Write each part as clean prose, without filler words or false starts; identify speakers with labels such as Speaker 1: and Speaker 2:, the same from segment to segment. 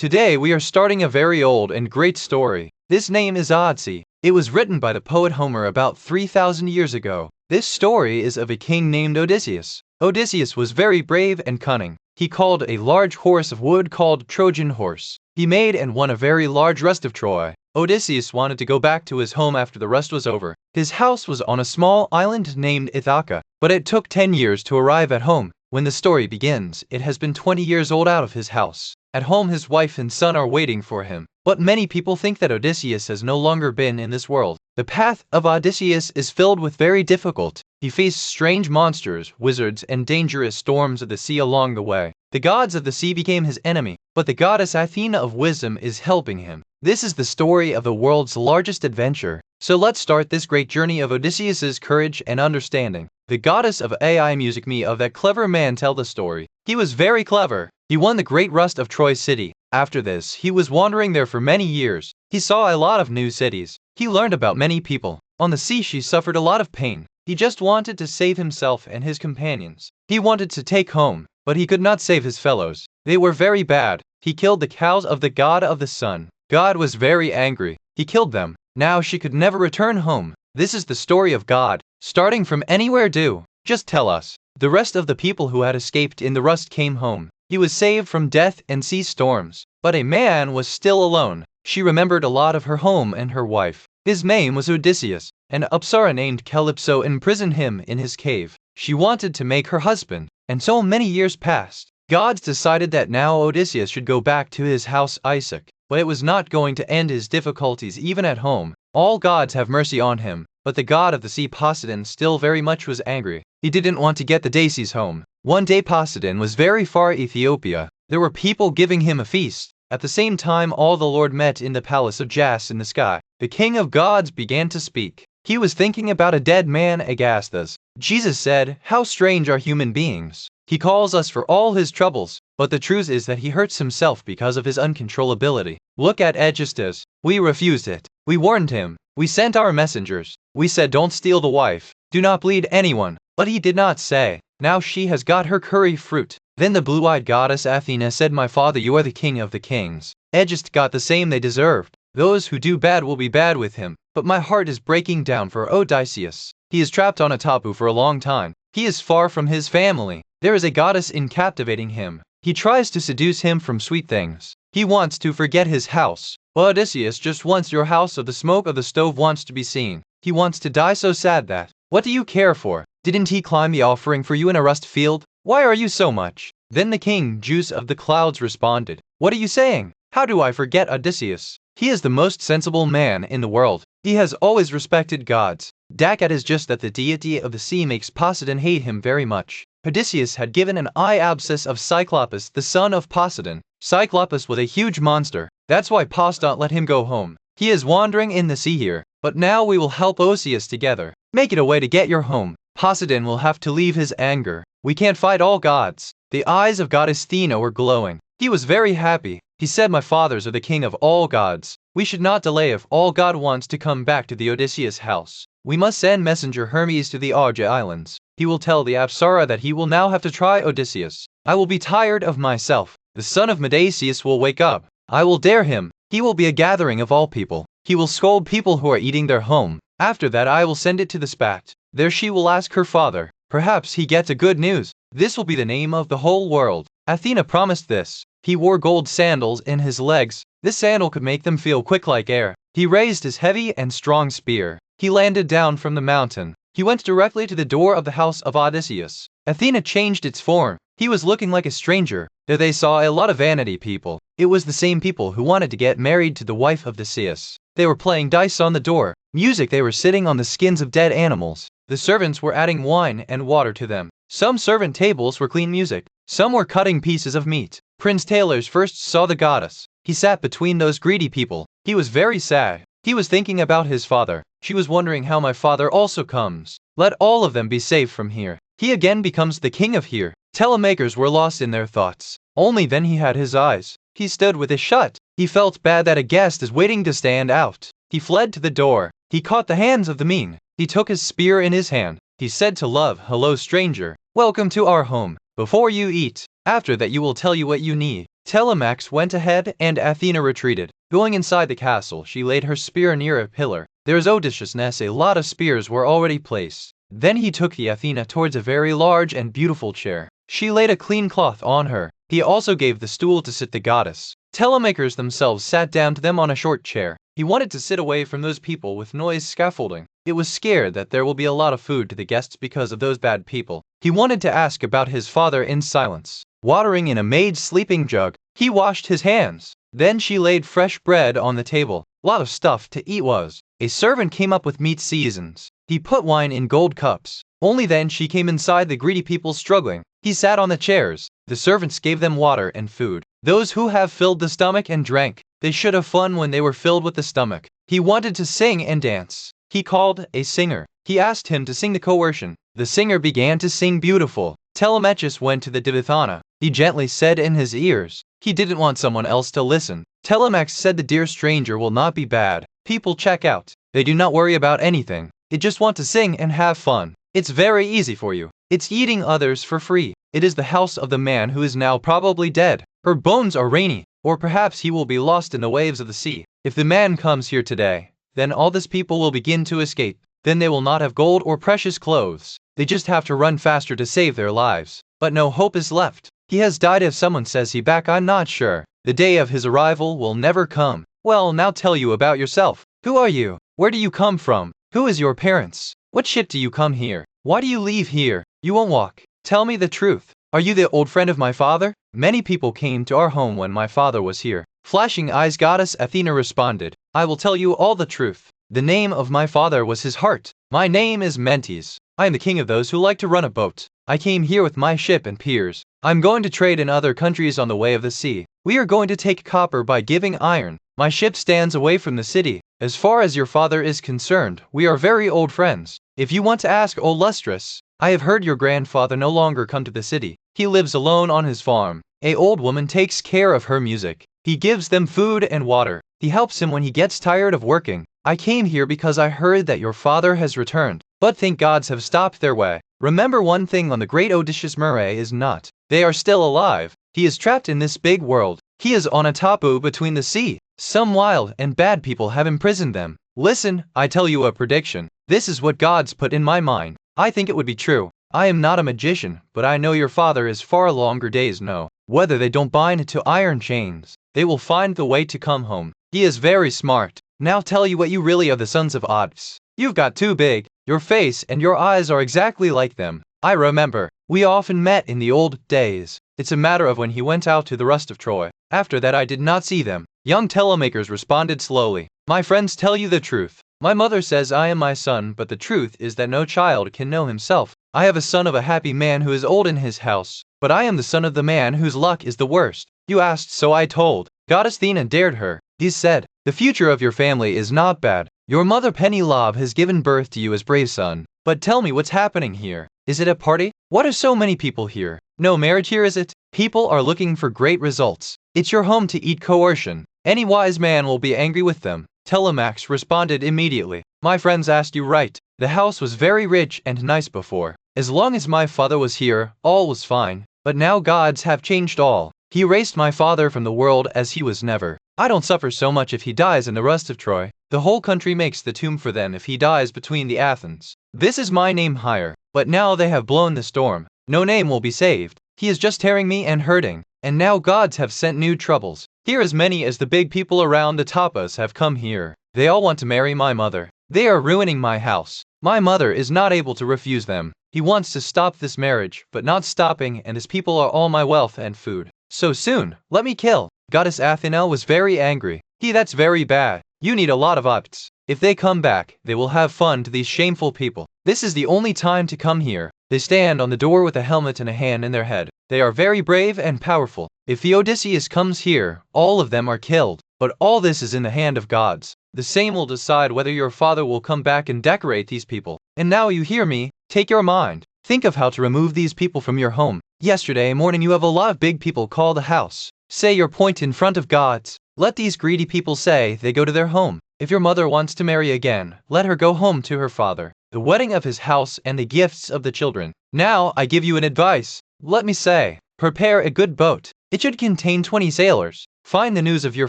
Speaker 1: Today we are starting a very old and great story. This name is Odyssey. It was written by the poet Homer about 3,000 years ago. This story is of a king named Odysseus. Odysseus was very brave and cunning. He called a large horse of wood called Trojan horse. He made and won a very large rest of Troy. Odysseus wanted to go back to his home after the rest was over. His house was on a small island named Ithaca, but it took 10 years to arrive at home. When the story begins, it has been 20 years old out of his house. At home his wife and son are waiting for him. But many people think that Odysseus has no longer been in this world. The path of Odysseus is filled with very difficult. He faced strange monsters, wizards, and dangerous storms of the sea along the way. The gods of the sea became his enemy, but the goddess Athena of wisdom is helping him. This is the story of the world's largest adventure. So let's start this great journey of Odysseus's courage and understanding. The goddess of AI music me of that clever man tell the story. He was very clever. He won the great rust of Troy city. After this, he was wandering there for many years. He saw a lot of new cities. He learned about many people. On the sea she suffered a lot of pain. He just wanted to save himself and his companions. He wanted to take home, but he could not save his fellows. They were very bad. He killed the cows of the god of the sun. God was very angry. He killed them. Now she could never return home. This is the story of God. Starting from anywhere do. Just tell us. The rest of the people who had escaped in the rust came home. He was saved from death and sea storms. But a man was still alone. She remembered a lot of her home and her wife. His name was Odysseus. An Apsara named Calypso imprisoned him in his cave. She wanted to make her husband. And so many years passed. Gods decided that now Odysseus should go back to his house Isaac. But it was not going to end his difficulties even at home. All gods have mercy on him. But the god of the sea Poseidon still very much was angry. He didn't want to get the Daisies home. One day Poseidon was very far Ethiopia. There were people giving him a feast. At the same time all the Lord met in the palace of Jas in the sky. The king of gods began to speak. He was thinking about a dead man Agasthas. Jesus said, "How strange are human beings. He calls us for all his troubles, but the truth is that he hurts himself because of his uncontrollability. Look at Aegisthus. We refused it. We warned him. We sent our messengers. We said don't steal the wife. Do not bleed anyone. But he did not say. Now she has got her curry fruit." Then the blue-eyed goddess Athena said, "My father, you are the king of the kings." Aegisthus got the same they deserved. Those who do bad will be bad with him. But my heart is breaking down for Odysseus. He is trapped on a tapu for a long time. He is far from his family. There is a goddess in captivating him. He tries to seduce him from sweet things. He wants to forget his house. Odysseus just wants your house so the smoke of the stove wants to be seen. He wants to die so sad that. What do you care for? Didn't he climb the offering for you in a rust field? Why are you so much? Then the king, Zeus of the clouds, responded. What are you saying? How do I forget Odysseus? He is the most sensible man in the world. He has always respected gods. Dakat is just that the deity of the sea makes Poseidon hate him very much. Odysseus had given an eye abscess of Cyclopus, the son of Poseidon. Cyclopus was a huge monster. That's why Poseidon let him go home. He is wandering in the sea here. But now we will help Odysseus together. Make it a way to get your home. Poseidon will have to leave his anger. We can't fight all gods. The eyes of goddess Athena were glowing. He was very happy. He said, "My fathers are the king of all gods. We should not delay if all God wants to come back to the Odysseus house. We must send messenger Hermes to the Arge Islands. He will tell the Apsara that he will now have to try Odysseus. I will be tired of myself. The son of Odysseus will wake up. I will dare him. He will be a gathering of all people. He will scold people who are eating their home. After that I will send it to the spat. There she will ask her father. Perhaps he gets a good news. This will be the name of the whole world." Athena promised this. He wore gold sandals in his legs. This sandal could make them feel quick like air. He raised his heavy and strong spear. He landed down from the mountain. He went directly to the door of the house of Odysseus. Athena changed its form. He was looking like a stranger. There they saw a lot of vanity people. It was the same people who wanted to get married to the wife of Odysseus. They were playing dice on the door. Music, they were sitting on the skins of dead animals. The servants were adding wine and water to them. Some servant tables were clean music. Some were cutting pieces of meat. Prince Taylors first saw the goddess. He sat between those greedy people. He was very sad. He was thinking about his father. She was wondering how my father also comes. Let all of them be saved from here. He again becomes the king of here. Telemakers were lost in their thoughts. Only then he had his eyes. He stood with it shut. He felt bad that a guest is waiting to stand out. He fled to the door. He caught the hands of the mean. He took his spear in his hand. He said to love, "Hello stranger. Welcome to our home. Before you eat. After that you will tell you what you need. Telemachus went ahead and Athena retreated. Going inside the castle, she laid her spear near a pillar. There is Odysseus' a lot of spears were already placed. Then he took the Athena towards a very large and beautiful chair. She laid a clean cloth on her. He also gave the stool to sit the goddess. Telemachus themselves sat down to them on a short chair. He wanted to sit away from those people with noise scaffolding. It was scared that there will be a lot of food to the guests because of those bad people. He wanted to ask about his father in silence. Watering in a maid's sleeping jug, he washed his hands. Then she laid fresh bread on the table. Lot of stuff to eat was. A servant came up with meat seasons. He put wine in gold cups. Only then she came inside the greedy people struggling. He sat on the chairs. The servants gave them water and food. Those who have filled the stomach and drank, they should have fun when they were filled with the stomach. He wanted to sing and dance. He called a singer. He asked him to sing the coercion. The singer began to sing beautiful. Telemachus went to the Divathana. He gently said in his ears. He didn't want someone else to listen. Telemachus said the dear stranger will not be bad. People check out. They do not worry about anything. They just want to sing and have fun. It's very easy for you. It's eating others for free. It is the house of the man who is now probably dead. Her bones are rainy, or perhaps he will be lost in the waves of the sea. If the man comes here today, then all this people will begin to escape. Then they will not have gold or precious clothes. They just have to run faster to save their lives. But no hope is left. He has died if someone says he back, I'm not sure. The day of his arrival will never come. Well, now tell you about yourself. Who are you? Where do you come from? Who is your parents? What ship do you come here? Why do you leave here? You won't walk. Tell me the truth. Are you the old friend of my father? Many people came to our home when my father was here. Flashing eyes goddess Athena responded. I will tell you all the truth. The name of my father was his heart. My name is Mentes. I am the king of those who like to run a boat. I came here with my ship and piers. I'm going to trade in other countries on the way of the sea. We are going to take copper by giving iron. My ship stands away from the city. As far as your father is concerned, we are very old friends. If you want to ask, O lustrous, I have heard your grandfather no longer come to the city. He lives alone on his farm. A old woman takes care of her music. He gives them food and water. He helps him when he gets tired of working. I came here because I heard that your father has returned. But think gods have stopped their way. Remember one thing on the great Odysseus Murray is not. They are still alive. He is trapped in this big world. He is on a tapu between the sea. Some wild and bad people have imprisoned them. Listen, I tell you a prediction. This is what gods put in my mind. I think it would be true. I am not a magician, but I know your father is far longer days no. Whether they don't bind to iron chains, they will find the way to come home. He is very smart. Now tell you what you really are the sons of Odysseus. You've got too big. Your face and your eyes are exactly like them. I remember. We often met in the old days. It's a matter of when he went out to the rust of Troy. After that I did not see them. Young Telemachus responded slowly. My friends tell you the truth. My mother says I am my son, but the truth is that no child can know himself. I have a son of a happy man who is old in his house, but I am the son of the man whose luck is the worst. You asked, so I told. Goddess Athena dared her. He said, the future of your family is not bad. Your mother Penelope has given birth to you as brave son. But tell me what's happening here. Is it a party? What are so many people here? No marriage here, is it? People are looking for great results. It's your home to eat coercion. Any wise man will be angry with them. Telemachus responded immediately. My friends asked you right. The house was very rich and nice before. As long as my father was here, all was fine. But now gods have changed all. He erased my father from the world as he was never. I don't suffer so much if he dies in the rust of Troy. The whole country makes the tomb for them if he dies between the Athens. This is my name higher. But now they have blown the storm. No name will be saved. He is just tearing me and hurting. And now gods have sent new troubles. Here as many as the big people around the tapas have come here. They all want to marry my mother. They are ruining my house. My mother is not able to refuse them. He wants to stop this marriage, but not stopping, and his people are all my wealth and food. So soon, let me kill. Goddess Athena was very angry. That's very bad. You need a lot of opts. If they come back, they will have fun to these shameful people. This is the only time to come here. They stand on the door with a helmet and a hand in their head. They are very brave and powerful. If the Odysseus comes here, all of them are killed. But all this is in the hand of gods. The same will decide whether your father will come back and decorate these people. And now you hear me, take your mind. Think of how to remove these people from your home. Yesterday morning you have a lot of big people call the house. Say your point in front of gods. Let these greedy people say they go to their home. If your mother wants to marry again, let her go home to her father. The wedding of his house and the gifts of the children. Now I give you an advice. Let me say, prepare a good boat. It should contain 20 sailors. Find the news of your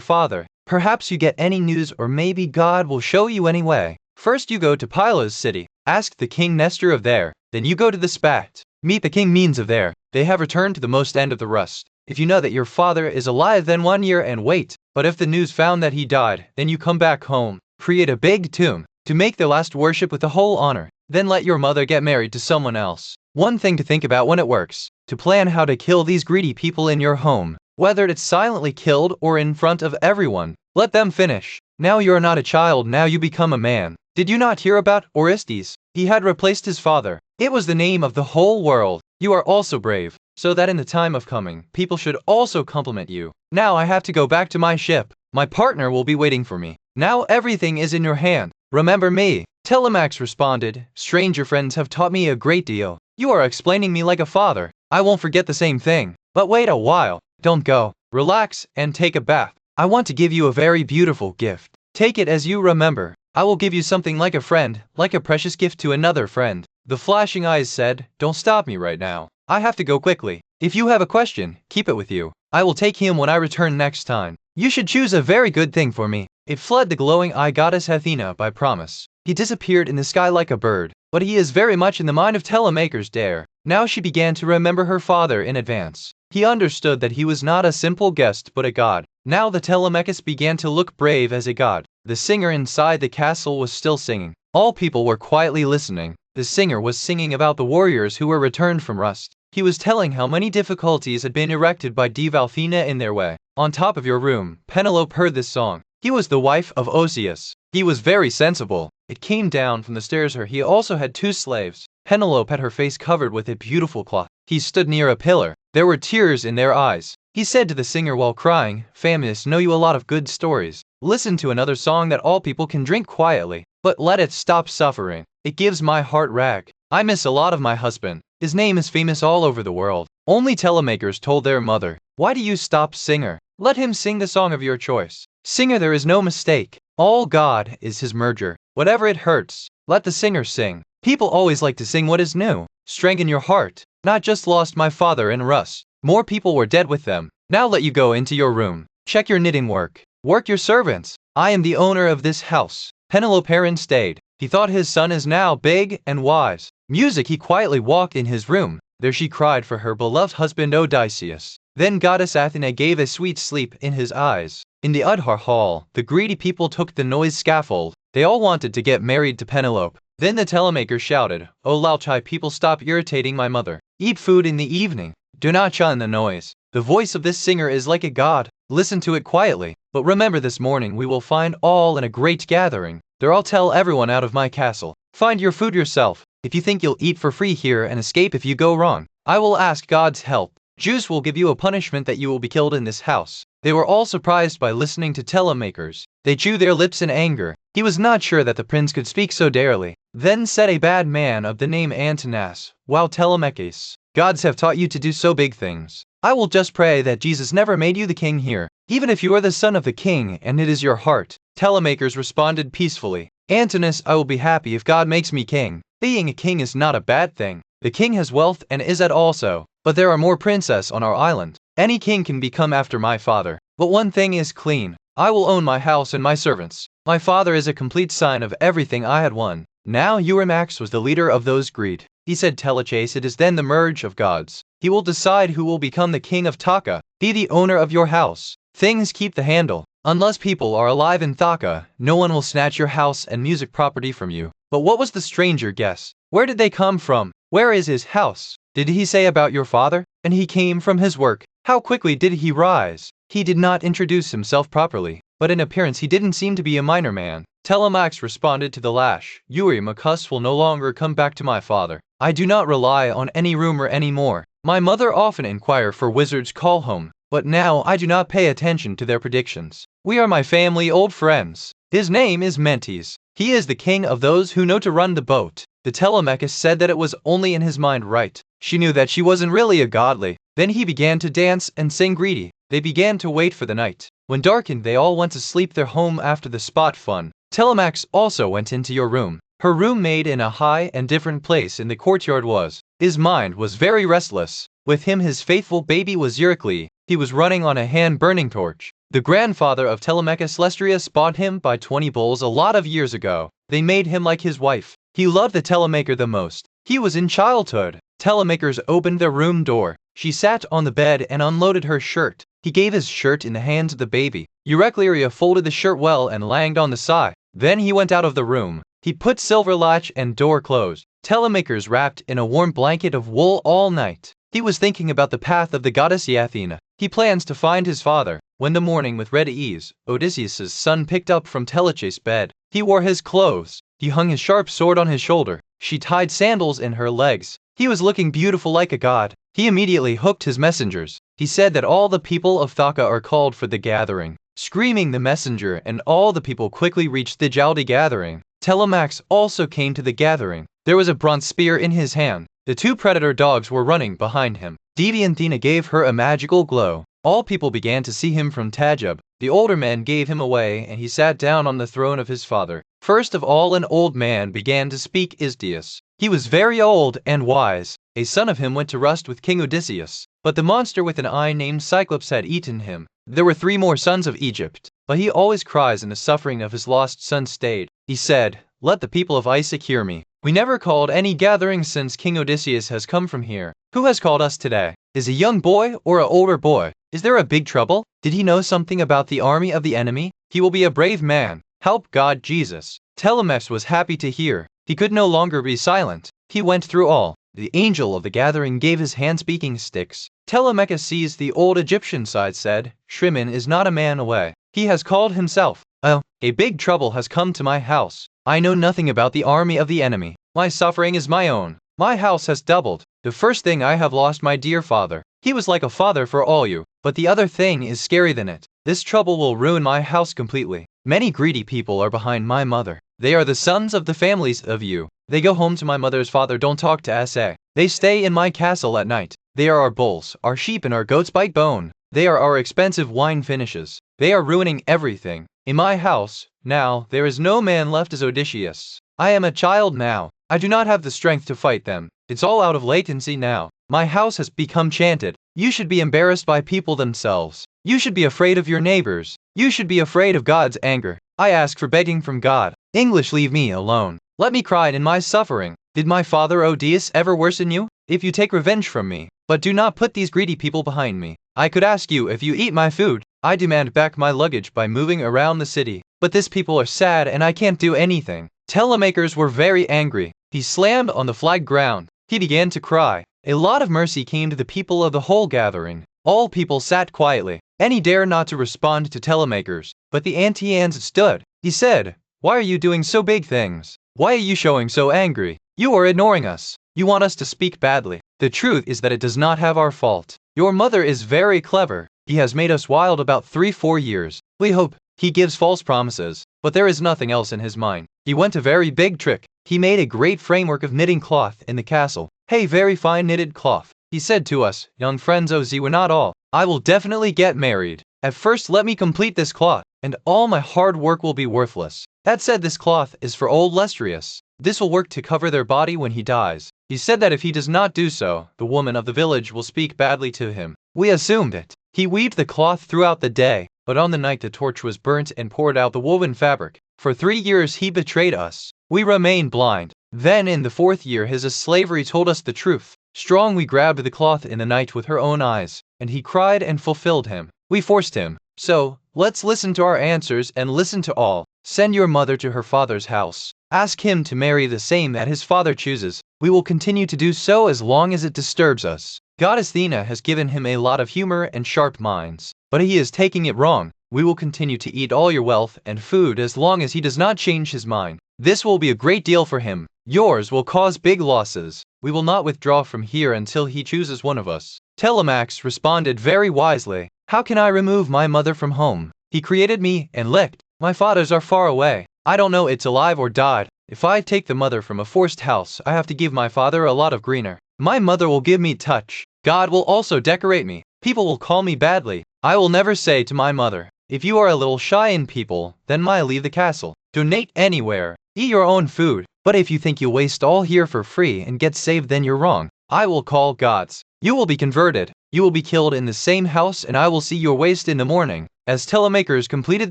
Speaker 1: father. Perhaps you get any news, or maybe God will show you anyway. First you go to Pylos city. Ask the king Nestor of there. Then you go to the Spat. Meet the king Means of there. They have returned to the most end of the rust. If you know that your father is alive, then 1 year and wait. But if the news found that he died, then you come back home. Create a big tomb to make their last worship with the whole honor. Then let your mother get married to someone else. One thing to think about when it works, to plan how to kill these greedy people in your home. Whether it's silently killed or in front of everyone. Let them finish. Now you are not a child, now you become a man. Did you not hear about Orestes? He had replaced his father. It was the name of the whole world. You are also brave, so that in the time of coming, people should also compliment you. Now I have to go back to my ship. My partner will be waiting for me. Now everything is in your hand. Remember me. Telemax responded, stranger friends have taught me a great deal. You are explaining me like a father. I won't forget the same thing. But wait a while. Don't go. Relax and take a bath. I want to give you a very beautiful gift. Take it as you remember. I will give you something like a friend, like a precious gift to another friend. The flashing eyes said, don't stop me right now. I have to go quickly. If you have a question, keep it with you. I will take him when I return next time. You should choose a very good thing for me. It fled the glowing eye goddess Athena by promise. He disappeared in the sky like a bird, but he is very much in the mind of Telemachus there. Now she began to remember her father in advance. He understood that he was not a simple guest but a god. Now the Telemachus began to look brave as a god. The singer inside the castle was still singing. All people were quietly listening. The singer was singing about the warriors who were returned from rust. He was telling how many difficulties had been erected by Diva Athena in their way. On top of your room, Penelope heard this song. He was the wife of Odysseus. He was very sensible. It came down from the stairs her. He also had 2 slaves. Penelope had her face covered with a beautiful cloth. He stood near a pillar. There were tears in their eyes. He said to the singer while crying, Famous, know you a lot of good stories. Listen to another song that all people can drink quietly, but let it stop suffering. It gives my heart rag. I miss a lot of my husband. His name is famous all over the world. Only Telemachus told their mother, why do you stop, singer? Let him sing the song of your choice. Singer, there is no mistake. All God is his merger. Whatever it hurts, let the singer sing. People always like to sing what is new. Strengthen your heart. Not just lost my father in rust. More people were dead with them. Now let you go into your room. Check your knitting work. Work your servants. I am the owner of this house. Penelope stayed. He thought his son is now big and wise. Music. He quietly walked in his room. There she cried for her beloved husband Odysseus. Then goddess Athena gave a sweet sleep in his eyes. In the Udhar hall, the greedy people took the noise scaffold. They all wanted to get married to Penelope. Then the Telemachus shouted, O Lauchai people, stop irritating my mother. Eat food in the evening. Do not shun the noise. The voice of this singer is like a god. Listen to it quietly. But remember, this morning we will find all in a great gathering. There I'll tell everyone out of my castle. Find your food yourself. If you think you'll eat for free here and escape if you go wrong, I will ask God's help. Zeus will give you a punishment that you will be killed in this house. They were all surprised by listening to Telemachus. They chewed their lips in anger. He was not sure that the prince could speak so darely. Then said a bad man of the name Antinas, Wow, Telemachus, gods have taught you to do so big things. I will just pray that Jesus never made you the king here, even if you are the son of the king and it is your heart. Telemachus responded peacefully, Antinous, I will be happy if God makes me king. Being a king is not a bad thing. The king has wealth and is at also, but there are more princesses on our island. Any king can become after my father. But one thing is clean. I will own my house and my servants. My father is a complete sign of everything I had won. Now Eurymax was the leader of those greed. He said, Telechase, it is then the merge of gods. He will decide who will become the king of Taka. Be the owner of your house. Things keep the handle. Unless people are alive in Thaka, no one will snatch your house and music property from you. But what was the stranger guess? Where did they come from? Where is his house? Did he say about your father? And he came from his work. How quickly did he rise? He did not introduce himself properly, but in appearance he didn't seem to be a minor man. Telemax responded to the lash, Eurymagus will no longer come back to my father. I do not rely on any rumor anymore. My mother often inquire for wizards call home, but now I do not pay attention to their predictions. We are my family old friends. His name is Mentes. He is the king of those who know to run the boat. The Telemachus said that it was only in his mind right. She knew that she wasn't really a godly. Then he began to dance and sing greedy. They began to wait for the night. When darkened, they all went to sleep their home after the spot fun. Telemax also went into your room. Her room made in a high and different place in the courtyard was. His mind was very restless. With him his faithful baby was Eurycles. He was running on a hand-burning torch. The grandfather of Telemachus Lestrius bought him by 20 bulls a lot of years ago. They made him like his wife. He loved the Telemacher the most. He was in childhood. Telemachus opened the room door. She sat on the bed and unloaded her shirt. He gave his shirt in the hands of the baby. Eurycleia folded the shirt well and langed on the side. Then he went out of the room. He put silver latch and door closed. Telemachus wrapped in a warm blanket of wool all night. He was thinking about the path of the goddess Athena. He plans to find his father. When the morning with red ease, Odysseus' son picked up from Telemachus' bed. He wore his clothes. He hung his sharp sword on his shoulder. She tied sandals in her legs. He was looking beautiful like a god. He immediately hooked his messengers. He said that all the people of Thaka are called for the gathering. Screaming the messenger, and all the people quickly reached the Jaldi gathering. Telemachus also came to the gathering. There was a bronze spear in his hand. The two predator dogs were running behind him. Deviant Athena gave her a magical glow. All people began to see him from Tajub. The older men gave him away, and he sat down on the throne of his father. First of all, an old man began to speak. Odysseus. He was very old and wise. A son of him went to rust with King Odysseus, but the monster with an eye named Cyclops had eaten him. There were 3 more sons of Egypt, but he always cries, and the suffering of his lost son stayed. He said, "Let the people of Isaac hear me. We never called any gathering since King Odysseus has come from here. Who has called us today? Is a young boy or an older boy? Is there a big trouble? Did he know something about the army of the enemy? He will be a brave man. Help God Jesus." Telemachus was happy to hear. He could no longer be silent. He went through all. The angel of the gathering gave his hand speaking sticks. Telemachus seized the old Egyptian side, said, "Shriman is not a man away. He has called himself. Oh, a big trouble has come to my house. I know nothing about the army of the enemy. My suffering is my own. My house has doubled. The first thing, I have lost my dear father. He was like a father for all you. But the other thing is scarier than it. This trouble will ruin my house completely. Many greedy people are behind my mother. They are the sons of the families of you. They go home to my mother's father, don't talk to SA. They stay in my castle at night. They are our bulls, our sheep, and our goats bite bone. They are our expensive wine finishes. They are ruining everything. In my house, now, there is no man left as Odysseus. I am a child now. I do not have the strength to fight them. It's all out of latency now. My house has become chanted. You should be embarrassed by people themselves. You should be afraid of your neighbors. You should be afraid of God's anger. I ask for begging from God. English, leave me alone. Let me cry in my suffering. Did my father Odysseus ever worsen you? If you take revenge from me, but do not put these greedy people behind me. I could ask you if you eat my food. I demand back my luggage by moving around the city. But these people are sad and I can't do anything. Telemachus were very angry. He slammed on the flag ground. He began to cry. A lot of mercy came to the people of the whole gathering. All people sat quietly. Any dared not to respond to Telemachus, but the Antians stood. He said, "Why are you doing so big things? Why are you showing so angry? You are ignoring us. You want us to speak badly. The truth is that it does not have our fault. Your mother is very clever. He has made us wild about 3-4 years. We hope." He gives false promises, but there is nothing else in his mind. He went a very big trick. He made a great framework of knitting cloth in the castle. "Hey, very fine knitted cloth." He said to us, "Young friends, we were not all. I will definitely get married. At first let me complete this cloth, and all my hard work will be worthless." That said, this cloth is for old Lestrius. This will work to cover their body when he dies. He said that if he does not do so, the woman of the village will speak badly to him. We assumed it. He weaved the cloth throughout the day, but on the night the torch was burnt and poured out the woven fabric. For 3 years he betrayed us. We remained blind. Then in the 4th year his slavery told us the truth. Strong, we grabbed the cloth in the night with her own eyes, and he cried and fulfilled him. We forced him. So, let's listen to our answers and listen to all. Send your mother to her father's house. Ask him to marry the same that his father chooses. We will continue to do so as long as it disturbs us. Goddess Athena has given him a lot of humor and sharp minds, but he is taking it wrong. We will continue to eat all your wealth and food as long as he does not change his mind. This will be a great deal for him. Yours will cause big losses. We will not withdraw from here until he chooses one of us. Telemachus responded very wisely. How can I remove my mother from home? He created me and licked. My fathers are far away. I don't know it's alive or died. If I take the mother from a forced house, I have to give my father a lot of greener. My mother will give me touch. God will also decorate me. People will call me badly. I will never say to my mother, "If you are a little shy in people, then leave the castle. Donate anywhere. Eat your own food. But if you think you'll waste all here for free and get saved, then you're wrong. I will call gods." You will be converted. You will be killed in the same house, and I will see your waste in the morning. As Telemachus completed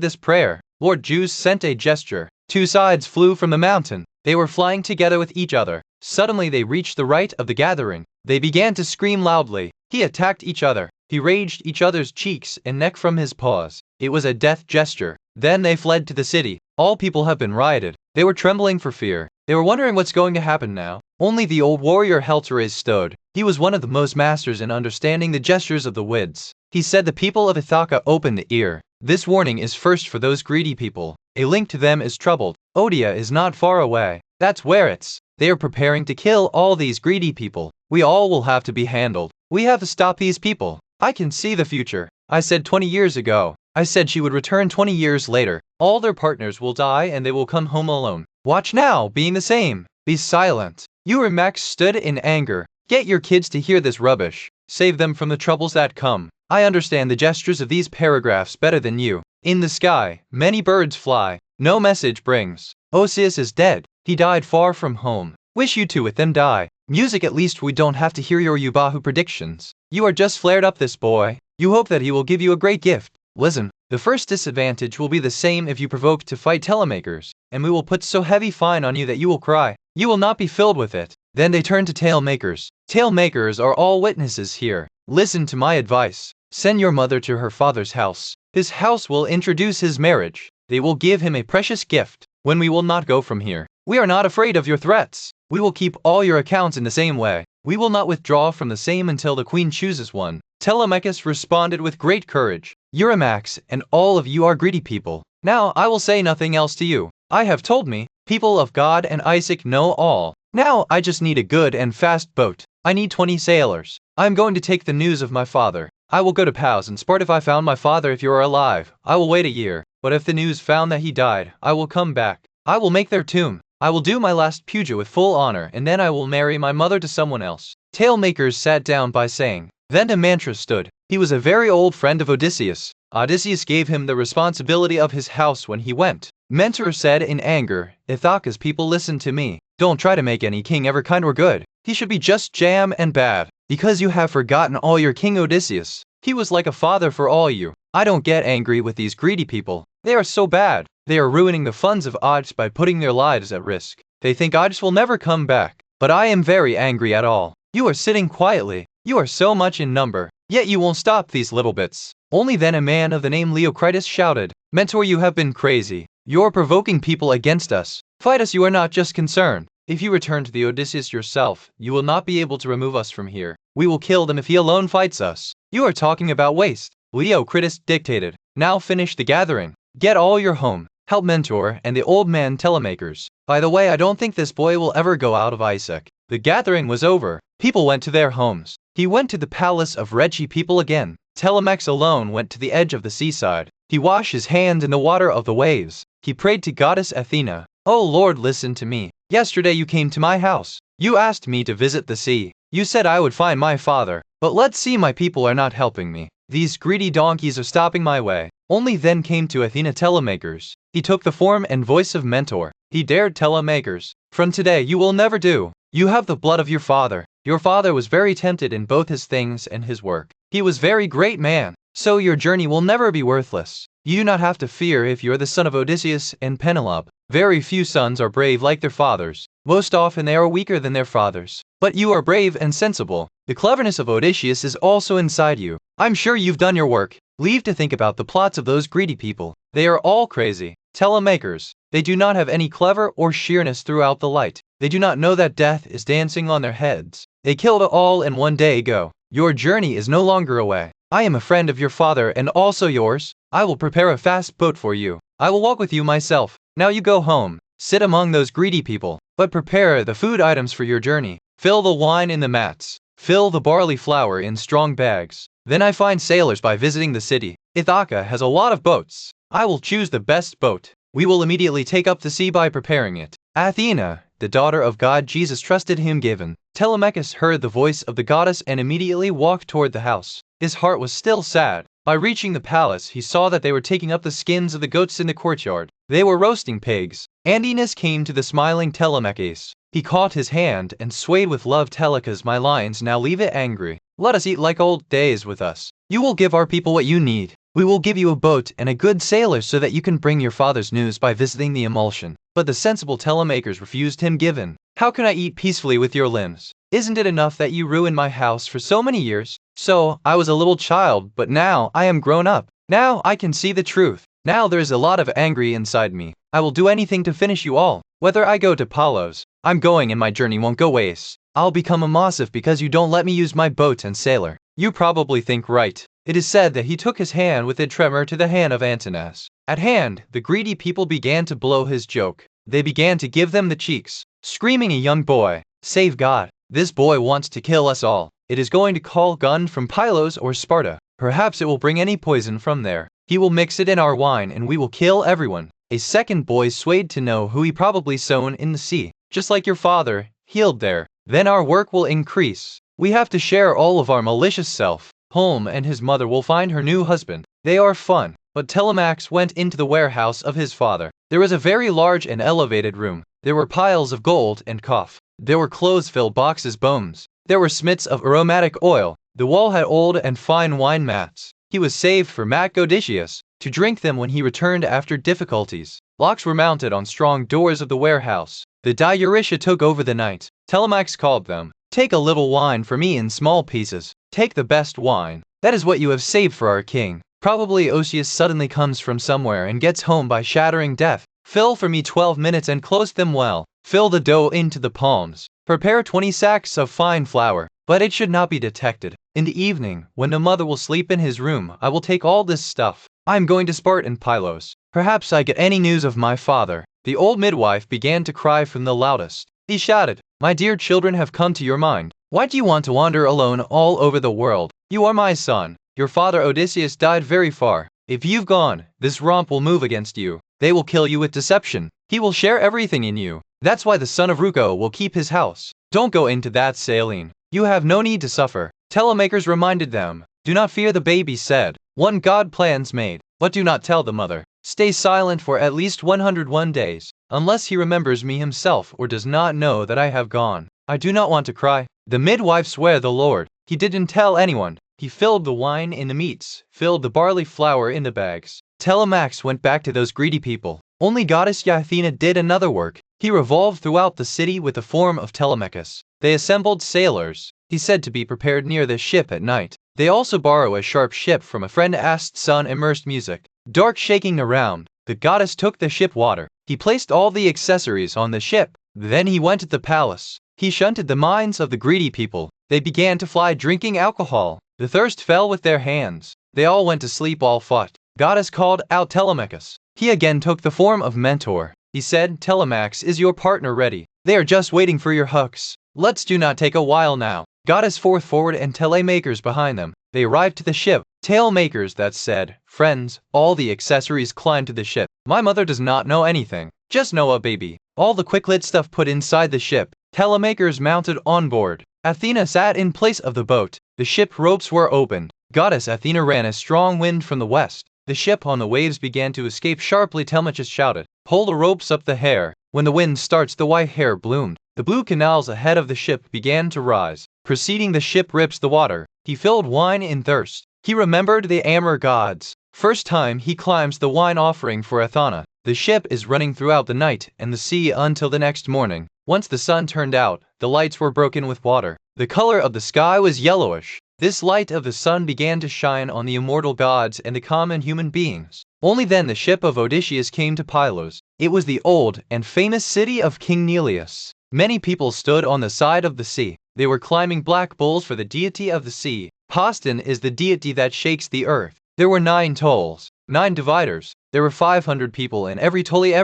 Speaker 1: this prayer, Lord Zeus sent a gesture. Two sides flew from the mountain. They were flying together with each other. Suddenly they reached the right of the gathering. They began to scream loudly. He attacked each other. He raged each other's cheeks and neck from his paws. It was a death gesture. Then they fled to the city. All people have been rioted. They were trembling for fear. They were wondering what's going to happen now. Only the old warrior Helteres stood. He was one of the most masters in understanding the gestures of the winds. He said, the people of Ithaca open the ear. This warning is first for those greedy people. A link to them is troubled. Odia is not far away. That's where it's. They are preparing to kill all these greedy people. We all will have to be handled. We have to stop these people. I can see the future. I said 20 years ago. I said she would return 20 years later. All their partners will die and they will come home alone. Watch now, being the same. Be silent. Max stood in anger. Get your kids to hear this rubbish. Save them from the troubles that come. I understand the gestures of these paragraphs better than you. In the sky, many birds fly. No message brings. Odysseus is dead. He died far from home. Wish you two with them die. Music, at least we don't have to hear your Yubahu predictions. You are just flared up, this boy. You hope that he will give you a great gift. Listen, the first disadvantage will be the same if you provoke to fight Telemachus, and we will put so heavy fine on you that you will cry. You will not be filled with it. Then they turned to Talemakers. Talemakers are all witnesses here. Listen to my advice. Send your mother to her father's house. His house will introduce his marriage. They will give him a precious gift. When we will not go from here. We are not afraid of your threats. We will keep all your accounts in the same way. We will not withdraw from the same until the queen chooses one. Telemachus responded with great courage. Eurymax and all of you are greedy people. Now I will say nothing else to you. I have told me, people of God and Isaac know all. Now I just need a good and fast boat. I need 20 sailors. I am going to take the news of my father. I will go to Paus and Sparta. If I found my father, if you are alive, I will wait a year. But if the news found that he died, I will come back. I will make their tomb. I will do my last puja with full honor, and then I will marry my mother to someone else. Talemakers sat down by saying. Then a mantra stood. He was a very old friend of Odysseus. Odysseus gave him the responsibility of his house when he went. Mentor said in anger, Ithaca's people, listen to me. Don't try to make any king ever kind or good. He should be just jam and bad. Because you have forgotten all your king Odysseus. He was like a father for all you. I don't get angry with these greedy people. They are so bad. They are ruining the funds of Odyssey by putting their lives at risk. They think Odyssey will never come back. But I am very angry at all. You are sitting quietly. You are so much in number. Yet you won't stop these little bits. Only then a man of the name Leocritus shouted, Mentor, you have been crazy. You are provoking people against us. Fight us, you are not just concerned. If you return to the Odysseus yourself, you will not be able to remove us from here. We will kill them if he alone fights us. You are talking about waste. Leocritus dictated. Now finish the gathering. Get all your home. Help Mentor and the old man Telemachus. By the way, I don't think this boy will ever go out of Isaac. The gathering was over. People went to their homes. He went to the palace of Regi people again. Telemachus alone went to the edge of the seaside. He washed his hands in the water of the waves. He prayed to goddess Athena. Oh Lord, listen to me. Yesterday you came to my house. You asked me to visit the sea. You said I would find my father. But let's see, my people are not helping me. These greedy donkeys are stopping my way. Only then came to Athena Telemachus. He took the form and voice of Mentor. He dared Telemachus. From today you will never do. You have the blood of your father. Your father was very tempted in both his things and his work. He was very great man. So your journey will never be worthless. You do not have to fear if you are the son of Odysseus and Penelope. Very few sons are brave like their fathers. Most often they are weaker than their fathers. But you are brave and sensible. The cleverness of Odysseus is also inside you. I'm sure you've done your work. Leave to think about the plots of those greedy people. They are all crazy. Telemakers. They do not have any clever or sheerness throughout the light. They do not know that death is dancing on their heads. They killed all in one day ago. Your journey is no longer away. I am a friend of your father and also yours. I will prepare a fast boat for you. I will walk with you myself. Now you go home. Sit among those greedy people. But prepare the food items for your journey. Fill the wine in the mats. Fill the barley flour in strong bags. Then I find sailors by visiting the city. Ithaca has a lot of boats. I will choose the best boat. We will immediately take up the sea by preparing it. Athena, the daughter of God Jesus, trusted him given. Telemachus heard the voice of the goddess and immediately walked toward the house. His heart was still sad. By reaching the palace, he saw that they were taking up the skins of the goats in the courtyard. They were roasting pigs. Andinus came to the smiling Telemachus. He caught his hand and swayed with love. Telemachus, my lions, now leave it angry. Let us eat like old days with us. You will give our people what you need. We will give you a boat and a good sailor so that you can bring your father's news by visiting the emulsion. But the sensible Telemachus refused him given. How can I eat peacefully with your limbs? Isn't it enough that you ruined my house for so many years? So, I was a little child, but now I am grown up. Now I can see the truth. Now there is a lot of angry inside me. I will do anything to finish you all. Whether I go to Palos, I'm going and my journey won't go waste. I'll become immersive because you don't let me use my boat and sailor. You probably think right. It is said that he took his hand with a tremor to the hand of Antinous. At hand, the greedy people began to blow his joke. They began to give them the cheeks, screaming a young boy, save God. This boy wants to kill us all. It is going to call gun from Pylos or Sparta. Perhaps it will bring any poison from there. He will mix it in our wine and we will kill everyone. A second boy swayed to know who he probably sown in the sea. Just like your father, healed there. Then our work will increase. We have to share all of our malicious self. Home and his mother will find her new husband. They are fun. But Telemachus went into the warehouse of his father. There was a very large and elevated room. There were piles of gold and cloth. There were clothes-filled boxes bones. There were smits of aromatic oil. The wall had old and fine wine mats. He was saved for Odysseus to drink them when he returned after difficulties. Locks were mounted on strong doors of the warehouse. The diuretia took over the night. Telemachus called them. Take a little wine for me in small pieces. Take the best wine. That is what you have saved for our king. Probably Odysseus suddenly comes from somewhere and gets home by shattering death. Fill for me 12 minutes and close them well. Fill the dough into the palms. Prepare 20 sacks of fine flour, but it should not be detected. In the evening, when the mother will sleep in his room, I will take all this stuff. I am going to Sparta and Pylos. Perhaps I get any news of my father. The old midwife began to cry from the loudest. He shouted, "My dear children have come to your mind. Why do you want to wander alone all over the world? You are my son. Your father Odysseus died very far. If you've gone, this romp will move against you. They will kill you with deception. He will share everything in you. That's why the son of Ruco will keep his house. Don't go into that saline. You have no need to suffer." Telemachus reminded them. Do not fear, the baby said. One God plans made, but do not tell the mother. Stay silent for at least 101 days, unless he remembers me himself or does not know that I have gone. I do not want to cry. The midwife swear the Lord. He didn't tell anyone. He filled the wine in the meats, filled the barley flour in the bags. Telemachus went back to those greedy people. Only goddess Athena did another work. He revolved throughout the city with the form of Telemachus. They assembled sailors. He said to be prepared near the ship at night. They also borrow a sharp ship from a friend asked sun immersed music. Dark shaking around. The goddess took the ship water. He placed all the accessories on the ship. Then he went to the palace. He shunted the minds of the greedy people. They began to fly drinking alcohol. The thirst fell with their hands. They all went to sleep all fought. Goddess called out Telemachus. He again took the form of mentor. He said, Telemachus, is your partner ready? They are just waiting for your hooks. Let's do not take a while now. Goddess forward and Telemachus behind them. They arrived to the ship. Telemachus that said, friends, all the accessories climbed to the ship. My mother does not know anything. Just know a baby. All the quick-lit stuff put inside the ship. Telemachus mounted on board. Athena sat in place of the boat. The ship ropes were opened. Goddess Athena ran a strong wind from the west. The ship on the waves began to escape sharply. Telemachus shouted, pull the ropes up the hair. When the wind starts, the white hair bloomed. The blue canals ahead of the ship began to rise. Preceding the ship rips the water. He filled wine in thirst. He remembered the Amor gods. First time he climbs the wine offering for Athena. The ship is running throughout the night and the sea until the next morning. Once the sun turned out, the lights were broken with water. The color of the sky was yellowish. This light of the sun began to shine on the immortal gods and the common human beings. Only then the ship of Odysseus came to Pylos. It was the old and famous city of King Neleus. Many people stood on the side of the sea. They were climbing black bulls for the deity of the sea. Poston is the deity that shakes the earth. There were 9 tolls, 9 dividers. There were 500 people in every tolly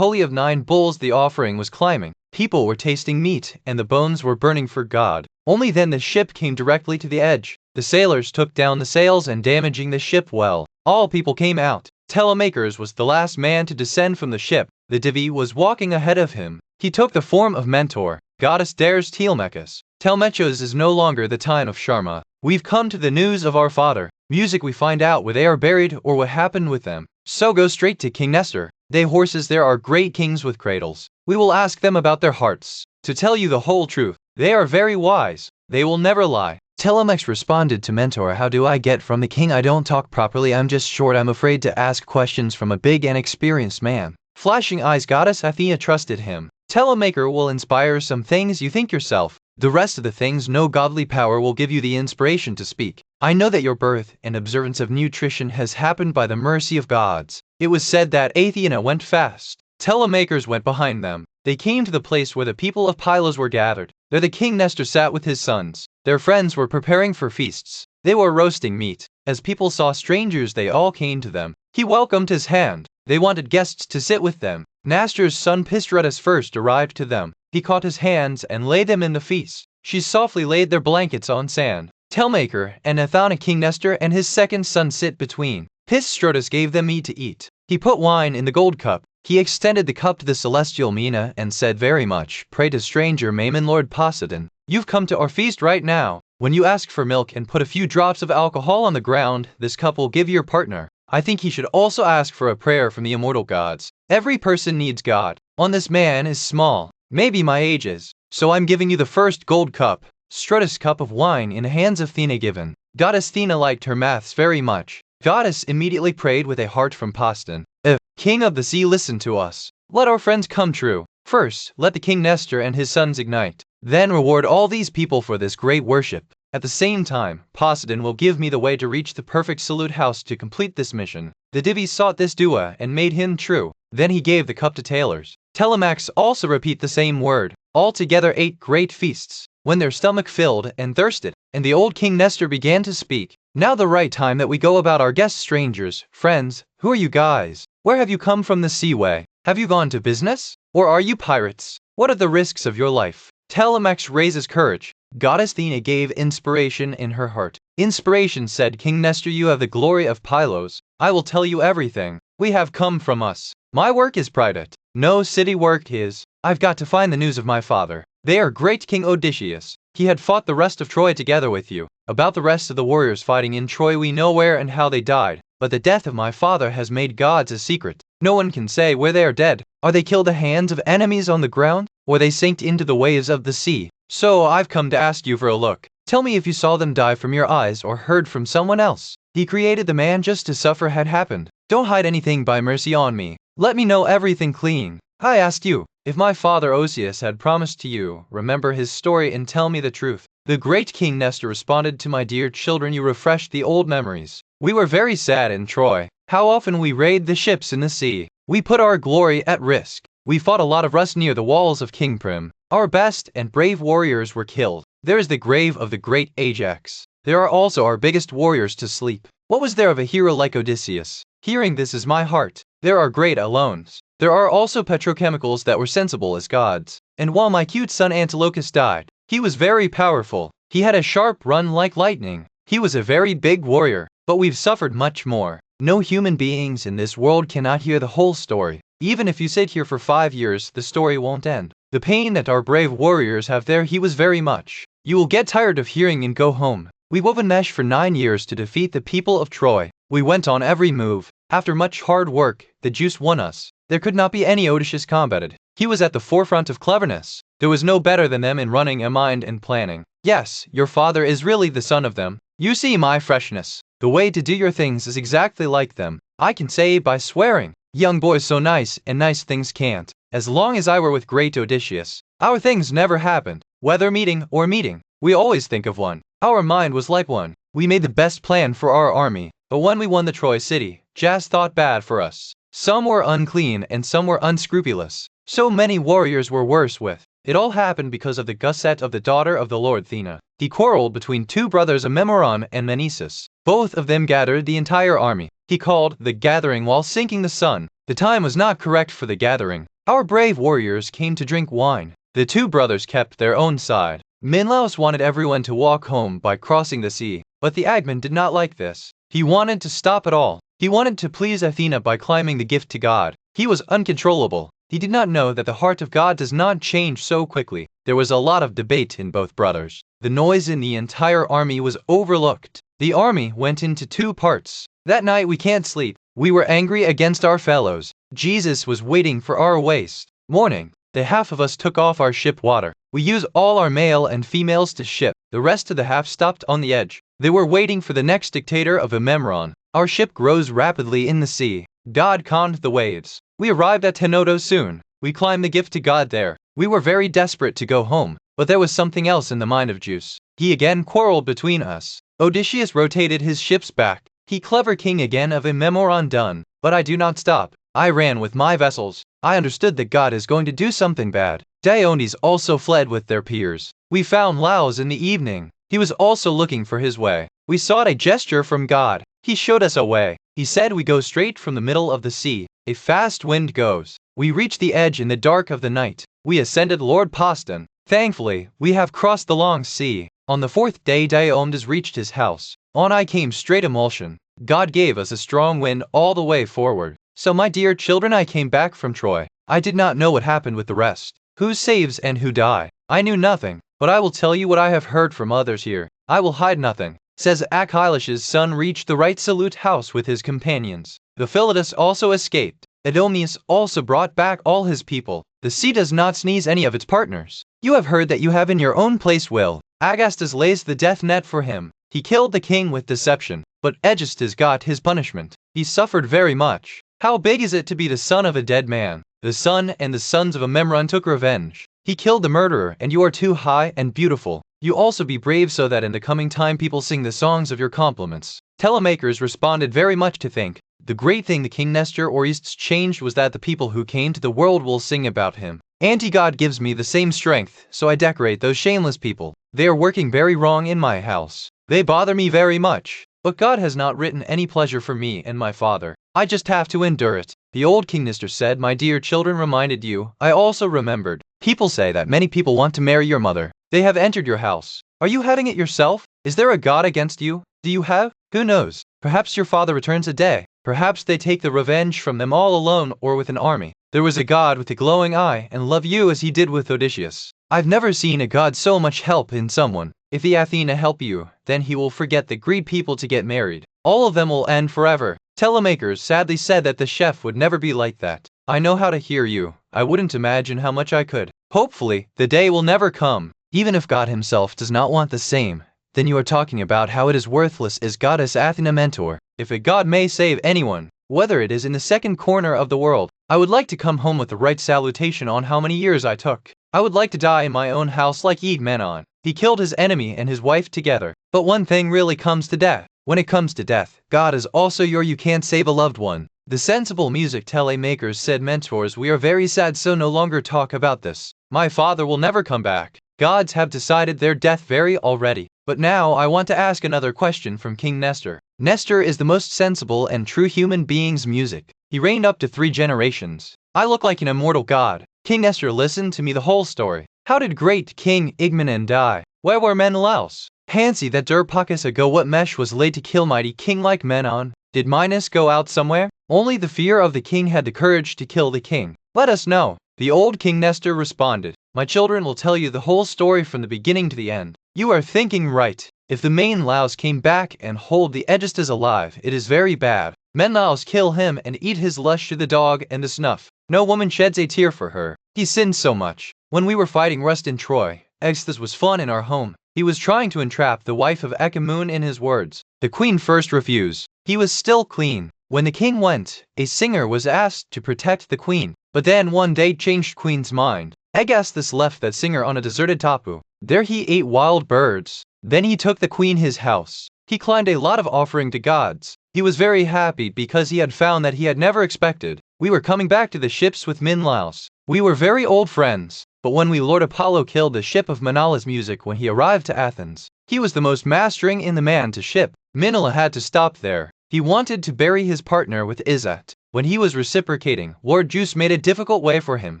Speaker 1: of 9 bulls the offering was climbing. People were tasting meat and the bones were burning for God. Only then the ship came directly to the edge. The sailors took down the sails and damaging the ship well. All people came out. Telemachus was the last man to descend from the ship. The Divi was walking ahead of him. He took the form of mentor. Goddess dares Telemachus. Telemachus is no longer the time of Sharma. We've come to the news of our father. Music we find out where they are buried or what happened with them. So go straight to King Nestor. They horses there are great kings with cradles. We will ask them about their hearts. To tell you the whole truth, they are very wise. They will never lie. Telemachus responded to Mentor, how do I get from the king? I don't talk properly, I'm just short, I'm afraid to ask questions from a big and experienced man. Flashing eyes, goddess Athena trusted him. Telemaker will inspire some things you think yourself. The rest of the things no godly power will give you the inspiration to speak. I know that your birth and observance of nutrition has happened by the mercy of gods. It was said that Athena went fast. Telemakers went behind them. They came to the place where the people of Pylos were gathered. There the king Nestor sat with his sons. Their friends were preparing for feasts. They were roasting meat. As people saw strangers, they all came to them. He welcomed his hand. They wanted guests to sit with them. Nestor's son Pistorius first arrived to them. He caught his hands and laid them in the feast. She softly laid their blankets on sand. Telemaker and Athena, King Nestor and his second son sit between. Pistorius gave them meat to eat. He put wine in the gold cup. He extended the cup to the celestial Mina and said, very much pray to stranger Mammon Lord Poseidon. You've come to our feast right now. When you ask for milk and put a few drops of alcohol on the ground, this cup will give your partner. I think he should also ask for a prayer from the immortal gods. Every person needs God. On this man is small. Maybe my age is. So I'm giving you the first gold cup. Strutus cup of wine in the hands of Athena given. Goddess Athena liked her maths very much. Goddess immediately prayed with a heart from Poseidon. If King of the Sea, listen to us. Let our friends come true. First, let the King Nestor and his sons ignite. Then reward all these people for this great worship. At the same time, Poseidon will give me the way to reach the perfect salute house to complete this mission. The Dives sought this dua and made him true. Then he gave the cup to tailors. Telemachus also repeat the same word. Altogether 8 great feasts. When their stomach filled and thirsted, and the old King Nestor began to speak. Now the right time that we go about our guests, strangers, friends. Who are you guys? Where have you come from the seaway? Have you gone to business? Or are you pirates? What are the risks of your life? Telemachus raises courage. Goddess Athena gave inspiration in her heart. Inspiration said, King Nestor, you have the glory of Pylos. I will tell you everything. We have come from us. My work is private. No city work is. I've got to find the news of my father. They are great King Odysseus. He had fought the rest of Troy together with you. About the rest of the warriors fighting in Troy we know where and how they died. But the death of my father has made gods a secret. No one can say where they are dead. Are they killed at the hands of enemies on the ground? Or they sank into the waves of the sea? So I've come to ask you for a look. Tell me if you saw them die from your eyes or heard from someone else. He created the man just to suffer had happened. Don't hide anything by mercy on me. Let me know everything clean. I asked you, if my father Odysseus had promised to you, remember his story and tell me the truth. The great King Nestor responded, to my dear children, you refreshed the old memories. We were very sad in Troy. How often we raid the ships in the sea. We put our glory at risk. We fought a lot of rust near the walls of King Prim. Our best and brave warriors were killed. There is the grave of the great Ajax. There are also our biggest warriors to sleep. What was there of a hero like Odysseus? Hearing this is my heart. There are great alones. There are also petrochemicals that were sensible as gods. And while my cute son Antilochus died, he was very powerful. He had a sharp run like lightning. He was a very big warrior. But we've suffered much more. No human beings in this world cannot hear the whole story. Even if you sit here for 5 years, the story won't end. The pain that our brave warriors have there, he was very much. You will get tired of hearing and go home. We wove a mesh for 9 years to defeat the people of Troy. We went on every move. After much hard work, the Zeus won us. There could not be any Odysseus combated. He was at the forefront of cleverness. There was no better than them in running a mind and planning. Yes, your father is really the son of them. You see my freshness. The way to do your things is exactly like them. I can say by swearing. Young boys so nice and nice things can't. As long as I were with great Odysseus, our things never happened. Whether meeting or meeting, we always think of one. Our mind was like one. We made the best plan for our army. But when we won the Troy city, Jas thought bad for us. Some were unclean and some were unscrupulous. So many warriors were worse with. It all happened because of the gusset of the daughter of the Lord Athena. He quarreled between 2 brothers, Memoron and Menesis. Both of them gathered the entire army. He called the gathering while sinking the sun. The time was not correct for the gathering. Our brave warriors came to drink wine. The 2 brothers kept their own side. Menelaus wanted everyone to walk home by crossing the sea. But the Agman did not like this. He wanted to stop it all. He wanted to please Athena by climbing the gift to God. He was uncontrollable. He did not know that the heart of God does not change so quickly. There was a lot of debate in both brothers. The noise in the entire army was overlooked. The army went into 2 parts. That night we can't sleep. We were angry against our fellows. Jesus was waiting for our waste. Morning, the half of us took off our ship water. We use all our male and females to ship. The rest of the half stopped on the edge. They were waiting for the next dictator of Immersive. Our ship grows rapidly in the sea. God calmed the waves. We arrived at Tenodo soon. We climbed the gift to God there. We were very desperate to go home, but there was something else in the mind of Zeus. He again quarreled between us. Odysseus rotated his ships back. He clever king again of Immersive done. But I do not stop. I ran with my vessels. I understood that God is going to do something bad. Dionys also fled with their peers. We found Laos in the evening. He was also looking for his way. We sought a gesture from God. He showed us a way. He said we go straight from the middle of the sea. A fast wind goes. We reached the edge in the dark of the night. We ascended Lord Poston. Thankfully, we have crossed the long sea. On the fourth day Diomedes reached his house. On I came straight emulsion. God gave us a strong wind all the way forward. So my dear children, I came back from Troy. I did not know what happened with the rest. Who saves and who die? I knew nothing, but I will tell you what I have heard from others here. I will hide nothing. Says Achilles' son reached the right salute house with his companions. The Philotus also escaped. Idomeneus also brought back all his people. The sea does not sneeze any of its partners. You have heard that you have in your own place will. Agastus lays the death net for him. He killed the king with deception, but Aegisthus got his punishment. He suffered very much. How big is it to be the son of a dead man? The son and the sons of Agamemnon took revenge. He killed the murderer, and you are too high and beautiful. You also be brave so that in the coming time people sing the songs of your compliments. Telemachus responded very much to think. The great thing the king Nestor or Easts changed was that the people who came to the world will sing about him. Anti-God gives me the same strength, so I decorate those shameless people. They are working very wrong in my house. They bother me very much. But God has not written any pleasure for me and my father. I just have to endure it. The old King Nestor said, my dear children reminded you. I also remembered. People say that many people want to marry your mother. They have entered your house. Are you having it yourself? Is there a God against you? Do you have? Who knows? Perhaps your father returns a day. Perhaps they take the revenge from them all alone or with an army. There was a God with a glowing eye and love you as he did with Odysseus. I've never seen a God so much help in someone. If the Athena help you, then he will forget the greed people to get married. All of them will end forever. Telemachus sadly said that the chef would never be like that. I know how to hear you. I wouldn't imagine how much I could. Hopefully, the day will never come. Even if God himself does not want the same, then you are talking about how it is worthless as goddess Athena mentor. If a god may save anyone, whether it is in the second corner of the world, I would like to come home with the right salutation on how many years I took. I would like to die in my own house like Agamemnon. He killed his enemy and his wife together. But one thing really comes to death. When it comes to death, God is also you can't save a loved one. The sensible music telemakers said, mentors, we are very sad, so no longer talk about this. My father will never come back. Gods have decided their death very already. But now I want to ask another question from King Nestor. Nestor is the most sensible and true human being's music. He reigned up to 3 generations. I look like an immortal god. King Nestor, listen to me the whole story. How did great King Agamemnon die? Where were Menelaus? Fancy that Durpachus ago what mesh was laid to kill mighty king like Menon? Did Minos go out somewhere? Only the fear of the king had the courage to kill the king. Let us know. The old King Nestor responded, my children will tell you the whole story from the beginning to the end. You are thinking right. If the Menelaus came back and hold the Aegisthus alive, it is very bad. Menelaus kill him and eat his flesh to the dog and the snuff. No woman sheds a tear for her. He sinned so much. When we were fighting rust in Troy, Aegisthus was fun in our home. He was trying to entrap the wife of Achamoon in his words. The queen first refused. He was still clean. When the king went, a singer was asked to protect the queen. But then one day changed queen's mind. Aegisthus left that singer on a deserted tapu. There he ate wild birds. Then he took the queen his house. He climbed a lot of offering to gods. He was very happy because he had found that he had never expected. We were coming back to the ships with Menelaus. We were very old friends. But when Lord Apollo killed the ship of Menelaus' music when he arrived to Athens, he was the most mastering in the man to ship. Menelaus had to stop there. He wanted to bury his partner with Izzat. When he was reciprocating, Lord Zeus made a difficult way for him.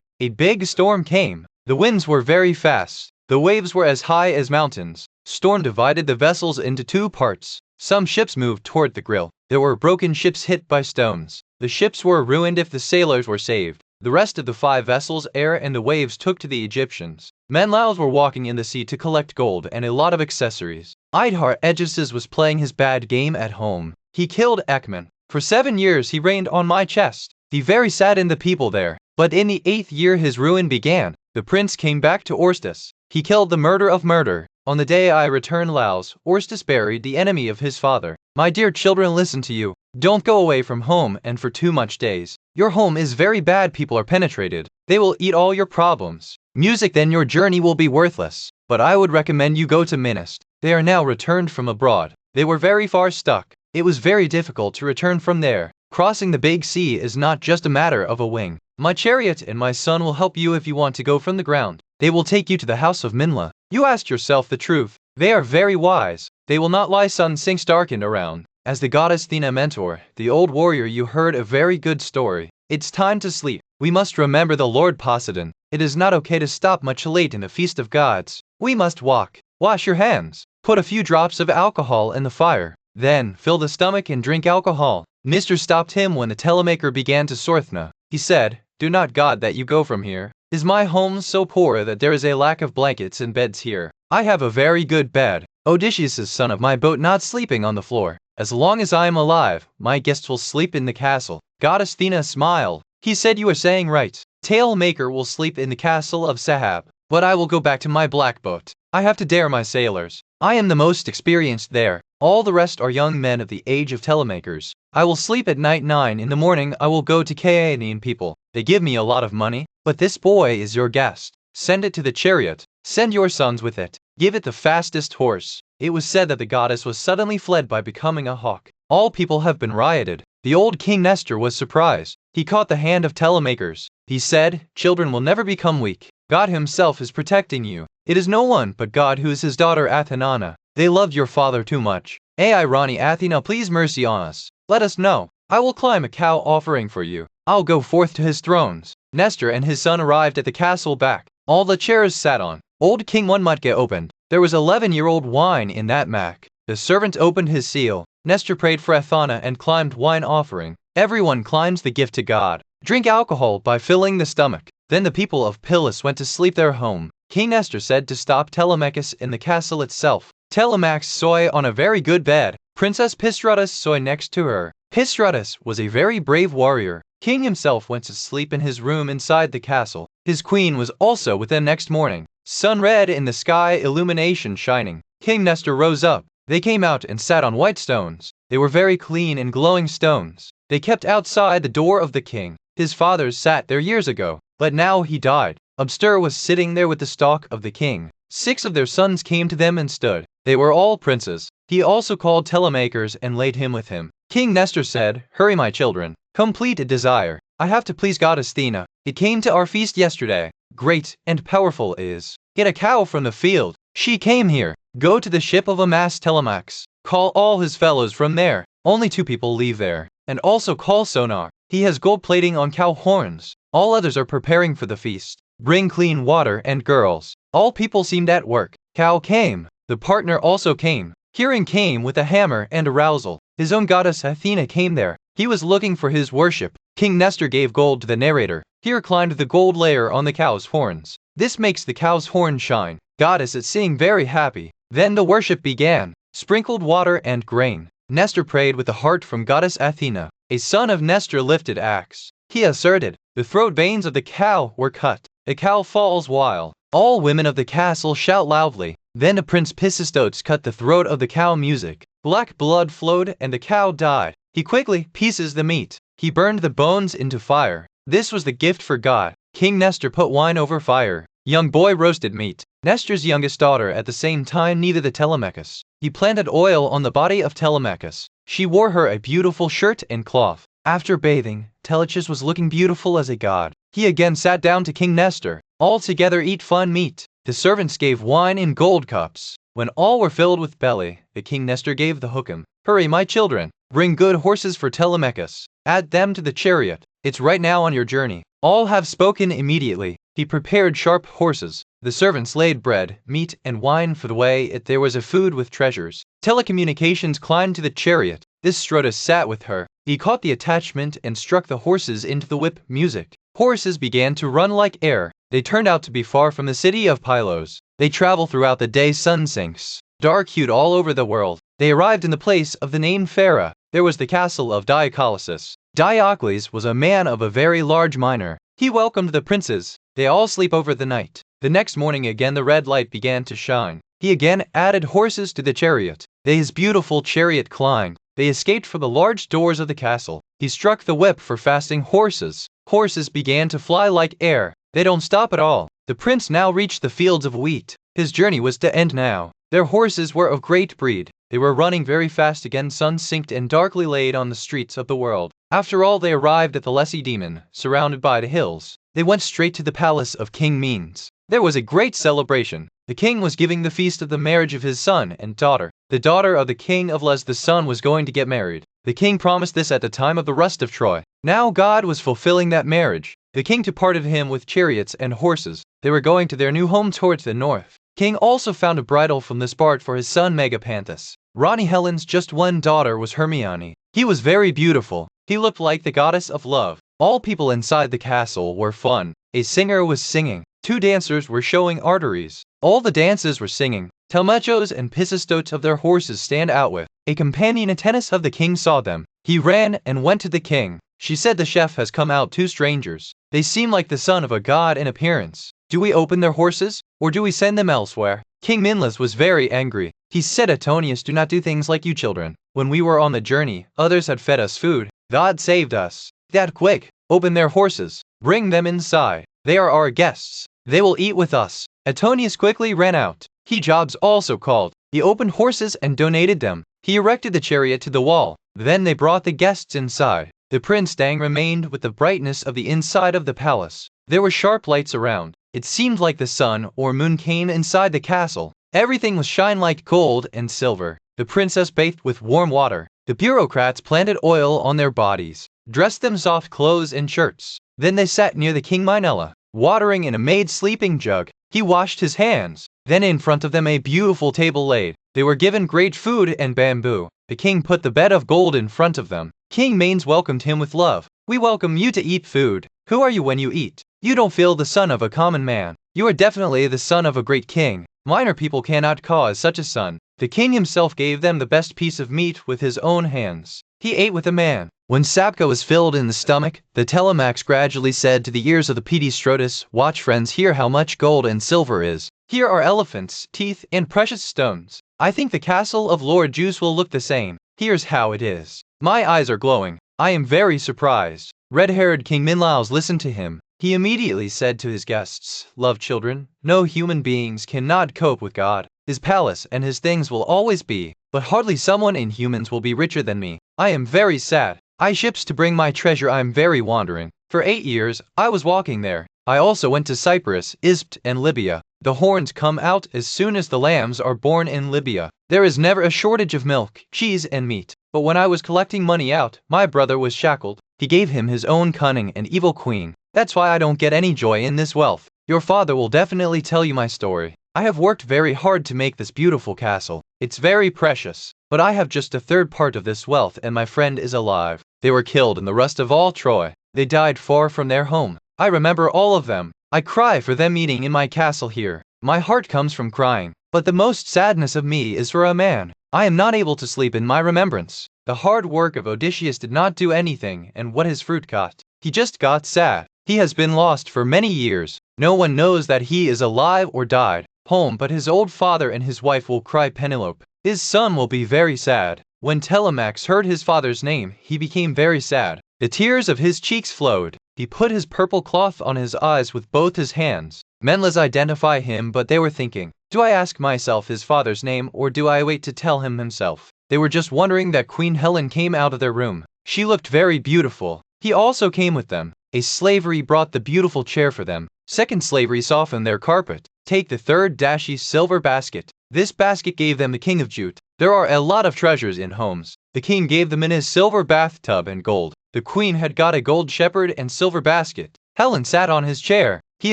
Speaker 1: A big storm came. The winds were very fast. The waves were as high as mountains. Storm divided the vessels into 2 parts. Some ships moved toward the grill. There were broken ships hit by stones. The ships were ruined if the sailors were saved. The rest of the 5 vessels, air and the waves took to the Egyptians. Menelaus were walking in the sea to collect gold and a lot of accessories. Idhar Aegisthus was playing his bad game at home. He killed Ekman. For 7 years he reigned on my chest. He very saddened the people there. But in the 8th year his ruin began. The prince came back to Orstus. He killed the murder of murder. On the day I returned Laos, Orestes buried the enemy of his father. My dear children, listen to you. Don't go away from home and for too much days. Your home is very bad, people are penetrated. They will eat all your problems. Music, then your journey will be worthless. But I would recommend you go to Minist. They are now returned from abroad. They were very far stuck. It was very difficult to return from there. Crossing the big sea is not just a matter of a wing. My chariot and my son will help you if you want to go from the ground. They will take you to the house of Minla. You asked yourself the truth. They are very wise. They will not lie sun sinks darkened around. As the goddess Athena mentor, the old warrior, you heard a very good story. It's time to sleep. We must remember the Lord Poseidon. It is not okay to stop much late in the feast of gods. We must walk. Wash your hands. Put a few drops of alcohol in the fire. Then, fill the stomach and drink alcohol. Mr. stopped him when the telemaker began to Sorthna. He said, "Do not God that you go from here. Is my home so poor that there is a lack of blankets and beds here? I have a very good bed. Odysseus, son of my boat, not sleeping on the floor. As long as I am alive, my guests will sleep in the castle." Goddess Athena smiled. He said, "You are saying right. Tailmaker will sleep in the castle of Sahab, but I will go back to my black boat. I have to dare my sailors. I am the most experienced there. All the rest are young men of the age of telemakers. I will sleep at night. 9 in the morning I will go to Canaan people. They give me a lot of money, but this boy is your guest. Send it to the chariot. Send your sons with it. Give it the fastest horse." It was said that the goddess was suddenly fled by becoming a hawk. All people have been rioted. The old King Nestor was surprised. He caught the hand of telemakers. He said, "Children will never become weak. God himself is protecting you. It is no one but God who is his daughter Athena. They loved your father too much. Irani Athena, please mercy on us. Let us know. I will climb a cow offering for you. I'll go forth to his thrones." Nestor and his son arrived at the castle back. All the chairs sat on. Old King one Mutke opened. There was 11-year-old wine in that mac. The servant opened his seal. Nestor prayed for Athena and climbed wine offering. Everyone climbs the gift to God. Drink alcohol by filling the stomach. Then the people of Pylos went to sleep their home. King Nestor said to stop Telemachus in the castle itself. Telemachus soy on a very good bed. Princess Pisratus soy next to her. Pisratus was a very brave warrior. King himself went to sleep in his room inside the castle. His queen was also within. Next morning, sun red in the sky, illumination shining. King Nestor rose up. They came out and sat on white stones. They were very clean and glowing stones. They kept outside the door of the king. His fathers sat there years ago, but now he died. Abster was sitting there with the stalk of the king. 6 of their sons came to them and stood. They were all princes. He also called telemakers and laid him with him. King Nestor said, "Hurry, my children. Complete a desire. I have to please goddess Athena. It came to our feast yesterday. Great and powerful is. Get a cow from the field. She came here. Go to the ship of Amas Telemax. Call all his fellows from there. Only 2 people leave there. And also call Sonar. He has gold plating on cow horns. All others are preparing for the feast. Bring clean water and girls." All people seemed at work. Cow came. The partner also came. Hearing came with a hammer and arousal. His own goddess Athena came there. He was looking for his worship. King Nestor gave gold to the narrator. Here climbed the gold layer on the cow's horns. This makes the cow's horn shine. Goddess is seeing very happy. Then the worship began. Sprinkled water and grain. Nestor prayed with the heart from goddess Athena. A son of Nestor lifted axe. He asserted. The throat veins of the cow were cut. The cow falls while all women of the castle shout loudly. Then the prince Pisistotes cut the throat of the cow. Music. Black blood flowed and the cow died. He quickly pieces the meat. He burned the bones into fire. This was the gift for God. King Nestor put wine over fire. Young boy roasted meat. Nestor's youngest daughter at the same time needed the Telemachus. He planted oil on the body of Telemachus. She wore her a beautiful shirt and cloth. After bathing, Telemachus was looking beautiful as a god. He again sat down to King Nestor. All together eat fun meat. The servants gave wine in gold cups. When all were filled with belly, the King Nestor gave the hukum. "Hurry, my children. Bring good horses for Telemachus. Add them to the chariot. It's right now on your journey." All have spoken immediately. He prepared sharp horses. The servants laid bread, meat, and wine for the way. There was a food with treasures. Telecommunications climbed to the chariot. This Strotus sat with her. He caught the attachment and struck the horses into the whip. Music. Horses began to run like air. They turned out to be far from the city of Pylos. They travel throughout the day. Sun sinks. Dark hued all over the world. They arrived in the place of the name Phara. There was the castle of Dioclysus. Diocles was a man of a very large minor. He welcomed the princes. They all sleep over the night. The next morning again the red light began to shine. He again added horses to the chariot. His beautiful chariot climbed. They escaped from the large doors of the castle. He struck the whip for fasting horses. Horses began to fly like air. They don't stop at all. The prince now reached the fields of wheat. His journey was to end now. Their horses were of great breed. They were running very fast again, sun sinked and darkly laid on the streets of the world. After all, they arrived at the Lacedaemon, surrounded by the hills. They went straight to the palace of King Menes. There was a great celebration. The king was giving the feast of the marriage of his son and daughter. The daughter of the king of Les, the son, was going to get married. The king promised this at the time of the rust of Troy. Now God was fulfilling that marriage. The king departed him with chariots and horses. They were going to their new home towards the north. King also found a bridal from the Spart for his son Megapanthus. Ronnie Helen's just one daughter was Hermione. He was very beautiful. He looked like the goddess of love. All people inside the castle were fun. A singer was singing. Two dancers were showing arteries. All the dances were singing. Telmachos and Pisistotes of their horses stand out with. A companion attendant of the king saw them. He ran and went to the king. She said, "The chef has come out, two strangers. They seem like the son of a god in appearance. Do we open their horses, or do we send them elsewhere?" King Menelaus was very angry. He said, "Antonius, do not do things like you children. When we were on the journey, others had fed us food. God saved us. That quick, open their horses. Bring them inside. They are our guests. They will eat with us." Antonius quickly ran out. He Jobs also called. He opened horses and donated them. He erected the chariot to the wall. Then they brought the guests inside. The prince Dang remained with the brightness of the inside of the palace. There were sharp lights around. It seemed like the sun or moon came inside the castle. Everything was shine like gold and silver. The princess bathed with warm water. The bureaucrats planted oil on their bodies, dressed them soft clothes and shirts. Then they sat near the king Minella, watering in a maid's sleeping jug. He washed his hands. Then in front of them a beautiful table laid. They were given great food and bamboo. The king put the bed of gold in front of them. King Manes welcomed him with love. "We welcome you to eat food. Who are you when you eat? You don't feel the son of a common man. You are definitely the son of a great king. Minor people cannot cause such a son." The king himself gave them the best piece of meat with his own hands. He ate with a man. When Sapka was filled in the stomach, the Telemax gradually said to the ears of the Pedistrotus, "Watch, friends, hear how much gold and silver is. Here are elephants, teeth, and precious stones. I think the castle of Lord Juice will look the same. Here's how it is. My eyes are glowing. I am very surprised." Red-haired King Menelaus listened to him. He immediately said to his guests, "Love, children, no human beings cannot cope with God. His palace and his things will always be, but hardly someone in humans will be richer than me. I am very sad. I ships to bring my treasure. I am very wandering. For 8 years, I was walking there. I also went to Cyprus, Egypt, and Libya. The horns come out as soon as the lambs are born in Libya. There is never a shortage of milk, cheese, and meat. But when I was collecting money out, my brother was shackled. He gave him his own cunning and evil queen. That's why I don't get any joy in this wealth. Your father will definitely tell you my story. I have worked very hard to make this beautiful castle. It's very precious. But I have just a third part of this wealth, and my friend is alive. They were killed in the rust of all Troy. They died far from their home. I remember all of them. I cry for them eating in my castle here. My heart comes from crying. But the most sadness of me is for a man. I am not able to sleep in my remembrance. The hard work of Odysseus did not do anything, and what his fruit got. He just got sad. He has been lost for many years. No one knows that he is alive or died. Home, but his old father and his wife will cry Penelope. His son will be very sad. When Telemax heard his father's name, he became very sad. The tears of his cheeks flowed. He put his purple cloth on his eyes with both his hands. Menelaus identified him, but they were thinking, do I ask myself his father's name, or do I wait to tell him himself? They were just wondering that Queen Helen came out of their room. She looked very beautiful. He also came with them. A slavery brought the beautiful chair for them. Second slavery softened their carpet. Take the third dashy silver basket. This basket gave them the king of Jute. There are a lot of treasures in homes. The king gave them in his silver bathtub and gold. The queen had got a gold shepherd and silver basket. Helen sat on his chair. He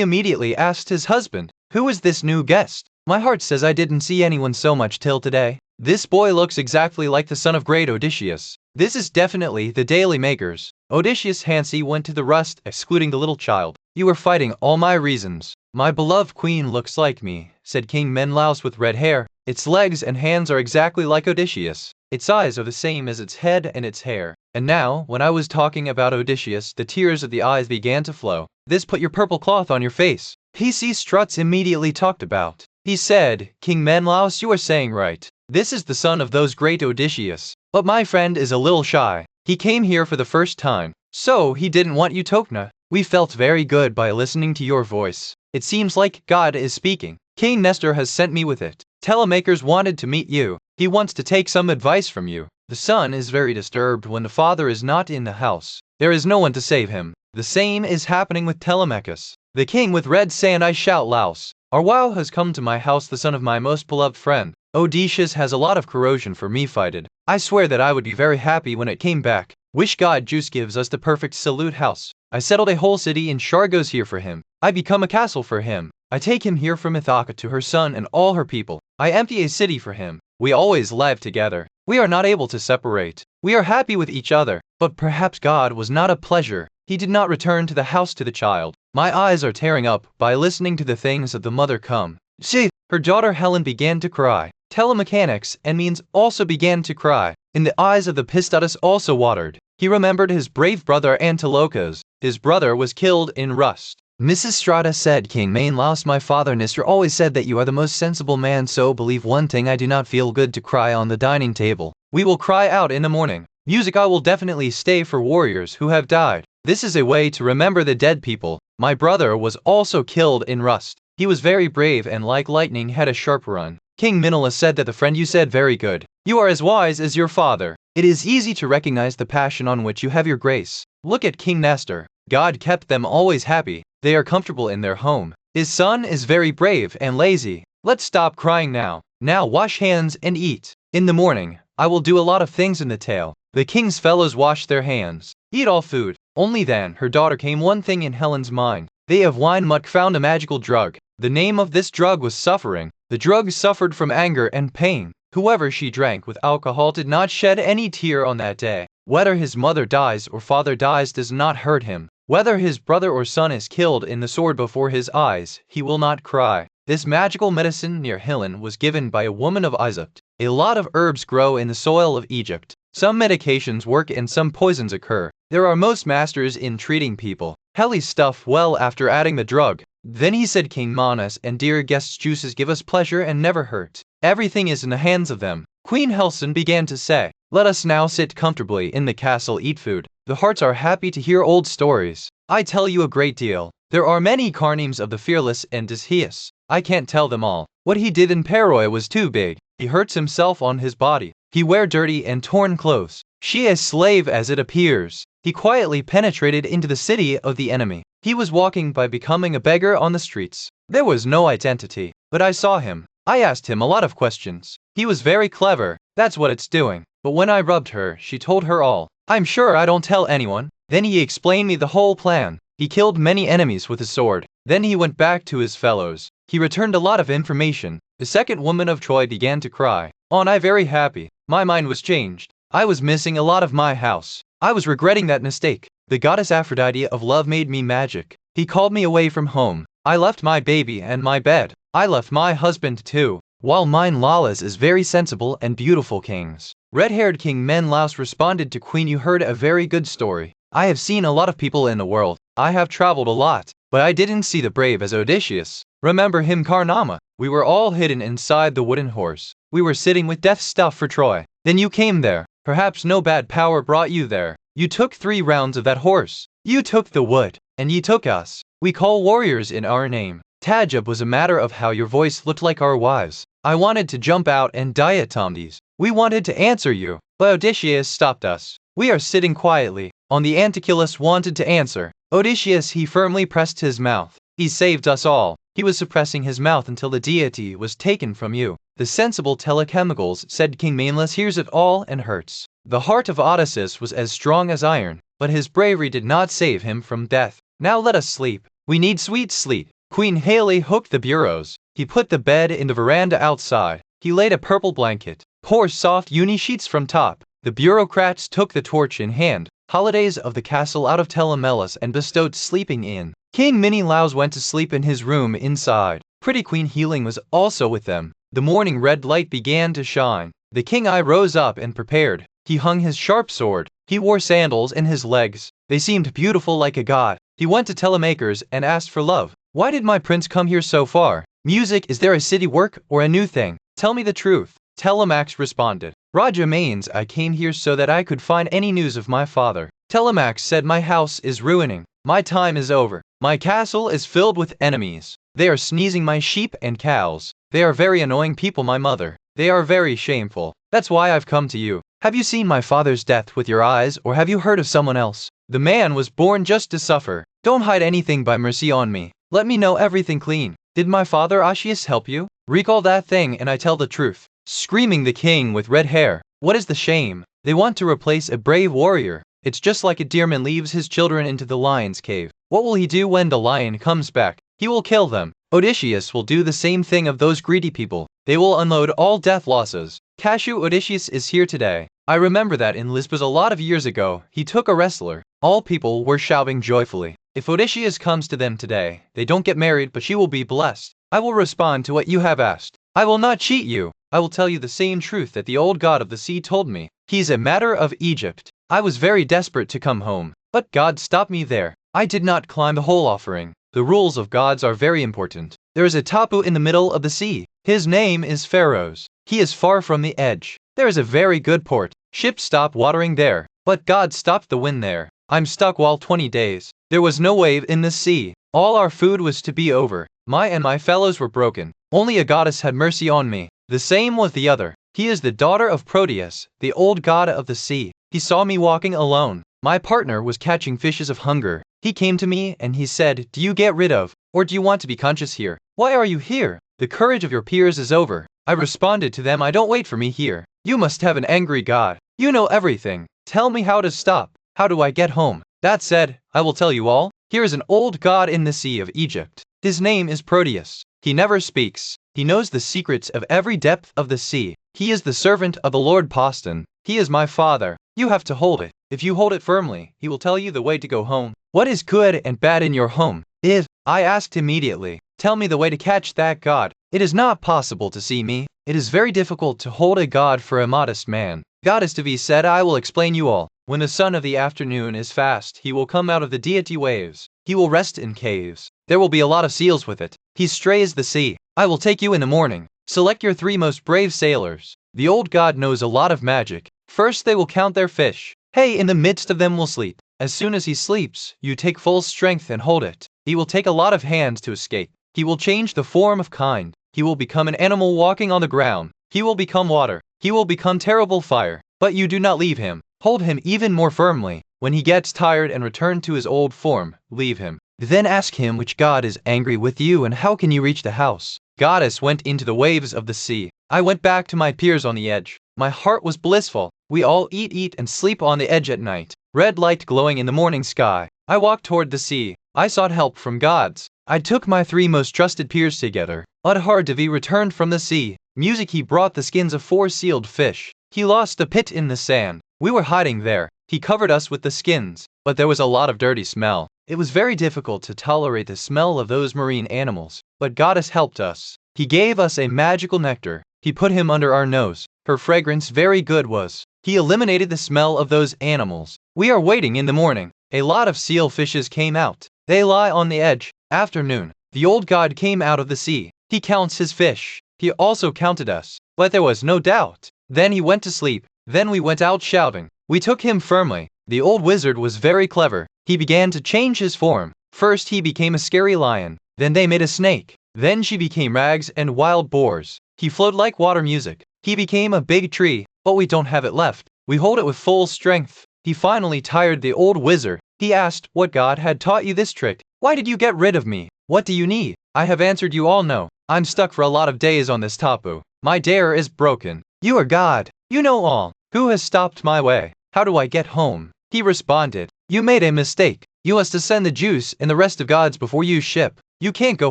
Speaker 1: immediately asked his husband, "Who is this new guest? My heart says I didn't see anyone so much till today. This boy looks exactly like the son of great Odysseus. This is definitely the daily makers." Odysseus Hansi went to the rust, excluding the little child. "You are fighting all my reasons. My beloved queen looks like me," said King Menelaus with red hair. "Its legs and hands are exactly like Odysseus. Its eyes are the same as its head and its hair." And now, when I was talking about Odysseus, the tears of the eyes began to flow. "This put your purple cloth on your face." PC Struts immediately talked about. He said, King Menelaus, you are saying right. This is the son of those great Odysseus. But my friend is a little shy. He came here for the first time, so he didn't want Utopia. We felt very good by listening to your voice. It seems like God is speaking. King Nestor has sent me with it. Telemakers wanted to meet you. He wants to take some advice from you. The son is very disturbed when the father is not in the house. There is no one to save him. The same is happening with Telemachus. The king with red sand I shout louse. Our wow has come to my house, the son of my most beloved friend. Odysseus has a lot of corrosion for me fighted. I swear that I would be very happy when it came back. Wish God Juice gives us the perfect salute house. I settled a whole city in Shargos here for him. I become a castle for him. I take him here from Ithaca to her son and all her people. I empty a city for him. We always live together. We are not able to separate. We are happy with each other. But perhaps God was not a pleasure. He did not return to the house to the child. My eyes are tearing up by listening to the things of the mother come. See, her daughter Helen began to cry. Telemachus and Menes also began to cry. In the eyes of the Pistatus also watered. He remembered his brave brother Antilochus. His brother was killed in rust. Mrs. Strata said, King Menelaus, my father Nestor always said that you are the most sensible man, so believe one thing, I do not feel good to cry on the dining table. We will cry out in the morning. Music I will definitely stay for warriors who have died. This is a way to remember the dead people. My brother was also killed in rust. He was very brave and like lightning had a sharp run. King Menelaus said that the friend you said very good. You are as wise as your father. It is easy to recognize the passion on which you have your grace. Look at King Nestor. God kept them always happy. They are comfortable in their home. His son is very brave and lazy. Let's stop crying now. Now wash hands and eat. In the morning, I will do a lot of things in the tale. The king's fellows wash their hands. Eat all food. Only then, her daughter came one thing in Helen's mind. They of wine muck found a magical drug. The name of this drug was suffering. The drug suffered from anger and pain. Whoever she drank with alcohol did not shed any tear on that day. Whether his mother dies or father dies does not hurt him. Whether his brother or son is killed in the sword before his eyes, he will not cry. This magical medicine near Helen was given by a woman of Egypt. A lot of herbs grow in the soil of Egypt. Some medications work and some poisons occur. There are most masters in treating people. Heli stuff well after adding the drug. Then he said, King Manas and dear guests, juices give us pleasure and never hurt. Everything is in the hands of them. Queen Halcyon began to say, let us now sit comfortably in the castle, eat food. The hearts are happy to hear old stories. I tell you a great deal. There are many carnames of the fearless and Odysseus. I can't tell them all. What he did in Paroi was too big. He hurts himself on his body. He wear dirty and torn clothes. She a slave as it appears. He quietly penetrated into the city of the enemy. He was walking by becoming a beggar on the streets. There was no identity, but I saw him. I asked him a lot of questions. He was very clever. That's what it's doing. But when I rubbed her, she told her all. I'm sure I don't tell anyone. Then he explained me the whole plan. He killed many enemies with his sword. Then he went back to his fellows. He returned a lot of information. The second woman of Troy began to cry. On I very happy. My mind was changed. I was missing a lot of my house. I was regretting that mistake. The goddess Aphrodite of love made me magic. He called me away from home. I left my baby and my bed. I left my husband too. While mine Lawless is very sensible and beautiful kings. Red-haired King Menelaus responded to Queen, you heard a very good story. I have seen a lot of people in the world. I have traveled a lot, but I didn't see the brave as Odysseus. Remember him, Karnama? We were all hidden inside the wooden horse. We were sitting with death stuff for Troy. Then you came there. Perhaps no bad power brought you there. You took 3 rounds of that horse. You took the wood, and you took us. We call warriors in our name. Tajab was a matter of how your voice looked like our wives. I wanted to jump out and die at Tomdes. We wanted to answer you, but Odysseus stopped us. We are sitting quietly. On the Anticulus wanted to answer. Odysseus, he firmly pressed his mouth. He saved us all. He was suppressing his mouth until the deity was taken from you. The sensible telechemicals, said King Menelaus, hears it all and hurts. The heart of Odysseus was as strong as iron, but his bravery did not save him from death. Now let us sleep. We need sweet sleep. Queen Haley hooked the bureaus. He put the bed in the veranda outside. He laid a purple blanket. Pour soft uni sheets from top. The bureaucrats took the torch in hand. Holidays of the castle out of Telemelas and bestowed sleeping in. King Menelaus went to sleep in his room inside. Pretty Queen Healing was also with them. The morning red light began to shine. The king I rose up and prepared. He hung his sharp sword. He wore sandals in his legs. They seemed beautiful like a god. He went to Telemachus and asked for love. Why did my prince come here so far? Music, is there a city work or a new thing? Tell me the truth. Telemax responded. Raja Manes, I came here so that I could find any news of my father. Telemax said, my house is ruining. My time is over. My castle is filled with enemies. They are sneezing my sheep and cows. They are very annoying people, my mother. They are very shameful. That's why I've come to you. Have you seen my father's death with your eyes, or have you heard of someone else? The man was born just to suffer. Don't hide anything by mercy on me. Let me know everything clean. Did my father Odysseus help you? Recall that thing and I tell the truth. Screaming the king with red hair. What is the shame? They want to replace a brave warrior. It's just like a deerman leaves his children into the lion's cave. What will he do when the lion comes back? He will kill them. Odysseus will do the same thing of those greedy people. They will unload all death losses. Cashew, Odysseus is here today. I remember that in Lesbos a lot of years ago, he took a wrestler. All people were shouting joyfully. If Odysseus comes to them today, they don't get married, but she will be blessed. I will respond to what you have asked. I will not cheat you. I will tell you the same truth that the old god of the sea told me. He's a matter of Egypt. I was very desperate to come home, but God stopped me there. I did not climb the whole offering. The rules of gods are very important. There is a tapu in the middle of the sea. His name is Pharaoh's. He is far from the edge. There is a very good port. Ships stop watering there, but God stopped the wind there. I'm stuck while 20 days. There was no wave in the sea. All our food was to be over. My fellows were broken. Only a goddess had mercy on me. The same was the other. He is the daughter of Proteus, the old god of the sea. He saw me walking alone. My partner was catching fishes of hunger. He came to me and he said, do you get rid of, or do you want to be conscious here? Why are you here? The courage of your peers is over. I responded to them, I don't wait for me here. You must have an angry god. You know everything. Tell me how to stop. How do I get home? That said, I will tell you all. Here is an old god in the sea of Egypt. His name is Proteus. He never speaks. He knows the secrets of every depth of the sea. He is the servant of the Lord Poston. He is my father. You have to hold it. If you hold it firmly, he will tell you the way to go home. What is good and bad in your home? If, I asked immediately, tell me the way to catch that god. It is not possible to see me. It is very difficult to hold a god for a modest man. God is to be said, I will explain you all. When the sun of the afternoon is fast, he will come out of the deity waves. He will rest in caves. There will be a lot of seals with it. He strays the sea. I will take you in the morning. Select your 3 most brave sailors. The old god knows a lot of magic. First they will count their fish. Hey, in the midst of them will sleep. As soon as he sleeps, you take full strength and hold it. He will take a lot of hands to escape. He will change the form of kind. He will become an animal walking on the ground. He will become water. He will become terrible fire. But you do not leave him. Hold him even more firmly. When he gets tired and return to his old form, leave him. Then ask him which god is angry with you and how can you reach the house. Goddess went into the waves of the sea. I went back to my peers on the edge. My heart was blissful. We all eat and sleep on the edge at night. Red light glowing in the morning sky. I walked toward the sea. I sought help from gods. I took my 3 most trusted peers together. Udhar Devi returned from the sea. Music, he brought the skins of 4 sealed fish. He lost a pit in the sand. We were hiding there. He covered us with the skins, but there was a lot of dirty smell. It was very difficult to tolerate the smell of those marine animals, but Goddess helped us. He gave us a magical nectar. He put him under our nose. Her fragrance very good was. He eliminated the smell of those animals. We are waiting in the morning. A lot of seal fishes came out. They lie on the edge. Afternoon. The old god came out of the sea. He counts his fish. He also counted us, but there was no doubt. Then he went to sleep. Then we went out shouting. We took him firmly. The old wizard was very clever. He began to change his form. First he became a scary lion. Then they made a snake. Then she became rags and wild boars. He flowed like water music. He became a big tree, but we don't have it left. We hold it with full strength. He finally tired the old wizard. He asked, what god had taught you this trick? Why did you get rid of me? What do you need? I have answered you all no. I'm stuck for a lot of days on this tapu. My dare is broken. You are God. You know all. Who has stopped my way? How do I get home? He responded. You made a mistake. You must ascend the juice and the rest of gods before you ship. You can't go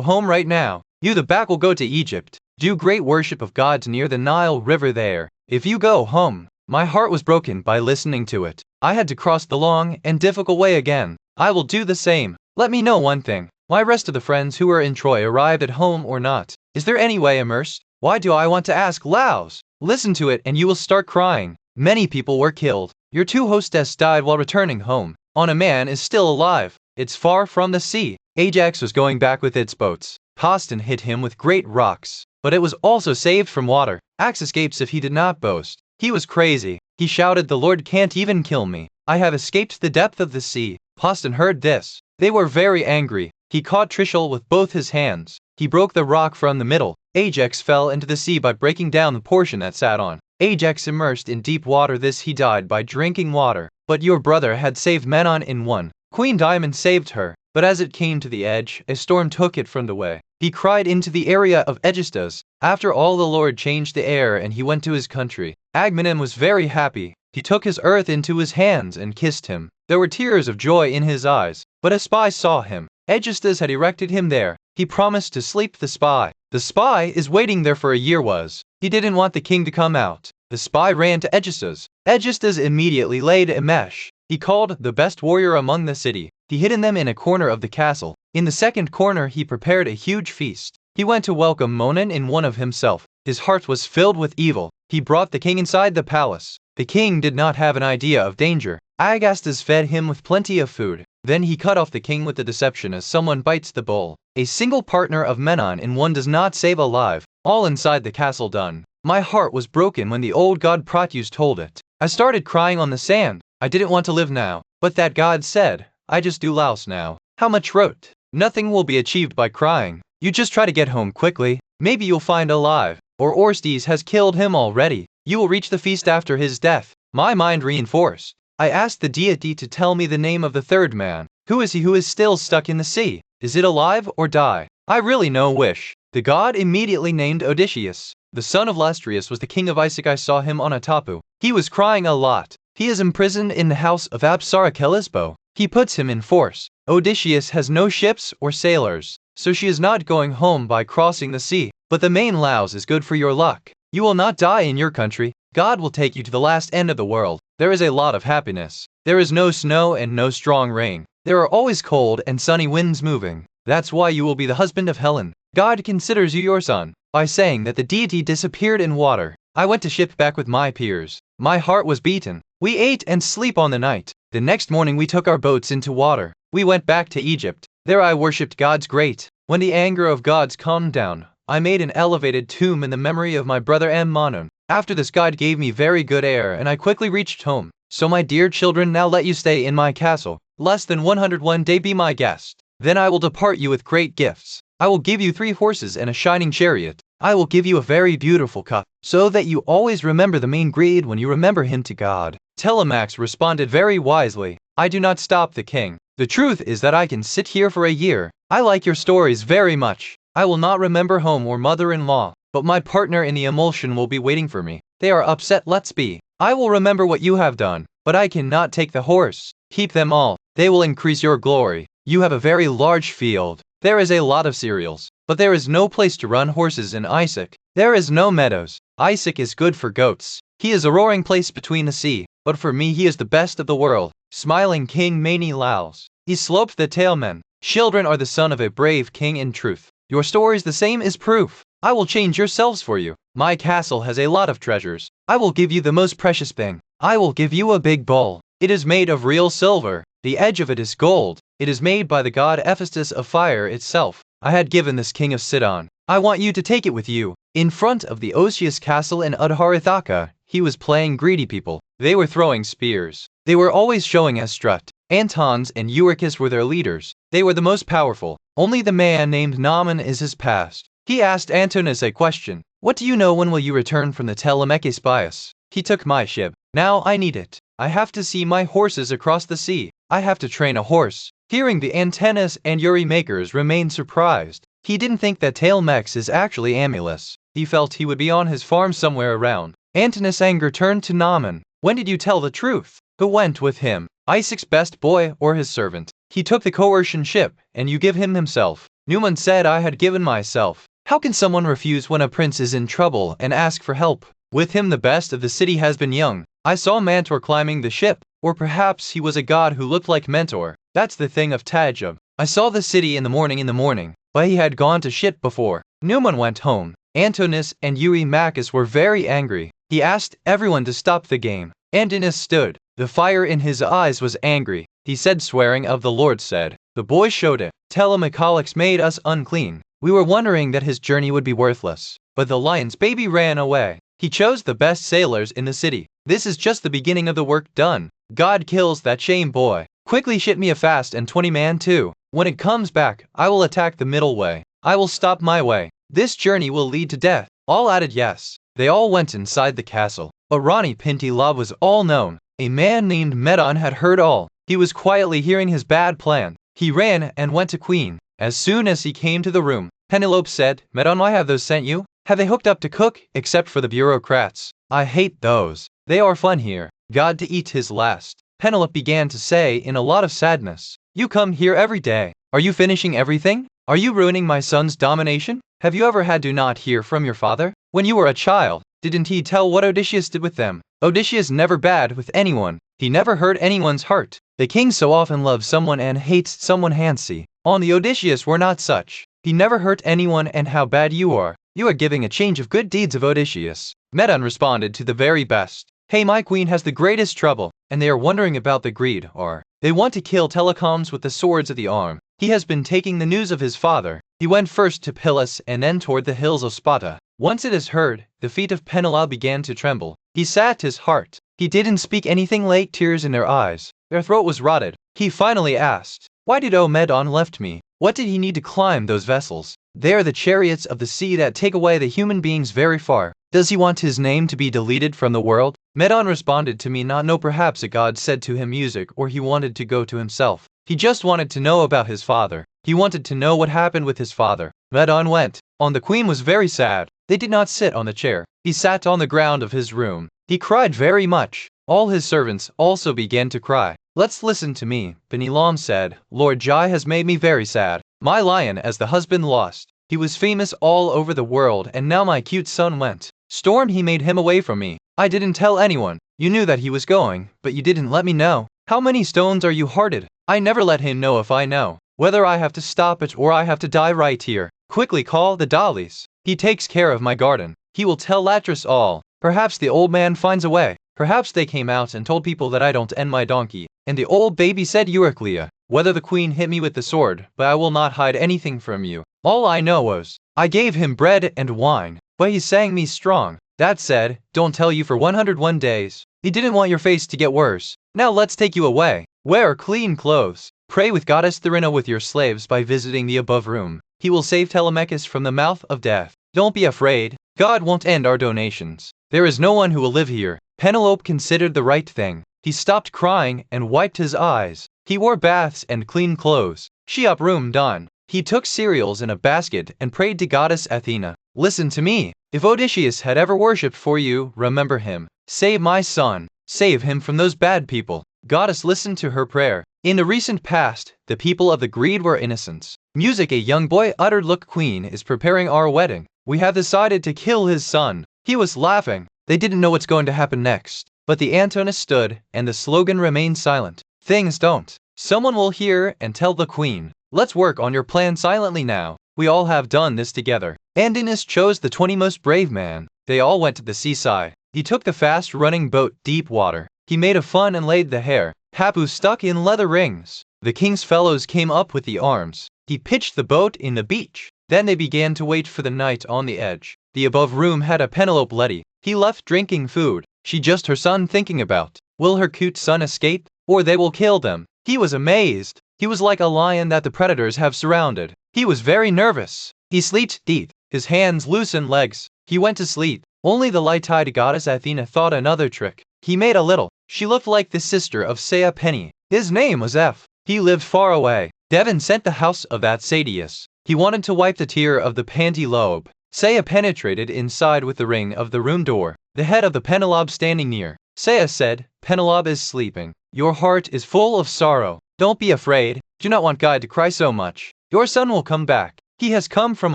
Speaker 1: home right now. You the back will go to Egypt. Do great worship of gods near the Nile River there. If you go home. My heart was broken by listening to it. I had to cross the long and difficult way again. I will do the same. Let me know one thing. My rest of the friends who are in Troy arrived at home or not? Is there any way immersed? Why do I want to ask Laos? Listen to it and you will start crying. Many people were killed. Your 2 hostess died while returning home. On a man is still alive. It's far from the sea. Ajax was going back with its boats. Poston hit him with great rocks, but it was also saved from water. Axe escapes if he did not boast. He was crazy. He shouted, "The Lord can't even kill me. I have escaped the depth of the sea." Poston heard this. They were very angry. He caught Trishul with both his hands. He broke the rock from the middle. Ajax fell into the sea by breaking down the portion that sat on. Ajax immersed in deep water. This he died by drinking water. But your brother had saved Menon in one. Queen Diamond saved her, but as it came to the edge, a storm took it from the way. He cried into the area of Aegisthus. After all, the Lord changed the air and he went to his country. Agamemnon was very happy. He took his earth into his hands and kissed him. There were tears of joy in his eyes, but a spy saw him. Aegisthus had erected him there. He promised to sleep the spy. The spy is waiting there for a year was. He didn't want the king to come out. The spy ran to Aegisthus. Aegisthus immediately laid a mesh. He called the best warrior among the city. He hidden them in a corner of the castle. In the second corner he prepared a huge feast. He went to welcome Monon in one of himself. His heart was filled with evil. He brought the king inside the palace. The king did not have an idea of danger. Agasthus fed him with plenty of food. Then he cut off the king with the deception as someone bites the bull. A single partner of Menon in one does not save alive. All inside the castle done. My heart was broken when the old god Proteus told it. I started crying on the sand. I didn't want to live now. But that god said, I just do louse now. How much wrote? Nothing will be achieved by crying. You just try to get home quickly. Maybe you'll find alive. Or Orestes has killed him already. You will reach the feast after his death. My mind reinforced. I asked the deity to tell me the name of the third man. Who is he who is still stuck in the sea? Is it alive or die? I really no wish. The god immediately named Odysseus. The son of Lastrius was the king of Isaac. I saw him on a tapu. He was crying a lot. He is imprisoned in the house of Apsara Kelisbo. He puts him in force. Odysseus has no ships or sailors, so she is not going home by crossing the sea. But the main louse is good for your luck. You will not die in your country. God will take you to the last end of the world. There is a lot of happiness. There is no snow and no strong rain. There are always cold and sunny winds moving. That's why you will be the husband of Helen. God considers you your son. By saying that the deity disappeared in water, I went to ship back with my peers. My heart was beaten. We ate and sleep on the night. The next morning we took our boats into water. We went back to Egypt. There I worshipped gods great. When the anger of gods calmed down, I made an elevated tomb in the memory of my brother Ammonon. After this, God gave me very good air and I quickly reached home. So my dear children, now let you stay in my castle. Less than 101 day be my guest. Then I will depart you with great gifts. I will give you 3 horses and a shining chariot. I will give you a very beautiful cup, so that you always remember the main greed when you remember him to God. Telemax responded very wisely. I do not stop the king. The truth is that I can sit here for a year. I like your stories very much. I will not remember home or mother-in-law, but my partner in the emulsion will be waiting for me. They are upset, let's be. I will remember what you have done, but I cannot take the horse. Keep them all. They will increase your glory. You have a very large field. There is a lot of cereals, but there is no place to run horses in Isaac. There is no meadows. Isaac is good for goats. He is a roaring place between the sea, but for me he is the best of the world. Smiling King Mani Laos. He sloped the tailmen. Children are the son of a brave king in truth. Your stories the same is proof. I will change yourselves for you. My castle has a lot of treasures. I will give you the most precious thing. I will give you a big bowl. It is made of real silver. The edge of it is gold. It is made by the god Hephaestus of fire itself. I had given this king of Sidon. I want you to take it with you. In front of the Odysseus castle in Udharithaka, he was playing greedy people. They were throwing spears. They were always showing a strut. Antons and Eurychus were their leaders. They were the most powerful. Only the man named Naaman is his past. He asked Antinous a question. What do you know? When will you return from the Telemachus bias? He took my ship. Now I need it. I have to see my horses across the sea. I have to train a horse. Hearing the Antinous and Eurymachus remained surprised. He didn't think that Telemachus is actually Amulus. He felt he would be on his farm somewhere around. Antinous' anger turned to Naaman. When did you tell the truth? Who went with him? Isaac's best boy or his servant? He took the coercion ship, and you give him himself. Newman said I had given myself. How can someone refuse when a prince is in trouble and ask for help? With him the best of the city has been young. I saw Mentor climbing the ship, or perhaps he was a god who looked like Mentor. That's the thing of Tajub. I saw the city in the morning, but he had gone to shit before. Newman went home. Antinous and Eurymachus were very angry. He asked everyone to stop the game. Antinous stood. The fire in his eyes was angry. He said, swearing of the Lord said, the boy showed it. Telemachus made us unclean. We were wondering that his journey would be worthless. But the lion's baby ran away. He chose the best sailors in the city. This is just the beginning of the work done. God kills that shame boy. Quickly ship me a fast and 20 man too. When it comes back, I will attack the middle way. I will stop my way. This journey will lead to death. All added yes. They all went inside the castle. Rani Pinti Lab was all known. A man named Medon had heard all. He was quietly hearing his bad plan. He ran and went to Queen. As soon as he came to the room, Penelope said, Medon, why have those sent you? Have they hooked up to cook, except for the bureaucrats? I hate those. They are fun here. God to eat his last. Penelope began to say in a lot of sadness, you come here every day. Are you finishing everything? Are you ruining my son's domination? Have you ever had to not hear from your father? When you were a child, didn't he tell what Odysseus did with them? Odysseus never bad with anyone. He never hurt anyone's heart. The king so often loves someone and hates someone Hansi. On the Odysseus were not such. He never hurt anyone and how bad you are. You are giving a change of good deeds of Odysseus. Medon responded to the very best. Hey, my queen has the greatest trouble, and they are wondering about the greed, or they want to kill telecoms with the swords of the arm. He has been taking the news of his father. He went first to Pylos and then toward the hills of Sparta. Once it is heard, the feet of Penelope began to tremble. He sat his heart. He didn't speak anything, late tears in their eyes. Their throat was rotted. He finally asked, why did Medon left me? What did he need to climb those vessels? They are the chariots of the sea that take away the human beings very far. Does he want his name to be deleted from the world? Medon responded to me not know, perhaps a god said to him music, or he wanted to go to himself. He just wanted to know about his father. He wanted to know what happened with his father. Medon went. The queen was very sad. They did not sit on the chair. He sat on the ground of his room. He cried very much. All his servants also began to cry. Let's listen to me. Benilam said, Lord Jai has made me very sad. My lion as the husband lost. He was famous all over the world and now my cute son went. Storm, he made him away from me. I didn't tell anyone. You knew that he was going, but you didn't let me know. How many stones are you hearted? I never let him know if I know. Whether I have to stop it or I have to die right here. Quickly call the Dalies. He takes care of my garden. He will tell Latris all. Perhaps the old man finds a way. Perhaps they came out and told people that I don't end my donkey. And the old baby said Euryclea. Whether the queen hit me with the sword, but I will not hide anything from you. All I know was, I gave him bread and wine, but he sang me strong. That said, don't tell you for 101 days. He didn't want your face to get worse. Now let's take you away. Wear clean clothes. Pray with goddess Therina with your slaves by visiting the above room. He will save Telemachus from the mouth of death. Don't be afraid. God won't end our donations. There is no one who will live here. Penelope considered the right thing. He stopped crying and wiped his eyes. He wore baths and clean clothes. She up room done. He took cereals in a basket and prayed to goddess Athena. Listen to me. If Odysseus had ever worshipped for you, remember him. Save my son. Save him from those bad people. Goddess listened to her prayer. In the recent past, the people of the Greed were innocents. Music, a young boy uttered, look, queen is preparing our wedding. We have decided to kill his son. He was laughing. They didn't know what's going to happen next. But the Antinous stood, and the slogan remained silent. Things don't. Someone will hear and tell the queen. Let's work on your plan silently now. We all have done this together. Antinous chose the 20 most brave men. They all went to the seaside. He took the fast-running boat deep water. He made a fun and laid the hair. Hapu stuck in leather rings. The king's fellows came up with the arms. He pitched the boat in the beach. Then they began to wait for the night on the edge. The above room had a Penelope Letty. He left drinking food. She just her son thinking about. Will her cute son escape? Or they will kill them. He was amazed. He was like a lion that the predators have surrounded. He was very nervous. He slept deep. His hands loosened legs. He went to sleep. Only the light-eyed goddess Athena thought another trick. He made a little. She looked like the sister of Saya Penny. His name was F. He lived far away. Devon sent the house of that Sadius. He wanted to wipe the tear of the Pantylobe. Saya penetrated inside with the ring of the room door. The head of the Penelope standing near. Saya said, Penelope is sleeping. Your heart is full of sorrow. Don't be afraid. Do not want God to cry so much. Your son will come back. He has come from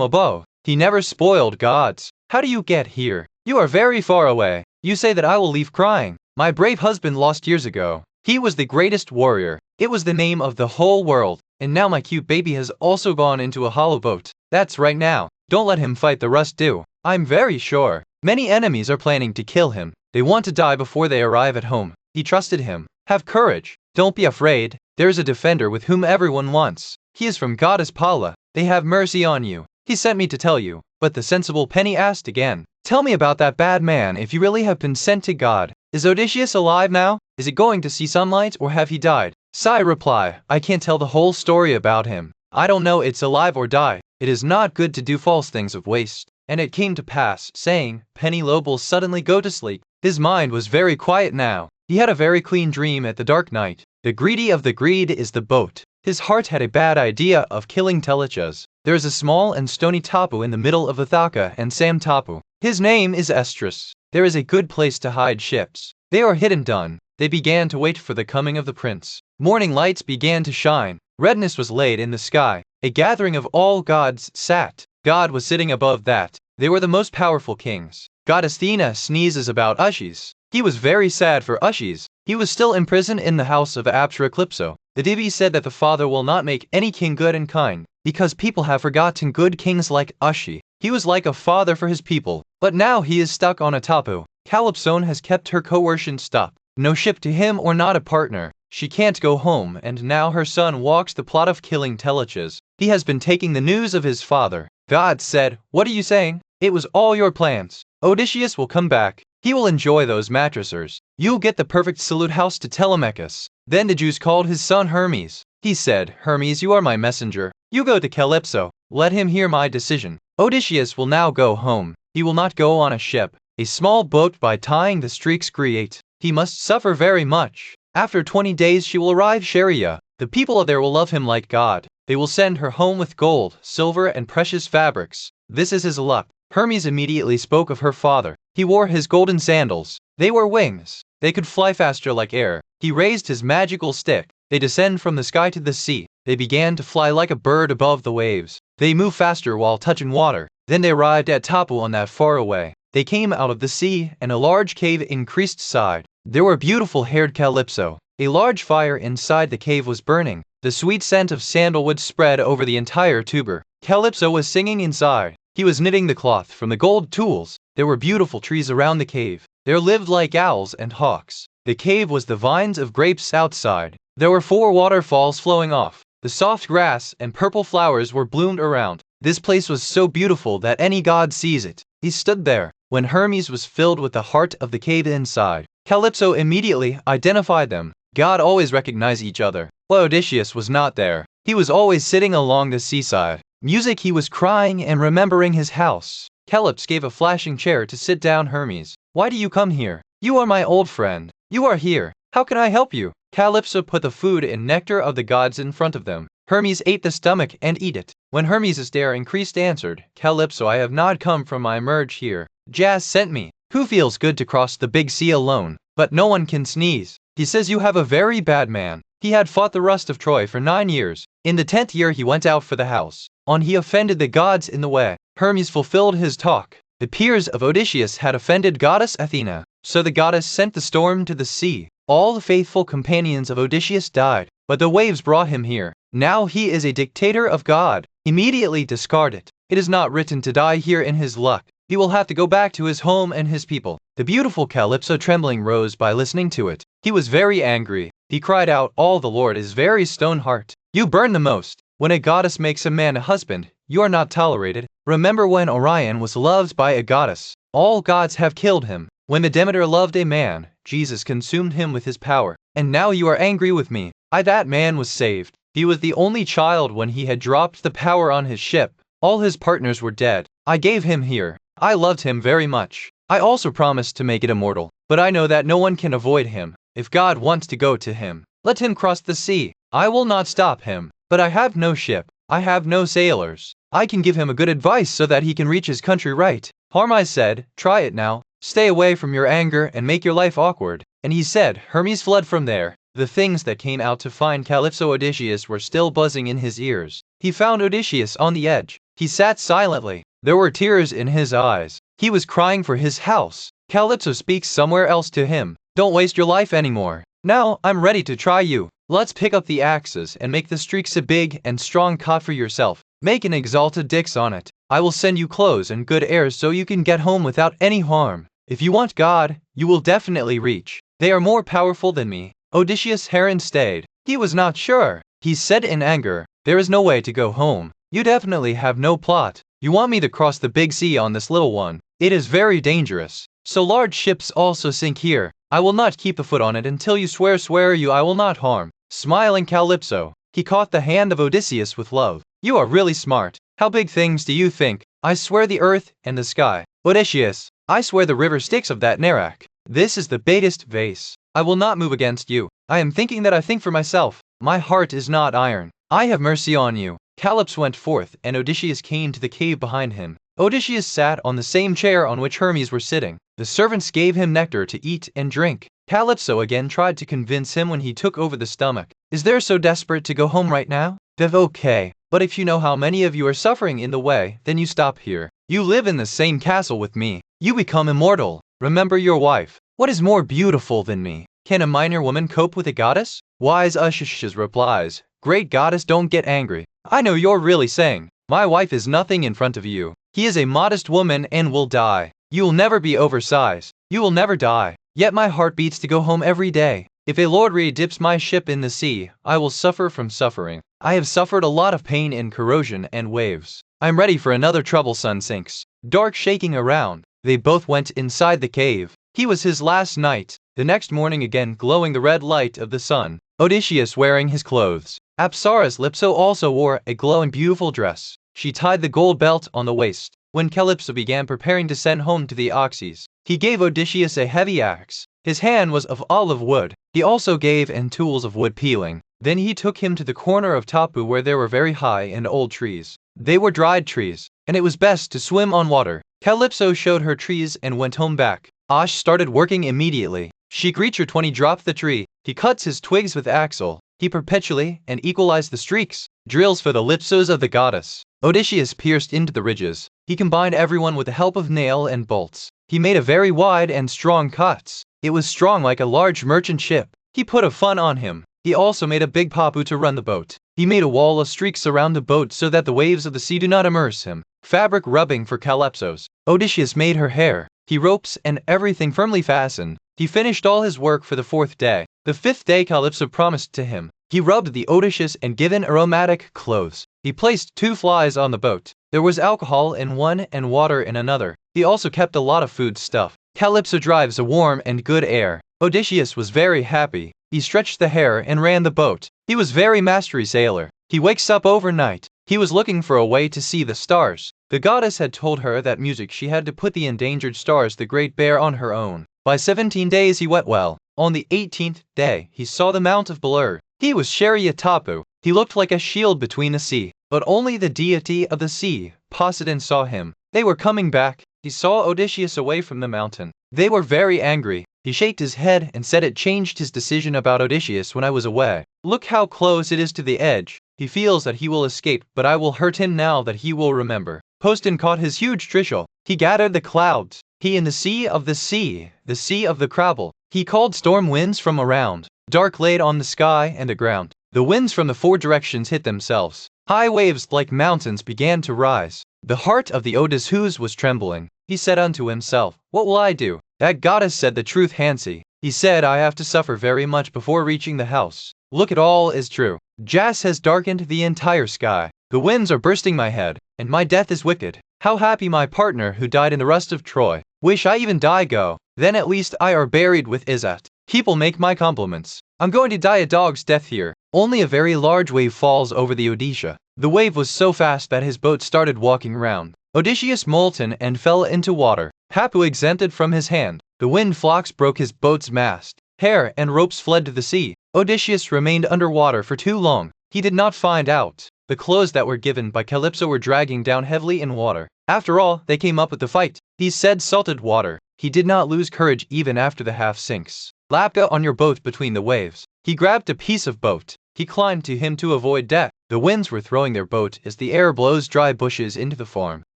Speaker 1: above. He never spoiled gods. How do you get here? You are very far away. You say that I will leave crying. My brave husband lost years ago. He was the greatest warrior. It was the name of the whole world. And now my cute baby has also gone into a hollow boat. That's right now. Don't let him fight the rust do. I'm very sure. Many enemies are planning to kill him. They want to die before they arrive at home. He trusted him. Have courage. Don't be afraid. There is a defender with whom everyone wants. He is from goddess Paula. They have mercy on you. He sent me to tell you. But the sensible Penny asked again, "Tell me about that bad man if you really have been sent to God. Is Odysseus alive now? Is he going to see sunlight or have he died?" Sai reply, "I can't tell the whole story about him. I don't know it's alive or die. It is not good to do false things of waste." And it came to pass, saying, Penny Lobel suddenly go to sleep. His mind was very quiet now. He had a very clean dream at the dark night. The greedy of the greed is the boat. His heart had a bad idea of killing Telechas. There is a small and stony tapu in the middle of Ithaca and Sam tapu. His name is Estrus. There is a good place to hide ships. They are hidden done. They began to wait for the coming of the prince. Morning lights began to shine. Redness was laid in the sky. A gathering of all gods sat. God was sitting above that. They were the most powerful kings. Goddess Athena sneezes about Ushes. He was very sad for Ushes. He was still imprisoned in the house of Apsara Calypso. The Divi said that the father will not make any king good and kind, because people have forgotten good kings like Ushi. He was like a father for his people, but now he is stuck on a tapu. Calypsone has kept her coercion stop. No ship to him or not a partner. She can't go home, and now her son walks the plot of killing Telechas. He has been taking the news of his father. God said, "What are you saying? It was all your plans. Odysseus will come back. He will enjoy those mattresses. You'll get the perfect salute house to Telemachus." Then the Jews called his son Hermes. He said, "Hermes, you are my messenger. You go to Calypso. Let him hear my decision. Odysseus will now go home. He will not go on a ship. A small boat by tying the streaks create. He must suffer very much. After 20 days she will arrive Sharia. The people there will love him like God. They will send her home with gold, silver, and precious fabrics. This is his luck." Hermes immediately spoke of her father. He wore his golden sandals. They were wings. They could fly faster like air. He raised his magical stick. They descend from the sky to the sea. They began to fly like a bird above the waves. They move faster while touching water. Then they arrived at Tapu on that far away. They came out of the sea, and a large cave increased side. There were beautiful-haired Calypso. A large fire inside the cave was burning. The sweet scent of sandalwood spread over the entire tuber. Calypso was singing inside. He was knitting the cloth from the gold tools. There were beautiful trees around the cave. There lived like owls and hawks. The cave was the vines of grapes outside. There were 4 waterfalls flowing off. The soft grass and purple flowers were bloomed around. This place was so beautiful that any god sees it. He stood there. When Hermes was filled with the heart of the cave inside, Calypso immediately identified them. God always recognized each other. But Odysseus was not there. He was always sitting along the seaside. Music, he was crying and remembering his house. Calypso gave a flashing chair to sit down. Hermes, "Why do you come here? You are my old friend. You are here. How can I help you?" Calypso put the food and nectar of the gods in front of them. Hermes ate the stomach and eat it. When Hermes' stare increased, answered, "Calypso, I have not come from my merge here. Jazz sent me. Who feels good to cross the big sea alone? But no one can sneeze. He says you have a very bad man." He had fought the rust of Troy for 9 years. In the 10th year he went out for the house. He offended the gods in the way. Hermes fulfilled his talk. The peers of Odysseus had offended goddess Athena. So the goddess sent the storm to the sea. All the faithful companions of Odysseus died. But the waves brought him here. Now he is a dictator of God. Immediately discard it. It is not written to die here in his luck. He will have to go back to his home and his people. The beautiful Calypso trembling rose by listening to it. He was very angry. He cried out, "All the Lord is very stone heart. You burn the most. When a goddess makes a man a husband, you are not tolerated. Remember when Orion was loved by a goddess. All gods have killed him. When the Demeter loved a man, Jesus consumed him with his power. And now you are angry with me. That man was saved. He was the only child when he had dropped the power on his ship. All his partners were dead. I gave him here. I loved him very much. I also promised to make it immortal. But I know that no one can avoid him. If God wants to go to him, let him cross the sea. I will not stop him. But I have no ship. I have no sailors. I can give him a good advice so that he can reach his country right." Hermes said, "Try it now. Stay away from your anger and make your life awkward." And he said, Hermes fled from there. The things that came out to find Calypso Odysseus were still buzzing in his ears. He found Odysseus on the edge. He sat silently. There were tears in his eyes. He was crying for his house. Calypso speaks somewhere else to him. "Don't waste your life anymore. Now I'm ready to try you. Let's pick up the axes and make the streaks a big and strong cot for yourself. Make an exalted dix on it. I will send you clothes and good airs so you can get home without any harm. If you want God, you will definitely reach. They are more powerful than me." Odysseus Heron stayed. He was not sure. He said in anger, "There is no way to go home. You definitely have no plot. You want me to cross the big sea on this little one? It is very dangerous. So large ships also sink here. I will not keep a foot on it until you swear you I will not harm. Smiling Calypso, he caught the hand of Odysseus with love. You are really smart. How big things do you think? I swear the earth and the sky. Odysseus, I swear the river Styx of that Narak. This is the biggest vase. I will not move against you. I am thinking that I think for myself. My heart is not iron. I have mercy on you. Calypso went forth, and Odysseus came to the cave behind him. Odysseus sat on the same chair on which Hermes were sitting. The servants gave him nectar to eat and drink. Calypso again tried to convince him when he took over the stomach. Is there so desperate to go home right now? Okay, but if you know how many of you are suffering in the way, then you stop here. You live in the same castle with me. You become immortal. Remember your wife. What is more beautiful than me? Can a minor woman cope with a goddess? Wise Ushsh's replies, Great goddess, don't get angry. I know you're really saying, my wife is nothing in front of you. He is a modest woman and will die. You will never be oversized. You will never die. Yet my heart beats to go home every day. If a lord dips my ship in the sea, I will suffer from suffering. I have suffered a lot of pain in corrosion and waves. I'm ready for another trouble. Sun sinks. Dark shaking around. They both went inside the cave. He was his last night. The next morning again glowing the red light of the sun. Odysseus wearing his clothes. Apsara's Calypso also wore a glowing beautiful dress. She tied the gold belt on the waist. When Calypso began preparing to send home to the Oxys, he gave Odysseus a heavy axe. His hand was of olive wood. He also gave him tools of wood peeling. Then he took him to the corner of Tapu where there were very high and old trees. They were dried trees, and it was best to swim on water. Calypso showed her trees and went home back. Osh started working immediately. She creature 20 dropped the tree. He cuts his twigs with axle. He perpetually and equalized the streaks. Drills for the Calypsos of the goddess. Odysseus pierced into the ridges. He combined everyone with the help of nail and bolts. He made a very wide and strong cuts. It was strong like a large merchant ship. He put a fun on him. He also made a big papu to run the boat. He made a wall of streaks around the boat so that the waves of the sea do not immerse him. Fabric rubbing for Calypsos. Odysseus made her hair. He ropes and everything firmly fastened. He finished all his work for the 4th day. The 5th day Calypso promised to him. He rubbed the Odysseus and given aromatic clothes. He placed 2 flies on the boat. There was alcohol in one and water in another. He also kept a lot of food stuff. Calypso drives a warm and good air. Odysseus was very happy. He stretched the hair and ran the boat. He was very mastery sailor. He wakes up overnight. He was looking for a way to see the stars. The goddess had told her that music she had to put the endangered stars the Great Bear on her own. By 17 days he went well. On the 18th day he saw the Mount of Balur. He was Tapu. He looked like a shield between the sea. But only the deity of the sea, Poseidon, saw him. They were coming back. He saw Odysseus away from the mountain. They were very angry. He shook his head and said it changed his decision about Odysseus when I was away. Look how close it is to the edge. He feels that he will escape, but I will hurt him now that he will remember. Poseidon caught his huge trishul. He gathered the clouds. He in the sea of the crabble. He called storm winds from around. Dark laid on the sky and the ground. The winds from the 4 directions hit themselves. High waves like mountains began to rise. The heart of the Odysseus was trembling. He said unto himself, What will I do? That goddess said the truth, Hansi. He said, I have to suffer very much before reaching the house. Look, it all is true. Jas has darkened the entire sky. The winds are bursting my head, and my death is wicked. How happy my partner who died in the rust of Troy. Wish I even die go. Then at least I are buried with Izzat. People make my compliments. I'm going to die a dog's death here. Only a very large wave falls over the Odysseus. The wave was so fast that his boat started walking round. Odysseus molten and fell into water. Hapu exempted from his hand. The wind flocks broke his boat's mast. Hair and ropes fled to the sea. Odysseus remained underwater for too long. He did not find out. The clothes that were given by Calypso were dragging down heavily in water. After all, they came up with the fight. He said salted water. He did not lose courage even after the half sinks. Lapka on your boat between the waves. He grabbed a piece of boat. He climbed to him to avoid death. The winds were throwing their boat as the air blows dry bushes into the farm.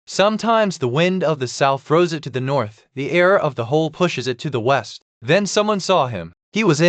Speaker 1: Sometimes the wind of the south throws it to the north. The air of the whole pushes it to the west. Then someone saw him. He was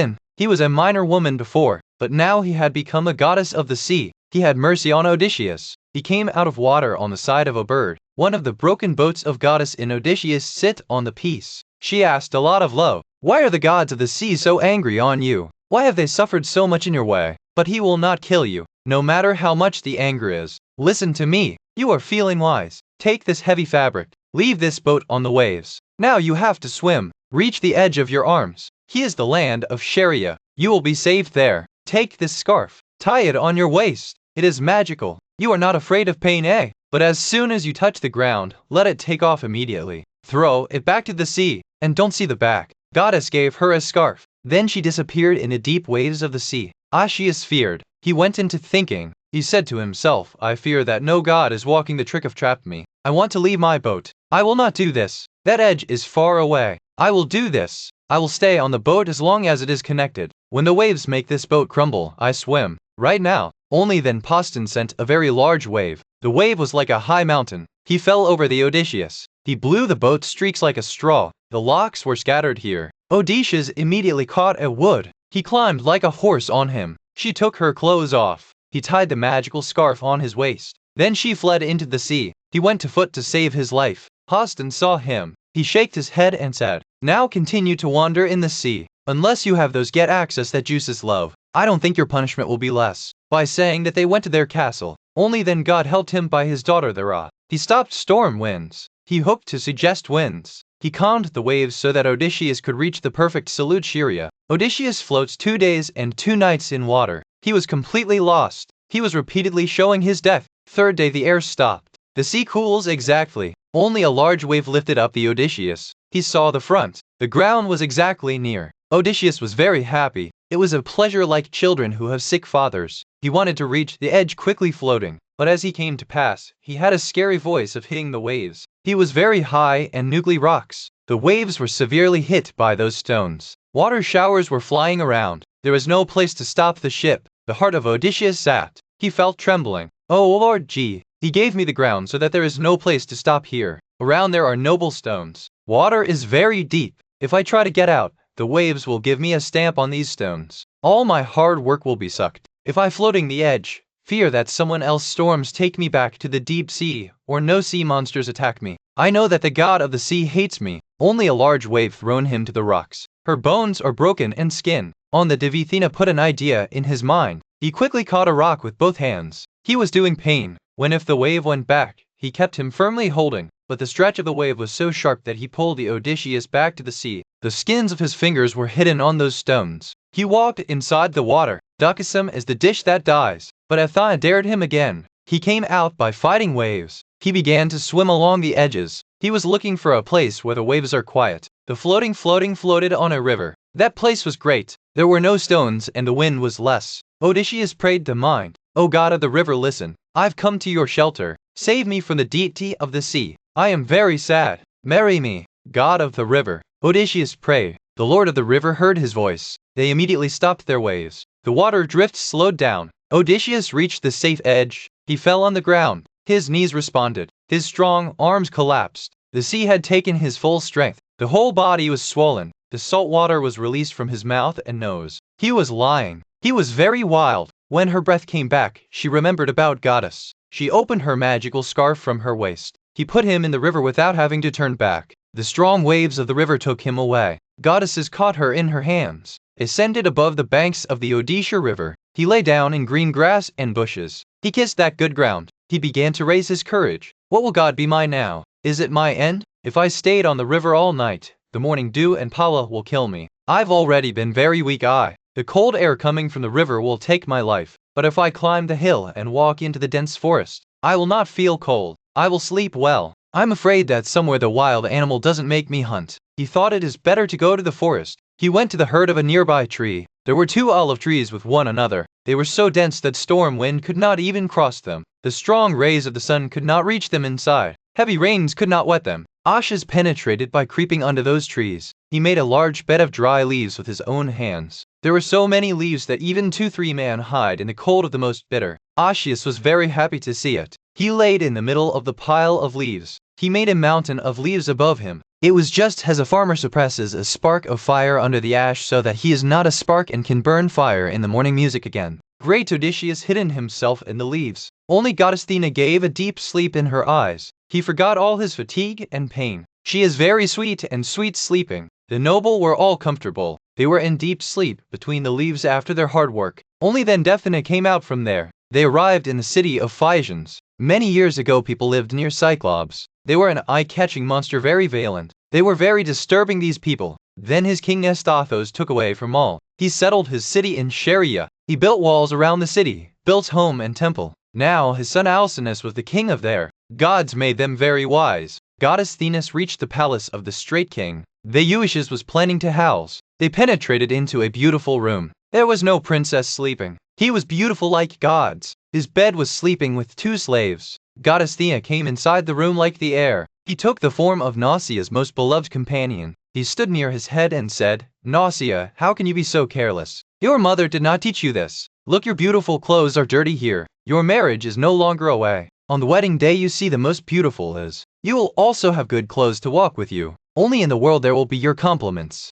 Speaker 1: a minor woman before, but now he had become a goddess of the sea. He had mercy on Odysseus. He came out of water on the side of a bird. One of the broken boats of goddess in Odysseus sit on the piece. She asked a lot of low. Why are the gods of the sea so angry on you? Why have they suffered so much in your way? But he will not kill you, no matter how much the anger is. Listen to me. You are feeling wise. Take this heavy fabric. Leave this boat on the waves. Now you have to swim. Reach the edge of your arms. He is the land of Sharia. You will be saved there. Take this scarf. Tie it on your waist. It is magical. You are not afraid of pain, eh? But as soon as you touch the ground, let it take off immediately. Throw it back to the sea, and don't see the back. Goddess gave her a scarf. Then she disappeared in the deep waves of the sea. Odysseus feared. He went into thinking. He said to himself, I fear that no god is walking the trick of trap me. I want to leave my boat. I will not do this. That edge is far away. I will do this. I will stay on the boat as long as it is connected. When the waves make this boat crumble, I swim. Right now. Only then Poston sent a very large wave. The wave was like a high mountain. He fell over the Odysseus. He blew the boat streaks like a straw. The locks were scattered here. Odysseus immediately caught a wood. He climbed like a horse on him. She took her clothes off. He tied the magical scarf on his waist. Then she fled into the sea. He went to foot to save his life. Poston saw him. He shook his head and said, Now continue to wander in the sea. Unless you have those get access that juices love, I don't think your punishment will be less. By saying that they went to their castle. Only then God helped him by his daughter the wrath. He stopped storm winds. He hoped to suggest winds. He calmed the waves so that Odysseus could reach the perfect salute Sharia. Odysseus floats 2 days and 2 nights in water. He was completely lost. He was repeatedly showing his death. 3rd day the air stopped. The sea cools exactly. Only a large wave lifted up the Odysseus. He saw the front. The ground was exactly near. Odysseus was very happy. It was a pleasure like children who have sick fathers. He wanted to reach the edge quickly floating. But as he came to pass, he had a scary voice of hitting the waves. He was very high and noogly rocks. The waves were severely hit by those stones. Water showers were flying around. There was no place to stop the ship. The heart of Odysseus sat. He felt trembling. Oh Lord G. He gave me the ground so that there is no place to stop here. Around there are noble stones. Water is very deep. If I try to get out, the waves will give me a stamp on these stones. All my hard work will be sucked. If I floating the edge, fear that someone else storms take me back to the deep sea, or no sea monsters attack me. I know that the god of the sea hates me. Only a large wave thrown him to the rocks. Her bones are broken and skin. On the Devithina put an idea in his mind. He quickly caught a rock with both hands. He was doing pain. When if the wave went back, he kept him firmly holding. But the stretch of the wave was so sharp that he pulled the Odysseus back to the sea. The skins of his fingers were hidden on those stones. He walked inside the water. Duckism is the dish that dies. But Athena dared him again. He came out by fighting waves. He began to swim along the edges. He was looking for a place where the waves are quiet. The floated on a river. That place was great. There were no stones and the wind was less. Odysseus prayed to mind. O God of the river, listen. I've come to your shelter. Save me from the deity of the sea. I am very sad. Marry me, God of the river. Odysseus prayed. The Lord of the river heard his voice. They immediately stopped their waves. The water drift slowed down. Odysseus reached the safe edge. He fell on the ground. His knees responded. His strong arms collapsed. The sea had taken his full strength. The whole body was swollen. The salt water was released from his mouth and nose. He was lying. He was very wild. When her breath came back, she remembered about Goddess. She opened her magical scarf from her waist. He put him in the river without having to turn back. The strong waves of the river took him away. Goddesses caught her in her hands. Ascended above the banks of the Odysseus river. He lay down in green grass and bushes. He kissed that good ground. He began to raise his courage. What will God be mine now? Is it my end? If I stayed on the river all night, the morning dew and Paula will kill me. I've already been very weak. The cold air coming from the river will take my life. But if I climb the hill and walk into the dense forest, I will not feel cold. I will sleep well. I'm afraid that somewhere the wild animal doesn't make me hunt. He thought it is better to go to the forest. He went to the herd of a nearby tree. There were 2 olive trees with one another. They were so dense that storm wind could not even cross them. The strong rays of the sun could not reach them inside. Heavy rains could not wet them. Ashes penetrated by creeping under those trees. He made a large bed of dry leaves with his own hands. There were so many leaves that even 2-3 men hide in the cold of the most bitter. Odysseus was very happy to see it. He laid in the middle of the pile of leaves. He made a mountain of leaves above him. It was just as a farmer suppresses a spark of fire under the ash so that he is not a spark and can burn fire in the morning music again. Great Odysseus hidden himself in the leaves. Only Goddess Athena gave a deep sleep in her eyes. He forgot all his fatigue and pain. She is very sweet and sweet sleeping. The noble were all comfortable. They were in deep sleep between the leaves after their hard work. Only then Athena came out from there. They arrived in the city of Phaeacians. Many years ago people lived near Cyclops. They were an eye-catching monster, very violent. They were very disturbing, these people. Then his king Nestathos took away from all. He settled his city in Sharia. He built walls around the city, built home and temple. Now his son Alcinous was the king of there. Gods made them very wise. Goddess Themis reached the palace of the straight king. The Ulysses was planning to house. They penetrated into a beautiful room. There was no princess sleeping. He was beautiful like gods. His bed was sleeping with two slaves. Goddess Thea came inside the room like the air. He took the form of Nausia's most beloved companion. He stood near his head and said, "Nausia, how can you be so careless? Your mother did not teach you this. Look, your beautiful clothes are dirty here. Your marriage is no longer away. On the wedding day you see the most beautiful is. You will also have good clothes to walk with you. Only in the world there will be your compliments.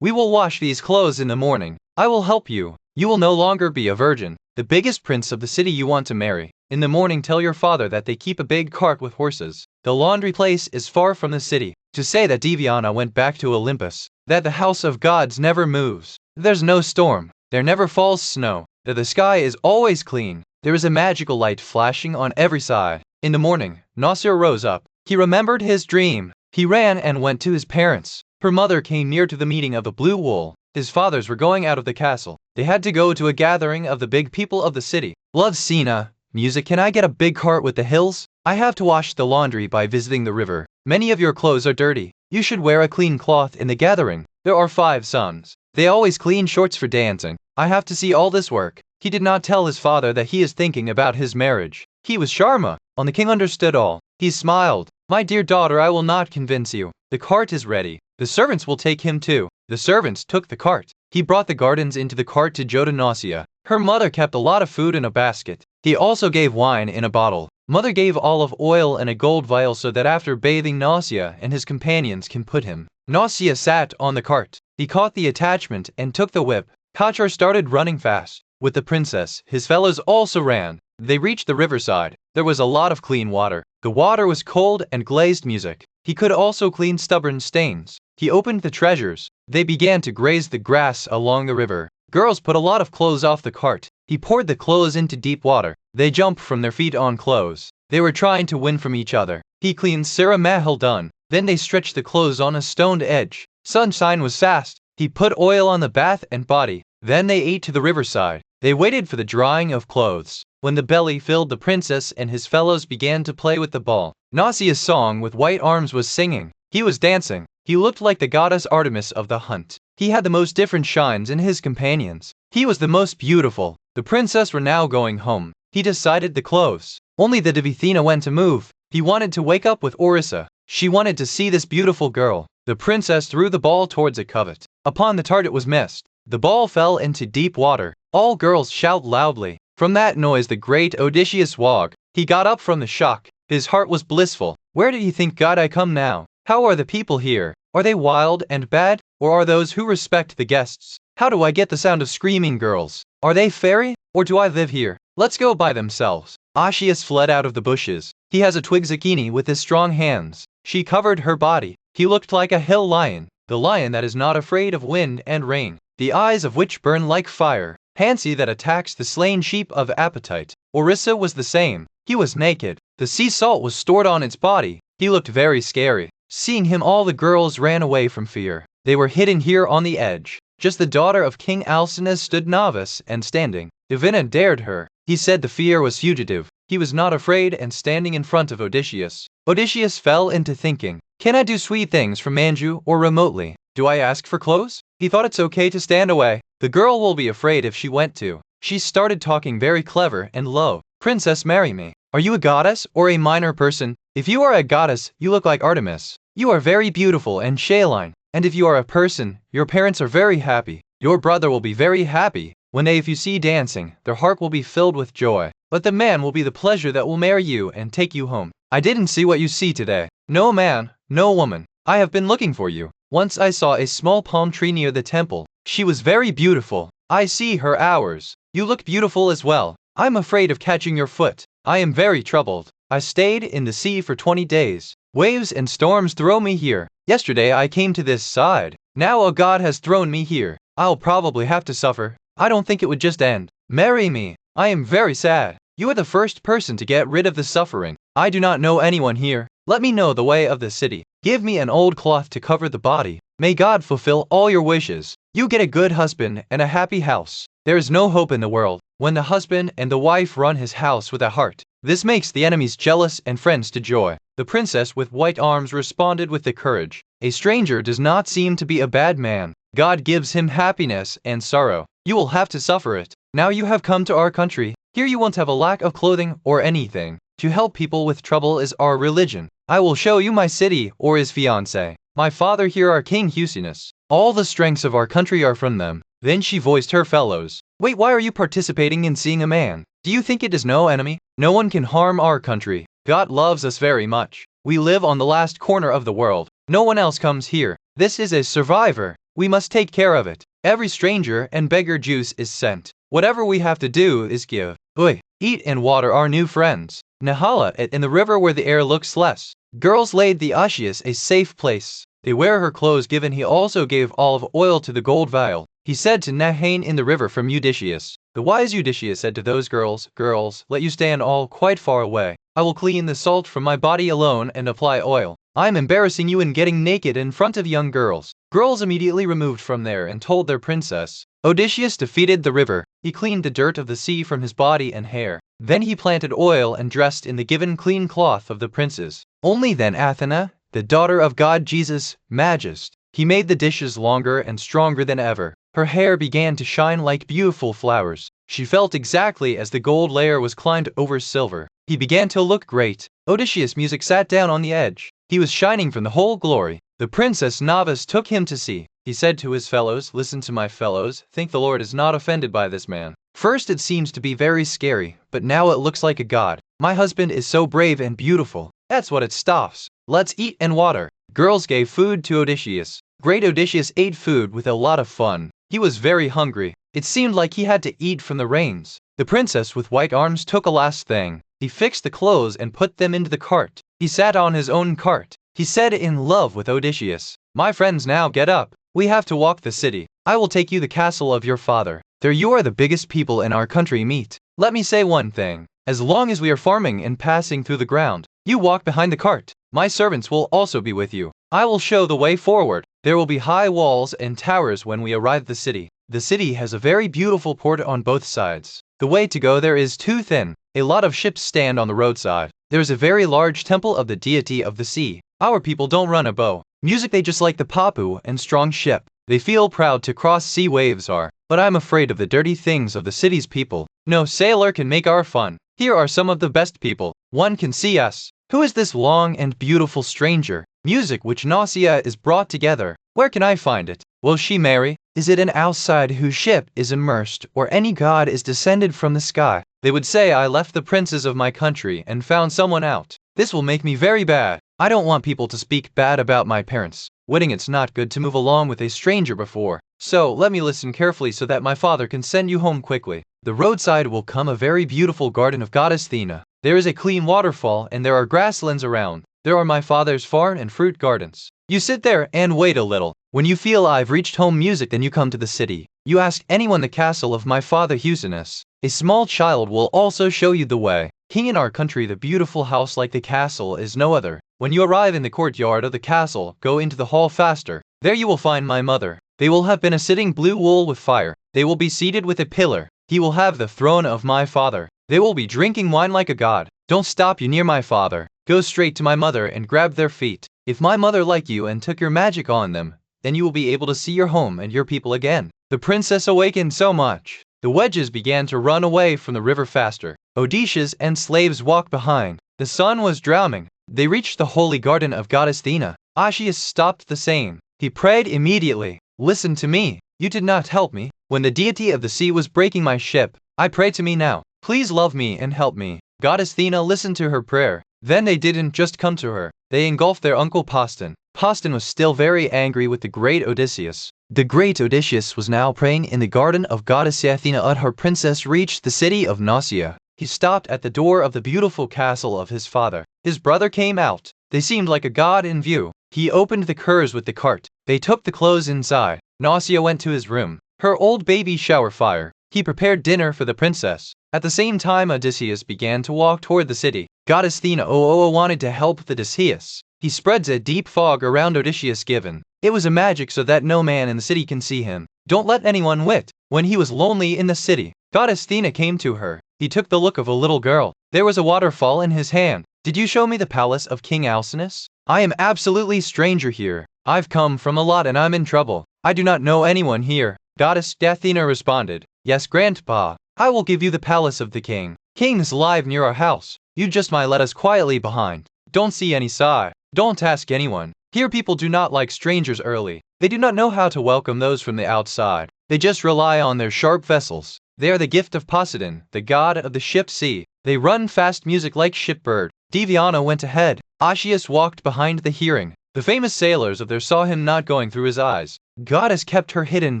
Speaker 1: We will wash these clothes in the morning. I will help you. You will no longer be a virgin. The biggest prince of the city you want to marry. In the morning tell your father that they keep a big cart with horses. The laundry place is far from the city. To say that Diviana went back to Olympus. That the house of gods never moves. There's no storm. There never falls snow. That the sky is always clean. There is a magical light flashing on every side. In the morning, Nasir rose up. He remembered his dream. He ran and went to his parents. Her mother came near to the meeting of the blue wool. His fathers were going out of the castle. They had to go to a gathering of the big people of the city. Love Sina. Music, can I get a big cart with the hills? I have to wash the laundry by visiting the river. Many of your clothes are dirty. You should wear a clean cloth in the gathering. There are 5 sons. They always clean shorts for dancing. I have to see all this work. He did not tell his father that he is thinking about his marriage. He was Sharma. The king understood all. He smiled. My dear daughter, I will not convince you. The cart is ready. The servants will take him too. The servants took the cart. He brought the gardens into the cart to Jodanasia. Her mother kept a lot of food in a basket. He also gave wine in a bottle. Mother gave olive oil in a gold vial so that after bathing Nausea and his companions can put him. Nausea sat on the cart. He caught the attachment and took the whip. Kachar started running fast. With the princess, his fellows also ran. They reached the riverside. There was a lot of clean water. The water was cold and glazed music. He could also clean stubborn stains. He opened the treasures. They began to graze the grass along the river. Girls put a lot of clothes off the cart. He poured the clothes into deep water. They jumped from their feet on clothes. They were trying to win from each other. He cleaned Sarah Mahal done. Then they stretched the clothes on a stoned edge. Sunshine was fast. He put oil on the bath and body. Then they ate to the riverside. They waited for the drying of clothes. When the belly filled, the princess and his fellows began to play with the ball. Nausia's song with white arms was singing. He was dancing. He looked like the goddess Artemis of the hunt. He had the most different shines in his companions. He was the most beautiful. The princess were now going home. He decided the clothes. Only the Divithina went to move. He wanted to wake up with Orissa. She wanted to see this beautiful girl. The princess threw the ball towards a covert. Upon the target was missed. The ball fell into deep water. All girls shout loudly. From that noise the great Odysseus woke. He got up from the shock. His heart was blissful. Where do you think God I come now? How are the people here? Are they wild and bad? Or are those who respect the guests? How do I get the sound of screaming girls? Are they fairy? Or do I live here? Let's go by themselves. Odysseus fled out of the bushes. He has a twig zucchini with his strong hands. She covered her body. He looked like a hill lion. The lion that is not afraid of wind and rain. The eyes of which burn like fire. Hansi that attacks the slain sheep of appetite. Orissa was the same. He was naked. The sea salt was stored on its body. He looked very scary. Seeing him, all the girls ran away from fear. They were hidden here on the edge. Just the daughter of King Alcinous stood novice and standing. Divina dared her. He said the fear was fugitive. He was not afraid and standing in front of Odysseus. Odysseus fell into thinking. Can I do sweet things from Manju or remotely? Do I ask for clothes? He thought it's okay to stand away. The girl will be afraid if she went to. She started talking very clever and low. Princess, marry me. Are you a goddess or a minor person? If you are a goddess, you look like Artemis. You are very beautiful and Shaline. And if you are a person, your parents are very happy. Your brother will be very happy. When they, if you see dancing, their heart will be filled with joy. But the man will be the pleasure that will marry you and take you home. I didn't see what you see today. No man, no woman. I have been looking for you. Once I saw a small palm tree near the temple. She was very beautiful. I see her hours. You look beautiful as well. I'm afraid of catching your foot. I am very troubled. I stayed in the sea for 20 days. Waves and storms throw me here. Yesterday I came to this side. Now a god has thrown me here. I'll probably have to suffer. I don't think it would just end. Marry me. I am very sad. You are the first person to get rid of the suffering. I do not know anyone here. Let me know the way of the city. Give me an old cloth to cover the body. May God fulfill all your wishes. You get a good husband and a happy house. There is no hope in the world when the husband and the wife run his house with a heart. This makes the enemies jealous and friends to joy. The princess with white arms responded with the courage. A stranger does not seem to be a bad man. God gives him happiness and sorrow. You will have to suffer it. Now you have come to our country. Here you won't have a lack of clothing or anything. To help people with trouble is our religion. I will show you my city or his fiancé. My father here are King Odysseus. All the strengths of our country are from them. Then she voiced her fellows. Wait, why are you participating in seeing a man? Do you think it is no enemy? No one can harm our country. God loves us very much. We live on the last corner of the world. No one else comes here. This is a survivor. We must take care of it. Every stranger and beggar juice is sent. Whatever we have to do is give. Oi, eat and water our new friends. Nahala it in the river where the air looks less. Girls laid the Odysseus a safe place. They wear her clothes given. He also gave olive oil to the gold vial. He said to Nahane in the river from Odysseus. The wise Odysseus said to those girls, Girls, let you stand all quite far away. I will clean the salt from my body alone and apply oil. I am embarrassing you in getting naked in front of young girls. Girls immediately removed from there and told their princess. Odysseus defeated the river. He cleaned the dirt of the sea from his body and hair. Then he planted oil and dressed in the given clean cloth of the princes. Only then Athena, the daughter of God Jesus, Magist, he made the dishes longer and stronger than ever. Her hair began to shine like beautiful flowers. She felt exactly as the gold layer was climbed over silver. He began to look great. Odysseus' music sat down on the edge. He was shining from the whole glory. The princess Navas took him to see. He said to his fellows, Listen to my fellows, think the Lord is not offended by this man. First it seems to be very scary, but now it looks like a god. My husband is so brave and beautiful. That's what it stops. Let's eat and water. Girls gave food to Odysseus. Great Odysseus ate food with a lot of fun. He was very hungry. It seemed like he had to eat from the reins. The princess with white arms took a last thing. He fixed the clothes and put them into the cart. He sat on his own cart. He said in love with Odysseus, My friends, now get up. We have to walk the city. I will take you to the castle of your father. There you are the biggest people in our country meet. Let me say one thing. As long as we are farming and passing through the ground, you walk behind the cart. My servants will also be with you. I will show the way forward. There will be high walls and towers when we arrive at the city. The city has a very beautiful port on both sides. The way to go there is too thin. A lot of ships stand on the roadside. There is a very large temple of the deity of the sea. Our people don't run a bow. Music they just like the papu and strong ship. They feel proud to cross sea waves are. But I'm afraid of the dirty things of the city's people. No sailor can make our fun. Here are some of the best people. One can see us. Who is this long and beautiful stranger? Music which Nausea is brought together. Where can I find it? Will she marry? Is it an outside whose ship is immersed, or any god is descended from the sky? They would say I left the princes of my country and found someone out. This will make me very bad. I don't want people to speak bad about my parents. Wedding it's not good to move along with a stranger before. So let me listen carefully so that my father can send you home quickly. The roadside will come a very beautiful garden of goddess Athena. There is a clean waterfall and there are grasslands around. There are my father's farm and fruit gardens. You sit there and wait a little. When you feel I've reached home music, then you come to the city. You ask anyone the castle of my father Odysseus. A small child will also show you the way. King in our country, the beautiful house like the castle is no other. When you arrive in the courtyard of the castle, go into the hall faster. There you will find my mother. They will have been a sitting blue wool with fire. They will be seated with a pillar. He will have the throne of my father. They will be drinking wine like a god. Don't stop you near my father. Go straight to my mother and grab their feet. If my mother liked you and took your magic on them, then you will be able to see your home and your people again. The princess awakened so much. The wedges began to run away from the river faster. Odysseus and slaves walked behind. The sun was drowning. They reached the holy garden of goddess Athena. Odysseus stopped the same. He prayed immediately. Listen to me. You did not help me. When the deity of the sea was breaking my ship, I pray to me now. Please love me and help me. Goddess Athena listened to her prayer. Then they didn't just come to her. They engulfed their uncle Poston. Poston was still very angry with the great Odysseus. The great Odysseus was now praying in the garden of goddess Athena. Her princess reached the city of Nausea. He stopped at the door of the beautiful castle of his father. His brother came out. They seemed like a god in view. He opened the curse with the cart. They took the clothes inside. Nausea went to his room. Her old baby shower fire. He prepared dinner for the princess. At the same time, Odysseus began to walk toward the city. Goddess Athena wanted to help Odysseus. He spreads a deep fog around Odysseus given. It was a magic so that no man in the city can see him. Don't let anyone wit. When he was lonely in the city, Goddess Athena came to her. He took the look of a little girl. There was a waterfall in his hand. Did you show me the palace of King Alcinous? I am absolutely stranger here. I've come from a lot and I'm in trouble. I do not know anyone here. Goddess Athena responded. Yes, Grandpa. I will give you the palace of the king. King's live near our house. You just might let us quietly behind. Don't see any sigh. Don't ask anyone. Here people do not like strangers early. They do not know how to welcome those from the outside. They just rely on their sharp vessels. They are the gift of Poseidon, the god of the ship sea. They run fast music like shipbird. Diana went ahead. Odysseus walked behind the hearing. The famous sailors of there saw him not going through his eyes. Goddess kept her hidden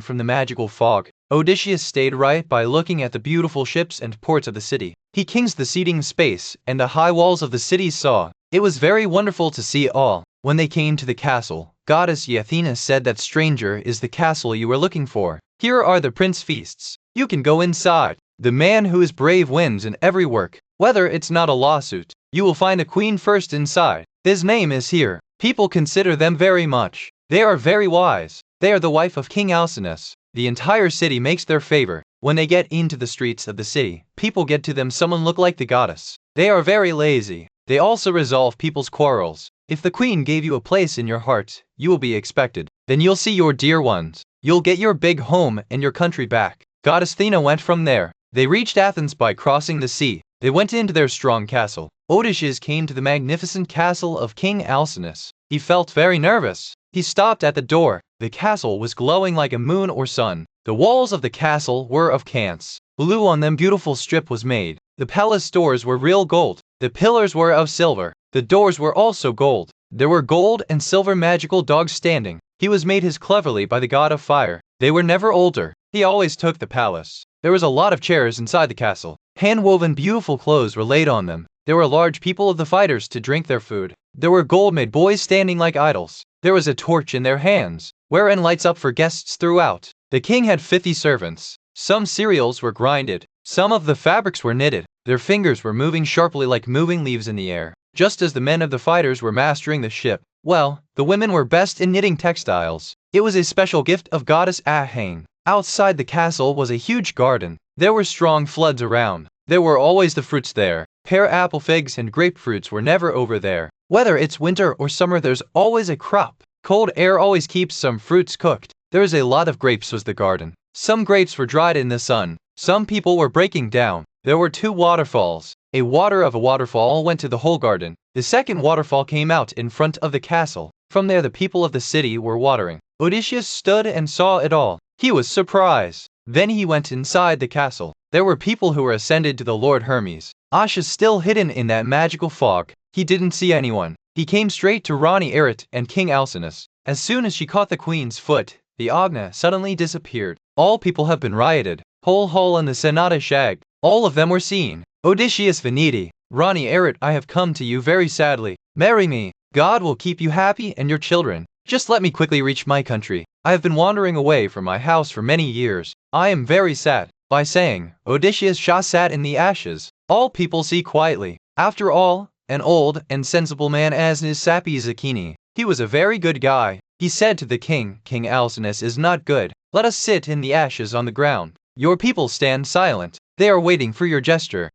Speaker 1: from the magical fog. Odysseus stayed right by looking at the beautiful ships and ports of the city. He kings the seating space and the high walls of the city saw. It was very wonderful to see all. When they came to the castle, Goddess Athena said that stranger is the castle you were looking for. Here are the prince feasts. You can go inside. The man who is brave wins in every work. Whether it's not a lawsuit, you will find a queen first inside. His name is here. People consider them very much. They are very wise. They are the wife of King Alcinous. The entire city makes their favor. When they get into the streets of the city, people get to them someone look like the goddess. They are very lazy. They also resolve people's quarrels. If the queen gave you a place in your heart, you will be expected. Then you'll see your dear ones. You'll get your big home and your country back. Goddess Athena went from there. They reached Athens by crossing the sea. They went into their strong castle. Odysseus came to the magnificent castle of King Alcinous. He felt very nervous. He stopped at the door. The castle was glowing like a moon or sun. The walls of the castle were of cants. Blue on them beautiful strip was made. The palace doors were real gold. The pillars were of silver. The doors were also gold. There were gold and silver magical dogs standing. He was made his cleverly by the god of fire. They were never older. He always took the palace. There was a lot of chairs inside the castle. Hand-woven beautiful clothes were laid on them. There were large people of the fighters to drink their food. There were gold-made boys standing like idols. There was a torch in their hands, wherein lights up for guests throughout. The king had 50 servants. Some cereals were grinded. Some of the fabrics were knitted. Their fingers were moving sharply like moving leaves in the air. Just as the men of the fighters were mastering the ship, well, the women were best in knitting textiles. It was a special gift of goddess Athene. Outside the castle was a huge garden. There were strong floods around. There were always the fruits there. Pear, apple, figs, and grapefruits were never over there. Whether it's winter or summer, there's always a crop. Cold air always keeps some fruits cooked. There is a lot of grapes was the garden. Some grapes were dried in the sun. Some people were breaking down. There were 2 waterfalls. A water of a waterfall went to the whole garden. The second waterfall came out in front of the castle. From there the people of the city were watering. Odysseus stood and saw it all. He was surprised. Then he went inside the castle. There were people who were ascended to the Lord Hermes. Asha's still hidden in that magical fog. He didn't see anyone. He came straight to Rani Erit and King Alcinous. As soon as she caught the queen's foot, the Agna suddenly disappeared. All people have been rioted. Hole and the Senata shagged. All of them were seen. Odysseus Veneti, Rani Erit, I have come to you very sadly. Marry me. God will keep you happy and your children. Just let me quickly reach my country. I have been wandering away from my house for many years. I am very sad. By saying, Odysseus Shah sat in the ashes. All people see quietly. After all, an old and sensible man as is Sapi Zucchini. He was a very good guy. He said to the king, King Alcinous is not good. Let us sit in the ashes on the ground. Your people stand silent. They are waiting for your gesture.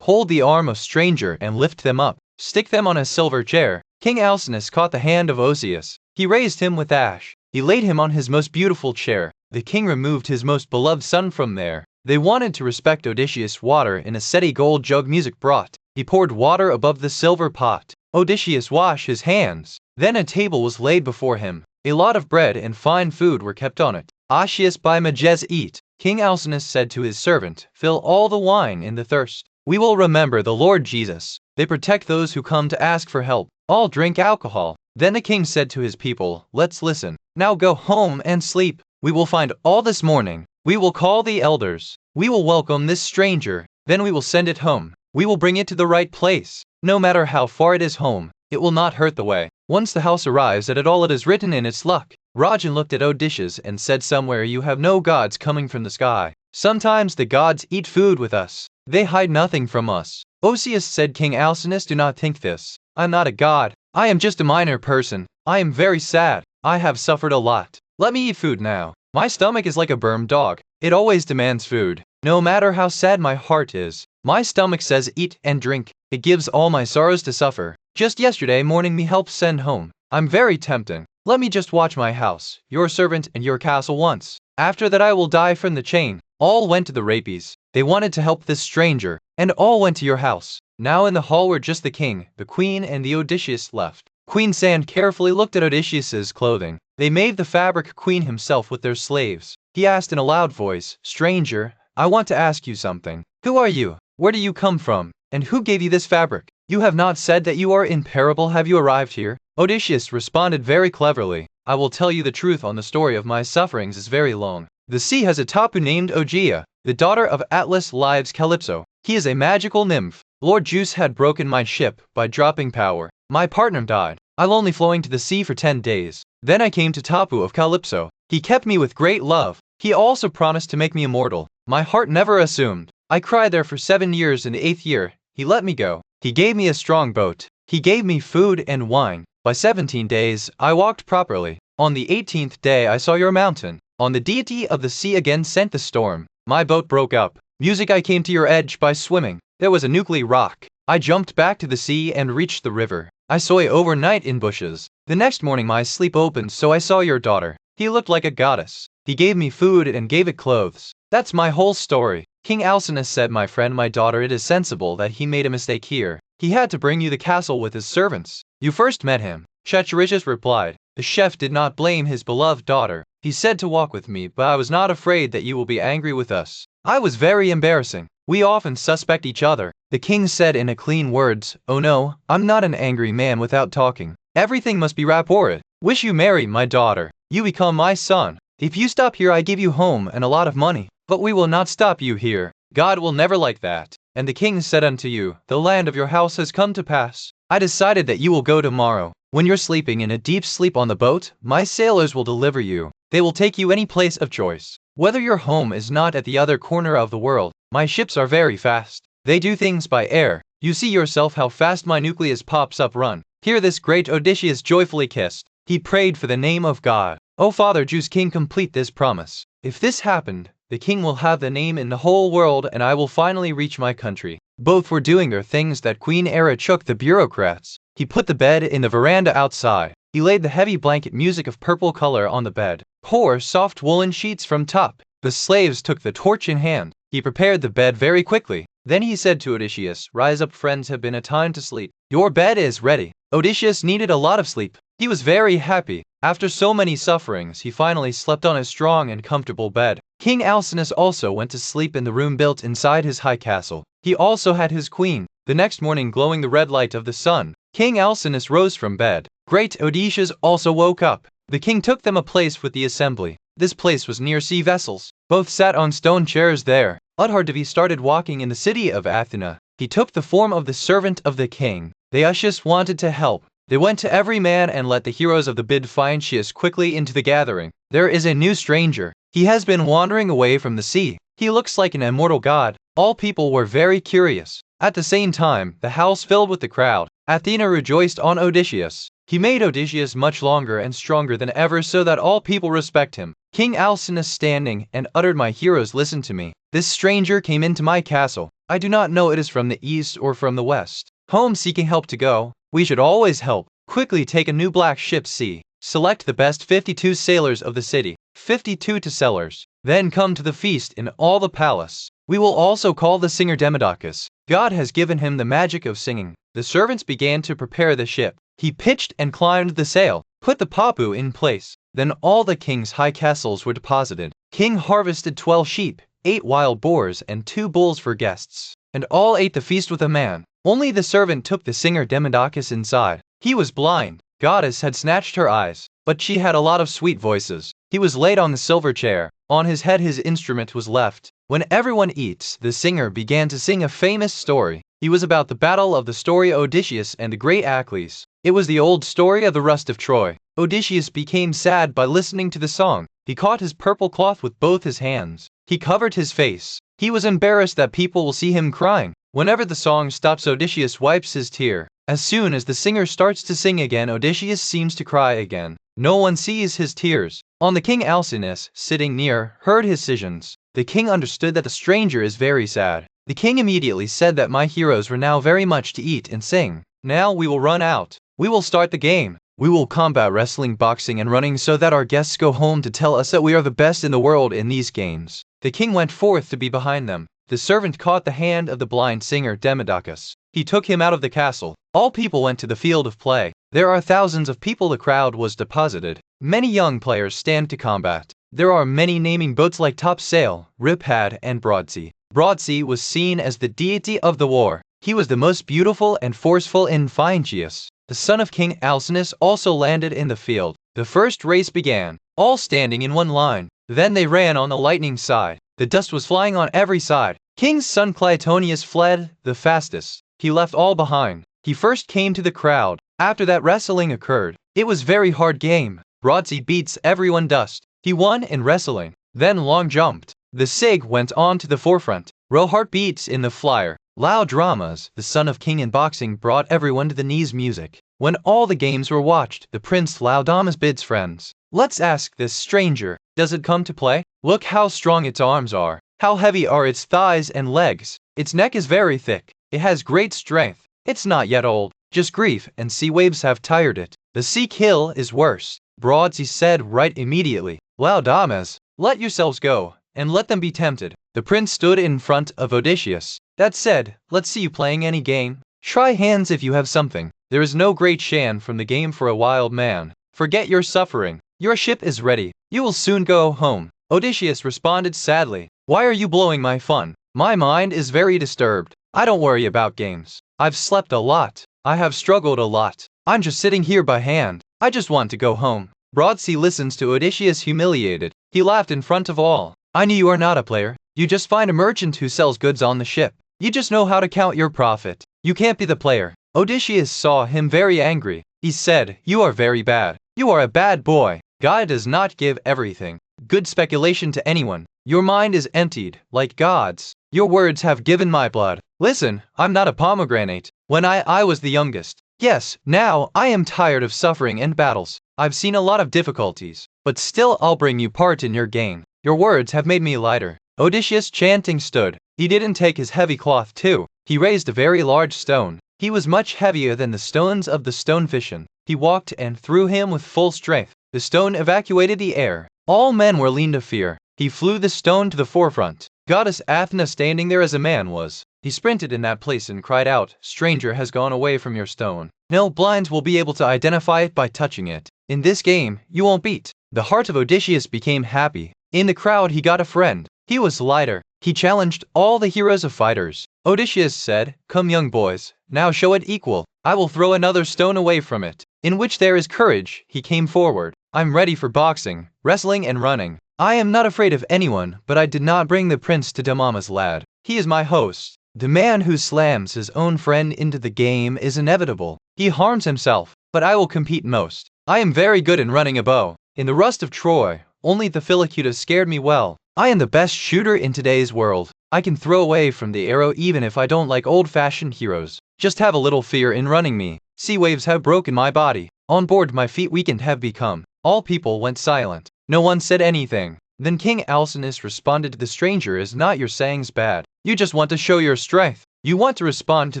Speaker 1: Hold the arm of stranger and lift them up. Stick them on a silver chair. King Alcinous caught the hand of Odysseus. He raised him with ash. He laid him on his most beautiful chair. The king removed his most beloved son from there. They wanted to respect Odysseus. Water in a steady gold jug music brought. He poured water above the silver pot. Odysseus washed his hands. Then a table was laid before him. A lot of bread and fine food were kept on it. Odysseus by Mages eat. King Alcinous said to his servant, fill all the wine in the thirst. We will remember the Lord Jesus. They protect those who come to ask for help. All drink alcohol. Then the king said to his people, let's listen. Now go home and sleep. We will find all this morning. We will call the elders. We will welcome this stranger. Then we will send it home. We will bring it to the right place. No matter how far it is home, it will not hurt the way. Once the house arrives at it all, it is written in its luck. Rajan looked at Odysseus and said, somewhere you have no gods coming from the sky. Sometimes the gods eat food with us. They hide nothing from us. Odysseus said, King Alcinous, do not think this. I'm not a god. I am just a minor person. I am very sad. I have suffered a lot. Let me eat food now. My stomach is like a burned dog. It always demands food. No matter how sad my heart is, my stomach says eat and drink. It gives all my sorrows to suffer. Just yesterday morning me helped send home. I'm very tempting. Let me just watch my house, your servant and your castle once. After that I will die from the chain. All went to the rapies. They wanted to help this stranger, and all went to your house. Now in the hall were just the king, the queen and the Odysseus left. Queen Sand carefully looked at Odysseus's clothing. They made the fabric queen himself with their slaves. He asked in a loud voice, Stranger, I want to ask you something. Who are you? Where do you come from? And who gave you this fabric? You have not said that you are in peril. Have you arrived here? Odysseus responded very cleverly. I will tell you the truth on the story of my sufferings is very long. The sea has a tapu named Ogygia. The daughter of Atlas lives Calypso. He is a magical nymph. Lord Zeus had broken my ship by dropping power. My partner died. I'm only flowing to the sea for 10 days. Then I came to Tapu of Calypso. He kept me with great love. He also promised to make me immortal. My heart never assumed. I cried there for 7 years. In the 8th year, he let me go. He gave me a strong boat. He gave me food and wine. By 17 days, I walked properly. On the 18th day I saw your mountain. On the deity of the sea again sent the storm. My boat broke up. Music, I came to your edge by swimming. There was a nuclear rock. I jumped back to the sea and reached the river. I saw you overnight in bushes. The next morning my sleep opened, so I saw your daughter. He looked like a goddess. He gave me food and gave it clothes. That's my whole story. King Alcinous said, my friend, my daughter, it is sensible that he made a mistake here. He had to bring you the castle with his servants. You first met him. Chaturichus replied. The chef did not blame his beloved daughter. He said to walk with me, but I was not afraid that you will be angry with us. I was very embarrassing. We often suspect each other. The king said in a clean words, oh no, I'm not an angry man without talking. Everything must be rapport. Wish you marry my daughter. You become my son. If you stop here I give you home and a lot of money. But we will not stop you here. God will never like that. And the king said unto you, the land of your house has come to pass. I decided that you will go tomorrow. When you're sleeping in a deep sleep on the boat, my sailors will deliver you. They will take you any place of choice. Whether your home is not at the other corner of the world, my ships are very fast. They do things by air. You see yourself how fast my nucleus pops up. Run. Here this great Odysseus joyfully kissed. He prayed for the name of God. O Father Zeus, King, complete this promise. If this happened, the king will have the name in the whole world and I will finally reach my country. Both were doing their things that Queen Hera took the bureaucrats. He put the bed in the veranda outside. He laid the heavy blanket music of purple color on the bed. Pour soft woolen sheets from top. The slaves took the torch in hand. He prepared the bed very quickly. Then he said to Odysseus, rise up, friends, have been a time to sleep. Your bed is ready. Odysseus needed a lot of sleep. He was very happy. After so many sufferings, he finally slept on a strong and comfortable bed. King Alcinous also went to sleep in the room built inside his high castle. He also had his queen. The next morning, glowing the red light of the sun, King Alcinous rose from bed. Great Odysseus also woke up. The king took them a place with the assembly. This place was near sea vessels. Both sat on stone chairs there. Udhardevi started walking in the city of Athena. He took the form of the servant of the king. The Odysseus wanted to help. They went to every man and let the heroes of the bid find Odysseus quickly into the gathering. There is a new stranger. He has been wandering away from the sea. He looks like an immortal god. All people were very curious. At the same time, the house filled with the crowd. Athena rejoiced on Odysseus. He made Odysseus much longer and stronger than ever so that all people respect him. King Alcinous standing and uttered, my heroes, listen to me. This stranger came into my castle. I do not know it is from the east or from the west. Home seeking help to go. We should always help. Quickly take a new black ship sea. Select the best 52 sailors of the city. 52 to sellers. Then come to the feast in all the palace. We will also call the singer Demodocus. God has given him the magic of singing. The servants began to prepare the ship. He pitched and climbed the sail, put the papu in place. Then all the king's high castles were deposited. King harvested 12 sheep, 8 wild boars and 2 bulls for guests. And all ate the feast with a man. Only the servant took the singer Demodocus inside. He was blind. Goddess had snatched her eyes, but she had a lot of sweet voices. He was laid on the silver chair. On his head his instrument was left. When everyone eats, the singer began to sing a famous story. It was about the battle of the story Odysseus and the great Achilles. It was the old story of the rust of Troy. Odysseus became sad by listening to the song. He caught his purple cloth with both his hands. He covered his face. He was embarrassed that people will see him crying. Whenever the song stops, Odysseus wipes his tear. As soon as the singer starts to sing again, Odysseus seems to cry again. No one sees his tears. On the king Alcinous, sitting near, heard his decisions. The king understood that the stranger is very sad. The king immediately said that my heroes were now very much to eat and sing. Now we will run out. We will start the game. We will combat wrestling, boxing, and running so that our guests go home to tell us that we are the best in the world in these games. The king went forth to be behind them. The servant caught the hand of the blind singer Demodocus. He took him out of the castle. All people went to the field of play. There are thousands of people. The crowd was deposited. Many young players stand to combat. There are many naming boats like Topsail, Ripad, and Broadsea. Broadsea was seen as the deity of the war. He was the most beautiful and forceful in Phaeacius. The son of King Alcinous also landed in the field. The first race began, all standing in one line. Then they ran on the lightning side. The dust was flying on every side. King's son Clytonius fled the fastest. He left all behind. He first came to the crowd. After that, wrestling occurred. It was very hard game. Broadsea beats everyone dust. He won in wrestling. Then long jumped. The Sig went on to the forefront. Rohart beats in the flyer. Loud dramas, the son of king in boxing, brought everyone to the knees. Music. When all the games were watched, the prince Laodamas bids friends. Let's ask this stranger, does it come to play? Look how strong its arms are. How heavy are its thighs and legs. Its neck is very thick. It has great strength. It's not yet old. Just grief and sea waves have tired it. The sea kill is worse. Broadsea said right immediately. Laodamas, let yourselves go, and let them be tempted. The prince stood in front of Odysseus. That said, let's see you playing any game. Try hands if you have something. There is no great shan from the game for a wild man. Forget your suffering. Your ship is ready. You will soon go home. Odysseus responded sadly. Why are you blowing my fun? My mind is very disturbed. I don't worry about games. I've slept a lot. I have struggled a lot. I'm just sitting here by hand. I just want to go home. Broadsea listens to Odysseus humiliated. He laughed in front of all. I knew you are not a player. You just find a merchant who sells goods on the ship. You just know how to count your profit. You can't be the player. Odysseus saw him very angry. He said, you are very bad. You are a bad boy. God does not give everything. Good speculation to anyone. Your mind is emptied, like God's. Your words have given my blood. Listen, I'm not a pomegranate. When I was the youngest. Yes, now I am tired of suffering and battles. I've seen a lot of difficulties. But still I'll bring you part in your game. Your words have made me lighter. Odysseus chanting stood. He didn't take his heavy cloth too. He raised a very large stone. He was much heavier than the stones of the stonefish. He walked and threw him with full strength. The stone evacuated the air. All men were lean to fear. He flew the stone to the forefront. Goddess Athena standing there as a man was. He sprinted in that place and cried out, stranger has gone away from your stone. No blinds will be able to identify it by touching it. In this game, you won't beat. The heart of Odysseus became happy. In the crowd he got a friend. He was lighter. He challenged all the heroes of fighters. Odysseus said, come young boys, now show it equal. I will throw another stone away from it. In which there is courage, he came forward. I'm ready for boxing, wrestling and running. I am not afraid of anyone, but I did not bring the prince to Damama's lad. He is my host. The man who slams his own friend into the game is inevitable. He harms himself, but I will compete most. I am very good in running a bow. In the rust of Troy, only the Philocuta scared me well. I am the best shooter in today's world. I can throw away from the arrow even if I don't like old-fashioned heroes. Just have a little fear in running me. Sea waves have broken my body. On board my feet weakened have become. All people went silent. No one said anything. Then King Alcinous responded to the stranger is not your sayings bad. You just want to show your strength. You want to respond to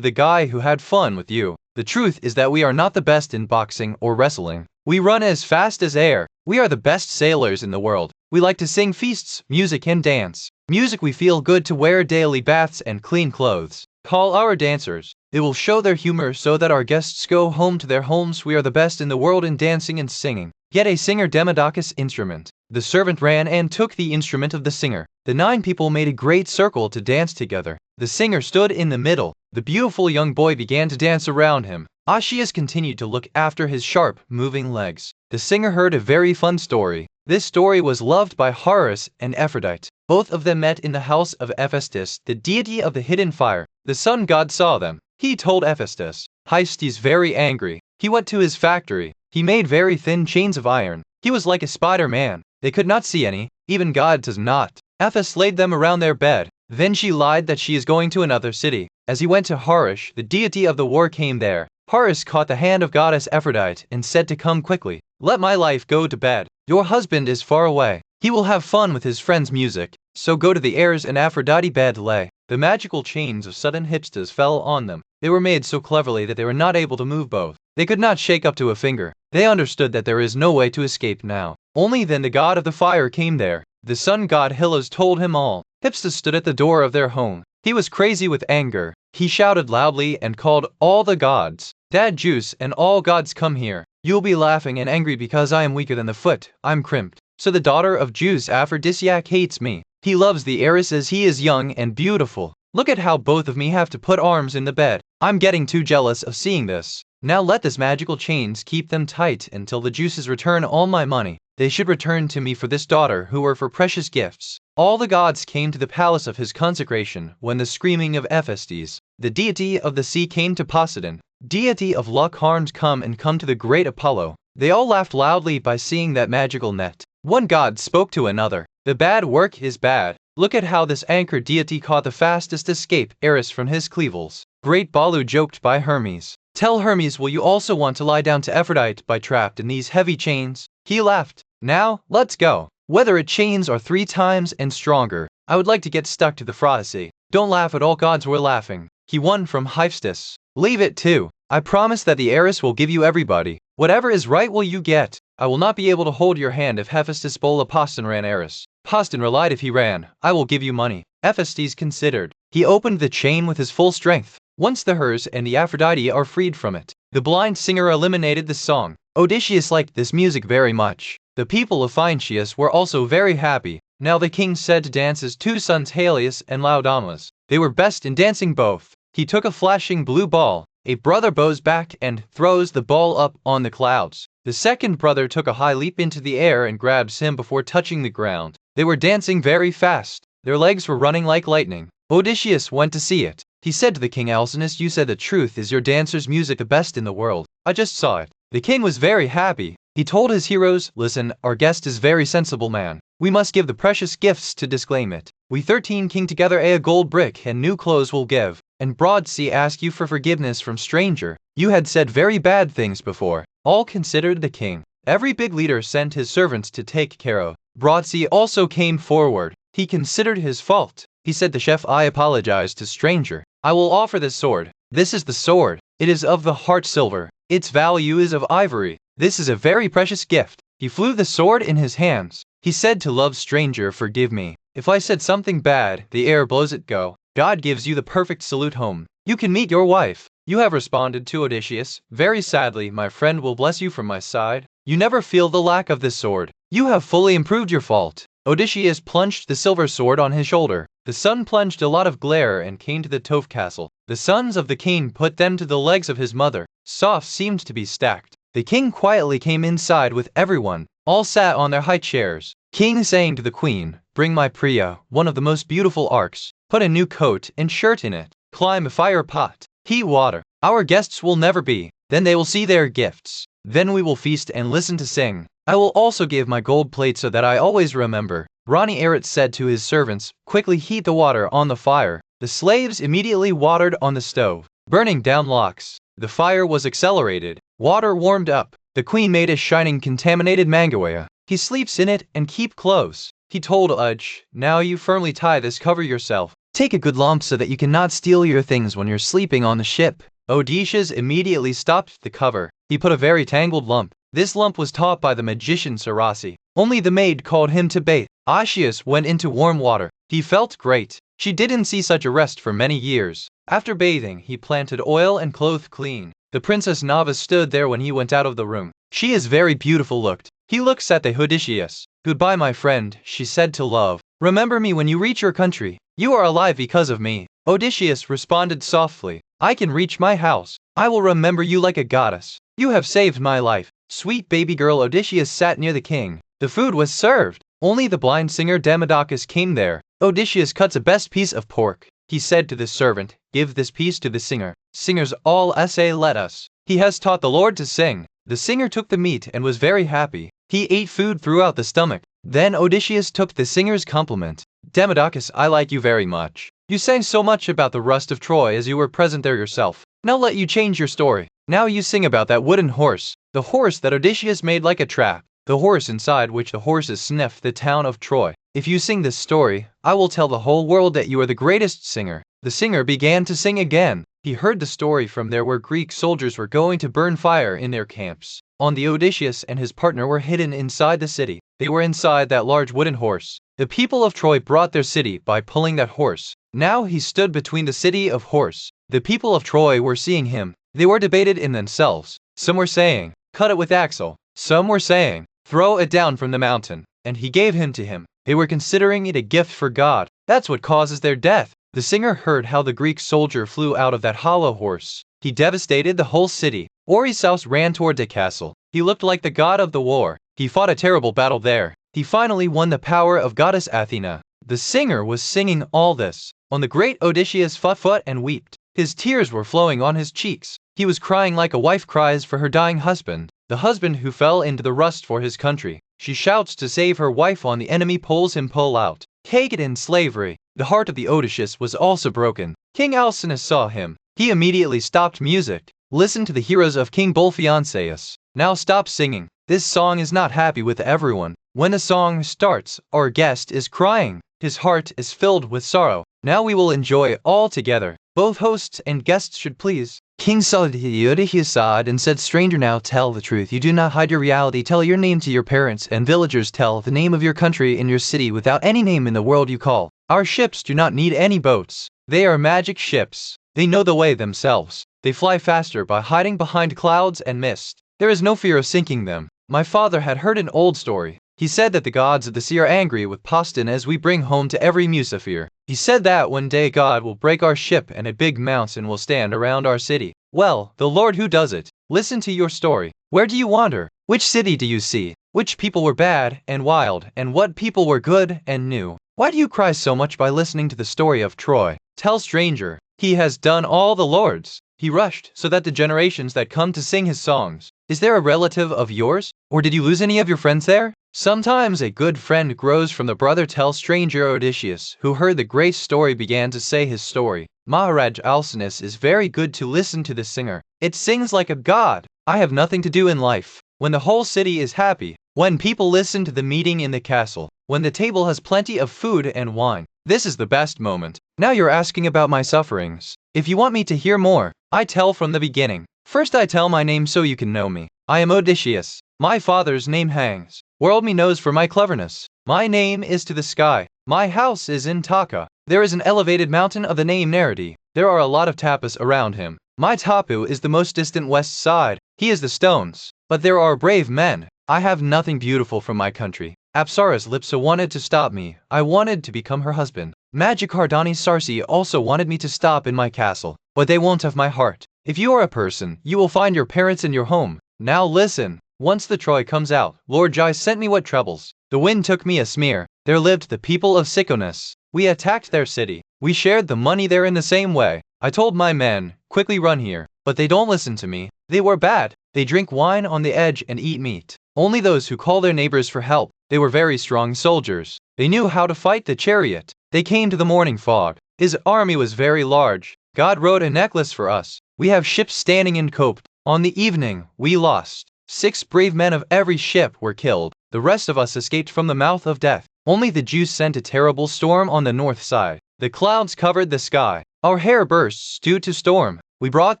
Speaker 1: the guy who had fun with you. The truth is that we are not the best in boxing or wrestling. We run as fast as air. We are the best sailors in the world. We like to sing feasts, music and dance. Music we feel good to wear daily baths and clean clothes. Call our dancers. It will show their humor so that our guests go home to their homes. We are the best in the world in dancing and singing. Get a singer Demodocus instrument. The servant ran and took the instrument of the singer. The 9 people made a great circle to dance together. The singer stood in the middle. The beautiful young boy began to dance around him. Odysseus continued to look after his sharp, moving legs. The singer heard a very fun story. This story was loved by Horus and Aphrodite. Both of them met in the house of Hephaestus, the deity of the hidden fire. The sun god saw them. He told Hephaestus. Hephaestus very angry. He went to his factory. He made very thin chains of iron. He was like a Spider-Man. They could not see any. Even God does not. Hephaestus laid them around their bed. Then she lied that she is going to another city. As he went to Harish, the deity of the war came there. Harish caught the hand of goddess Aphrodite and said to come quickly. Let my life go to bed. Your husband is far away. He will have fun with his friend's music. So go to the heirs and Aphrodite bed lay. The magical chains of sudden hipstas fell on them. They were made so cleverly that they were not able to move both. They could not shake up to a finger. They understood that there is no way to escape now. Only then the god of the fire came there. The sun god Helios told him all. Hipstas stood at the door of their home. He was crazy with anger. He shouted loudly and called all the gods. Dad Zeus and all gods, come here. You'll be laughing and angry because I am weaker than the foot. I'm crimped. So the daughter of Zeus, Aphrodisiac, hates me. He loves the heiress as he is young and beautiful. Look at how both of me have to put arms in the bed. I'm getting too jealous of seeing this. Now let this magical chains keep them tight until the Zeus's return all my money. They should return to me for this daughter who were for precious gifts. All the gods came to the palace of his consecration when the screaming of Hephaestus, the deity of the sea, came to Poseidon, deity of luck, harmed come to the great Apollo. They all laughed loudly by seeing that magical net. One god spoke to another. The bad work is bad. Look at how this anchor deity caught the fastest escape Eris from his cleavels. Great Balu joked by Hermes. Tell Hermes, will you also want to lie down to Aphrodite by trapped in these heavy chains? He laughed. Now, let's go. Whether it chains are 3 times and stronger, I would like to get stuck to the Odyssey. Don't laugh at all gods were laughing. He won from Hephaestus. Leave it too. I promise that the heiress will give you everybody. Whatever is right will you get. I will not be able to hold your hand if Hephaestus bole a Poston ran heiress. Poston relied if he ran, I will give you money. Hephaestus considered. He opened the chain with his full strength. Once the hers and the Aphrodite are freed from it, the blind singer eliminated the song. Odysseus liked this music very much. The people of Phaeacius were also very happy. Now the king said to dance his 2 sons Helios and Laodamas. They were best in dancing both. He took a flashing blue ball. A brother bows back and throws the ball up on the clouds. The second brother took a high leap into the air and grabs him before touching the ground. They were dancing very fast. Their legs were running like lightning. Odysseus went to see it. He said to the king, Alcinous, you said the truth. Is your dancer's music the best in the world? I just saw it. The king was very happy. He told his heroes, listen, our guest is very sensible man. We must give the precious gifts to disclaim it. We 13 king together a gold brick and new clothes will give. And Broad Sea ask you for forgiveness from stranger. You had said very bad things before. All considered the king. Every big leader sent his servants to take care of. Broad Sea also came forward. He considered his fault. He said to chef, I apologize to stranger. I will offer this sword. This is the sword. It is of the heart silver. Its value is of ivory. This is a very precious gift. He flew the sword in his hands. He said to love stranger, forgive me. If I said something bad, the air blows it go. God gives you the perfect salute home. You can meet your wife. You have responded to Odysseus. Very sadly, my friend will bless you from my side. You never feel the lack of this sword. You have fully improved your fault. Odysseus plunged the silver sword on his shoulder. The sun plunged a lot of glare and came to the Toph castle. The sons of the king put them to the legs of his mother. Soft seemed to be stacked. The king quietly came inside with everyone. All sat on their high chairs. King saying to the queen, bring my Priya, one of the most beautiful arcs. Put a new coat and shirt in it. Climb a fire pot. Heat water. Our guests will never be. Then they will see their gifts. Then we will feast and listen to sing. I will also give my gold plate so that I always remember. Ronnie Eretz said to his servants, quickly heat the water on the fire. The slaves immediately watered on the stove, burning down locks. The fire was accelerated. Water warmed up. The queen made a shining contaminated mangawaya. He sleeps in it and keep close. He told Udge, now you firmly tie this, cover yourself. Take a good lump so that you cannot steal your things when you're sleeping on the ship. Odysseus immediately stopped the cover. He put a very tangled lump. This lump was taught by the magician Sarasi. Only the maid called him to bathe. Odysseus went into warm water. He felt great. She didn't see such a rest for many years. After bathing, he planted oil and clothed clean. The princess Nava stood there when he went out of the room. She is very beautiful looked. He looks at the Odysseus. Goodbye my friend, she said to love. Remember me when you reach your country. You are alive because of me. Odysseus responded softly. I can reach my house. I will remember you like a goddess. You have saved my life. Sweet baby girl. Odysseus sat near the king. The food was served. Only the blind singer Demodocus came there. Odysseus cuts a best piece of pork. He said to the servant, give this piece to the singer. Singers all say let us. He has taught the Lord to sing. The singer took the meat and was very happy. He ate food throughout the stomach. Then Odysseus took the singer's compliment. Demodocus, I like you very much. You sang so much about the rust of Troy as you were present there yourself. Now let you change your story. Now you sing about that wooden horse, the horse that Odysseus made like a trap, the horse inside which the horses sniffed the town of Troy. If you sing this story, I will tell the whole world that you are the greatest singer. The singer began to sing again. He heard the story from there where Greek soldiers were going to burn fire in their camps. On the Odysseus and his partner were hidden inside the city. They were inside that large wooden horse. The people of Troy brought their city by pulling that horse. Now he stood between the city of horse. The people of Troy were seeing him. They were debated in themselves. Some were saying, cut it with axle. Some were saying, throw it down from the mountain. And he gave him to him. They were considering it a gift for God. That's what causes their death. The singer heard how the Greek soldier flew out of that hollow horse. He devastated the whole city. Odysseus ran toward the castle. He looked like the god of the war. He fought a terrible battle there. He finally won the power of goddess Athena. The singer was singing all this. On the great Odysseus fought and wept. His tears were flowing on his cheeks. He was crying like a wife cries for her dying husband, the husband who fell into the rust for his country. She shouts to save her wife on the enemy pulls him out. Taken in slavery. The heart of the Odysseus was also broken. King Alcinous saw him. He immediately stopped music. Listen to the heroes of King Bolphoenceus. Now stop singing. This song is not happy with everyone. When the song starts, our guest is crying. His heart is filled with sorrow. Now we will enjoy it all together. Both hosts and guests should please. King Odysseus sighed and said, stranger, now tell the truth. You do not hide your reality. Tell your name to your parents and villagers. Tell the name of your country and your city without any name in the world you call. Our ships do not need any boats. They are magic ships. They know the way themselves. They fly faster by hiding behind clouds and mist. There is no fear of sinking them. My father had heard an old story. He said that the gods of the sea are angry with Poston as we bring home to every Musafir. He said that one day God will break our ship and a big mountain will stand around our city. Well, the Lord who does it. Listen to your story. Where do you wander? Which city do you see? Which people were bad and wild, and what people were good and new? Why do you cry so much by listening to the story of Troy? Tell stranger, he has done all the lords. He rushed so that the generations that come to sing his songs. Is there a relative of yours? Or did you lose any of your friends there? Sometimes a good friend grows from the brother. Tell stranger. Odysseus, who heard the great story, began to say his story. Maharaj Alcinous is very good to listen to the singer. It sings like a god. I have nothing to do in life. When the whole city is happy, when people listen to the meeting in the castle, when the table has plenty of food and wine, this is the best moment. Now you're asking about my sufferings. If you want me to hear more, I tell from the beginning. First I tell my name so you can know me. I am Odysseus. My father's name hangs. World me knows for my cleverness. My name is to the sky. My house is in Taka. There is an elevated mountain of the name Naradi. There are a lot of tapas around him. My tapu is the most distant west side. He is the stones. But there are brave men. I have nothing beautiful from my country. Apsara's Lipsa wanted to stop me. I wanted to become her husband. Magicardani Sarsi also wanted me to stop in my castle. But they won't have my heart. If you are a person, you will find your parents in your home. Now listen. Once the Troy comes out, Lord Jai sent me what troubles. The wind took me a smear. There lived the people of Siconus. We attacked their city. We shared the money there in the same way. I told my men, quickly run here. But they don't listen to me. They were bad. They drink wine on the edge and eat meat. Only those who call their neighbors for help. They were very strong soldiers. They knew how to fight the chariot. They came to the morning fog. His army was very large. God wrote a necklace for us. We have ships standing in Cope. On the evening, we lost. 6 brave men of every ship were killed. The rest of us escaped from the mouth of death. Only the Jews sent a terrible storm on the north side. The clouds covered the sky. Our hair bursts due to storm. We brought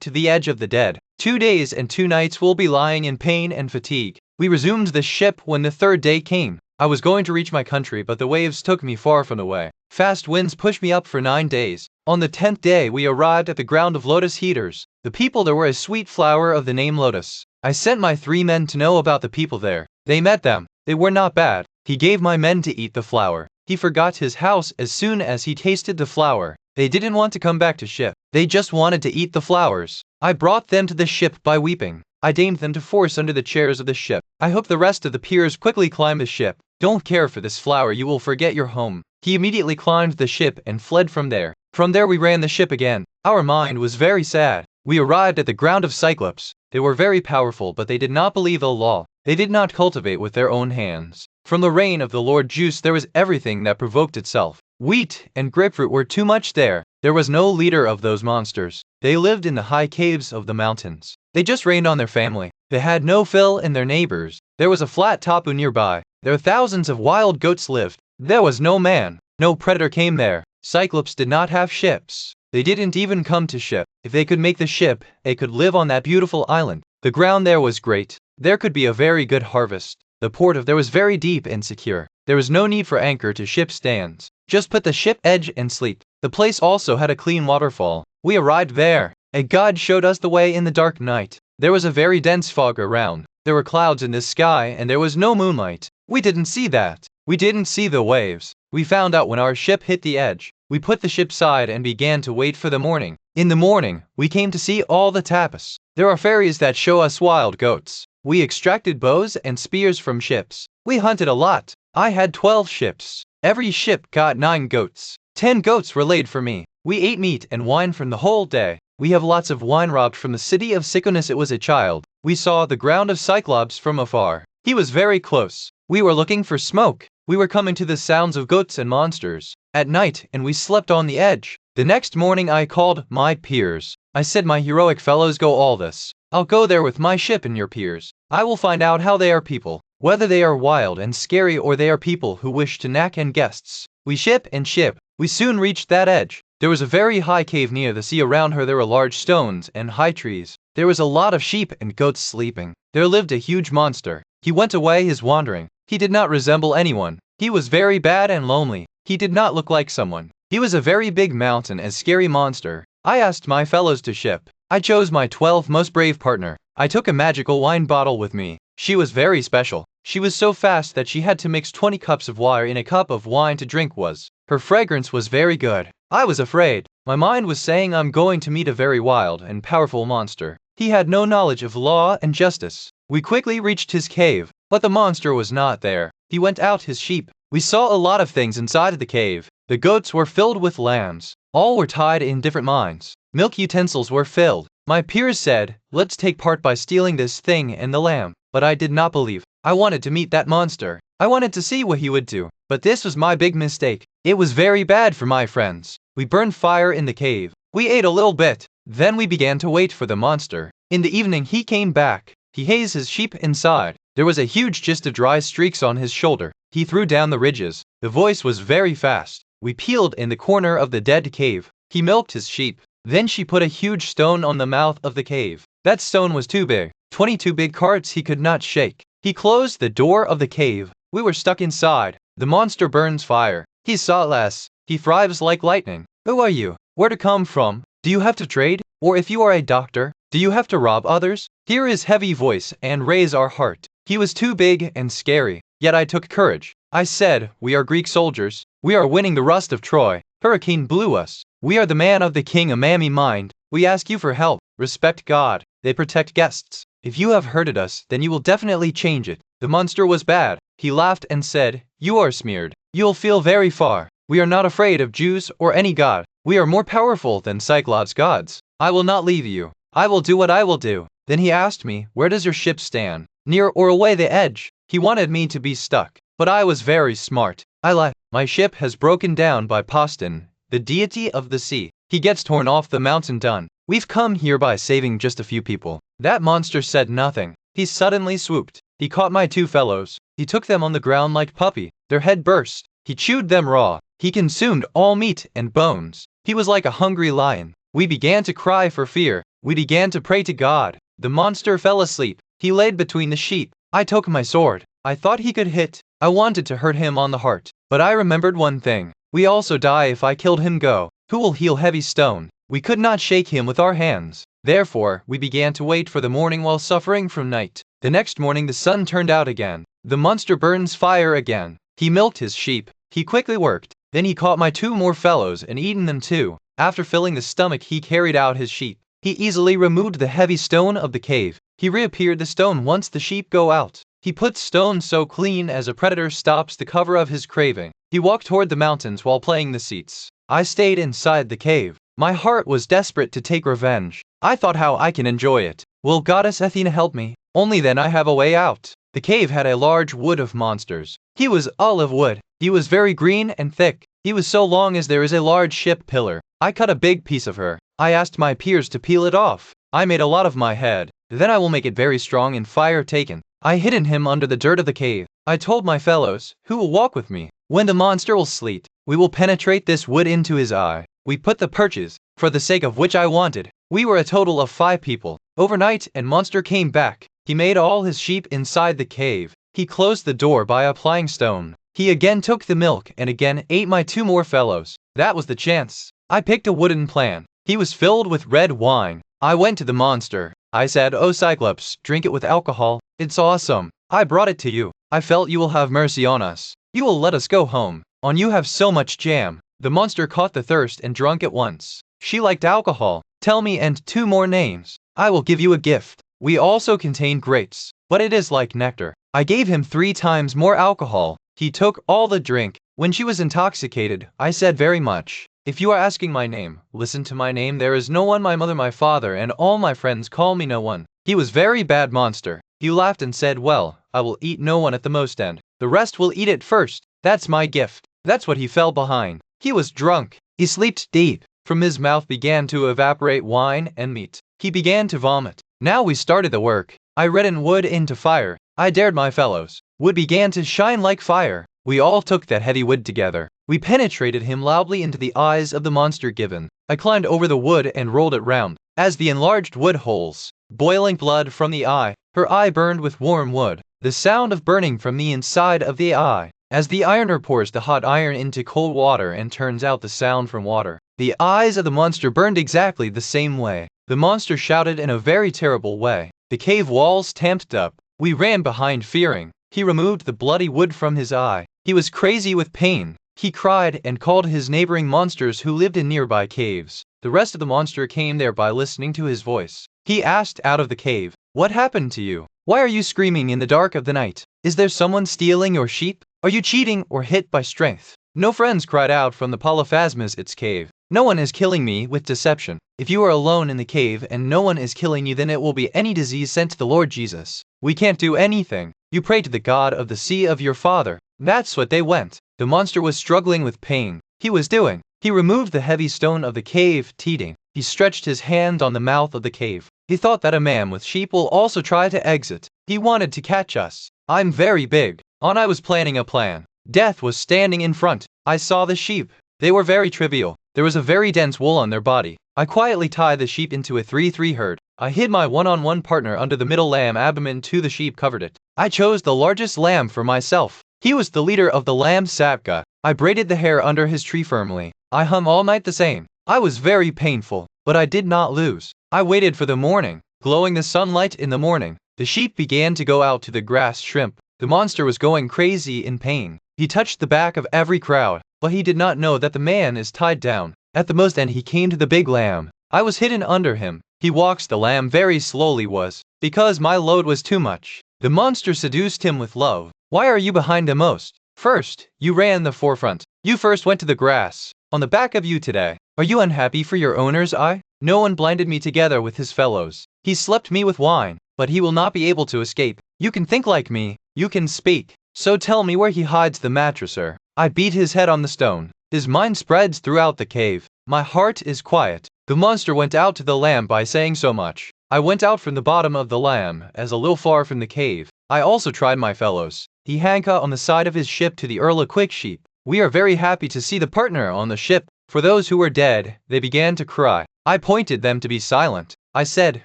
Speaker 1: to the edge of the dead. 2 days and 2 nights we'll be lying in pain and fatigue. We resumed the ship when the 3rd day came. I was going to reach my country, but the waves took me far from the way. Fast winds pushed me up for 9 days. On the 10th day we arrived at the ground of lotus heaters. The people there were a sweet flower of the name lotus. I sent my 3 men to know about the people there. They met them. They were not bad. He gave my men to eat the flower. He forgot his house as soon as he tasted the flower. They didn't want to come back to ship. They just wanted to eat the flowers. I brought them to the ship by weeping. I deigned them to force under the chairs of the ship. I hope the rest of the peers quickly climb the ship. Don't care for this flower, you will forget your home. He immediately climbed the ship and fled from there. From there we ran the ship again. Our mind was very sad. We arrived at the ground of Cyclops. They were very powerful, but they did not believe the law. They did not cultivate with their own hands. From the reign of the Lord Zeus there was everything that provoked itself. Wheat and grapefruit were too much there. There was no leader of those monsters. They lived in the high caves of the mountains. They just rained on their family. They had no fill in their neighbors. There was a flat tapu nearby. There thousands of wild goats lived. There was no man. No predator came there. Cyclops did not have ships. They didn't even come to ship. If they could make the ship, they could live on that beautiful island. The ground there was great. There could be a very good harvest. The port of there was very deep and secure. There was no need for anchor to ship stands. Just put the ship edge and sleep. The place also had a clean waterfall. We arrived there. A god showed us the way in the dark night. There was a very dense fog around. There were clouds in the sky and there was no moonlight. We didn't see that. We didn't see the waves. We found out when our ship hit the edge. We put the ship side and began to wait for the morning. In the morning, we came to see all the tapas. There are fairies that show us wild goats. We extracted bows and spears from ships. We hunted a lot. I had 12 ships. Every ship got 9 goats. 10 goats were laid for me. We ate meat and wine from the whole day. We have lots of wine robbed from the city of Syconis. It was a child. We saw the ground of Cyclops from afar. He was very close. We were looking for smoke. We were coming to the sounds of goats and monsters. At night, and we slept on the edge. The next morning I called my peers. I said, my heroic fellows, go all this. I'll go there with my ship and your peers. I will find out how they are people. Whether they are wild and scary or they are people who wish to knack and guests. We ship and ship. We soon reached that edge. There was a very high cave near the sea. Around her there were large stones and high trees. There was a lot of sheep and goats sleeping. There lived a huge monster. He went away his wandering. He did not resemble anyone. He was very bad and lonely. He did not look like someone. He was a very big mountain and scary monster. I asked my fellows to ship. I chose my 12th most brave partner. I took a magical wine bottle with me. She was very special. She was so fast that she had to mix 20 cups of water in a cup of wine to drink was. Her fragrance was very good. I was afraid. My mind was saying I'm going to meet a very wild and powerful monster. He had no knowledge of law and justice. We quickly reached his cave, but the monster was not there. He went out his sheep. We saw a lot of things inside of the cave. The goats were filled with lambs. All were tied in different mines. Milk utensils were filled. My peers said, let's take part by stealing this thing and the lamb. But I did not believe. I wanted to meet that monster. I wanted to see what he would do. But this was my big mistake. It was very bad for my friends. We burned fire in the cave. We ate a little bit. Then we began to wait for the monster. In the evening he came back. He hazed his sheep inside. There was a huge gist of dry streaks on his shoulder. He threw down the ridges. The voice was very fast. We peeled in the corner of the dead cave. He milked his sheep. Then she put a huge stone on the mouth of the cave. That stone was too big. 22 big carts he could not shake. He closed the door of the cave. We were stuck inside. The monster burns fire. He saw less. He thrives like lightning. Who are you? Where to come from? Do you have to trade? Or if you are a doctor, do you have to rob others? Hear his heavy voice and raise our heart. He was too big and scary. Yet I took courage. I said, we are Greek soldiers. We are winning the rust of Troy. Hurricane blew us. We are the man of the king, a mammy mind. We ask you for help. Respect God. They protect guests. If you have hurted us, then you will definitely change it. The monster was bad. He laughed and said, you are smeared. You'll feel very far. We are not afraid of Jews or any god. We are more powerful than Cyclops' gods. I will not leave you. I will do what I will do. Then he asked me, where does your ship stand? Near or away the edge? He wanted me to be stuck. But I was very smart. I lied. My ship has broken down by Poston, the deity of the sea. He gets torn off the mountain done. We've come here by saving just a few people. That monster said nothing. He suddenly swooped. He caught my 2 fellows. He took them on the ground like puppy. Their head burst. He chewed them raw. He consumed all meat and bones. He was like a hungry lion. We began to cry for fear. We began to pray to God. The monster fell asleep. He laid between the sheep. I took my sword. I thought he could hit. I wanted to hurt him on the heart. But I remembered one thing. We also die if I killed him. Go. Who will heal heavy stone? We could not shake him with our hands. Therefore, we began to wait for the morning while suffering from night. The next morning the sun turned out again. The monster burns fire again. He milked his sheep. He quickly worked. Then he caught my 2 more fellows and eaten them too. After filling the stomach he carried out his sheep. He easily removed the heavy stone of the cave. He reappeared the stone once the sheep go out. He puts stone so clean as a predator stops the cover of his craving. He walked toward the mountains while playing the seats. I stayed inside the cave. My heart was desperate to take revenge. I thought how I can enjoy it. Will goddess Athena help me? Only then I have a way out. The cave had a large wood of monsters. He was olive wood. He was very green and thick. He was so long as there is a large ship pillar. I cut a big piece of her. I asked my peers to peel it off. I made a lot of my head. Then I will make it very strong in fire taken. I hidden him under the dirt of the cave. I told my fellows, who will walk with me, when the monster will sleep, we will penetrate this wood into his eye. We put the perches, for the sake of which I wanted. We were a total of 5 people. Overnight, and monster came back. He made all his sheep inside the cave. He closed the door by applying stone. He again took the milk and again ate my 2 more fellows. That was the chance. I picked a wooden plan. He was filled with red wine. I went to the monster. I said, "Oh Cyclops, drink it with alcohol. It's awesome. I brought it to you. I felt you will have mercy on us. You will let us go home. On you have so much jam." The monster caught the thirst and drank at once. She liked alcohol. Tell me and 2 more names. I will give you a gift. We also contain grapes, but it is like nectar. I gave him 3 times more alcohol. He took all the drink. When she was intoxicated, I said very much. If you are asking my name, listen to my name. There is no one, my mother, my father, and all my friends call me no one. He was very bad monster. He laughed and said, well, I will eat no one at the most end. The rest will eat it first. That's my gift. That's what he fell behind. He was drunk. He slept deep. From his mouth began to evaporate wine and meat. He began to vomit. Now we started the work. I reddened wood into fire. I dared my fellows. Wood began to shine like fire. We all took that heavy wood together. We penetrated him loudly into the eyes of the monster given. I climbed over the wood and rolled it round. As the enlarged wood holes, boiling blood from the eye. Her eye burned with warm wood. The sound of burning from the inside of the eye. As the ironer pours the hot iron into cold water and turns out the sound from water. The eyes of the monster burned exactly the same way. The monster shouted in a very terrible way. The cave walls tamped up. We ran behind fearing. He removed the bloody wood from his eye. He was crazy with pain. He cried and called his neighboring monsters who lived in nearby caves. The rest of the monster came there by listening to his voice. He asked out of the cave, "What happened to you? Why are you screaming in the dark of the night? Is there someone stealing your sheep? Are you cheating or hit by strength?" No friends cried out from the Polyphasmus its cave. No one is killing me with deception. If you are alone in the cave and no one is killing you, then it will be any disease sent to the Lord Jesus. We can't do anything. You pray to the God of the sea of your father. That's what they went. The monster was struggling with pain. He was doing. He removed the heavy stone of the cave, teething. He stretched his hand on the mouth of the cave. He thought that a man with sheep will also try to exit. He wanted to catch us. I'm very big. On I was planning a plan. Death was standing in front. I saw the sheep. They were very trivial. There was a very dense wool on their body. I quietly tied the sheep into a 3-3 herd. I hid my one-on-one partner under the middle lamb abdomen to the sheep covered it. I chose the largest lamb for myself. He was the leader of the lamb Sapka. I braided the hair under his tree firmly. I hung all night the same. I was very painful, but I did not lose. I waited for the morning. Glowing the sunlight in the morning, the sheep began to go out to the grass shrimp. The monster was going crazy in pain. He touched the back of every crowd, but he did not know that the man is tied down. At the most end he came to the big lamb. I was hidden under him. He walks the lamb very slowly was, because my load was too much. The monster seduced him with love. Why are you behind the most? First, you ran the forefront. You first went to the grass. On the back of you today. Are you unhappy for your owner's eye? No one blinded me together with his fellows. He slept me with wine, but he will not be able to escape. You can think like me. You can speak. So tell me where he hides the mattresser. I beat his head on the stone. His mind spreads throughout the cave. My heart is quiet. The monster went out to the lamb by saying so much. I went out from the bottom of the lamb, as a little far from the cave. I also tried my fellows. He hanka on the side of his ship to the Earl of Quick Sheep. We are very happy to see the partner on the ship. For those who were dead, they began to cry. I pointed them to be silent. I said,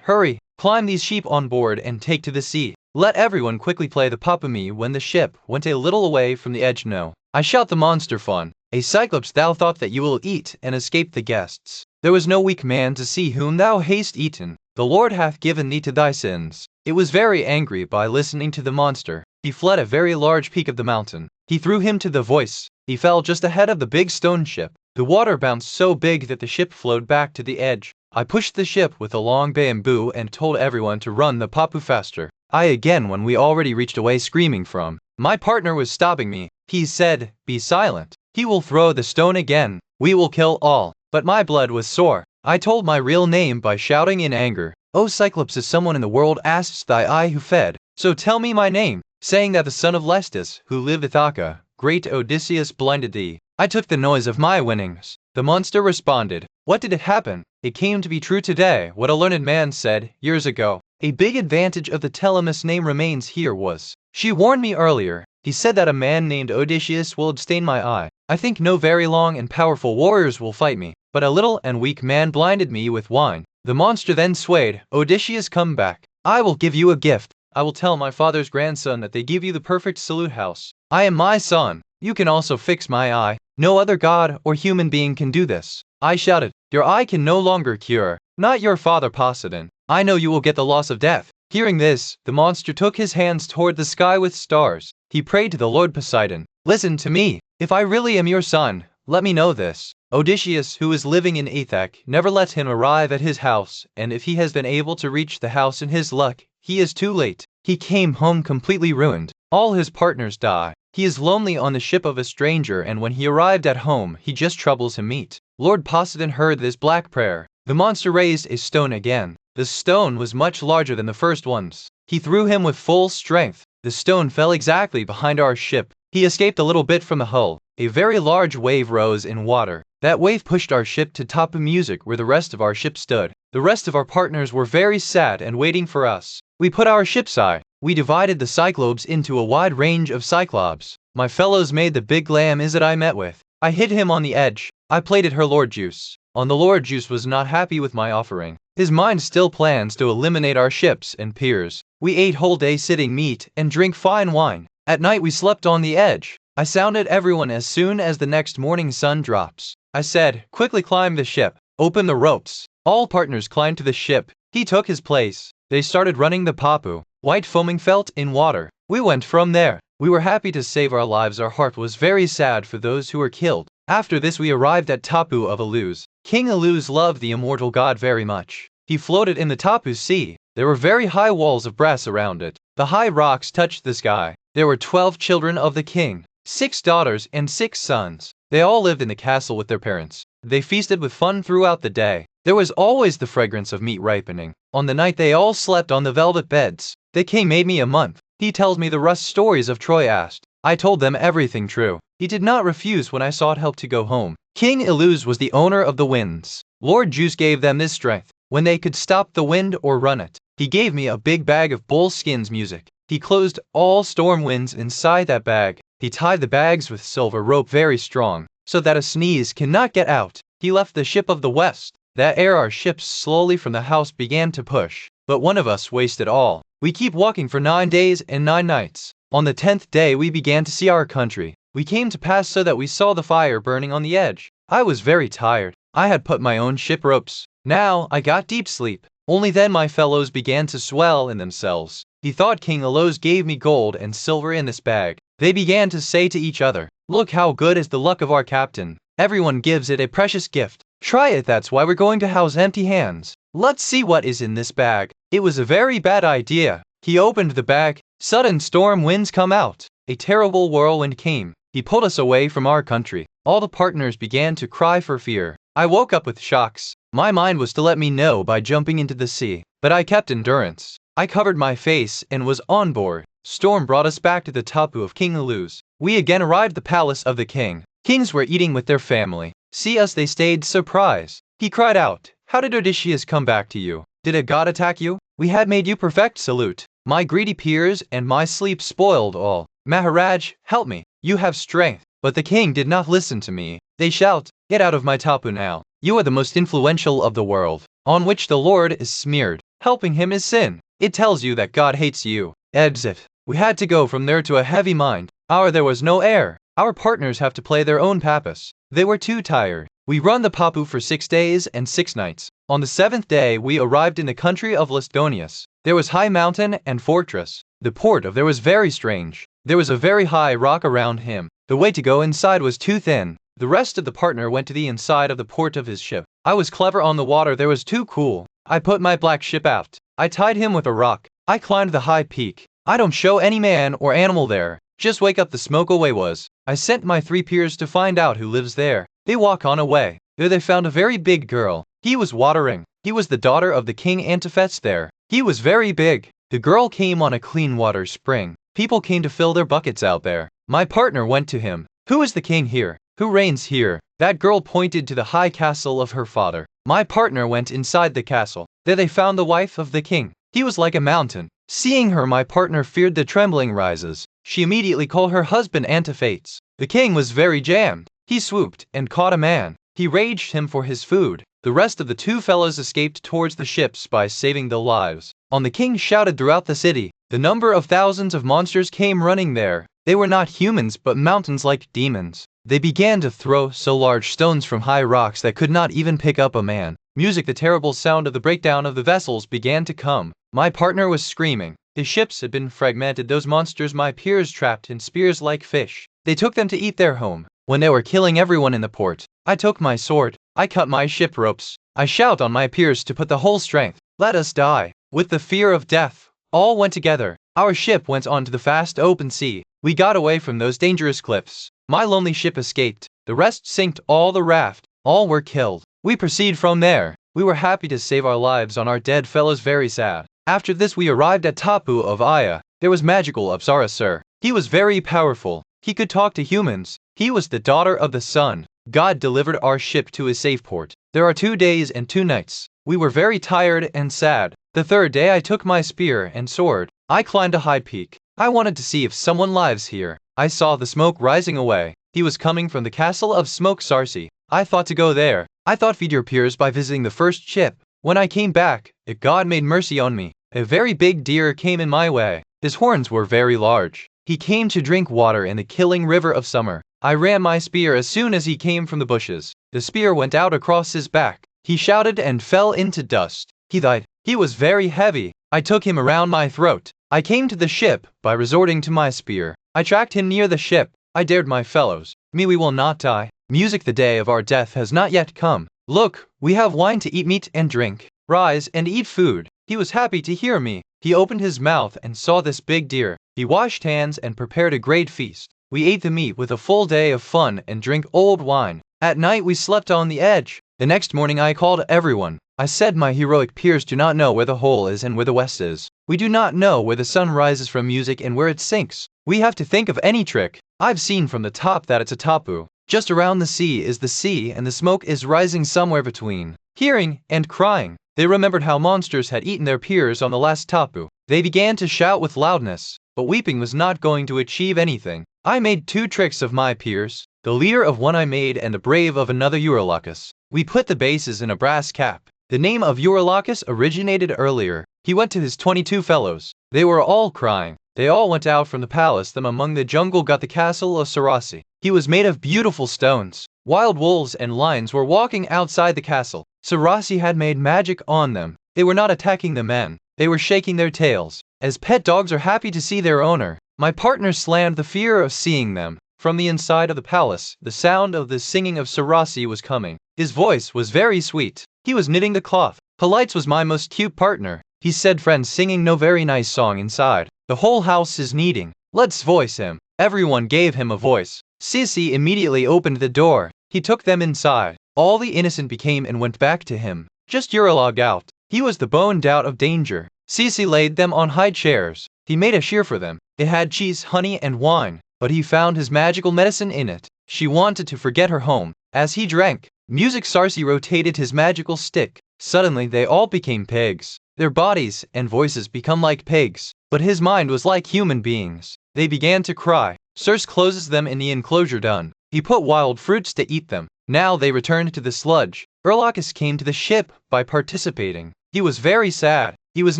Speaker 1: hurry, climb these sheep on board and take to the sea. Let everyone quickly play the papami when the ship went a little away from the edge. No. I shout the monster fun. A Cyclops, thou thought that you will eat and escape the guests. There was no weak man to see whom thou hast eaten. The Lord hath given thee to thy sins. It was very angry by listening to the monster. He fled a very large peak of the mountain. He threw him to the voice. He fell just ahead of the big stone ship. The water bounced so big that the ship flowed back to the edge. I pushed the ship with a long bamboo and told everyone to run the papu faster. I again when we already reached away screaming from. My partner was stopping me. He said, be silent. He will throw the stone again. We will kill all. But my blood was sore. I told my real name by shouting in anger. O Cyclops, is someone in the world asks thy eye who fed. So tell me my name, saying that the son of Lestus, who lived Ithaca, great Odysseus blinded thee. I took the noise of my winnings. The monster responded. What did it happen? It came to be true today, what a learned man said, years ago. A big advantage of the Telemus name remains here was. She warned me earlier. He said that a man named Odysseus will abstain my eye. I think no very long and powerful warriors will fight me, but a little and weak man blinded me with wine. The monster then swayed. Odysseus, come back. I will give you a gift. I will tell my father's grandson that they give you the perfect salute house. I am my son. You can also fix my eye. No other god or human being can do this. I shouted. Your eye can no longer cure. Not your father Poseidon. I know you will get the loss of death. Hearing this, the monster took his hands toward the sky with stars. He prayed to the Lord Poseidon. Listen to me. If I really am your son, let me know this. Odysseus, who is living in Ithaca, never let him arrive at his house, and if he has been able to reach the house in his luck, he is too late. He came home completely ruined. All his partners die. He is lonely on the ship of a stranger, and when he arrived at home, he just troubles him meet. Lord Poseidon heard this black prayer. The monster raised a stone again. The stone was much larger than the first ones. He threw him with full strength. The stone fell exactly behind our ship. He escaped a little bit from the hull. A very large wave rose in water. That wave pushed our ship to top of music where the rest of our ship stood. The rest of our partners were very sad and waiting for us. We put our ship's eye. We divided the Cyclopes into a wide range of Cyclops. My fellows made the big lamb is that I met with. I hit him on the edge. I plated her Lord Juice. The Lord Juice was not happy with my offering. His mind still plans to eliminate our ships and piers. We ate whole day sitting meat and drink fine wine. At night we slept on the edge. I sounded everyone as soon as the next morning sun drops. I said, quickly climb the ship. Open the ropes. All partners climbed to the ship. He took his place. They started running the Papu. White foaming felt in water. We went from there. We were happy to save our lives. Our heart was very sad for those who were killed. After this we arrived at Tapu of Alus. King Alus loved the immortal god very much. He floated in the Tapu Sea. There were very high walls of brass around it. The high rocks touched the sky. There were 12 children of the king, 6 daughters and 6 sons. They all lived in the castle with their parents. They feasted with fun throughout the day. There was always the fragrance of meat ripening. On the night they all slept on the velvet beds. The king made me a month. He tells me the rust stories of Troy asked. I told them everything true. He did not refuse when I sought help to go home. King Ilus was the owner of the winds. Lord Zeus gave them this strength, when they could stop the wind or run it. He gave me a big bag of bull skins music. He closed all storm winds inside that bag. He tied the bags with silver rope very strong, so that a sneeze cannot get out. He left the ship of the west. That ere our ships slowly from the house began to push. But one of us wasted all. We keep walking for 9 days and 9 nights. On the 10th day we began to see our country. We came to pass so that we saw the fire burning on the edge. I was very tired. I had put my own ship ropes. Now I got deep sleep. Only then my fellows began to swell in themselves. He thought King Alos gave me gold and silver in this bag. They began to say to each other, look how good is the luck of our captain. Everyone gives it a precious gift. Try it, that's why we're going to house empty hands. Let's see what is in this bag. It was a very bad idea. He opened the bag. Sudden storm winds come out. A terrible whirlwind came. He pulled us away from our country. All the partners began to cry for fear. I woke up with shocks. My mind was to let me know by jumping into the sea, but I kept endurance. I covered my face and was on board. Storm brought us back to the Tapu of King Alus. We again arrived at the palace of the king. Kings were eating with their family. See us, they stayed surprised. He cried out, how did Odysseus come back to you? Did a god attack you? We had made you perfect salute. My greedy peers and my sleep spoiled all. Maharaj, help me. You have strength. But the king did not listen to me. They shout, get out of my Tapu now. You are the most influential of the world, on which the Lord is smeared. Helping him is sin. It tells you that God hates you. Exit. We had to go from there to a heavy mind. There was no air. Our partners have to play their own papas. They were too tired. We run the Papu for 6 days and 6 nights. On the 7th day we arrived in the country of Listonius. There was high mountain and fortress. The port of there was very strange. There was a very high rock around him. The way to go inside was too thin. The rest of the partner went to the inside of the port of his ship. I was clever on the water, there was too cool. I put my black ship out. I tied him with a rock. I climbed the high peak. I don't show any man or animal there. Just wake up the smoke away was. I sent my 3 peers to find out who lives there. They walk on away. There they found a very big girl. He was watering. He was the daughter of the king Antiphets there. He was very big. The girl came on a clean water spring. People came to fill their buckets out there. My partner went to him. Who is the king here? Who reigns here? That girl pointed to the high castle of her father. My partner went inside the castle. There they found the wife of the king. He was like a mountain. Seeing her, my partner feared the trembling rises. She immediately called her husband Antiphates. The king was very jammed. He swooped and caught a man. He raged him for his food. The rest of the two fellows escaped towards the ships by saving their lives. On the king shouted throughout the city. The number of thousands of monsters came running there. They were not humans but mountains like demons. They began to throw so large stones from high rocks that could not even pick up a man. Music, the terrible sound of the breakdown of the vessels began to come. My partner was screaming. His ships had been fragmented. Those monsters my peers trapped in spears like fish. They took them to eat their home. When they were killing everyone in the port, I took my sword. I cut my ship ropes. I shout on my peers to put the whole strength. Let us die. With the fear of death, all went together. Our ship went onto the vast open sea. We got away from those dangerous cliffs. My lonely ship escaped. The rest sinked all the raft. All were killed. We proceed from there. We were happy to save our lives on our dead fellows, very sad. After this we arrived at Tapu of Aya. There was magical Apsara, sir. He was very powerful. He could talk to humans. He was the daughter of the sun. God delivered our ship to a safe port. There are 2 days and 2 nights. We were very tired and sad. The third day I took my spear and sword. I climbed a high peak. I wanted to see if someone lives here. I saw the smoke rising away. He was coming from the castle of Smoke Sarsi. I thought to go there. I thought feed your peers by visiting the first ship. When I came back, God made mercy on me. A very big deer came in my way. His horns were very large. He came to drink water in the killing river of summer. I ran my spear as soon as he came from the bushes. The spear went out across his back. He shouted and fell into dust. He died. He was very heavy. I took him around my throat. I came to the ship by resorting to my spear. I tracked him near the ship. I dared my fellows. Me, we will not die. Music, the day of our death has not yet come. Look, we have wine to eat, meat and drink. Rise and eat food. He was happy to hear me. He opened his mouth and saw this big deer. He washed hands and prepared a great feast. We ate the meat with a full day of fun and drank old wine. At night we slept on the edge. The next morning I called everyone. I said, my heroic peers do not know where the whole is and where the west is. We do not know where the sun rises from music and where it sinks. We have to think of any trick. I've seen from the top that it's a tapu. Just around the sea is the sea and the smoke is rising somewhere between. Hearing and crying. They remembered how monsters had eaten their peers on the last tapu. They began to shout with loudness, but weeping was not going to achieve anything. I made 2 tricks of my peers. The leader of one I made and the brave of another Eurylacus. We put the bases in a brass cap. The name of Eurylacus originated earlier. He went to his 22 fellows. They were all crying. They all went out from the palace. Them among the jungle got the castle of Sarasi. He was made of beautiful stones. Wild wolves and lions were walking outside the castle. Sarasi had made magic on them. They were not attacking the men. They were shaking their tails. As pet dogs are happy to see their owner. My partner slammed the fear of seeing them. From the inside of the palace, the sound of the singing of Sarasi was coming. His voice was very sweet. He was knitting the cloth. Polites was my most cute partner. He said, friends singing no very nice song inside. The whole house is kneading. Let's voice him. Everyone gave him a voice. Sissy immediately opened the door. He took them inside. All the innocent became and went back to him. Just Eurylog out. He was the boned out of danger. Sissy laid them on high chairs. He made a shear for them. It had cheese, honey and wine, but he found his magical medicine in it. She wanted to forget her home. As he drank, Music Sarsi rotated his magical stick. Suddenly they all became pigs. Their bodies and voices become like pigs, but his mind was like human beings. They began to cry. Circe closes them in the enclosure done. He put wild fruits to eat them. Now they returned to the sludge. Eurylacus came to the ship by participating. He was very sad. He was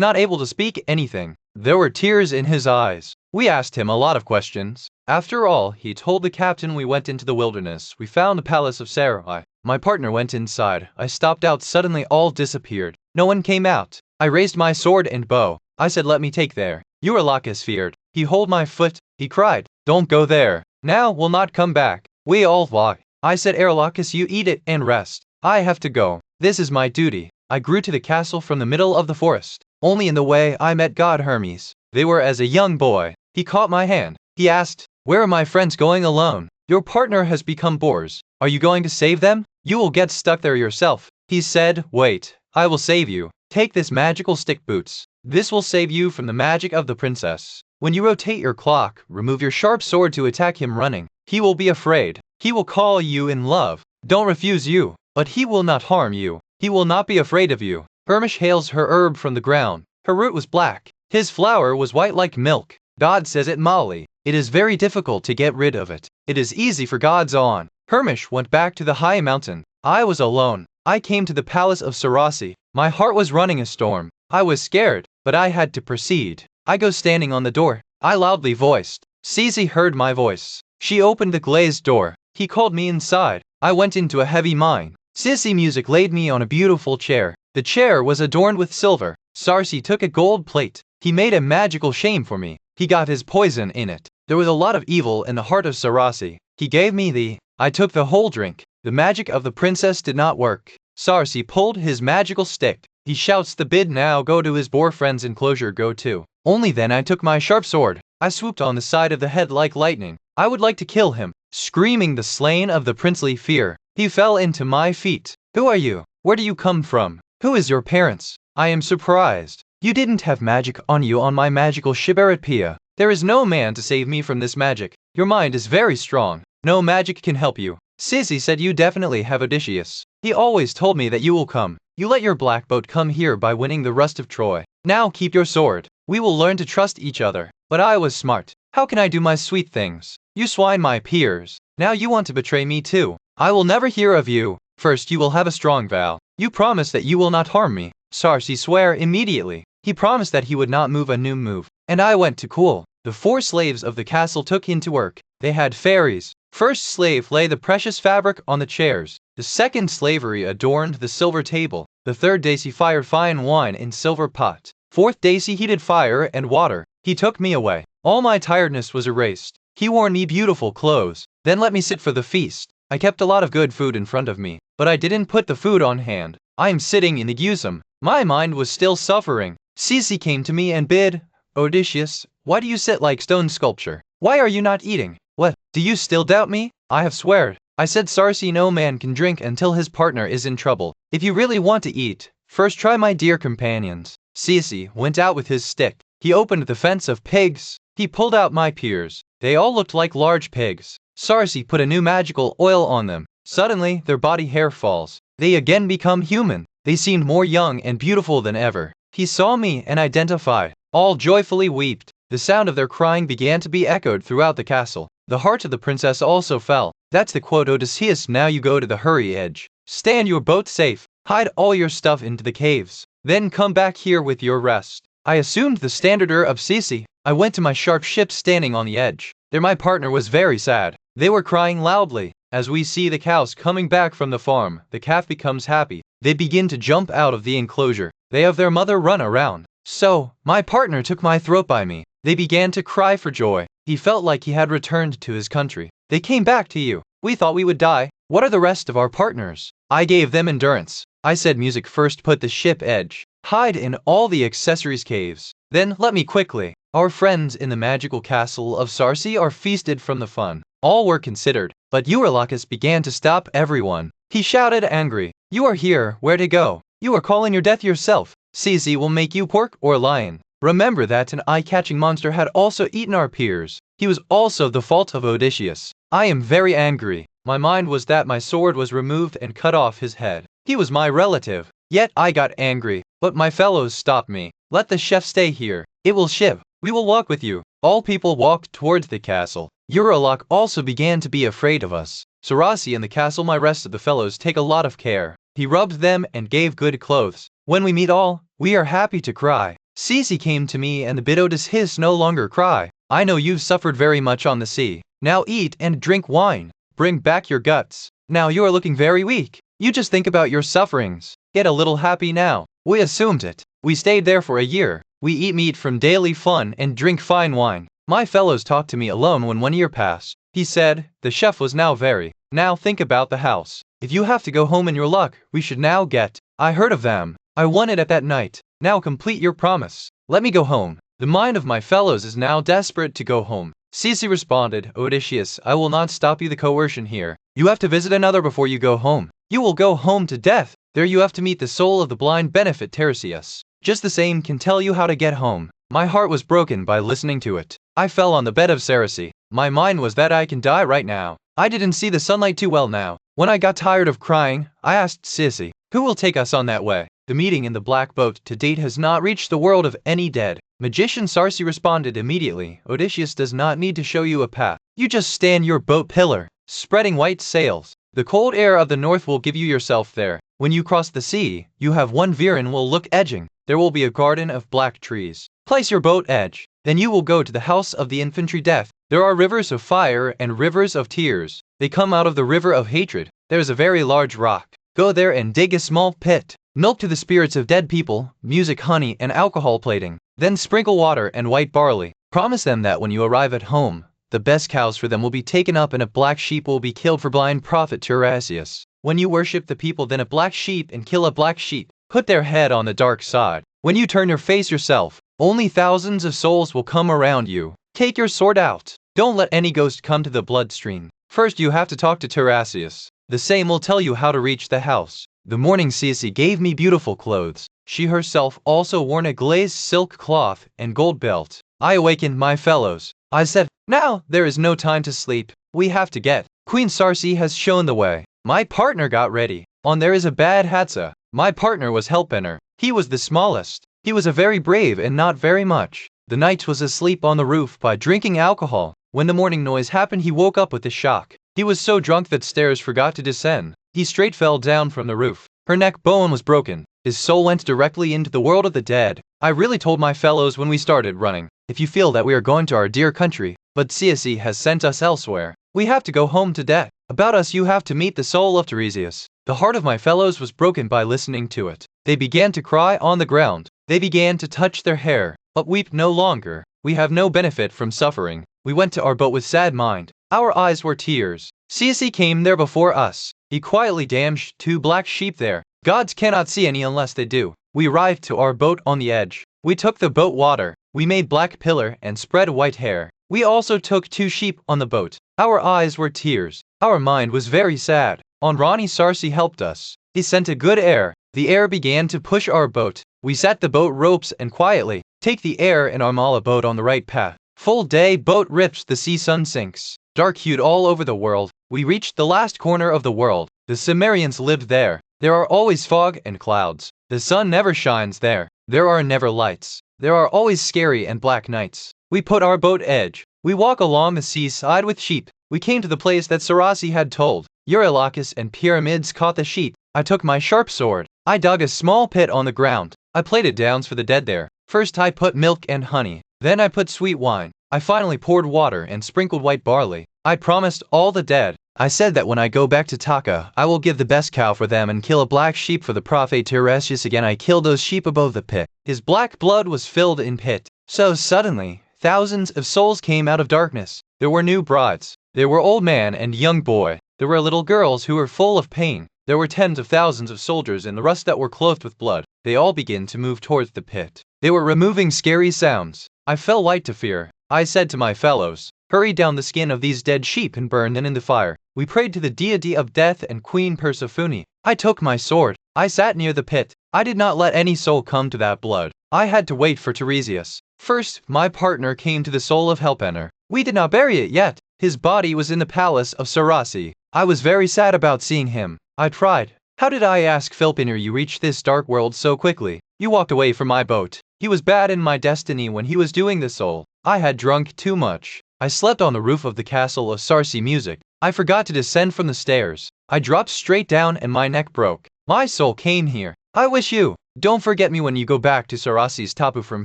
Speaker 1: not able to speak anything. There were tears in his eyes. We asked him a lot of questions. After all, he told the captain we went into the wilderness. We found the palace of Sarai. My partner went inside. I stopped out. Suddenly all disappeared. No one came out. I raised my sword and bow. I said, let me take there. Eurylacus feared. He hold my foot. He cried, don't go there. Now we'll not come back. We all fly. I said, Eurylacus, you eat it and rest. I have to go. This is my duty. I grew to the castle from the middle of the forest. Only in the way I met God Hermes. They were as a young boy. He caught my hand. He asked, where are my friends going alone? Your partner has become boars. Are you going to save them? You will get stuck there yourself. He said, wait, I will save you. Take this magical stick boots. This will save you from the magic of the princess. When you rotate your clock, remove your sharp sword to attack him running. He will be afraid. He will call you in love. Don't refuse you, but he will not harm you. He will not be afraid of you. Hermish hails her herb from the ground. Her root was black. His flower was white like milk. God says it Molly. It is very difficult to get rid of it. It is easy for God's on. Hermish went back to the high mountain. I was alone. I came to the palace of Sarasi. My heart was running a storm. I was scared, but I had to proceed. I go standing on the door. I loudly voiced. Cece heard my voice. She opened the glazed door. He called me inside. I went into a heavy mine. Sissy music laid me on a beautiful chair. The chair was adorned with silver. Sarsi took a gold plate. He made a magical shame for me. He got his poison in it. There was a lot of evil in the heart of Sarasi. He gave me I took the whole drink. The magic of the princess did not work. Sarsi pulled his magical stick. He shouts the bid now go to his boar friend's enclosure go to. Only then I took my sharp sword. I swooped on the side of the head like lightning. I would like to kill him. Screaming the slain of the princely fear. He fell into my feet. Who are you? Where do you come from? Who is your parents? I am surprised. You didn't have magic on you on my magical Shibarat Pia. There is no man to save me from this magic. Your mind is very strong. No magic can help you. Sissy said you definitely have Odysseus. He always told me that you will come. You let your black boat come here by winning the rust of Troy. Now keep your sword. We will learn to trust each other. But I was smart. How can I do my sweet things? You swine my peers. Now you want to betray me too. I will never hear of you. First you will have a strong vow. You promise that you will not harm me. Sarsi swore immediately. He promised that he would not move a new move. And I went to cool. The 4 slaves of the castle took into work. They had fairies. First slave lay the precious fabric on the chairs. The second slavery adorned the silver table. The third daisy fired fine wine in silver pot. Fourth daisy heated fire and water. He took me away. All my tiredness was erased. He wore me beautiful clothes. Then let me sit for the feast. I kept a lot of good food in front of me, but I didn't put the food on hand. I am sitting in the Gusum. My mind was still suffering. Cece came to me and bid, Odysseus, why do you sit like stone sculpture? Why are you not eating? What, do you still doubt me? I have sweared. I said Sarsi no man can drink until his partner is in trouble. If you really want to eat, first try my dear companions. Cece went out with his stick. He opened the fence of pigs. He pulled out my peers. They all looked like large pigs. Sarsi put a new magical oil on them. Suddenly, their body hair falls. They again become human. They seemed more young and beautiful than ever. He saw me and identified. All joyfully wept. The sound of their crying began to be echoed throughout the castle. The heart of the princess also fell. That's the quote Odysseus. Now you go to the hurry edge. Stand your boat safe. Hide all your stuff into the caves. Then come back here with your rest. I assumed the standarder of Sisi. I went to my sharp ship standing on the edge. There my partner was very sad. They were crying loudly. As we see the cows coming back from the farm, the calf becomes happy. They begin to jump out of the enclosure. They have their mother run around. So, my partner took my throat by me. They began to cry for joy. He felt like he had returned to his country. They came back to you. We thought we would die. What are the rest of our partners? I gave them endurance. I said music first put the ship edge. Hide in all the accessories caves. Then let me quickly. Our friends in the magical castle of Sarsi are feasted from the fun. All were considered, but Eurylacus began to stop everyone. He shouted angry. You are here, where to go? You are calling your death yourself. Cece will make you pork or lion. Remember that an eye-catching monster had also eaten our peers. He was also the fault of Odysseus. I am very angry. My mind was that my sword was removed and cut off his head. He was my relative. Yet I got angry, but my fellows stopped me. Let the chef stay here. It will shiv. We will walk with you. All people walked towards the castle. Eurylach also began to be afraid of us. Sarasi and the castle my rest of the fellows take a lot of care. He rubbed them and gave good clothes. When we meet all, we are happy to cry. Cece came to me and the bid Odysseus no longer cry. I know you've suffered very much on the sea. Now eat and drink wine. Bring back your guts. Now you are looking very weak. You just think about your sufferings. Get a little happy now. We assumed it. We stayed there for a year. We eat meat from daily fun and drink fine wine. My fellows talked to me alone when 1 year passed. He said, the chef was now very. Now think about the house. If you have to go home in your luck, we should now get. I heard of them. I won it at that night. Now complete your promise. Let me go home. The mind of my fellows is now desperate to go home. Cece responded, Odysseus, I will not stop you the coercion here. You have to visit another before you go home. You will go home to death. There you have to meet the soul of the blind benefit Tiresias. Just the same can tell you how to get home. My heart was broken by listening to it. I fell on the bed of Sarasi. My mind was that I can die right now. I didn't see the sunlight too well now. When I got tired of crying, I asked Sissy, who will take us on that way? The meeting in the black boat to date has not reached the world of any dead. Magician Sarsi responded immediately, Odysseus does not need to show you a path. You just stand your boat pillar, spreading white sails. The cold air of the north will give you yourself there. When you cross the sea, you have one veer and will look edging. There will be a garden of black trees. Place your boat edge. Then you will go to the house of the infantry death. There are rivers of fire and rivers of tears. They come out of the river of hatred. There is a very large rock. Go there and dig a small pit. Milk to the spirits of dead people, music, honey, and alcohol plating. Then sprinkle water and white barley. Promise them that when you arrive at home, the best cows for them will be taken up and a black sheep will be killed for blind prophet Odysseus. When you worship the people, then a black sheep and kill a black sheep. Put their head on the dark side. When you turn your face yourself, only thousands of souls will come around you. Take your sword out. Don't let any ghost come to the bloodstream. First you have to talk to Odysseus. The same will tell you how to reach the house. The morning Sissy gave me beautiful clothes. She herself also worn a glazed silk cloth and gold belt. I awakened my fellows. I said, now there is no time to sleep. We have to get. Queen Sarsi has shown the way. My partner got ready. On there is a bad Hatsa. My partner was Helpener. He was the smallest. He was a very brave and not very much. The knight was asleep on the roof by drinking alcohol. When the morning noise happened, he woke up with a shock. He was so drunk that stairs forgot to descend. He straight fell down from the roof. Her neck bone was broken. His soul went directly into the world of the dead. I really told my fellows when we started running, if you feel that we are going to our dear country, but Circe has sent us elsewhere, we have to go home to death. About us you have to meet the soul of Tiresias. The heart of my fellows was broken by listening to it. They began to cry on the ground. They began to touch their hair, but weep no longer. We have no benefit from suffering. We went to our boat with sad mind. Our eyes were tears. Circe came there before us. He quietly damaged 2 black sheep there. Gods cannot see any unless they do. We arrived to our boat on the edge. We took the boat water. We made black pillar and spread white hair. We also took 2 sheep on the boat. Our eyes were tears. Our mind was very sad. On Rani Sarsi helped us. He sent a good air. The air began to push our boat. We set the boat ropes and quietly take the air and armala boat on the right path. Full day boat rips, the sea sun sinks. Dark hued all over the world. We reached the last corner of the world. The Cimmerians lived there. There are always fog and clouds. The sun never shines there. There are never lights. There are always scary and black nights. We put our boat edge. We walk along the seaside with sheep. We came to the place that Sarasi had told. Eurylochus and Pyramids caught the sheep. I took my sharp sword. I dug a small pit on the ground. I plated downs for the dead there. First I put milk and honey. Then I put sweet wine. I finally poured water and sprinkled white barley. I promised all the dead. I said that when I go back to Taka, I will give the best cow for them and kill a black sheep for the prophet Tiresias. Again I killed those sheep above the pit. His black blood was filled in pit. So suddenly, thousands of souls came out of darkness. There were new brides. There were old man and young boy. There were little girls who were full of pain. There were tens of thousands of soldiers in the rust that were clothed with blood. They all began to move towards the pit. They were removing scary sounds. I fell white to fear. I said to my fellows, hurry down the skin of these dead sheep and burn them in the fire. We prayed to the deity of death and Queen Persephone. I took my sword. I sat near the pit. I did not let any soul come to that blood. I had to wait for Tiresias. First, my partner came to the soul of Helpener. We did not bury it yet. His body was in the palace of Sarasi. I was very sad about seeing him. I tried. How did I ask Helpener you reached this dark world so quickly? You walked away from my boat. He was bad in my destiny when he was doing the soul. I had drunk too much. I slept on the roof of the castle of Sarsi Music. I forgot to descend from the stairs. I dropped straight down and my neck broke. My soul came here. I wish you. Don't forget me when you go back to Sarasi's tapu from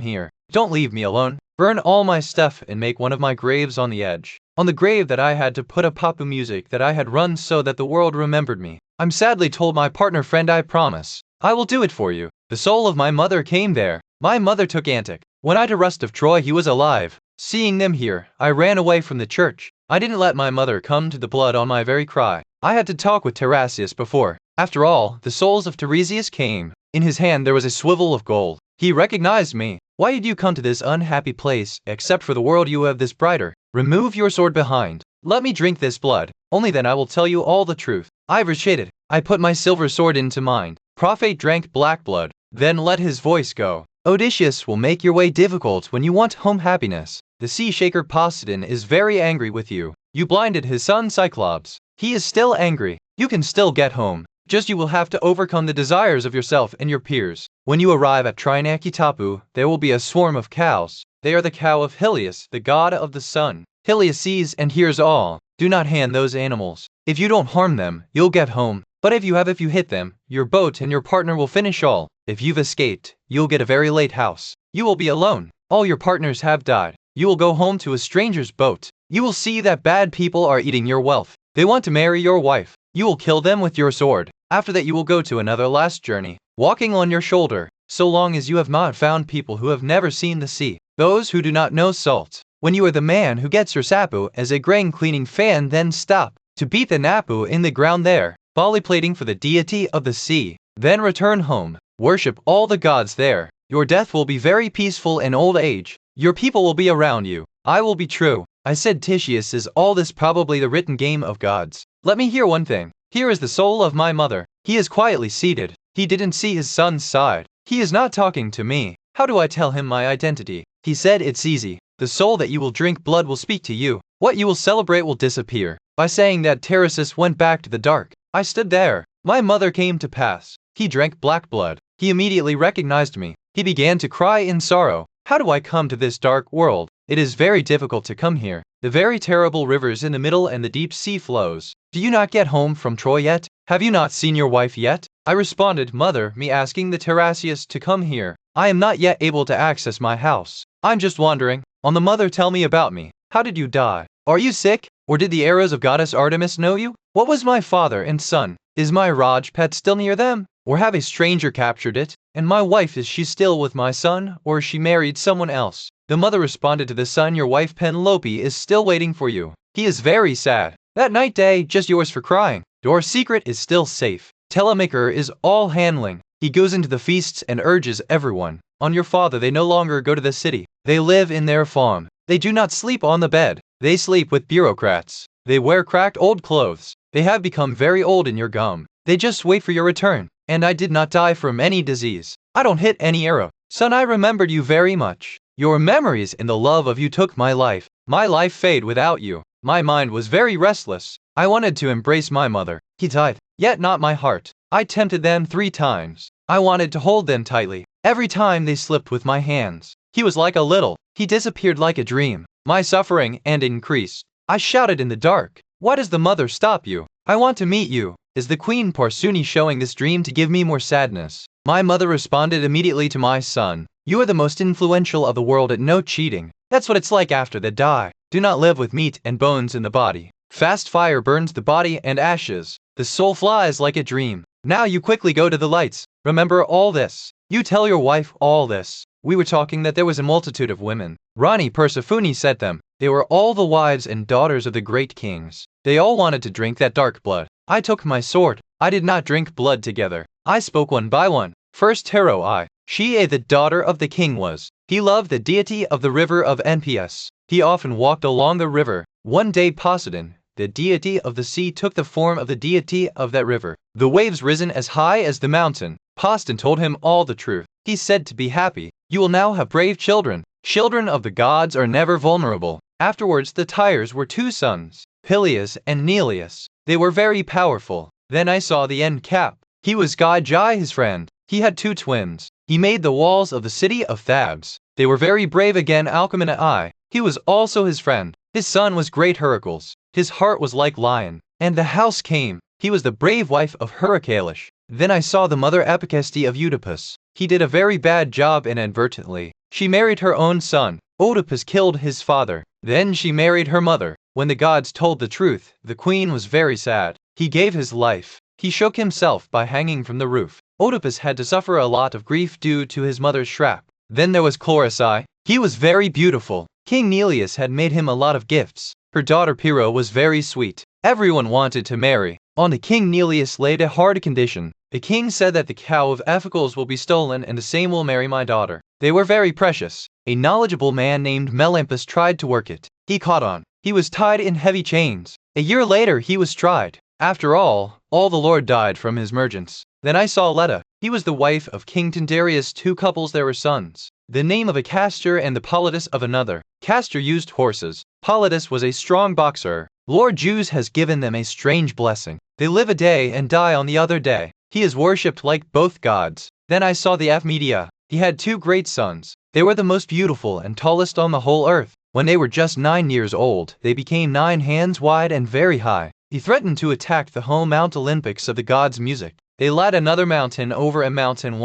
Speaker 1: here. Don't leave me alone. Burn all my stuff and make one of my graves on the edge. On the grave that I had to put a papu music that I had run so that the world remembered me. I'm sadly told my partner friend I promise. I will do it for you. The soul of my mother came there. My mother took Antic. When I to rust of Troy he was alive. Seeing them here, I ran away from the church. I didn't let my mother come to the blood on my very cry. I had to talk with Tiresias before. After all, the souls of Tiresias came. In his hand there was a swivel of gold. He recognized me. Why did you come to this unhappy place, except for the world you have this brighter? Remove your sword behind. Let me drink this blood. Only then I will tell you all the truth. I recited. I put my silver sword into mine. Prophet drank black blood. Then let his voice go. Odysseus will make your way difficult when you want home happiness. The sea shaker Poseidon is very angry with you. You blinded his son Cyclops. He is still angry. You can still get home. Just you will have to overcome the desires of yourself and your peers. When you arrive at Trinakitapu, there will be a swarm of cows. They are the cow of Helios, the god of the sun. Helios sees and hears all. Do not hand those animals. If you don't harm them, you'll get home. But if you hit them, your boat and your partner will finish all. If you've escaped, you'll get a very late house. You will be alone. All your partners have died. You will go home to a stranger's boat. You will see that bad people are eating your wealth. They want to marry your wife. You will kill them with your sword. After that you will go to another last journey, walking on your shoulder, so long as you have not found people who have never seen the sea, those who do not know salt. When you are the man who gets your sapu as a grain cleaning fan, then stop to beat the napu in the ground there, plating for the deity of the sea. Then return home, worship all the gods there. Your death will be very peaceful in old age. Your people will be around you. I will be true. I said, Titius, is all this probably the written game of gods? Let me hear one thing. Here is the soul of my mother. He is quietly seated. He didn't see his son's side. He is not talking to me. How do I tell him my identity? He said, it's easy. The soul that you will drink blood will speak to you. What you will celebrate will disappear. By saying that, Tiresias went back to the dark. I stood there. My mother came to pass. He drank black blood. He immediately recognized me. He began to cry in sorrow. How do I come to this dark world? It is very difficult to come here. The very terrible rivers in the middle and the deep sea flows. Do you not get home from Troy yet? Have you not seen your wife yet? I responded, Mother, me asking the Tiresias to come here. I am not yet able to access my house. I'm just wandering. On the mother, tell me about me. How did you die? Are you sick? Or did the arrows of goddess Artemis know you? What was my father and son? Is my Raj pet still near them? Or have a stranger captured it? And my wife, is she still with my son? Or is she married someone else? The mother responded to the son, your wife Penelope is still waiting for you. He is very sad. That night day, just yours for crying. Your secret is still safe. Telemaker is all handling. He goes into the feasts and urges everyone. On your father, they no longer go to the city. They live in their farm. They do not sleep on the bed. They sleep with bureaucrats. They wear cracked old clothes. They have become very old in your gum. They just wait for your return. And I did not die from any disease. I don't hit any arrow. Son, I remembered you very much. Your memories and the love of you took my life. My life fade without you. My mind was very restless. I wanted to embrace my mother. He died, yet not my heart. I tempted them 3 times. I wanted to hold them tightly. Every time they slipped with my hands. He was like a little. He disappeared like a dream. My suffering and increased. I shouted in the dark. Why does the mother stop you? I want to meet you. Is the Queen Parsuni showing this dream to give me more sadness? My mother responded immediately to my son. You are the most influential of the world at no cheating. That's what it's like after they die. Do not live with meat and bones in the body. Fast fire burns the body and ashes. The soul flies like a dream. Now you quickly go to the lights. Remember all this. You tell your wife all this. We were talking that there was a multitude of women. Rani Persephone said them. They were all the wives and daughters of the great kings. They all wanted to drink that dark blood. I took my sword. I did not drink blood together. I spoke one by one. First hero I. She the daughter of the king was. He loved the deity of the river of NPS. He often walked along the river. One day Poseidon, the deity of the sea, took the form of the deity of that river. The waves risen as high as the mountain. Poseidon told him all the truth. He said to be happy. You will now have brave children. Children of the gods are never vulnerable. Afterwards the Tyres were 2 sons, Peleus and Neleus. They were very powerful. Then I saw the end cap. He was God Jai, his friend. He had 2 twins. He made the walls of the city of Thebes. They were very brave again. Alcmena I. He was also his friend. His son was great Heracles. His heart was like lion. And the house came. He was the brave wife of Heraclius. Then I saw the mother Epiceste of Oedipus. He did a very bad job inadvertently. She married her own son. Oedipus killed his father. Then she married her mother. When the gods told the truth, the queen was very sad. He gave his life. He shook himself by hanging from the roof. Oedipus had to suffer a lot of grief due to his mother's shrap. Then there was Chloris. He was very beautiful. King Neleus had made him a lot of gifts. Her daughter Pyrrha was very sweet. Everyone wanted to marry. On the king Neleus laid a hard condition. The king said that the cow of Epicles will be stolen and the same will marry my daughter. They were very precious. A knowledgeable man named Melampus tried to work it. He caught on. He was tied in heavy chains. A year later he was tried. After all the Lord died from his merchants. Then I saw Leda. He was the wife of King Tyndareus. 2 couples there were sons. The name of a Castor and the Politis of another. Castor used horses. Politus was a strong boxer. Lord Zeus has given them a strange blessing. They live a day and die on the other day. He is worshipped like both gods. Then I saw the Media. He had 2 great sons. They were the most beautiful and tallest on the whole earth. When they were just 9 years old, they became 9 hands wide and very high. He threatened to attack the home Mount Olympics of the gods' music. They led another mountain over a mountain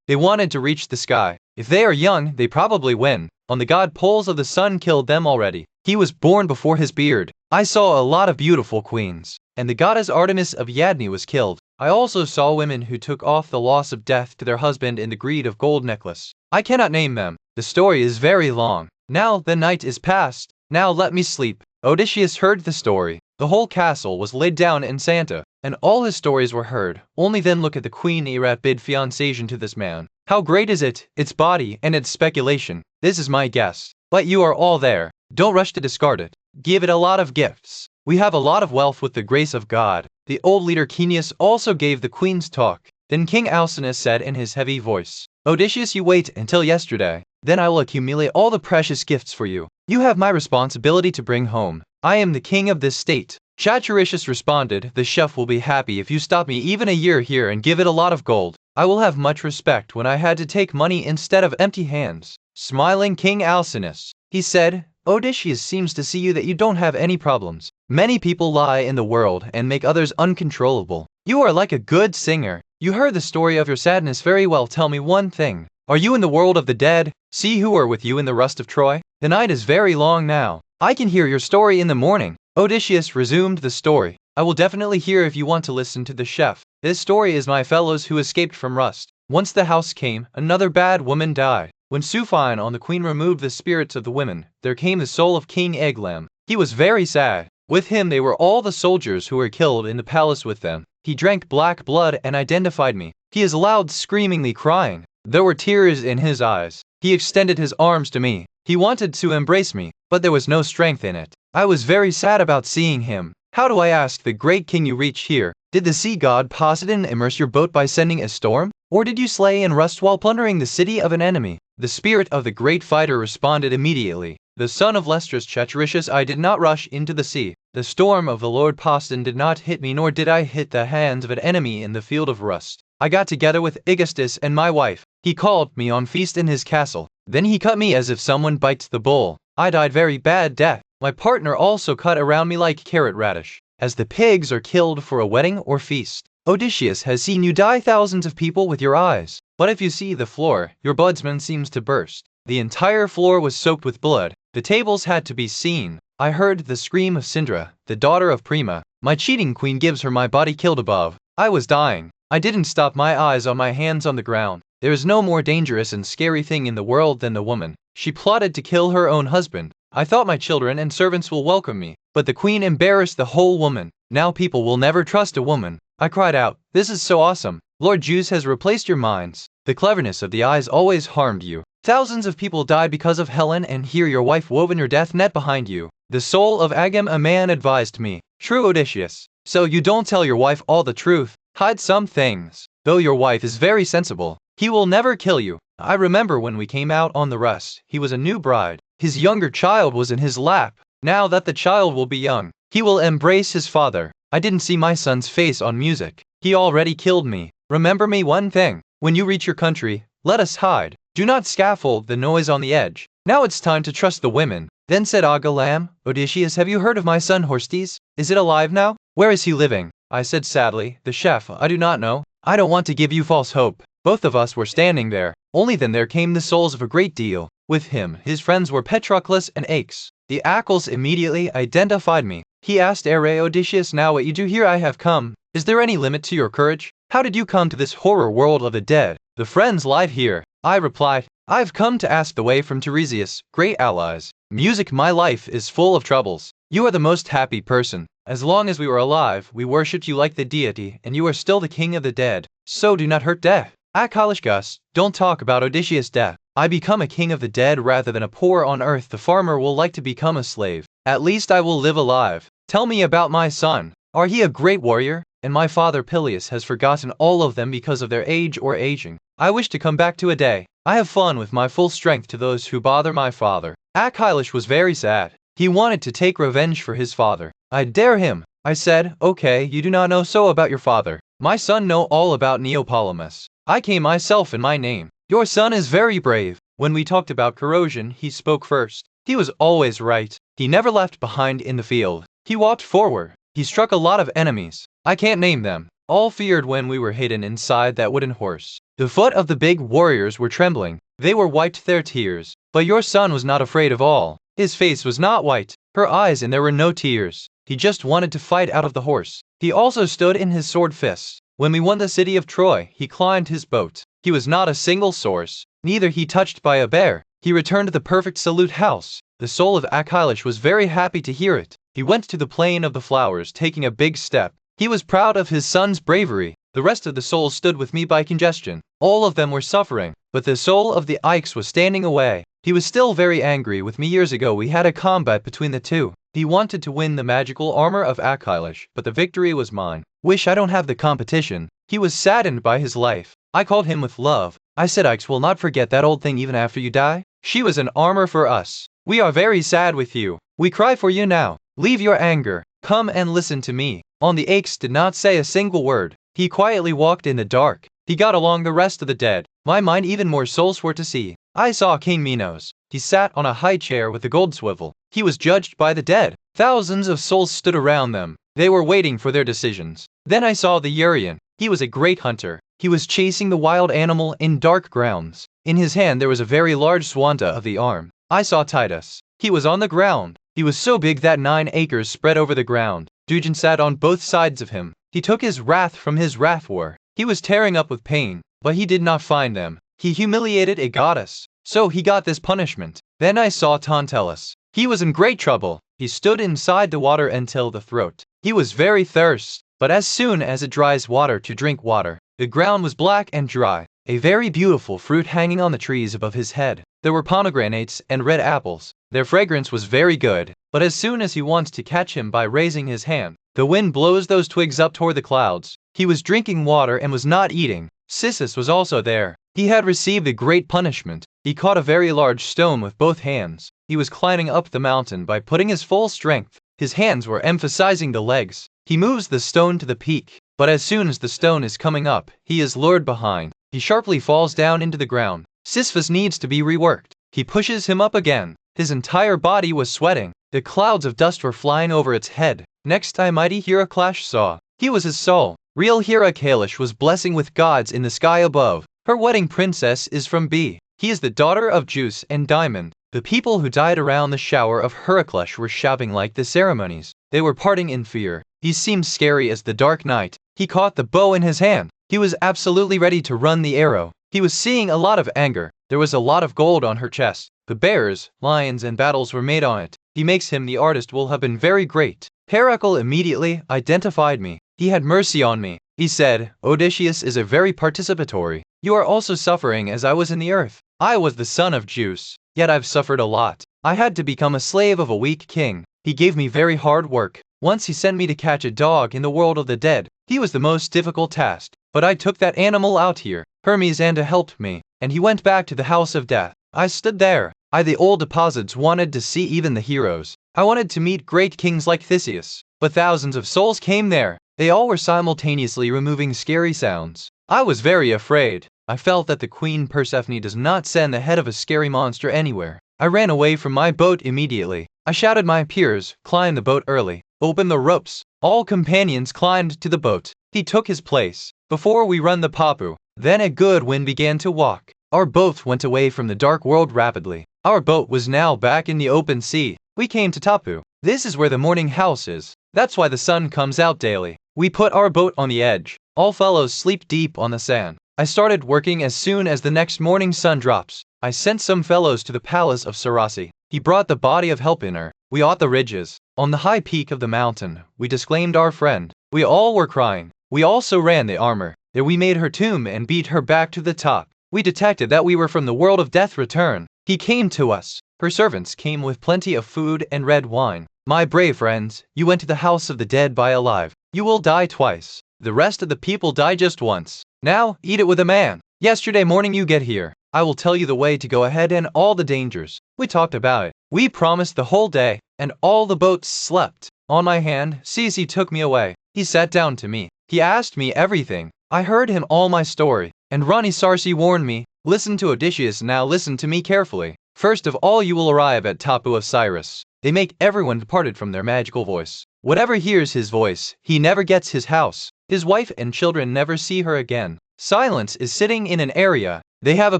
Speaker 1: They wanted to reach the sky. If they are young, they probably win. On the god poles of the sun killed them already. He was born before his beard. I saw a lot of beautiful queens. And the goddess Artemis of Yadni was killed. I also saw women who took off the loss of death to their husband in the greed of gold necklace. I cannot name them. The story is very long. Now the night is past. Now let me sleep. Odysseus heard the story. The whole castle was laid down in Santa, and all his stories were heard. Only then look at the queen Erat bid fiancation to this man. How great is it, its body and its speculation. This is my guess. But you are all there. Don't rush to discard it. Give it a lot of gifts. We have a lot of wealth with the grace of God. The old leader Caeneus also gave the queen's talk. Then King Alcinous said in his heavy voice, Odysseus, you wait until yesterday. Then I will accumulate all the precious gifts for you. You have my responsibility to bring home. I am the king of this state. Chaturicius responded, the chef will be happy if you stop me even a year here and give it a lot of gold. I will have much respect when I had to take money instead of empty hands. Smiling King Alcinous, he said, Odysseus seems to see you that you don't have any problems. Many people lie in the world and make others uncontrollable. You are like a good singer. You heard the story of your sadness very well. Tell me one thing. Are you in the world of the dead? See who are with you in the rust of Troy? The night is very long now. I can hear your story in the morning. Odysseus resumed the story. I will definitely hear if you want to listen to the chef. This story is my fellows who escaped from rust. Once the house came, another bad woman died. When Sufine on the queen removed the spirits of the women, there came the soul of King Eglam. He was very sad. With him they were all the soldiers who were killed in the palace with them. He drank black blood and identified me. He is loud screamingly crying. There were tears in his eyes. He extended his arms to me. He wanted to embrace me, but there was no strength in it. I was very sad about seeing him. How do I ask the great king you reach here? Did the sea god Poseidon immerse your boat by sending a storm? Or did you slay in rust while plundering the city of an enemy? The spirit of the great fighter responded immediately. The son of Lestrus Chaturicius, I did not rush into the sea. The storm of the Lord Poseidon did not hit me, nor did I hit the hands of an enemy in the field of rust. I got together with Aegisthus and my wife. He called me on feast in his castle. Then he cut me as if someone bites the bull. I died very bad death. My partner also cut around me like carrot radish, as the pigs are killed for a wedding or feast. Odysseus has seen you die thousands of people with your eyes. But if you see the floor, your budsman seems to burst. The entire floor was soaked with blood. The tables had to be seen. I heard the scream of Sindra, the daughter of Prima. My cheating queen gives her my body killed above. I was dying. I didn't stop my eyes on my hands on the ground. There is no more dangerous and scary thing in the world than the woman. She plotted to kill her own husband. I thought my children and servants will welcome me, but the queen embarrassed the whole woman. Now people will never trust a woman. I cried out, this is so awesome. Lord Zeus has replaced your minds. The cleverness of the eyes always harmed you. Thousands of people died because of Helen, and here your wife woven your death net behind you. The soul of Agam, a man, advised me. True, Odysseus. So you don't tell your wife all the truth. Hide some things. Though your wife is very sensible, he will never kill you. I remember when we came out on the rust, he was a new bride. His younger child was in his lap. Now that the child will be young, he will embrace his father. I didn't see my son's face on music. He already killed me. Remember me one thing. When you reach your country, let us hide. Do not scaffold the noise on the edge. Now it's time to trust the women. Then said Agalam, Odysseus, have you heard of my son Horstes? Is it alive now? Where is he living? I said sadly, the chef, I do not know. I don't want to give you false hope. Both of us were standing there. Only then there came the souls of a great deal. With him, his friends were Patroclus and Aix. The Achilles immediately identified me. He asked Odysseus, now what you do here? I have come. Is there any limit to your courage? How did you come to this horror world of the dead? The friends live here. I replied, I've come to ask the way from Tiresias, great allies. Music, my life is full of troubles. You are the most happy person. As long as we were alive, we worshipped you like the deity, and you are still the king of the dead. So do not hurt death. Achilles, don't talk about Odysseus' death. I become a king of the dead rather than a poor on earth. The farmer will like to become a slave. At least I will live alive. Tell me about my son. Are he a great warrior? And my father Peleus has forgotten all of them because of their age or aging. I wish to come back to a day. I have fun with my full strength to those who bother my father. Achilles was very sad. He wanted to take revenge for his father. I dare him. I said, okay, you do not know so about your father. My son know all about Neoptolemus. I came myself in my name. Your son is very brave. When we talked about corrosion, he spoke first. He was always right. He never left behind in the field. He walked forward. He struck a lot of enemies. I can't name them. All feared when we were hidden inside that wooden horse. The foot of the big warriors were trembling. They were wiped their tears. But your son was not afraid of all. His face was not white, her eyes, and there were no tears. He just wanted to fight out of the horse. He also stood in his sword fists. When we won the city of Troy, he climbed his boat. He was not a single source, neither he touched by a bear. He returned to the perfect salute house. The soul of Achilles was very happy to hear it. He went to the plain of the flowers, taking a big step. He was proud of his son's bravery. The rest of the souls stood with me by congestion. All of them were suffering, but the soul of the Ikes was standing away. He was still very angry with me. Years ago we had a combat between the two. He wanted to win the magical armor of Achilles, but the victory was mine. Wish I don't have the competition. He was saddened by his life. I called him with love. I said, Ikes will not forget that old thing even after you die. She was an armor for us. We are very sad with you. We cry for you now. Leave your anger. Come and listen to me. On the Ikes did not say a single word. He quietly walked in the dark. He got along the rest of the dead. My mind even more souls were to see. I saw King Minos. He sat on a high chair with a gold swivel. He was judged by the dead. Thousands of souls stood around them. They were waiting for their decisions. Then I saw the Urian. He was a great hunter. He was chasing the wild animal in dark grounds. In his hand there was a very large swanta of the arm. I saw Titus. He was on the ground. He was so big that 9 acres spread over the ground. Dujan sat on both sides of him. He took his wrath from his wrath war. He was tearing up with pain, but he did not find them. He humiliated a goddess, so he got this punishment. Then I saw Tantalus. He was in great trouble. He stood inside the water until the throat. He was very thirsty, but as soon as it dries water to drink water, the ground was black and dry. A very beautiful fruit hanging on the trees above his head. There were pomegranates and red apples. Their fragrance was very good, but as soon as he wants to catch him by raising his hand, the wind blows those twigs up toward the clouds. He was drinking water and was not eating. Sisyphus was also there. He had received a great punishment. He caught a very large stone with both hands. He was climbing up the mountain by putting his full strength. His hands were emphasizing the legs. He moves the stone to the peak, but as soon as the stone is coming up, he is lured behind. He sharply falls down into the ground. Sisyphus needs to be reworked. He pushes him up again. His entire body was sweating. The clouds of dust were flying over its head. Next I mighty Heracles saw. He was his soul. Real Heracles was blessing with gods in the sky above. Her wedding princess is from B. He is the daughter of Zeus and Diamond. The people who died around the shower of Heracles were shouting like the ceremonies. They were parting in fear. He seemed scary as the dark night. He caught the bow in his hand. He was absolutely ready to run the arrow. He was seeing a lot of anger. There was a lot of gold on her chest. The bears, lions, and battles were made on it. He makes him the artist will have been very great. Heracles immediately identified me. He had mercy on me. He said, Odysseus is a very participatory. You are also suffering as I was in the earth. I was the son of Zeus, yet I've suffered a lot. I had to become a slave of a weak king. He gave me very hard work. Once he sent me to catch a dog in the world of the dead. He was the most difficult task, but I took that animal out here. Hermes and helped me, and he went back to the house of death. I stood there. The old deposits wanted to see even the heroes. I wanted to meet great kings like Odysseus, but thousands of souls came there. They all were simultaneously removing scary sounds. I was very afraid. I felt that the Queen Persephone does not send the head of a scary monster anywhere. I ran away from my boat immediately. I shouted my peers, climb the boat early. Open the ropes. All companions climbed to the boat. He took his place. Before we run the Papu, then a good wind began to walk. Our boat went away from the dark world rapidly. Our boat was now back in the open sea. We came to Tapu. This is where the morning house is. That's why the sun comes out daily. We put our boat on the edge. All fellows sleep deep on the sand. I started working as soon as the next morning sun drops. I sent some fellows to the palace of Sarasi. He brought the body of Helpiner. We ought the ridges. On the high peak of the mountain, we disclaimed our friend. We all were crying. We also ran the armor. There we made her tomb and beat her back to the top. We detected that we were from the world of death return. He came to us. Her servants came with plenty of food and red wine. My brave friends, you went to the house of the dead by alive. You will die twice. The rest of the people die just once. Now, eat it with a man. Yesterday morning you get here. I will tell you the way to go ahead and all the dangers. We talked about it. We promised the whole day. and all the boats slept. On my hand, Cece took me away. He sat down to me. He asked me everything. I heard him all my story, and Rani Sarsi warned me, listen to Odysseus, now listen to me carefully. First of all you will arrive at Tapu of Cyrus. They make everyone departed from their magical voice. Whatever hears his voice, he never gets his house. His wife and children never see her again. Silence is sitting in an area. They have a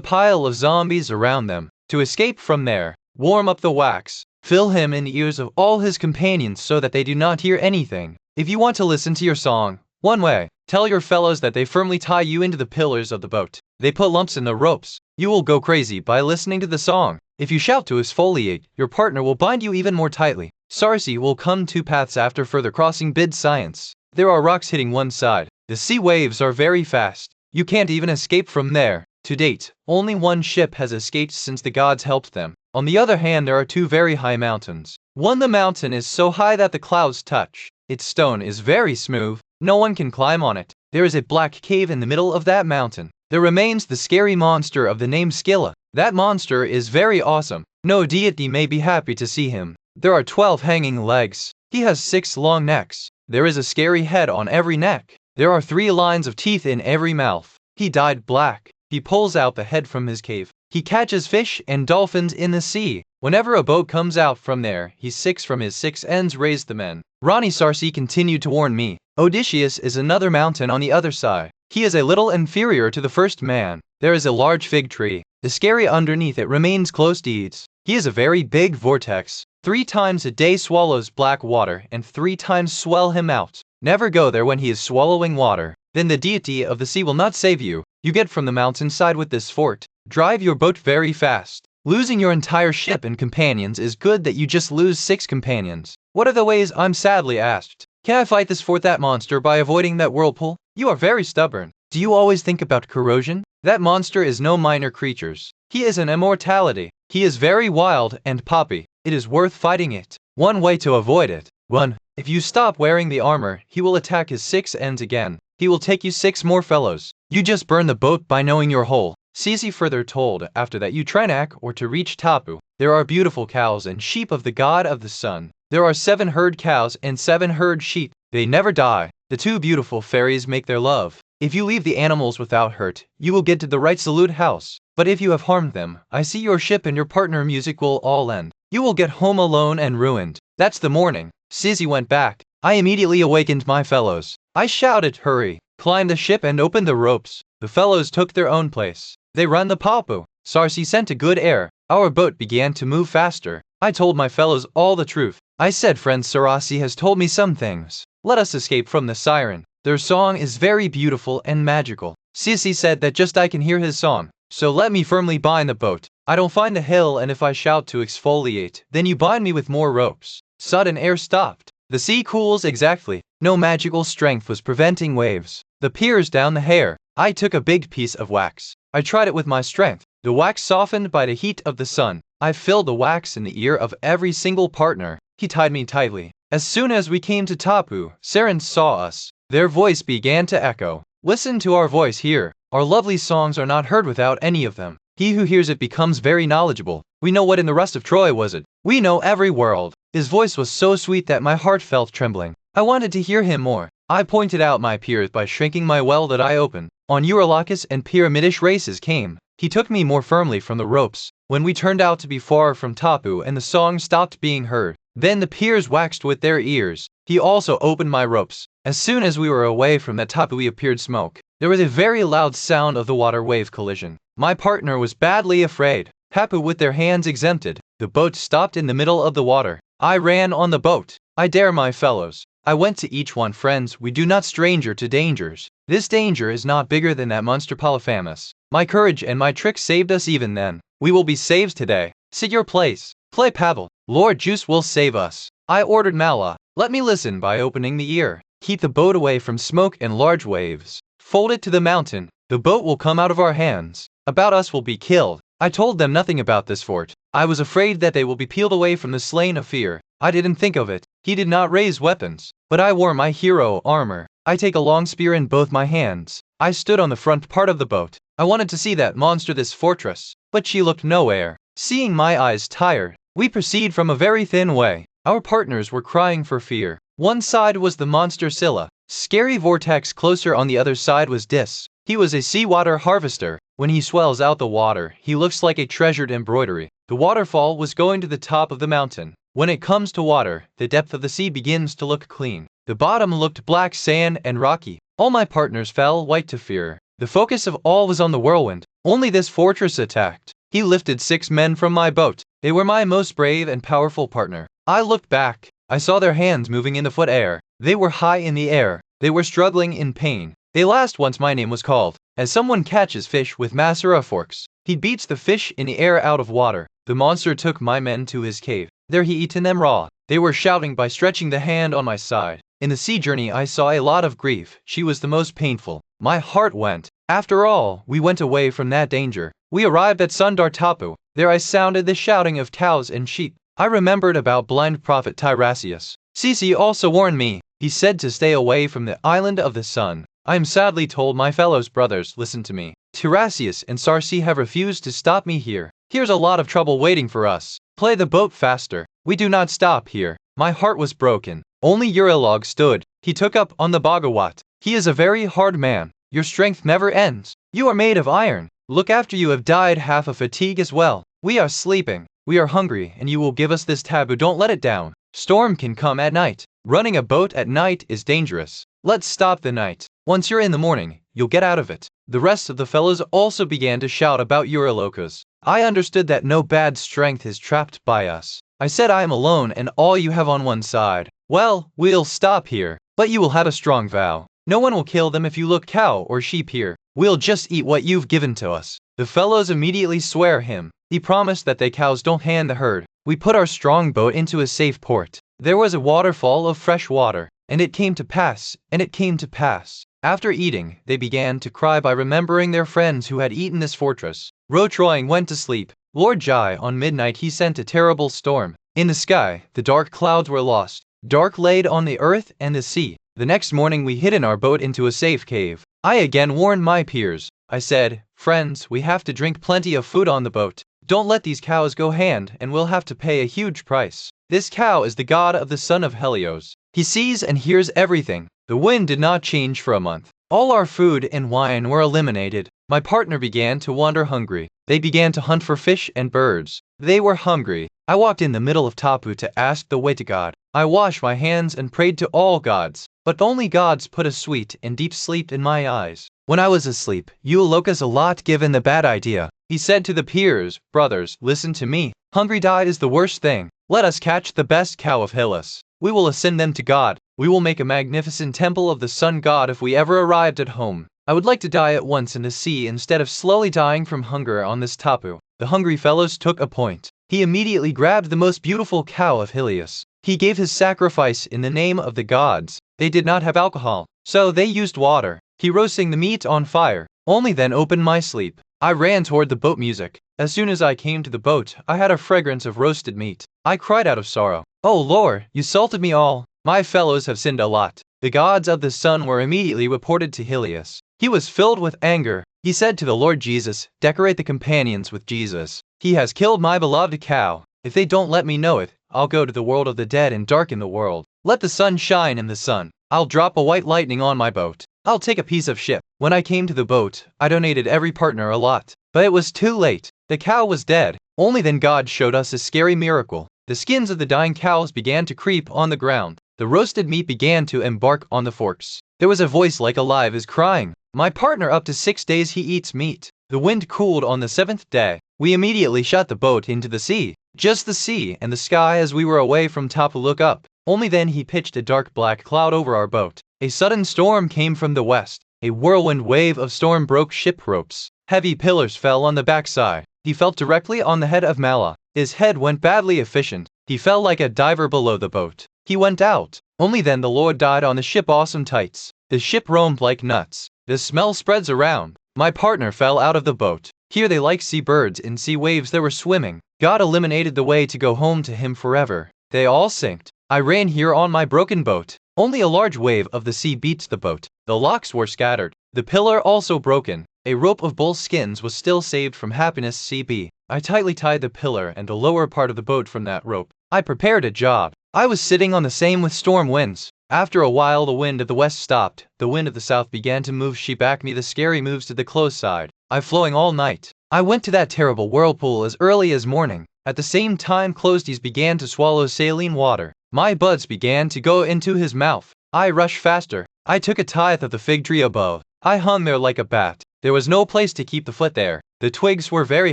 Speaker 1: pile of zombies around them. To escape from there, warm up the wax. Fill him in the ears of all his companions so that they do not hear anything. If you want to listen to your song, one way, tell your fellows that they firmly tie you into the pillars of the boat. They put lumps in the ropes. You will go crazy by listening to the song. If you shout to exfoliate, your partner will bind you even more tightly. Sarsi will come two paths after further crossing bid science. There are rocks hitting one side. The sea waves are very fast. You can't even escape from there. To date, only one ship has escaped since the gods helped them. On the other hand, there are two very high mountains. The mountain is so high that the clouds touch. Its stone is very smooth. No one can climb on it. There is a black cave in the middle of that mountain. There remains the scary monster of the name Scylla. That monster is very awesome. No deity may be happy to see him. There are 12 hanging legs. He has 6 long necks. There is a scary head on every neck. There are 3 lines of teeth in every mouth. He dyed black. He pulls out the head from his cave. He catches fish and dolphins in the sea. Whenever a boat comes out from there, he six from his 6 ends raise the men. Rani Sarsi continued to warn me. Odysseus is another mountain on the other side. He is a little inferior to the first man. There is a large fig tree. The scary underneath it remains close deeds. He is a very big vortex. 3 times a day swallows black water and 3 times swell him out. Never go there when he is swallowing water. Then the deity of the sea will not save you. You get from the mountainside with this fort. Drive your boat very fast. Losing your entire ship and companions is good that you just lose 6 companions. What are the ways? I'm sadly asked. Can I fight this fort, that monster, by avoiding that whirlpool? You are very stubborn. Do you always think about corrosion? That monster is no minor creatures. He is an immortality. He is very wild and poppy. It is worth fighting it. One way to avoid it. 1. If you stop wearing the armor, he will attack his 6 ends again. He will take you 6 more fellows. You just burn the boat by knowing your hole. Cece further told, after that you Trenak or to reach Tapu. There are beautiful cows and sheep of the god of the sun. There are 7 herd cows and 7 herd sheep. They never die. The 2 beautiful fairies make their love. If you leave the animals without hurt, you will get to the right salute house. But if you have harmed them, I see your ship and your partner music will all end. You will get home alone and ruined. That's the morning. Cece went back. I immediately awakened my fellows. I shouted, hurry, climb the ship and open the ropes. The fellows took their own place. They ran the Papu. Sarsi sent a good air. Our boat began to move faster. I told my fellows all the truth. I said, friend Sarasi has told me some things. Let us escape from the siren. Their song is very beautiful and magical. Cece said that just I can hear his song. So let me firmly bind the boat. I don't find the hill, and if I shout to exfoliate, then you bind me with more ropes. Sudden air stopped. The sea cools exactly. No magical strength was preventing waves. The piers down the hair. I took a big piece of wax. I tried it with my strength. The wax softened by the heat of the sun. I filled the wax in the ear of every single partner. He tied me tightly. As soon as we came to Tapu, Sirens saw us. Their voice began to echo. Listen to our voice here. Our lovely songs are not heard without any of them. He who hears it becomes very knowledgeable. We know what in the rest of Troy was it. We know every world. His voice was so sweet that my heart felt trembling. I wanted to hear him more. I pointed out my peers by shrinking my well that I opened. On Eurylacus and Pyramidish races came. He took me more firmly from the ropes. When we turned out to be far from Tapu and the song stopped being heard, then the peers waxed with their ears. He also opened my ropes. As soon as we were away from that Tapu appeared smoke. There was a very loud sound of the water wave collision. My partner was badly afraid. Tapu with their hands exempted. The boat stopped in the middle of the water. I ran on the boat. I dare my fellows. I went to each one, friends, we do not stranger to dangers. This danger is not bigger than that monster Polyphemus. My courage and my tricks saved us even then. We will be saved today. Sit your place. Play paddle. Lord Juice will save us. I ordered Mala. Let me listen by opening the ear. Keep the boat away from smoke and large waves. Fold it to the mountain. The boat will come out of our hands. About us will be killed. I told them nothing about this fort. I was afraid that they will be peeled away from the slain of fear. I didn't think of it. He did not raise weapons. But I wore my hero armor. I take a long spear in both my hands. I stood on the front part of the boat. I wanted to see that monster, this fortress. But she looked nowhere. Seeing my eyes tired, we proceed from a very thin way. Our partners were crying for fear. One side was the monster Scylla, scary vortex. Closer on the other side was Dis. He was a seawater harvester. When he swells out the water, he looks like a treasured embroidery. The waterfall was going to the top of the mountain. When it comes to water, the depth of the sea begins to look clean. The bottom looked black sand and rocky. All my partners fell white to fear. The focus of all was on the whirlwind. Only this fortress attacked. He lifted 6 men from my boat. They were my most brave and powerful partner. I looked back. I saw their hands moving in the foot air. They were high in the air. They were struggling in pain. They last once my name was called. As someone catches fish with macera forks, he beats the fish in the air out of water. The monster took my men to his cave. There he eaten them raw. They were shouting by stretching the hand on my side. In the sea journey I saw a lot of grief. She was the most painful. My heart went. After all, we went away from that danger. We arrived at Sundar Tapu. There I sounded the shouting of cows and sheep. I remembered about blind prophet Tiresias. Cece also warned me. He said to stay away from the island of the sun. I am sadly told my fellows brothers, listen to me. Tiresias and Circe have refused to stop me here. Here's a lot of trouble waiting for us. Play the boat faster. We do not stop here. My heart was broken. Only Eurylog stood. He took up on the Bhagavat. He is a very hard man. Your strength never ends. You are made of iron. Look after you have died half of fatigue as well. We are sleeping. We are hungry and you will give us this taboo. Don't let it down. Storm can come at night. Running a boat at night is dangerous. Let's stop the night. Once you're in the morning, you'll get out of it. The rest of the fellows also began to shout about Eurylochus. I understood that no bad strength is trapped by us. I said I am alone and all you have on one side. Well, we'll stop here, but you will have a strong vow. No one will kill them if you look cow or sheep here. We'll just eat what you've given to us. The fellows immediately swear him. He promised that they cows don't hand the herd. We put our strong boat into a safe port. There was a waterfall of fresh water, and it came to pass, and it came to pass. After eating, they began to cry by remembering their friends who had eaten this fortress. Rotroing went to sleep. Lord Jai on midnight he sent a terrible storm. In the sky, the dark clouds were lost. Dark laid on the earth and the sea. The next morning we hid in our boat into a safe cave. I again warned my peers. I said, friends, we have to drink plenty of food on the boat. Don't let these cows go hand and we'll have to pay a huge price. This cow is the god of the son of Helios. He sees and hears everything. The wind did not change for a month. All our food and wine were eliminated. My partner began to wander hungry. They began to hunt for fish and birds. They were hungry. I walked in the middle of Tapu to ask the way to God. I washed my hands and prayed to all gods. But only gods put a sweet and deep sleep in my eyes. When I was asleep, Eulochus a lot given the bad idea. He said to the peers, brothers, listen to me. Hungry died is the worst thing. Let us catch the best cow of Hylas. We will ascend them to God. We will make a magnificent temple of the sun god if we ever arrived at home. I would like to die at once in the sea instead of slowly dying from hunger on this tapu. The hungry fellows took a point. He immediately grabbed the most beautiful cow of Helios. He gave his sacrifice in the name of the gods. They did not have alcohol, so they used water. He roasting the meat on fire. Only then opened my sleep. I ran toward the boat music. As soon as I came to the boat, I had a fragrance of roasted meat. I cried out of sorrow. Oh Lord, you salted me all. My fellows have sinned a lot. The gods of the sun were immediately reported to Helios. He was filled with anger. He said to the Lord Jesus, decorate the companions with Jesus. He has killed my beloved cow. If they don't let me know it, I'll go to the world of the dead and darken the world. Let the sun shine in the sun. I'll drop a white lightning on my boat. I'll take a piece of ship. When I came to the boat, I donated every partner a lot. But it was too late. The cow was dead. Only then God showed us a scary miracle. The skins of the dying cows began to creep on the ground. The roasted meat began to embark on the forks. There was a voice like alive is crying. My partner up to 6 days he eats meat. The wind cooled on the 7th day. We immediately shot the boat into the sea. Just the sea and the sky as we were away from Tapu look up. Only then he pitched a dark black cloud over our boat. A sudden storm came from the west. A whirlwind wave of storm broke ship ropes. Heavy pillars fell on the backside. He fell directly on the head of Mala. His head went badly efficient. He fell like a diver below the boat. He went out. Only then the Lord died on the ship awesome tights. The ship roamed like nuts. The smell spreads around. My partner fell out of the boat. Here they like sea birds in sea waves that were swimming. God eliminated the way to go home to him forever. They all sinked. I ran here on my broken boat. Only a large wave of the sea beats the boat. The locks were scattered. The pillar also broken. A rope of bull skins was still saved from happiness CB. I tightly tied the pillar and the lower part of the boat from that rope. I prepared a job. I was sitting on the same with storm winds. After a while the wind of the west stopped, the wind of the south began to move. She backed me the scary moves to the close side. I flowing all night. I went to that terrible whirlpool as early as morning. At the same time closties began to swallow saline water. My buds began to go into his mouth. I rushed faster. I took a tithe of the fig tree above. I hung there like a bat. There was no place to keep the foot there. The twigs were very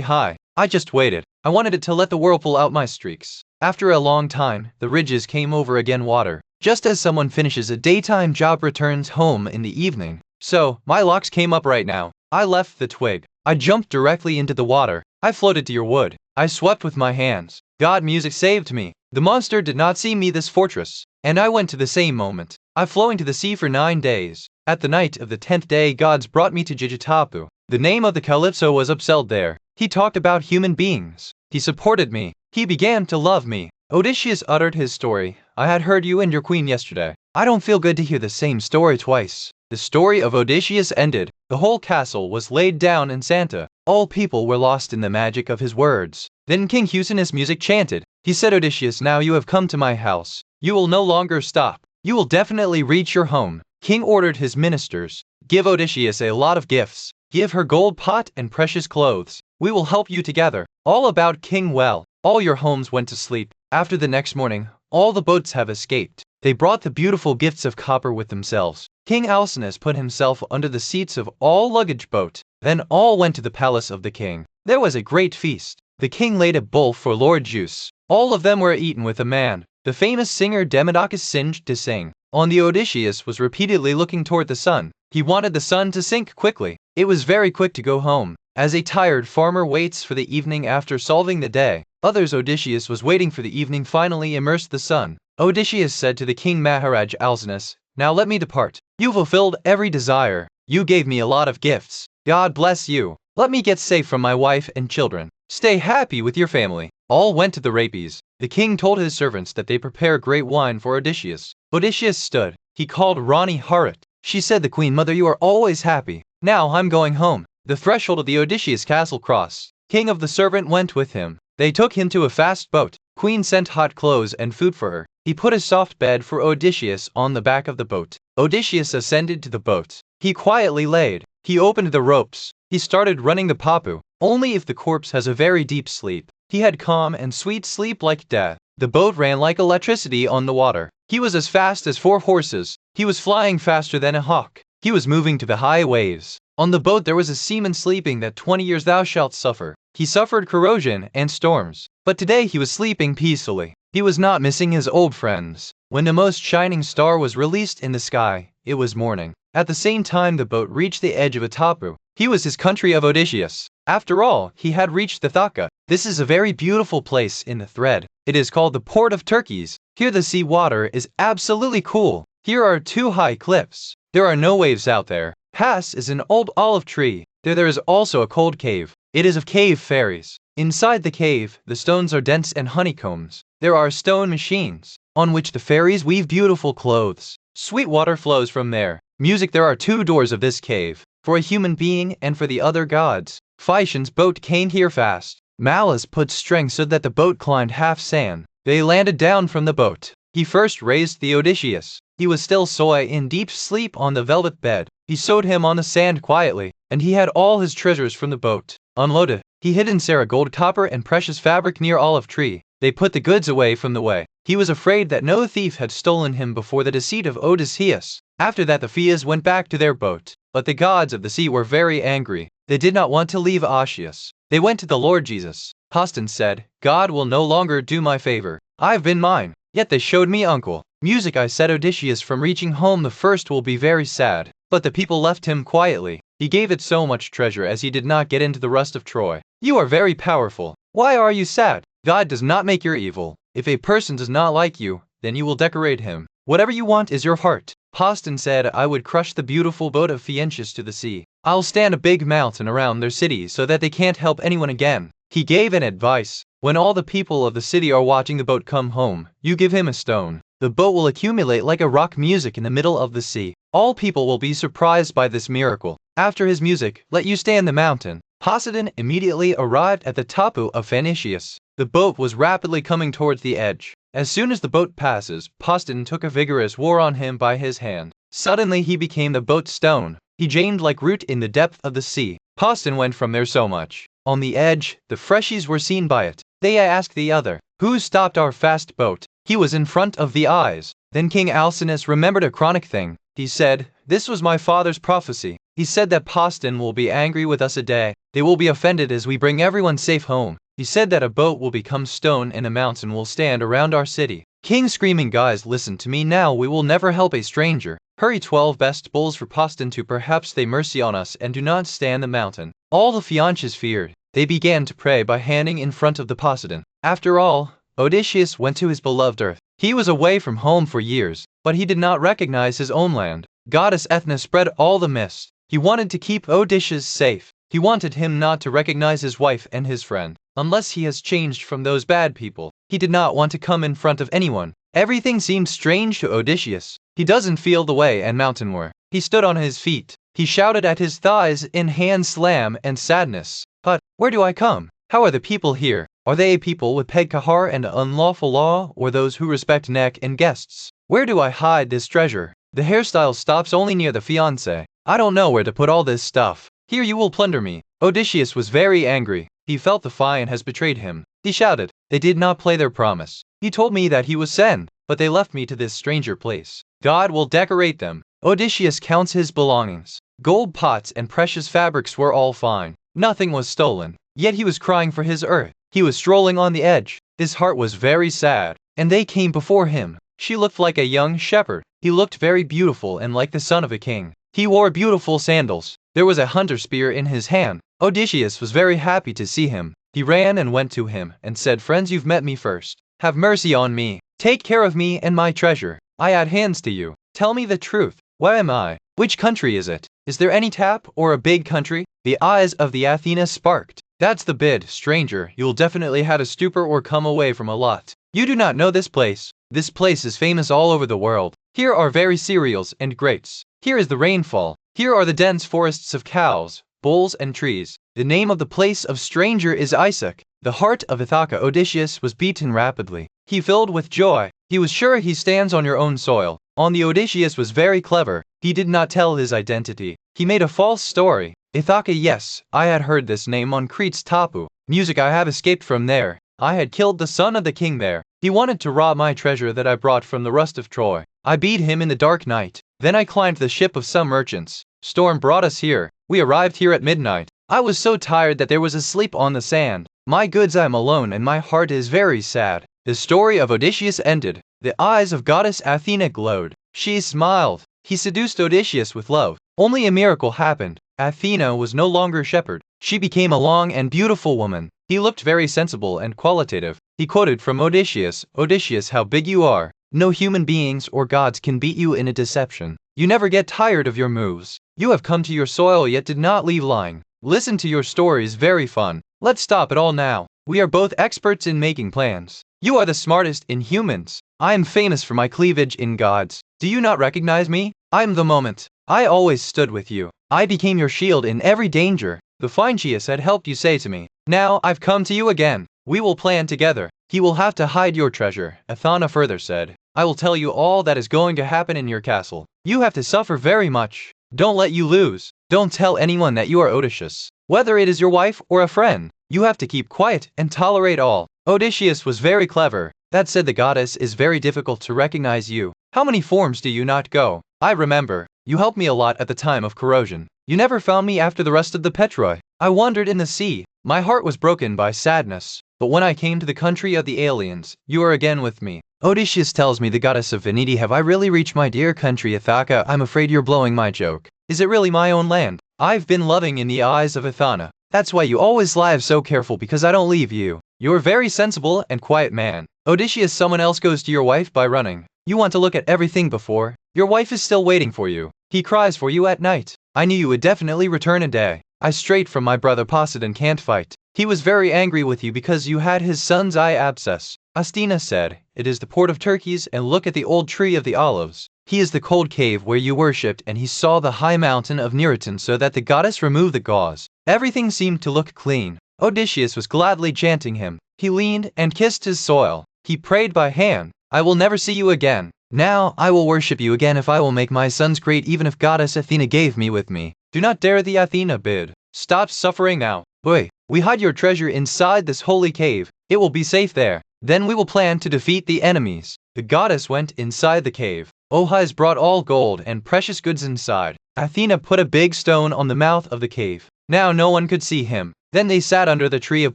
Speaker 1: high. I just waited. I wanted it to let the whirlpool out my streaks. After a long time, the ridges came over again water. Just as someone finishes a daytime job returns home in the evening. So, my locks came up right now. I left the twig. I jumped directly into the water. I floated to your wood. I swept with my hands. God music saved me. The monster did not see me this fortress. And I went to the same moment. I flew into the sea for 9 days. At the night of the 10th day gods brought me to Jijitapu. The name of the Calypso was upselled there. He talked about human beings. He supported me. He began to love me. Odysseus uttered his story. I had heard you and your queen yesterday. I don't feel good to hear the same story twice. The story of Odysseus ended. The whole castle was laid down in Santa. All people were lost in the magic of his words. Then King Huson's music chanted. He said, Odysseus, now you have come to my house. You will no longer stop. You will definitely reach your home. King ordered his ministers. Give Odysseus a lot of gifts. Give her gold pot and precious clothes. We will help you together. All about King well. All your homes went to sleep. After the next morning, all the boats have escaped. They brought the beautiful gifts of copper with themselves. King Alcinous put himself under the seats of all luggage boat. Then all went to the palace of the king. There was a great feast. The king laid a bowl for Lord Zeus. All of them were eaten with a man. The famous singer Demodocus singed to sing. On the Odysseus was repeatedly looking toward the sun. He wanted the sun to sink quickly. It was very quick to go home. As a tired farmer waits for the evening after solving the day, others Odysseus was waiting for the evening finally immersed the sun. Odysseus said to the king Maharaj Alcinous, now let me depart. You fulfilled every desire. You gave me a lot of gifts. God bless you. Let me get safe from my wife and children. Stay happy with your family. All went to the rapes. The king told his servants that they prepare great wine for Odysseus. Odysseus stood. He called Rani Harit. She said, the queen mother, you are always happy. Now I'm going home. The threshold of the Odysseus castle crossed. King of the servant went with him. They took him to a fast boat. Queen sent hot clothes and food for her. He put a soft bed for Odysseus on the back of the boat. Odysseus ascended to the boat. He quietly laid. He opened the ropes. He started running the papu. Only if the corpse has a very deep sleep. He had calm and sweet sleep like death. The boat ran like electricity on the water. He was as fast as 4 horses. He was flying faster than a hawk. He was moving to the high waves. On the boat there was a seaman sleeping that 20 years thou shalt suffer. He suffered corrosion and storms. But today he was sleeping peacefully. He was not missing his old friends. When the most shining star was released in the sky, it was morning. At the same time the boat reached the edge of a tapu. He was his country of Odysseus. After all, he had reached the Thaka. This is a very beautiful place in the thread. It is called the Port of Turkeys. Here the sea water is absolutely cool. Here are 2 high cliffs. There are no waves out there. Pass is an old olive tree. There is also a cold cave. It is of cave fairies. Inside the cave, the stones are dense and honeycombs. There are stone machines, on which the fairies weave beautiful clothes. Sweet water flows from there. Music, there are 2 doors of this cave, for a human being and for the other gods. Phaeton's boat came here fast. Malus put strength so that the boat climbed half sand. They landed down from the boat. He first raised the Odysseus. He was still soy in deep sleep on the velvet bed. He sewed him on the sand quietly, and he had all his treasures from the boat unloaded. He hid in Sarah gold, copper, and precious fabric near olive tree. They put the goods away from the way. He was afraid that no thief had stolen him before the deceit of Odysseus. After that the Phaeas went back to their boat. But the gods of the sea were very angry. They did not want to leave Odysseus. They went to the Lord Jesus. Hostin said, God will no longer do my favor. I've been mine. Yet they showed me uncle. Music, I said, Odysseus from reaching home the first will be very sad. But the people left him quietly. He gave it so much treasure as he did not get into the rust of Troy. You are very powerful. Why are you sad? God does not make your evil. If a person does not like you, then you will decorate him. Whatever you want is your heart. Hostin said, I would crush the beautiful boat of Phaeacius to the sea. I'll stand a big mountain around their city so that they can't help anyone again. He gave an advice. When all the people of the city are watching the boat come home, you give him a stone. The boat will accumulate like a rock music in the middle of the sea. All people will be surprised by this miracle. After his music, let you stand the mountain. Poseidon immediately arrived at the tapu of Phaeacius. The boat was rapidly coming towards the edge. As soon as the boat passes, Poseidon took a vigorous war on him by his hand. Suddenly he became the boat's stone. He jammed like root in the depth of the sea. Poseidon went from there so much. On the edge, the freshies were seen by it. They asked the other, "Who stopped our fast boat?" He was in front of the eyes. Then King Alcinous remembered a chronic thing. He said, "This was my father's prophecy. He said that Poseidon will be angry with us a day. They will be offended as we bring everyone safe home. He said that a boat will become stone and a mountain will stand around our city." King screaming, "Guys, listen to me now. We will never help a stranger. Hurry 12 best bulls for Poseidon to perhaps they mercy on us and do not stand the mountain." All the fiancés feared. They began to pray by handing in front of the Poseidon. After all, Odysseus went to his beloved earth. He was away from home for years, but he did not recognize his own land. Goddess Athena spread all the mist. He wanted to keep Odysseus safe. He wanted him not to recognize his wife and his friend, unless he has changed from those bad people. He did not want to come in front of anyone. Everything seemed strange to Odysseus. He doesn't feel the way and mountain were. He stood on his feet. He shouted at his thighs in hand slam and sadness. "But where do I come? How are the people here? Are they a people with Pegkahar and unlawful law, or those who respect neck and guests? Where do I hide this treasure?" The hairstyle stops only near the fiancé. "I don't know where to put all this stuff. Here you will plunder me." Odysseus was very angry. He felt the Phaeon has betrayed him. He shouted, "They did not play their promise. He told me that he was sent, but they left me to this stranger place. God will decorate them." Odysseus counts his belongings. Gold pots and precious fabrics were all fine. Nothing was stolen. Yet he was crying for his earth. He was strolling on the edge. His heart was very sad. And they came before him. She looked like a young shepherd. He looked very beautiful and like the son of a king. He wore beautiful sandals. There was a hunter spear in his hand. Odysseus was very happy to see him. He ran and went to him and said, "Friends, you've met me first. Have mercy on me. Take care of me and my treasure. I add hands to you. Tell me the truth. Where am I? Which country is it? Is there any tap or a big country?" The eyes of the Athena sparked. "That's the bid, stranger. You'll definitely have a stupor or come away from a lot. You do not know this place. This place is famous all over the world. Here are very cereals and grapes. Here is the rainfall. Here are the dense forests of cows, bulls and trees. The name of the place of stranger is Isaac." The heart of Ithaca Odysseus was beaten rapidly. He filled with joy. He was sure he stands on your own soil. On the Odysseus was very clever. He did not tell his identity. He made a false story. Ithaca, yes, I had heard this name on Crete's Tapu. Music, I have escaped from there. I had killed the son of the king there. He wanted to rob my treasure that I brought from the rust of Troy. I beat him in the dark night. Then I climbed the ship of some merchants. Storm brought us here. We arrived here at midnight. I was so tired that there was asleep on the sand. My goods, I am alone and my heart is very sad. The story of Odysseus ended. The eyes of goddess Athena glowed. She smiled. He seduced Odysseus with love. Only a miracle happened. Athena was no longer shepherd. She became a long and beautiful woman. He looked very sensible and qualitative. He quoted from Odysseus, "Odysseus, how big you are. No human beings or gods can beat you in a deception. You never get tired of your moves. You have come to your soil yet did not leave lying. Listen to your stories, very fun. Let's stop it all now. We are both experts in making plans. You are the smartest in humans. I am famous for my cleavage in gods. Do you not recognize me? I am the moment. I always stood with you. I became your shield in every danger. The Phaeacius had helped you say to me. Now I've come to you again. We will plan together. He will have to hide your treasure." Athena further said, "I will tell you all that is going to happen in your castle. You have to suffer very much. Don't let you lose. Don't tell anyone that you are Odysseus. Whether it is your wife or a friend, you have to keep quiet and tolerate all." Odysseus was very clever. That said, the goddess is very difficult to recognize you. How many forms do you not go? I remember. You helped me a lot at the time of corrosion. You never found me after the rest of the Petroi. I wandered in the sea. My heart was broken by sadness. But when I came to the country of the aliens, you are again with me. Odysseus tells me, the goddess of Vanity, have I really reached my dear country Ithaca? I'm afraid you're blowing my joke. Is it really my own land? I've been loving in the eyes of Athena. That's why you always lie so careful, because I don't leave you. You're very sensible and quiet man. Odysseus, someone else goes to your wife by running. You want to look at everything before. Your wife is still waiting for you. He cries for you at night. I knew you would definitely return a day. I straight from my brother Poseidon can't fight. He was very angry with you because you had his son's eye abscess. Athena said, it is the port of turkeys, and look at the old tree of the olives. He is the cold cave where you worshipped, and he saw the high mountain of Neriton, so that the goddess removed the gauze. Everything seemed to look clean. Odysseus was gladly chanting him. He leaned and kissed his soil. He prayed by hand, "I will never see you again. Now I will worship you again if I will make my sons great, even if goddess Athena gave me with me. Do not dare," the Athena bid. "Stop suffering now. Boy, we hide your treasure inside this holy cave. It will be safe there. Then we will plan to defeat the enemies." The goddess went inside the cave. Ohis brought all gold and precious goods inside. Athena put a big stone on the mouth of the cave. Now no one could see him. Then they sat under the tree of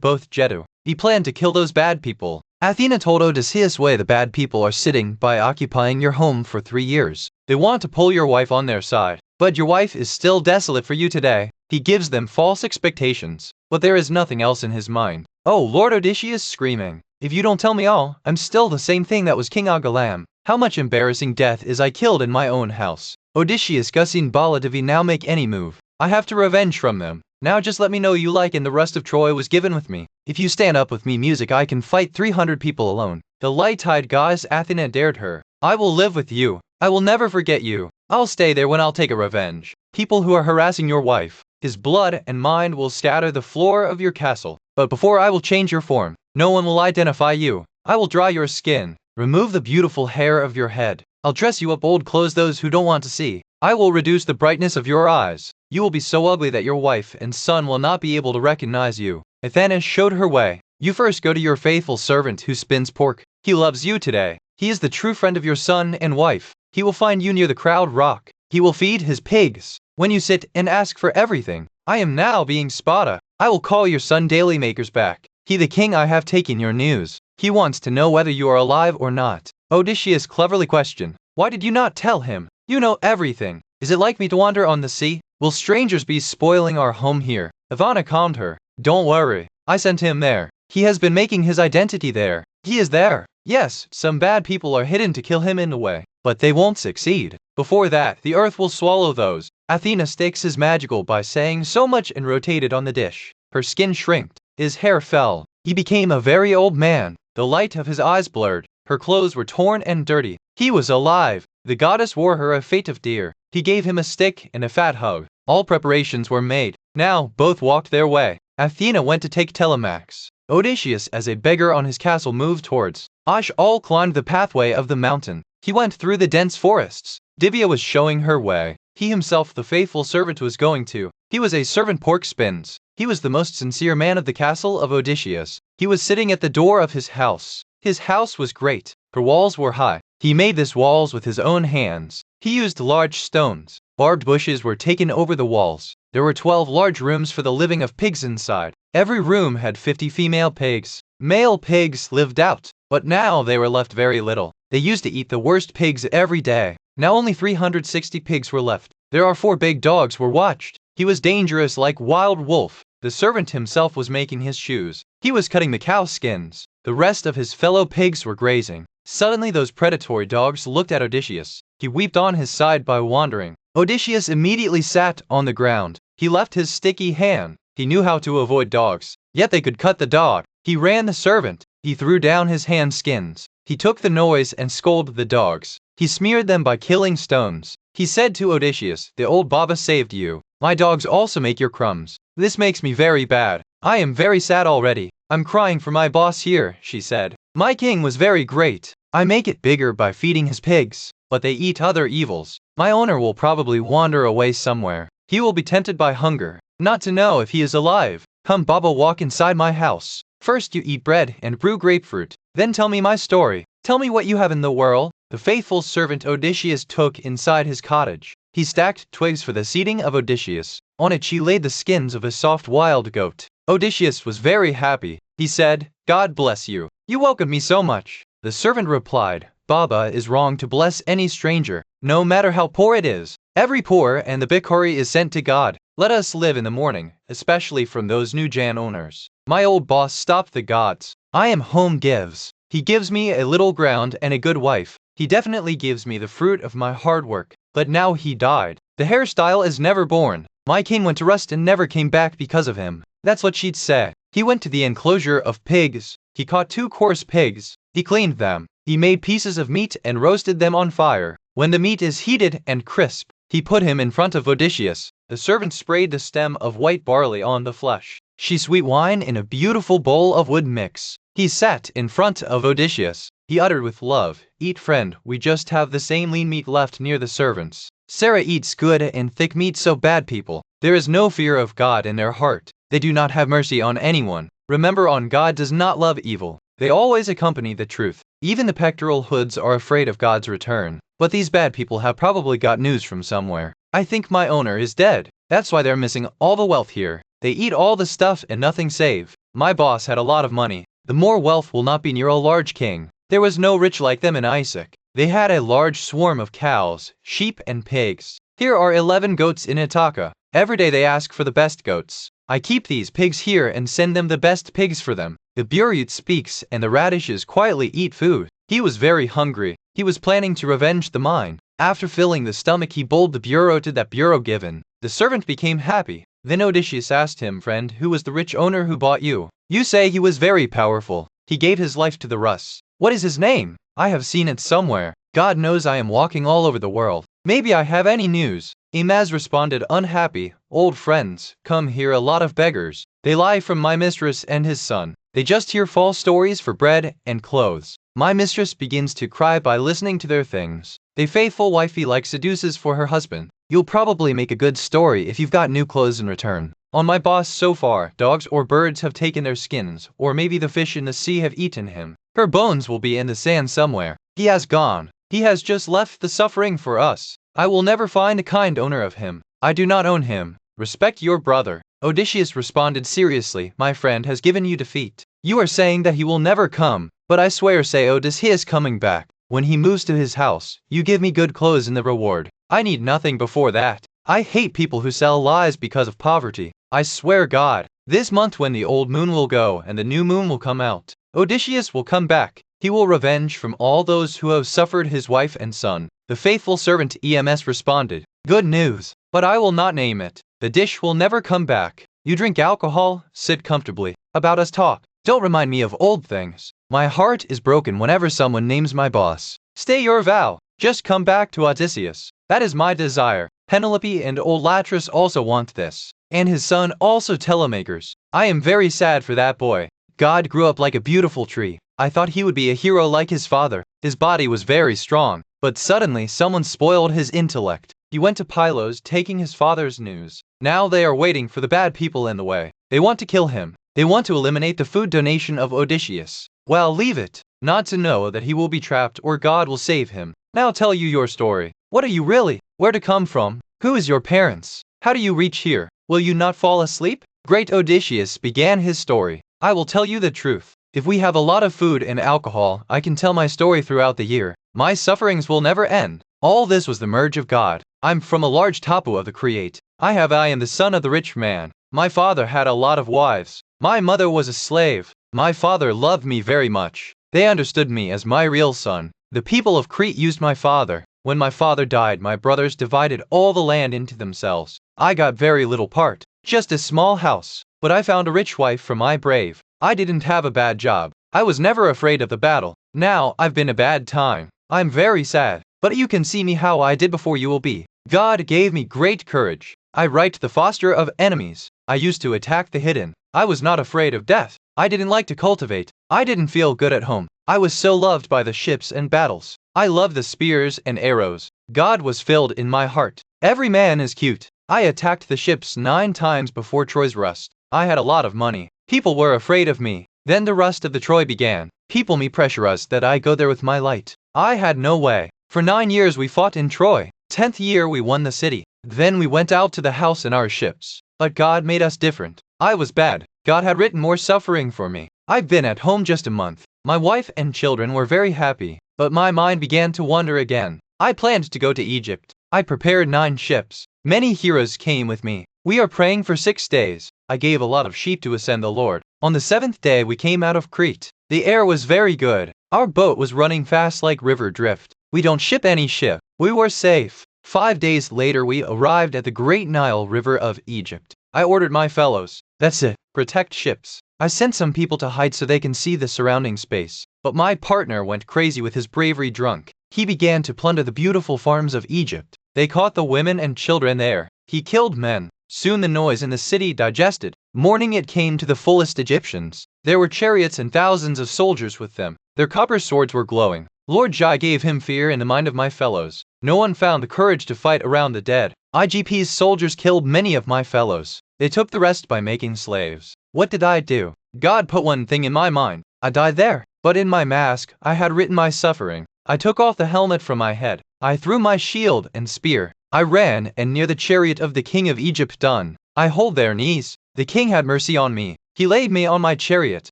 Speaker 1: both Jetu. He planned to kill those bad people. Athena told Odysseus why the bad people are sitting by occupying your home for 3 years. They want to pull your wife on their side. But your wife is still desolate for you today. He gives them false expectations. But there is nothing else in his mind. "Oh, Lord," Odysseus screaming. "If you don't tell me all, I'm still the same thing that was King Agalam. How much embarrassing death is I killed in my own house. Odysseus Gussin Baladivi now make any move. I have to revenge from them. Now just let me know you like, and the rest of Troy was given with me. If you stand up with me music, I can fight 300 people alone." The light-eyed goddess Athena dared her. "I will live with you. I will never forget you. I'll stay there when I'll take a revenge. People who are harassing your wife, his blood and mine will scatter the floor of your castle. But before I will change your form, no one will identify you. I will dry your skin, remove the beautiful hair of your head. I'll dress you up old clothes those who don't want to see. I will reduce the brightness of your eyes. You will be so ugly that your wife and son will not be able to recognize you." Athena showed her way. "You first go to your faithful servant who spins pork. He loves you today. He is the true friend of your son and wife. He will find you near the crowd rock. He will feed his pigs. When you sit and ask for everything, I am now being Sparta. I will call your son Daily Makers back. He the king, I have taken your news. He wants to know whether you are alive or not." Odysseus cleverly questioned, "Why did you not tell him? You know everything. Is it like me to wander on the sea? Will strangers be spoiling our home here?" Ivana calmed her. "Don't worry. I sent him there. He has been making his identity there. He is there. Yes, some bad people are hidden to kill him in the way, but they won't succeed. Before that, the earth will swallow those." Athena stakes his magical by saying so much and rotated on the dish. Her skin shrinked. His hair fell. He became a very old man. The light of his eyes blurred. Her clothes were torn and dirty. He was alive. The goddess wore her a fate of deer. He gave him a stick and a fat hug. All preparations were made. Now both walked their way. Athena went to take Telemax. Odysseus, as a beggar on his castle, moved towards. Ash all climbed the pathway of the mountain. He went through the dense forests. Divya was showing her way. He himself, the faithful servant, was going to. He was a servant pork spins. He was the most sincere man of the castle of Odysseus. He was sitting at the door of his house. His house was great. Her walls were high. He made these walls with his own hands. He used large stones. Barbed bushes were taken over the walls. There were 12 large rooms for the living of pigs inside. Every room had 50 female pigs. Male pigs lived out, but now they were left very little. They used to eat the worst pigs every day. Now only 360 pigs were left. There are 4 big dogs were watched. He was dangerous like wild wolf. The servant himself was making his shoes. He was cutting the cow skins. The rest of his fellow pigs were grazing. Suddenly those predatory dogs looked at Odysseus. He wept on his side by wandering. Odysseus immediately sat on the ground. He left his sticky hand. He knew how to avoid dogs, yet they could cut the dog. He ran the servant. He threw down his hand skins. He took the noise and scolded the dogs. He smeared them by killing stones. He said to Odysseus, "The old Baba saved you. My dogs also make your crumbs. This makes me very bad. I am very sad already. I'm crying for my boss here," she said. "My king was very great. I make it bigger by feeding his pigs, but they eat other evils. My owner will probably wander away somewhere. He will be tempted by hunger, not to know if he is alive. Come, Baba, walk inside my house. First you eat bread and brew grapefruit. Then tell me my story. Tell me what you have in the world." The faithful servant Odysseus took inside his cottage. He stacked twigs for the seating of Odysseus. On it she laid the skins of a soft wild goat. Odysseus was very happy. He said, "God bless you. You welcomed me so much." The servant replied, "Baba is wrong to bless any stranger, no matter how poor it is. Every poor and the bhikkhari is sent to God. Let us live in the morning, especially from those new Jan owners. My old boss stopped the gods. I am home gives. He gives me a little ground and a good wife. He definitely gives me the fruit of my hard work. But now he died. The hairstyle is never born. My king went to rust and never came back because of him." That's what she'd say. He went to the enclosure of pigs. He caught 2 coarse pigs. He cleaned them. He made pieces of meat and roasted them on fire. When the meat is heated and crisp, he put him in front of Odysseus. The servant sprayed the stem of white barley on the flesh. She sweet wine in a beautiful bowl of wood mix. He sat in front of Odysseus. He uttered with love, "Eat, friend, we just have the same lean meat left near the servants. Sarah eats good and thick meat, so bad people. There is no fear of God in their heart. They do not have mercy on anyone. Remember, on God does not love evil. They always accompany the truth. Even the pectoral hoods are afraid of God's return. But these bad people have probably got news from somewhere. I think my owner is dead. That's why they're missing all the wealth here. They eat all the stuff and nothing save. My boss had a lot of money. The more wealth will not be near a large king. There was no rich like them in Isaac. They had a large swarm of cows, sheep and pigs. Here are 11 goats in Ithaca. Every day they ask for the best goats. I keep these pigs here and send them the best pigs for them. The burute speaks and the radishes quietly eat food. He was very hungry. He was planning to revenge the mine. After filling the stomach, he bowled the bureau to that bureau given. The servant became happy. Then Odysseus asked him, "Friend, who was the rich owner who bought you? You say he was very powerful. He gave his life to the Rus. What is his name? I have seen it somewhere. God knows I am walking all over the world. Maybe I have any news." Imaz responded, "Unhappy, old friends, come here a lot of beggars. They lie from my mistress and his son. They just hear false stories for bread and clothes. My mistress begins to cry by listening to their things. The faithful wifey like seduces for her husband. You'll probably make a good story if you've got new clothes in return. On my boss so far, dogs or birds have taken their skins, or maybe the fish in the sea have eaten him. Her bones will be in the sand somewhere. He has gone. He has just left the suffering for us. I will never find a kind owner of him. I do not own him. Respect your brother." Odysseus responded seriously, "My friend has given you defeat. You are saying that he will never come, but I swear say Odysseus coming back. When he moves to his house, you give me good clothes in the reward. I need nothing before that. I hate people who sell lies because of poverty. I swear God, this month when the old moon will go and the new moon will come out, Odysseus will come back. He will revenge from all those who have suffered his wife and son." The faithful servant EMS responded, "Good news, but I will not name it. The dish will never come back. You drink alcohol, sit comfortably. About us talk. Don't remind me of old things. My heart is broken whenever someone names my boss. Stay your vow. Just come back to Odysseus. That is my desire. Penelope and old Latris also want this. And his son also Telemachus. I am very sad for that boy. God grew up like a beautiful tree. I thought he would be a hero like his father. His body was very strong. But suddenly someone spoiled his intellect. He went to Pylos taking his father's news. Now they are waiting for the bad people in the way. They want to kill him. They want to eliminate the food donation of Odysseus. Well, leave it. Not to know that he will be trapped or God will save him. Now tell you your story. What are you really? Where to come from? Who is your parents? How do you reach here? Will you not fall asleep? Great Odysseus began his story. I will tell you the truth. If we have a lot of food and alcohol, I can tell my story throughout the year. My sufferings will never end. All this was the merge of God. I'm from a large tapu of the Create. I am the son of the rich man. My father had a lot of wives. My mother was a slave. My father loved me very much. They understood me as my real son. The people of Crete used my father. When my father died, my brothers divided all the land into themselves. I got very little part, just a small house. But I found a rich wife for my brave. I didn't have a bad job. I was never afraid of the battle. Now I've been a bad time. I'm very sad, but you can see me how I did before you will be. God gave me great courage. I write the foster of enemies. I used to attack the hidden. I was not afraid of death. I didn't like to cultivate. I didn't feel good at home. I was so loved by the ships and battles. I loved the spears and arrows. God was filled in my heart. Every man is cute. I attacked the ships 9 times before Troy's rust. I had a lot of money. People were afraid of me. Then the rust of the Troy began. People me pressurized that I go there with my light. I had no way. For 9 years we fought in Troy. 10th year we won the city. Then we went out to the house in our ships. But God made us different. I was bad. God had written more suffering for me. I've been at home just a month. My wife and children were very happy. But my mind began to wander again. I planned to go to Egypt. I prepared 9 ships. Many heroes came with me. We are praying for 6 days. I gave a lot of sheep to ascend the Lord. On the 7th day we came out of Crete. The air was very good. Our boat was running fast like river drift. We don't ship any ship. We were safe. 5 days later we arrived at the great Nile River of Egypt. I ordered my fellows. That's it. Protect ships. I sent some people to hide so they can see the surrounding space. But my partner went crazy with his bravery drunk. He began to plunder the beautiful farms of Egypt. They caught the women and children there. He killed men. Soon the noise in the city digested. Morning it came to the fullest Egyptians. There were chariots and thousands of soldiers with them. Their copper swords were glowing. Lord Jai gave him fear in the mind of my fellows. No one found the courage to fight around the dead. IGP's soldiers killed many of my fellows. They took the rest by making slaves. What did I do? God put one thing in my mind. I died there. But in my mask, I had written my suffering. I took off the helmet from my head. I threw my shield and spear. I ran, and near the chariot of the king of Egypt done. I hold their knees. The king had mercy on me. He laid me on my chariot.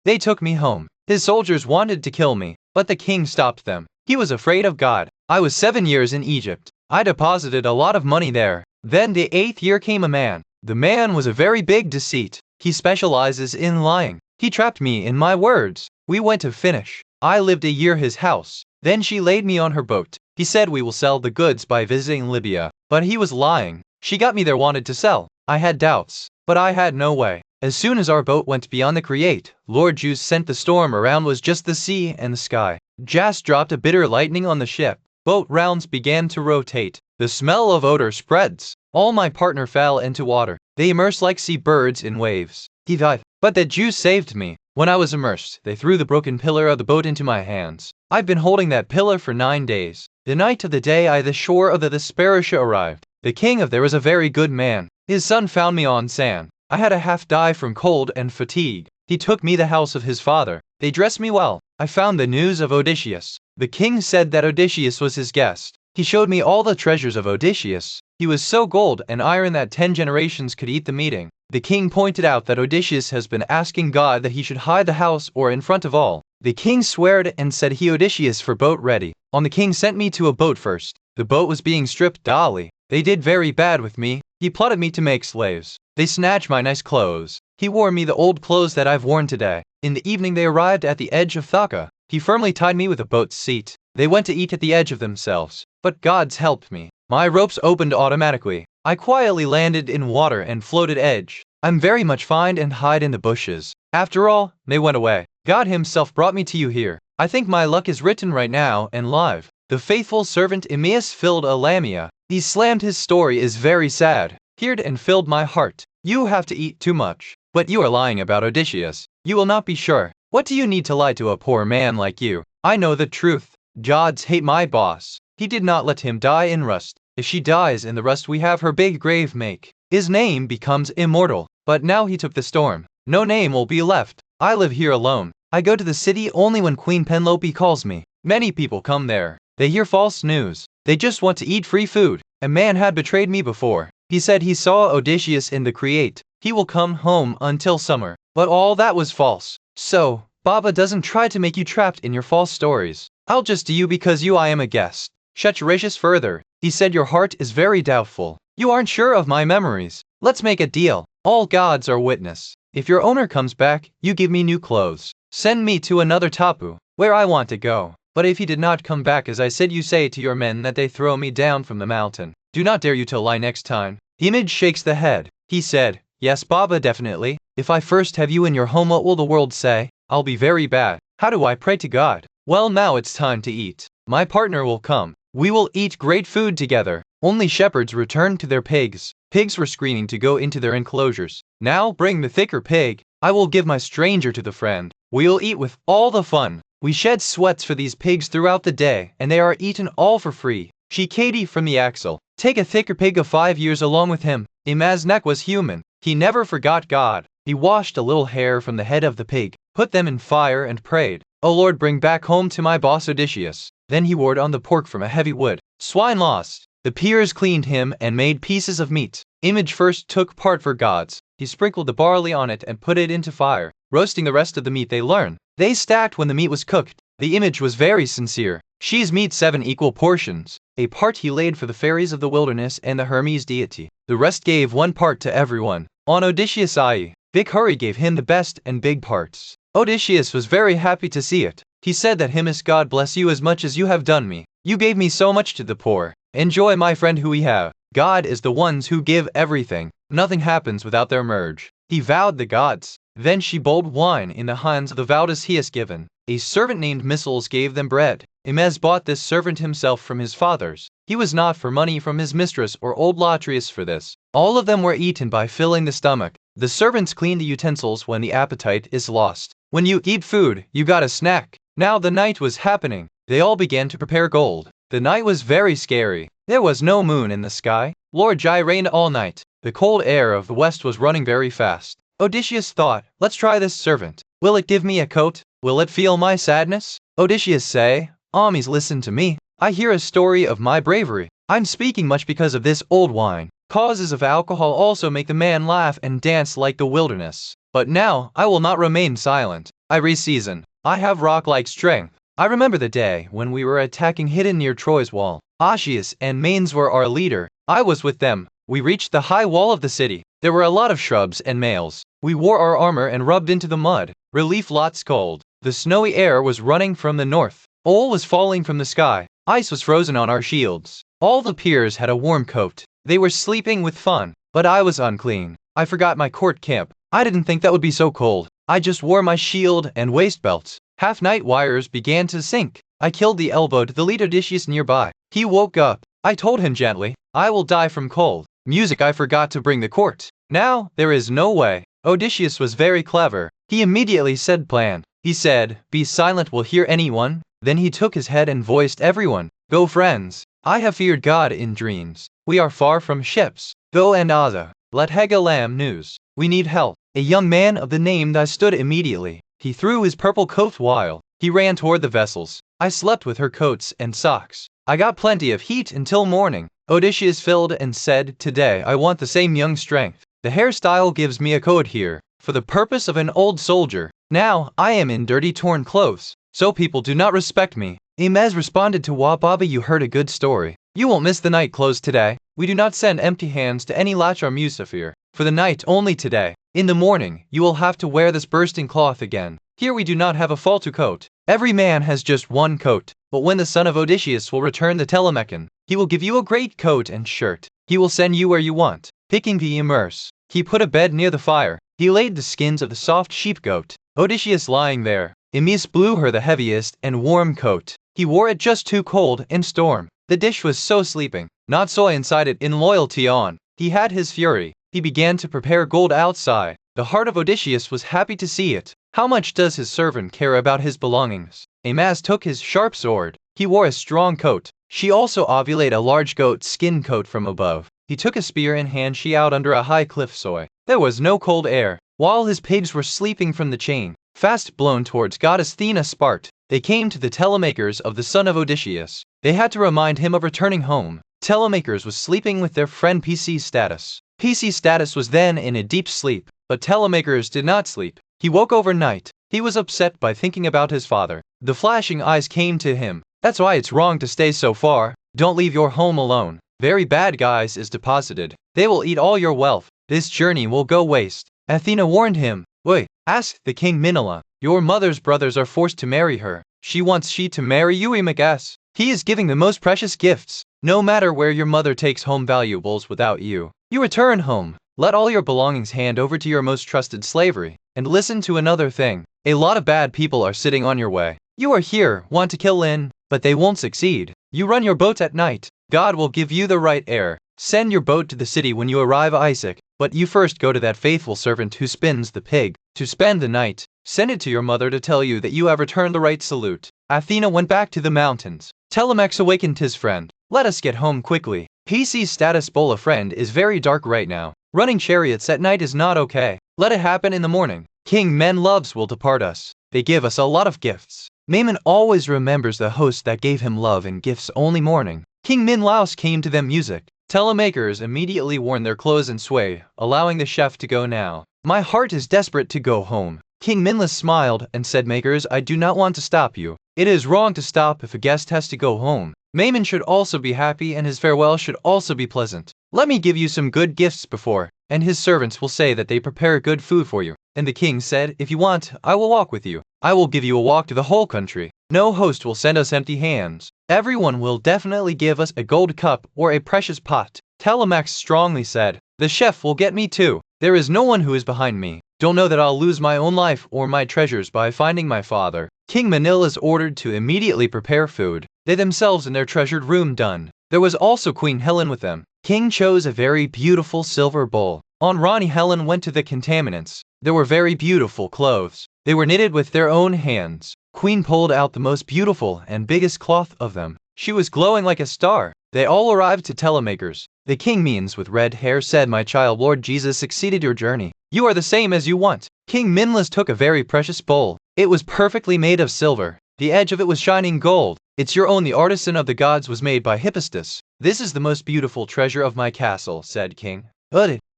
Speaker 1: They took me home. His soldiers wanted to kill me, but the king stopped them. He was afraid of God. I was 7 years in Egypt. I deposited a lot of money there. Then the 8th year came a man. The man was a very big deceit. He specializes in lying. He trapped me in my words. We went to finish. I lived a year his house. Then she laid me on her boat. He said we will sell the goods by visiting Libya. But he was lying. She got me there, wanted to sell. I had doubts, but I had no way. As soon as our boat went beyond the Create, Lord Zeus sent the storm. Around was just the sea and the sky. Jas dropped a bitter lightning on the ship. Boat rounds began to rotate. The smell of odor spreads. All my partner fell into water. They immersed like sea birds in waves. He died. But the Jews saved me. When I was immersed, they threw the broken pillar of the boat into my hands. I've been holding that pillar for 9 days. The night of the day I the shore of the Desperisha arrived. The king of there was a very good man. His son found me on sand. I had a half die from cold and fatigue. He took me the house of his father. They dressed me well. I found the news of Odysseus. The king said that Odysseus was his guest. He showed me all the treasures of Odysseus. He was so gold and iron that 10 generations could eat the meeting. The king pointed out that Odysseus has been asking God that he should hide the house or in front of all. The king sweared and said he Odysseus for boat ready. On the king sent me to a boat first. The boat was being stripped daily. They did very bad with me. He plotted me to make slaves. They snatched my nice clothes. He wore me the old clothes that I've worn today. In the evening they arrived at the edge of Thaka. He firmly tied me with a boat's seat. They went to eat at the edge of themselves. But God's helped me. My ropes opened automatically. I quietly landed in water and floated edge. I'm very much fine and hide in the bushes. After all, they went away. God himself brought me to you here. I think my luck is written right now and live. The faithful servant Emmaus filled a lamia. He slammed. His story is very sad. Heard and filled my heart. You have to eat too much. But you are lying about Odysseus. You will not be sure. What do you need to lie to a poor man like you? I know the truth. Gods hate my boss. He did not let him die in rust. If she dies in the rust, we have her big grave make. His name becomes immortal. But now he took the storm. No name will be left. I live here alone. I go to the city only when Queen Penelope calls me. Many people come there. They hear false news. They just want to eat free food. A man had betrayed me before. He said he saw Odysseus in the Create. He will come home until summer. But all that was false. So, Baba doesn't try to make you trapped in your false stories. I'll just do you because I am a guest. Shutratius further. He said your heart is very doubtful. You aren't sure of my memories. Let's make a deal. All gods are witness. If your owner comes back, you give me new clothes. Send me to another tapu, where I want to go. But if he did not come back as I said, you say to your men that they throw me down from the mountain. Do not dare you to lie next time. Image shakes the head. He said, yes Baba, definitely. If I first have you in your home, what will the world say? I'll be very bad. How do I pray to God? Well, now it's time to eat. My partner will come. We will eat great food together. Only shepherds returned to their pigs. Pigs were screaming to go into their enclosures. Now bring the thicker pig. I will give my stranger to the friend. We'll eat with all the fun. We shed sweats for these pigs throughout the day, and they are eaten all for free. She Katie from the axle. Take a thicker pig of 5 years along with him. Imaz's neck was human. He never forgot God. He washed a little hair from the head of the pig, put them in fire and prayed, "O Lord, bring back home to my boss Odysseus." Then he warred on the pork from a heavy wood. Swine lost. The peers cleaned him and made pieces of meat. Image first took part for gods. He sprinkled the barley on it and put it into fire. Roasting the rest of the meat they learned. They stacked when the meat was cooked. The image was very sincere. She's meat 7 equal portions. A part he laid for the fairies of the wilderness and the Hermes deity. The rest gave 1 part to everyone. On Odysseus I, Big Hurry gave him the best and big parts. Odysseus was very happy to see it. He said that Hymus, God bless you as much as you have done me. You gave me so much to the poor. Enjoy my friend who we have. God is the ones who give everything. Nothing happens without their merge. He vowed the gods. Then she bowled wine in the hands of the vowed as he has given. A servant named Missiles gave them bread. Imaz bought this servant himself from his fathers. He was not for money from his mistress or old Latrius for this. All of them were eaten by filling the stomach. The servants clean the utensils when the appetite is lost. When you eat food, you got a snack. Now the night was happening. They all began to prepare gold. The night was very scary. There was no moon in the sky. Lord Jai reigned all night. The cold air of the west was running very fast. Odysseus thought, let's try this servant. Will it give me a coat? Will it feel my sadness? Odysseus say, Armies, listen to me. I hear a story of my bravery. I'm speaking much because of this old wine. Causes of alcohol also make the man laugh and dance like the wilderness. But now, I will not remain silent. I reseason. I have rock-like strength. I remember the day when we were attacking hidden near Troy's wall. Odysseus and Manes were our leader. I was with them. We reached the high wall of the city. There were a lot of shrubs and males. We wore our armor and rubbed into the mud. Relief lots cold. The snowy air was running from the north. Oil was falling from the sky. Ice was frozen on our shields. All the peers had a warm coat. They were sleeping with fun. But I was unclean. I forgot my court camp. I didn't think that would be so cold. I just wore my shield and waist belts. Half-night wires began to sink. I killed the elbow to the lead Odysseus nearby. He woke up. I told him gently, I will die from cold. Music I forgot to bring the court. Now, there is no way. Odysseus was very clever. He immediately said plan. He said, be silent, will hear anyone. Then he took his head and voiced everyone. Go friends. I have feared God in dreams. We are far from ships. Go and Aza. Let Hegelam news. We need help. A young man of the name Thy stood immediately. He threw his purple coat while he ran toward the vessels. I slept with her coats and socks. I got plenty of heat until morning. Odysseus filled and said, today I want the same young strength. The hairstyle gives me a coat here, for the purpose of an old soldier. Now, I am in dirty torn clothes, so people do not respect me. Imez responded to Wababa, you heard a good story. You won't miss the night clothes today. We do not send empty hands to any Lachar Musafir. For the night only today. In the morning, you will have to wear this bursting cloth again. Here we do not have a faltu coat. Every man has just one coat. But when the son of Odysseus will return the Telemachon, he will give you a great coat and shirt. He will send you where you want. Picking the immerse. He put a bed near the fire. He laid the skins of the soft sheep-goat. Odysseus lying there. Emis blew her the heaviest and warm coat. He wore it just too cold and storm. The dish was so sleeping. Not so inside it in loyalty on. He had his fury. He began to prepare gold outside. The heart of Odysseus was happy to see it. How much does his servant care about his belongings? Amaz took his sharp sword. He wore a strong coat. She also ovulated a large goat skin coat from above. He took a spear in hand, she out under a high cliff soy. There was no cold air. While his pigs were sleeping from the chain, fast blown towards goddess Athena Spart, they came to the telemakers of the son of Odysseus. They had to remind him of returning home. Telemakers was sleeping with their friend PC Status. PC Status was then in a deep sleep, but Telemakers did not sleep. He woke overnight. He was upset by thinking about his father. The flashing eyes came to him. That's why it's wrong to stay so far. Don't leave your home alone. Very bad guys is deposited. They will eat all your wealth. This journey will go waste. Athena warned him. Wait, ask the king Minila. Your mother's brothers are forced to marry her. She wants she to marry you, Imagas. He is giving the most precious gifts. No matter where your mother takes home valuables without you. You return home. Let all your belongings hand over to your most trusted slavery. And listen to another thing. A lot of bad people are sitting on your way. You are here, want to kill in, but they won't succeed. You run your boats at night. God will give you the right air. Send your boat to the city when you arrive, Isaac. But you first go to that faithful servant who spins the pig, to spend the night. Send it to your mother to tell you that you have returned the right salute. Athena went back to the mountains. Telemax awakened his friend. Let us get home quickly. PC's status bola friend is very dark right now. Running chariots at night is not okay. Let it happen in the morning. King Men loves will depart us. They give us a lot of gifts. Maimon always remembers the host that gave him love and gifts only morning. King Min Laos came to them music. Telemakers immediately worn their clothes and sway, allowing the chef to go now. My heart is desperate to go home. King Minlas smiled and said, Makers, I do not want to stop you. It is wrong to stop if a guest has to go home. Maimon should also be happy and his farewell should also be pleasant. Let me give you some good gifts before, and his servants will say that they prepare good food for you. And the king said, if you want, I will walk with you. I will give you a walk to the whole country. No host will send us empty hands. Everyone will definitely give us a gold cup or a precious pot. Telemax strongly said, the chef will get me too. There is no one who is behind me. Don't know that I'll lose my own life or my treasures by finding my father. King Manila is ordered to immediately prepare food. They themselves in their treasured room done. There was also Queen Helen with them. King chose a very beautiful silver bowl. On Rani Helen went to the contaminants. There were very beautiful clothes. They were knitted with their own hands. Queen pulled out the most beautiful and biggest cloth of them. She was glowing like a star. They all arrived to Telemachus. The king means with red hair said, "My child, Lord Jesus succeeded your journey. You are the same as you want." King Minos took a very precious bowl. It was perfectly made of silver. The edge of it was shining gold. "It's your own, the artisan of the gods was made by Hephaestus. This is the most beautiful treasure of my castle," said King.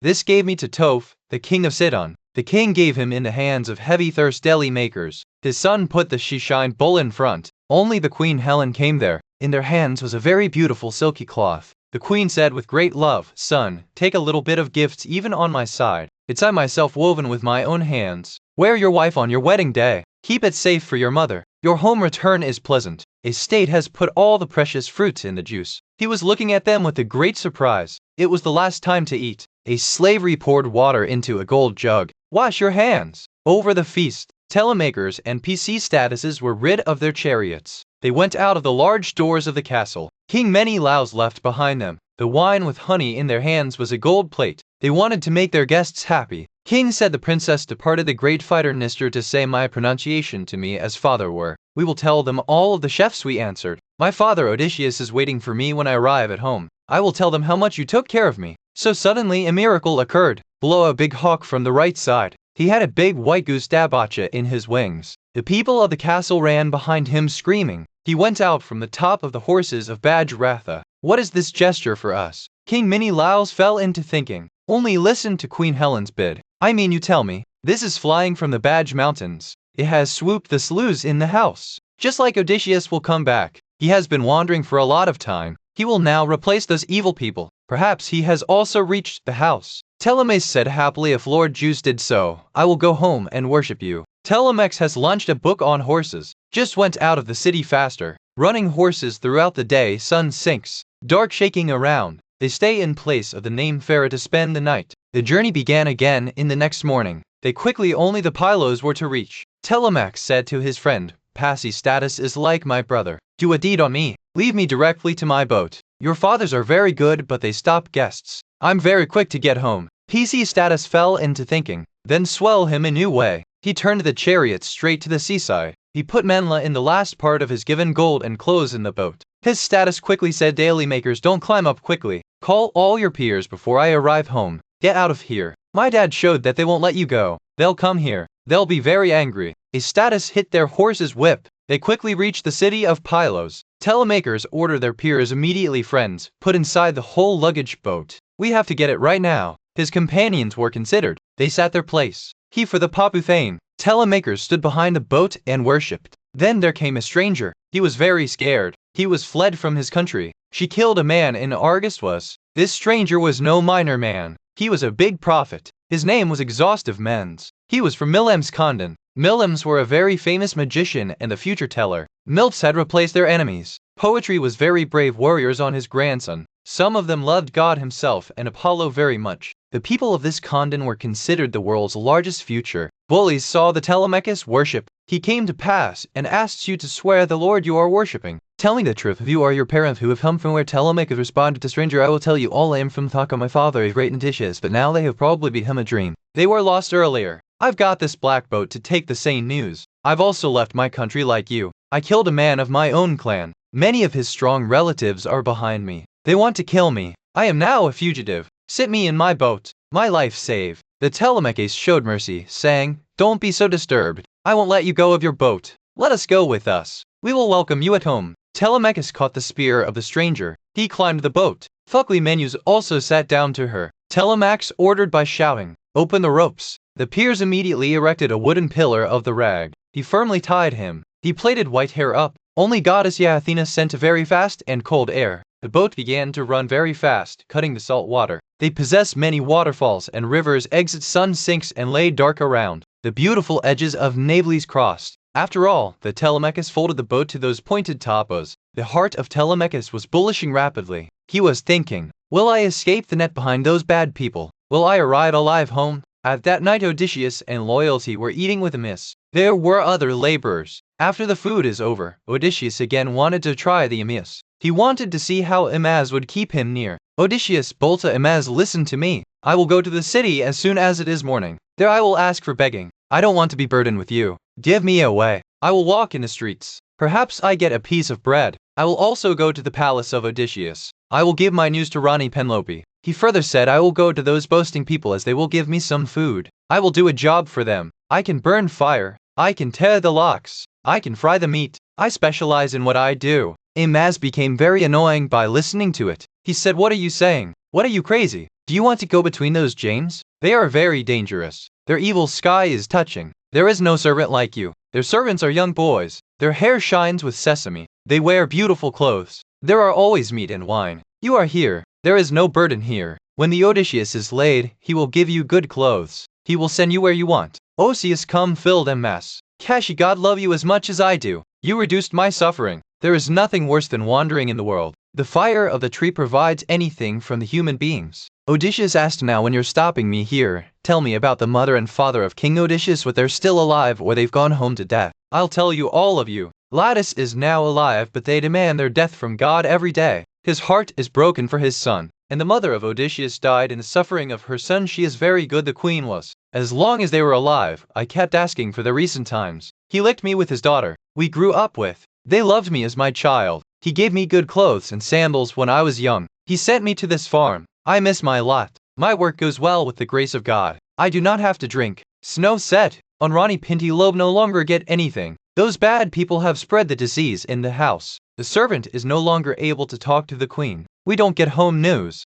Speaker 1: This gave me to Toph, the king of Sidon." The king gave him in the hands of heavy thirst-deli makers. His son put the she-shine bowl in front. Only the queen Helen came there. In their hands was a very beautiful silky cloth. The queen said with great love, "Son, take a little bit of gifts even on my side. It's I myself woven with my own hands. Wear your wife on your wedding day. Keep it safe for your mother. Your home return is pleasant. A state has put all the precious fruits in the juice." He was looking at them with a great surprise. It was the last time to eat. A slave poured water into a gold jug. "Wash your hands." Over the feast, Telemachus and PC statuses were rid of their chariots. They went out of the large doors of the castle. King Menelaus left behind them. The wine with honey in their hands was a gold plate. They wanted to make their guests happy. King said the princess departed the great fighter Nestor to say my pronunciation to me as father were. "We will tell them all of the chefs," we answered. "My father Odysseus is waiting for me when I arrive at home. I will tell them how much you took care of me." So suddenly a miracle occurred. Below a big hawk from the right side. He had a big white goose dabacha in his wings. The people of the castle ran behind him screaming. He went out from the top of the horses of Bajratha. "What is this gesture for us?" King Menelaus fell into thinking. Only listen to Queen Helen's bid. "I mean you tell me. This is flying from the Baj Mountains. It has swooped the sloughs in the house. Just like Odysseus will come back. He has been wandering for a lot of time. He will now replace those evil people. Perhaps he has also reached the house." Telemachus said happily, "If Lord Zeus did so, I will go home and worship you." Telemachus has launched a book on horses. Just went out of the city faster. Running horses throughout the day, sun sinks. Dark shaking around. They stay in place of the name Farah to spend the night. The journey began again in the next morning. They quickly only the Pylos were to reach. Telemachus said to his friend, "Passy status is like my brother. Do a deed on me. Leave me directly to my boat. Your fathers are very good but they stop guests. I'm very quick to get home." PC status fell into thinking. Then swell him a new way. He turned the chariot straight to the seaside. He put Menla in the last part of his given gold and clothes in the boat. His status quickly said, "Daily makers, don't climb up quickly. Call all your peers before I arrive home. Get out of here. My dad showed that they won't let you go. They'll come here. They'll be very angry." A status hit their horse's whip. They quickly reached the city of Pylos. Telemachus ordered their peers immediately, "Friends, put inside the whole luggage boat. We have to get it right now." His companions were considered. They sat their place. He for the Paputhane. Telemachus stood behind the boat and worshipped. Then there came a stranger. He was very scared. He was fled from his country. She killed a man in Argus was. This stranger was no minor man. He was a big prophet. His name was Exhaustive Mens. He was from Milem's Kondon. Milems were a very famous magician and the future teller. Milfs had replaced their enemies. Poetry was very brave warriors on his grandson. Some of them loved God himself and Apollo very much. The people of this Kondon were considered the world's largest future. Bullies saw the Telemachus worship. He came to pass and asked you to swear the Lord you are worshipping. "Tell me the truth, if you are your parents who have come from where." Telemachus responded to stranger, "I will tell you all. I am from Thaka. My father is great Odysseus, but now they have probably become a dream. They were lost earlier. I've got this black boat to take the same news. I've also left my country like you. I killed a man of my own clan. Many of his strong relatives are behind me. They want to kill me. I am now a fugitive. Sit me in my boat. My life save." The Telemachus showed mercy, saying, "Don't be so disturbed. I won't let you go of your boat. Let us go with us. We will welcome you at home." Telemachus caught the spear of the stranger. He climbed the boat. Fuckly Menus also sat down to her. Telemachus ordered by shouting, "Open the ropes." The peers immediately erected a wooden pillar of the rag. He firmly tied him. He plaited white hair up. Only goddess Athena sent a very fast and cold air. The boat began to run very fast, cutting the salt water. They possess many waterfalls and rivers. Exit sun sinks and lay dark around. The beautiful edges of Nablus crossed. After all, the Telemachus folded the boat to those pointed topos. The heart of Telemachus was bullishing rapidly. He was thinking, "Will I escape the net behind those bad people? Will I arrive alive home?" At that night Odysseus and Loyalty were eating with Amiss. There were other laborers. After the food is over, Odysseus again wanted to try the Amiss. He wanted to see how Imaz would keep him near. "Odysseus, Bolta Imaz, listen to me. I will go to the city as soon as it is morning. There I will ask for begging. I don't want to be burdened with you. Give me away. I will walk in the streets. Perhaps I get a piece of bread. I will also go to the palace of Odysseus. I will give my news to Rani Penelope. He further said I will go to those boasting people as they will give me some food. I will do a job for them. I can burn fire. I can tear the locks. I can fry the meat. I specialize in what I do. Imaz became very annoying by listening to it. He said, what are you saying? What are you crazy? Do you want to go between those James? They are very dangerous. Their evil sky is touching. There is no servant like you. Their servants are young boys. Their hair shines with sesame. They wear beautiful clothes. There are always meat and wine. You are here. There is no burden here. When the Odysseus is laid, he will give you good clothes. He will send you where you want. Odysseus, come filled en masse. Kashi, God love you as much as I do. You reduced my suffering. There is nothing worse than wandering in the world. The fire of the tree provides anything from the human beings. Odysseus asked, now when you're stopping me here, tell me about the mother and father of King Odysseus, whether they're still alive or they've gone home to death. I'll tell you all of you. Lattice is now alive, but they demand their death from God every day. His heart is broken for his son. And the mother of Odysseus died in the suffering of her son. She is very good, the queen was. As long as they were alive, I kept asking for the recent times. He licked me with his daughter. We grew up with. They loved me as my child. He gave me good clothes and sandals when I was young. He sent me to this farm. I miss my lot. My work goes well with the grace of God. I do not have to drink. Snow set. On Rani Pinti no longer get anything. Those bad people have spread the disease in the house. The servant is no longer able to talk to the queen. We don't get home news.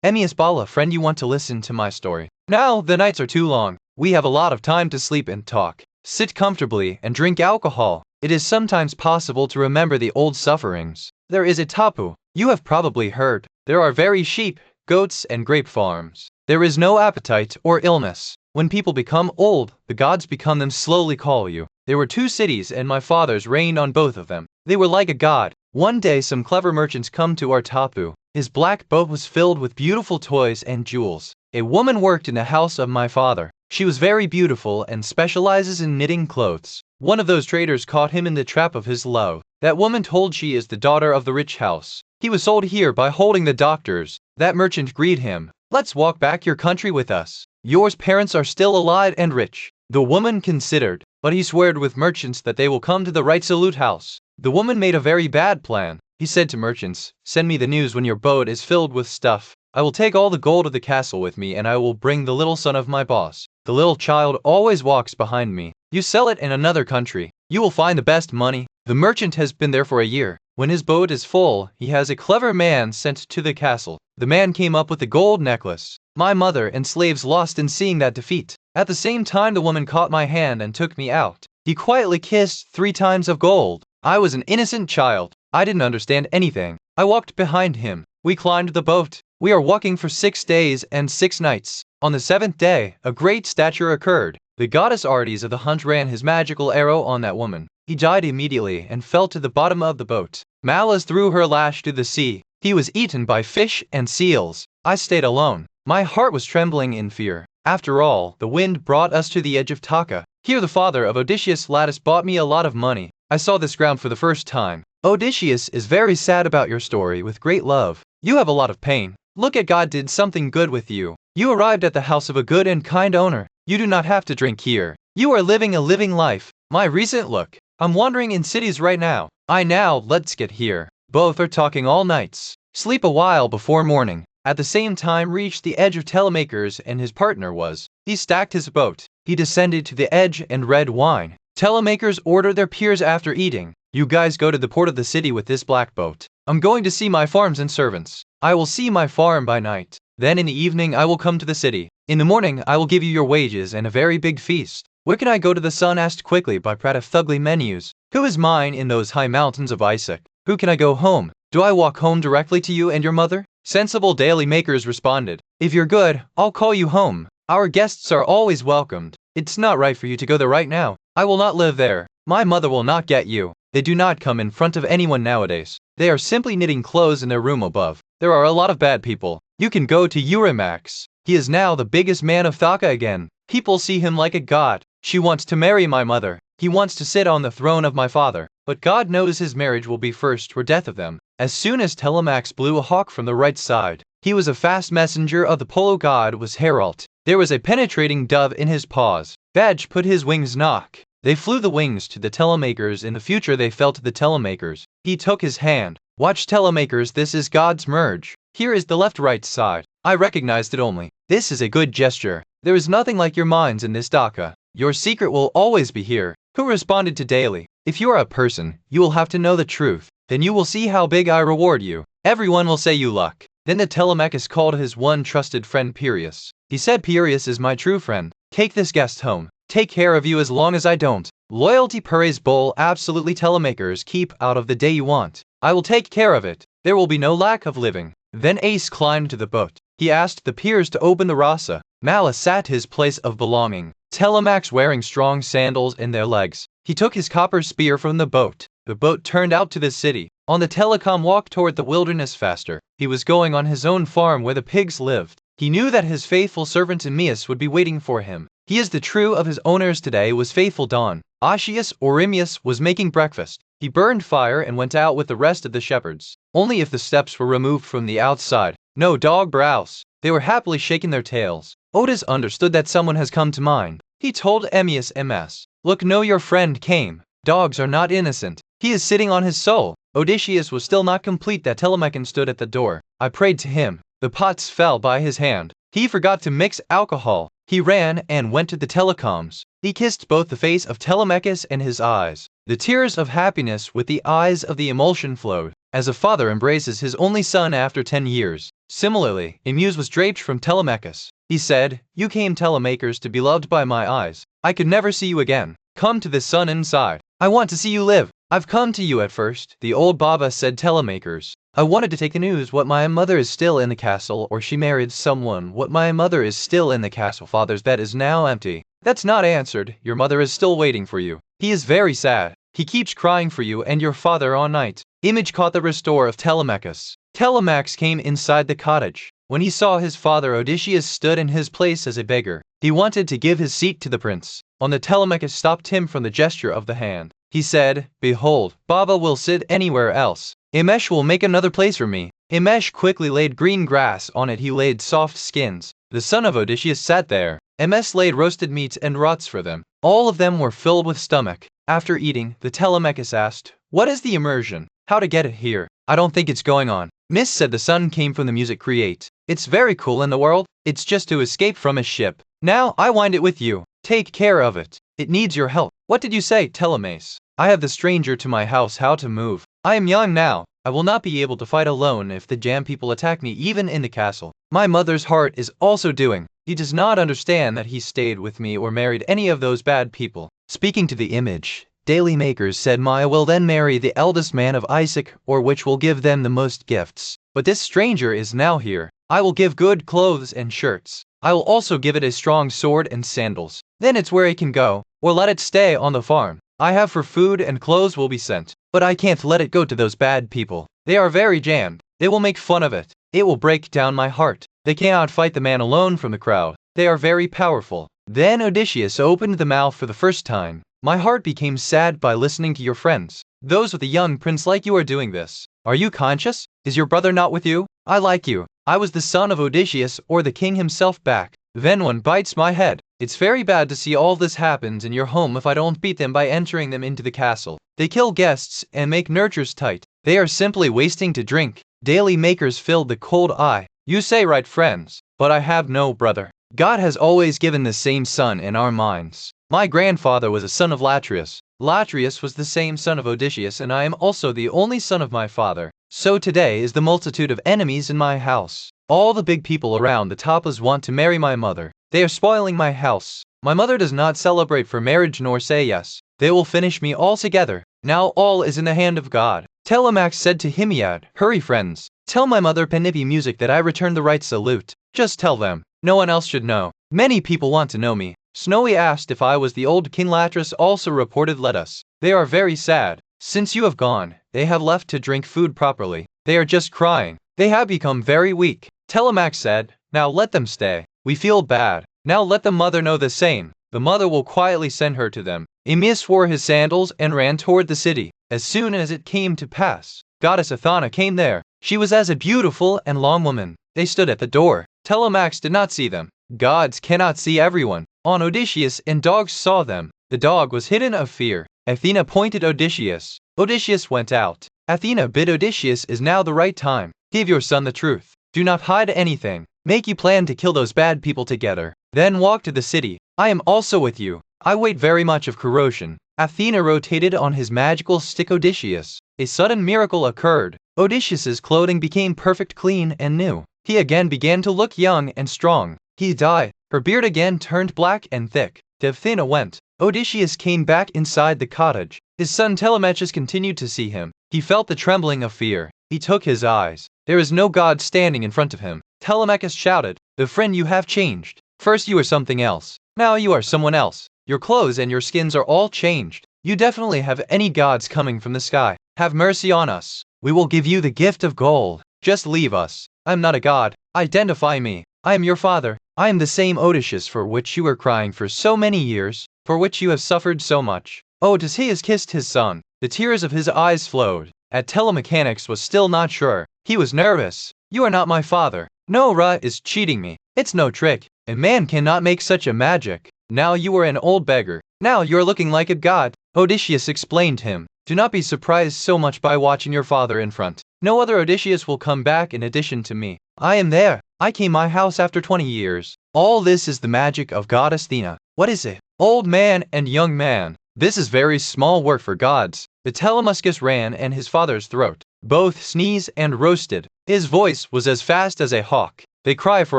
Speaker 1: Emius Bala, friend, you want to listen to my story? Now the nights are too long. We have a lot of time to sleep and talk. Sit comfortably and drink alcohol. It is sometimes possible to remember the old sufferings. There is a tapu. You have probably heard. There are very sheep, goats, and grape farms. There is no appetite or illness. When people become old, the gods become them slowly call you. There were 2 cities and my fathers reigned on both of them. They were like a god. One day some clever merchants come to our tapu. His black boat was filled with beautiful toys and jewels. A woman worked in the house of my father. She was very beautiful and specializes in knitting clothes. One of those traders caught him in the trap of his love. That woman told she is the daughter of the rich house. He was sold here by holding the doctors. That merchant greeted him. Let's walk back your country with us. Yours parents are still alive and rich. The woman considered, but he swore with merchants that they will come to the right salute house. The woman made a very bad plan. He said to merchants, send me the news when your boat is filled with stuff. I will take all the gold of the castle with me and I will bring the little son of my boss. The little child always walks behind me. You sell it in another country. You will find the best money. The merchant has been there for a year. When his boat is full, he has a clever man sent to the castle. The man came up with the gold necklace. My mother and slaves lost in seeing that defeat. At the same time, the woman caught my hand and took me out. He quietly kissed 3 times of gold. I was an innocent child. I didn't understand anything. I walked behind him. We climbed the boat. We are walking for 6 days and 6 nights. On the 7th day, a great stature occurred. The goddess Artes of the hunt ran his magical arrow on that woman. He died immediately and fell to the bottom of the boat. Malas threw her lash to the sea. He was eaten by fish and seals. I stayed alone. My heart was trembling in fear. After all, the wind brought us to the edge of Taka. Here the father of Odysseus Lattice bought me a lot of money. I saw this ground for the first time. Odysseus is very sad about your story with great love. You have a lot of pain. Look at God did something good with you. You arrived at the house of a good and kind owner. You do not have to drink here. You are living a living life. My recent look. I'm wandering in cities right now. Let's get here. Both are talking all nights. Sleep a while before morning. At the same time reached the edge of Telemachus and his partner was. He stacked his boat. He descended to the edge and read wine. Telemachus ordered their peers after eating. You guys go to the port of the city with this black boat. I'm going to see my farms and servants. I will see my farm by night. Then in the evening I will come to the city. In the morning I will give you your wages and a very big feast. Where can I go to? The son asked quickly by Prat of Thugly menus. Who is mine in those high mountains of Isaac? Who can I go home? Do I walk home directly to you and your mother? Sensible daily makers responded. If you're good, I'll call you home. Our guests are always welcomed. It's not right for you to go there right now. I will not live there. My mother will not get you. They do not come in front of anyone nowadays. They are simply knitting clothes in their room above. There are a lot of bad people. You can go to Eurimax. He is now the biggest man of Thaka again. People see him like a god. She wants to marry my mother. He wants to sit on the throne of my father. But God knows his marriage will be first or death of them. As soon as Telemax blew a hawk from the right side, He was a fast messenger of the polo god was Herald. There was a penetrating dove in his paws. Badge put his wings knock. They flew the wings to the telemakers. In the future they fell to the telemakers. He took his hand. Watch telemakers, this is God's merge. Here is the left-right side. I recognized it only. This is a good gesture. There is nothing like your minds in this Dhaka. Your secret will always be here. Who responded to daily? If you are a person, you will have to know the truth. Then you will see how big I reward you. Everyone will say you luck. Then the Telemachus called his one trusted friend Piraeus. He said, Piraeus is my true friend. Take this guest home. Take care of you as long as I don't. Loyalty praise bowl absolutely telemakers keep out of the day you want. I will take care of it. There will be no lack of living. Then Ace climbed to the boat. He asked the peers to open the rasa. Malice sat his place of belonging. Telemax wearing strong sandals in their legs. He took his copper spear from the boat. The boat turned out to the city. On the telecom walked toward the wilderness faster. He was going on his own farm where the pigs lived. He knew that his faithful servant Emmaus would be waiting for him. He is the true of his owners today was faithful Dawn. Ascius Orimius was making breakfast. He burned fire and went out with the rest of the shepherds. Only if the steps were removed from the outside. No dog browse. They were happily shaking their tails. Otis understood that someone has come to mind. He told Emmaus MS. Look, no, your friend came. Dogs are not innocent. He is sitting on his soul. Odysseus was still not complete that Telemachus stood at the door. I prayed to him. The pots fell by his hand. He forgot to mix alcohol. He ran and went to the telecoms. He kissed both the face of Telemachus and his eyes. The tears of happiness with the eyes of the emulsion flowed, as a father embraces his only son after 10 years. Similarly, Emmaus was draped from Telemachus. He said, You came telemakers to be loved by my eyes. I could never see you again. Come to the sun inside. I want to see you live. I've come to you at first. The old Baba said telemakers. I wanted to take the news what my mother is still in the castle or she married someone. What my mother is still in the castle. Father's bed is now empty. That's not answered. Your mother is still waiting for you. He is very sad. He keeps crying for you and your father all night. Image caught the restore of Telemachus. Telemax came inside the cottage. When he saw his father Odysseus stood in his place as a beggar, he wanted to give his seat to the prince. On the Telemachus stopped him from the gesture of the hand. He said, Behold, Baba will sit anywhere else. Imesh will make another place for me. Imesh quickly laid green grass on it. He laid soft skins. The son of Odysseus sat there. Imesh laid roasted meats and rots for them. All of them were filled with stomach. After eating, the Telemachus asked, What is the immersion? How to get it here? I don't think it's going on. Miss said the sun came from the music create. It's very cool in the world. It's just to escape from a ship. Now I wind it with you. Take care of it. It needs your help. What did you say, Telemace? I have the stranger to my house how to move. I am young now. I will not be able to fight alone if the jam people attack me even in the castle. My mother's heart is also doing. He does not understand that he stayed with me or married any of those bad people. Speaking to the image, Daily Makers said Maya will then marry the eldest man of Isaac or which will give them the most gifts. But this stranger is now here. I will give good clothes and shirts. I will also give it a strong sword and sandals. Then it's where it can go, or let it stay on the farm. I have for food and clothes will be sent. But I can't let it go to those bad people. They are very jammed. They will make fun of it. It will break down my heart. They cannot fight the man alone from the crowd. They are very powerful. Then Odysseus opened the mouth for the first time. My heart became sad by listening to your friends. Those with a young prince like you are doing this. Are you conscious? Is your brother not with you? I like you. I was the son of Odysseus or the king himself back. Then one bites my head. It's very bad to see all this happens in your home if I don't beat them by entering them into the castle. They kill guests and make nurtures tight. They are simply wasting to drink. Daily Makers filled the cold eye. You say right, friends, but I have no brother. God has always given the same son in our minds. My grandfather was a son of Latreus. Latreus was the same son of Odysseus and I am also the only son of my father. So today is the multitude of enemies in my house. All the big people around the tapas want to marry my mother. They are spoiling my house. My mother does not celebrate for marriage nor say yes. They will finish me altogether. Now all is in the hand of God. Telemax said to Himiad, Hurry friends. Tell my mother Penipi music that I returned the right salute. Just tell them. No one else should know. Many people want to know me. Snowy asked if I was the old King Latris also reported let us. They are very sad. Since you have gone, they have left to drink food properly. They are just crying. They have become very weak. Telemax said, Now let them stay. We feel bad. Now let the mother know the same. The mother will quietly send her to them. Emmaus wore his sandals and ran toward the city. As soon as it came to pass, Goddess Athena came there. She was as a beautiful and long woman. They stood at the door. Telemachus did not see them. Gods cannot see everyone. On Odysseus and dogs saw them. The dog was hidden of fear. Athena pointed Odysseus. Odysseus went out. Athena bid Odysseus, is now the right time. Give your son the truth. Do not hide anything. Make you plan to kill those bad people together. Then walk to the city. I am also with you. I wait very much of corrosion. Athena rotated on his magical stick Odysseus. A sudden miracle occurred. Odysseus's clothing became perfect, clean, and new. He again began to look young and strong. He died. Her beard again turned black and thick. Athena went. Odysseus came back inside the cottage. His son Telemachus continued to see him. He felt the trembling of fear. He took his eyes. There is no god standing in front of him. Telemachus shouted, "The friend, you have changed. First you were something else. Now you are someone else. Your clothes and your skins are all changed. You definitely have any gods coming from the sky. Have mercy on us. We will give you the gift of gold. Just leave us. I am not a god. Identify me. I am your father. I am the same Odysseus for which you were crying for so many years, for which you have suffered so much." Odysseus kissed his son. The tears of his eyes flowed. Telemachus was still not sure. He was nervous. "You are not my father. No, Ra is cheating me. It's no trick. A man cannot make such a magic. Now you are an old beggar. Now you are looking like a god." Odysseus explained him. "Do not be surprised so much by watching your father in front. No other Odysseus will come back in addition to me. I am there. I came my house after 20 years. All this is the magic of goddess Athena." "What is it?" "Old man and young man. This is very small work for gods." The Telemachus ran and his father's throat. Both sneezed and roasted. His voice was as fast as a hawk. They cried for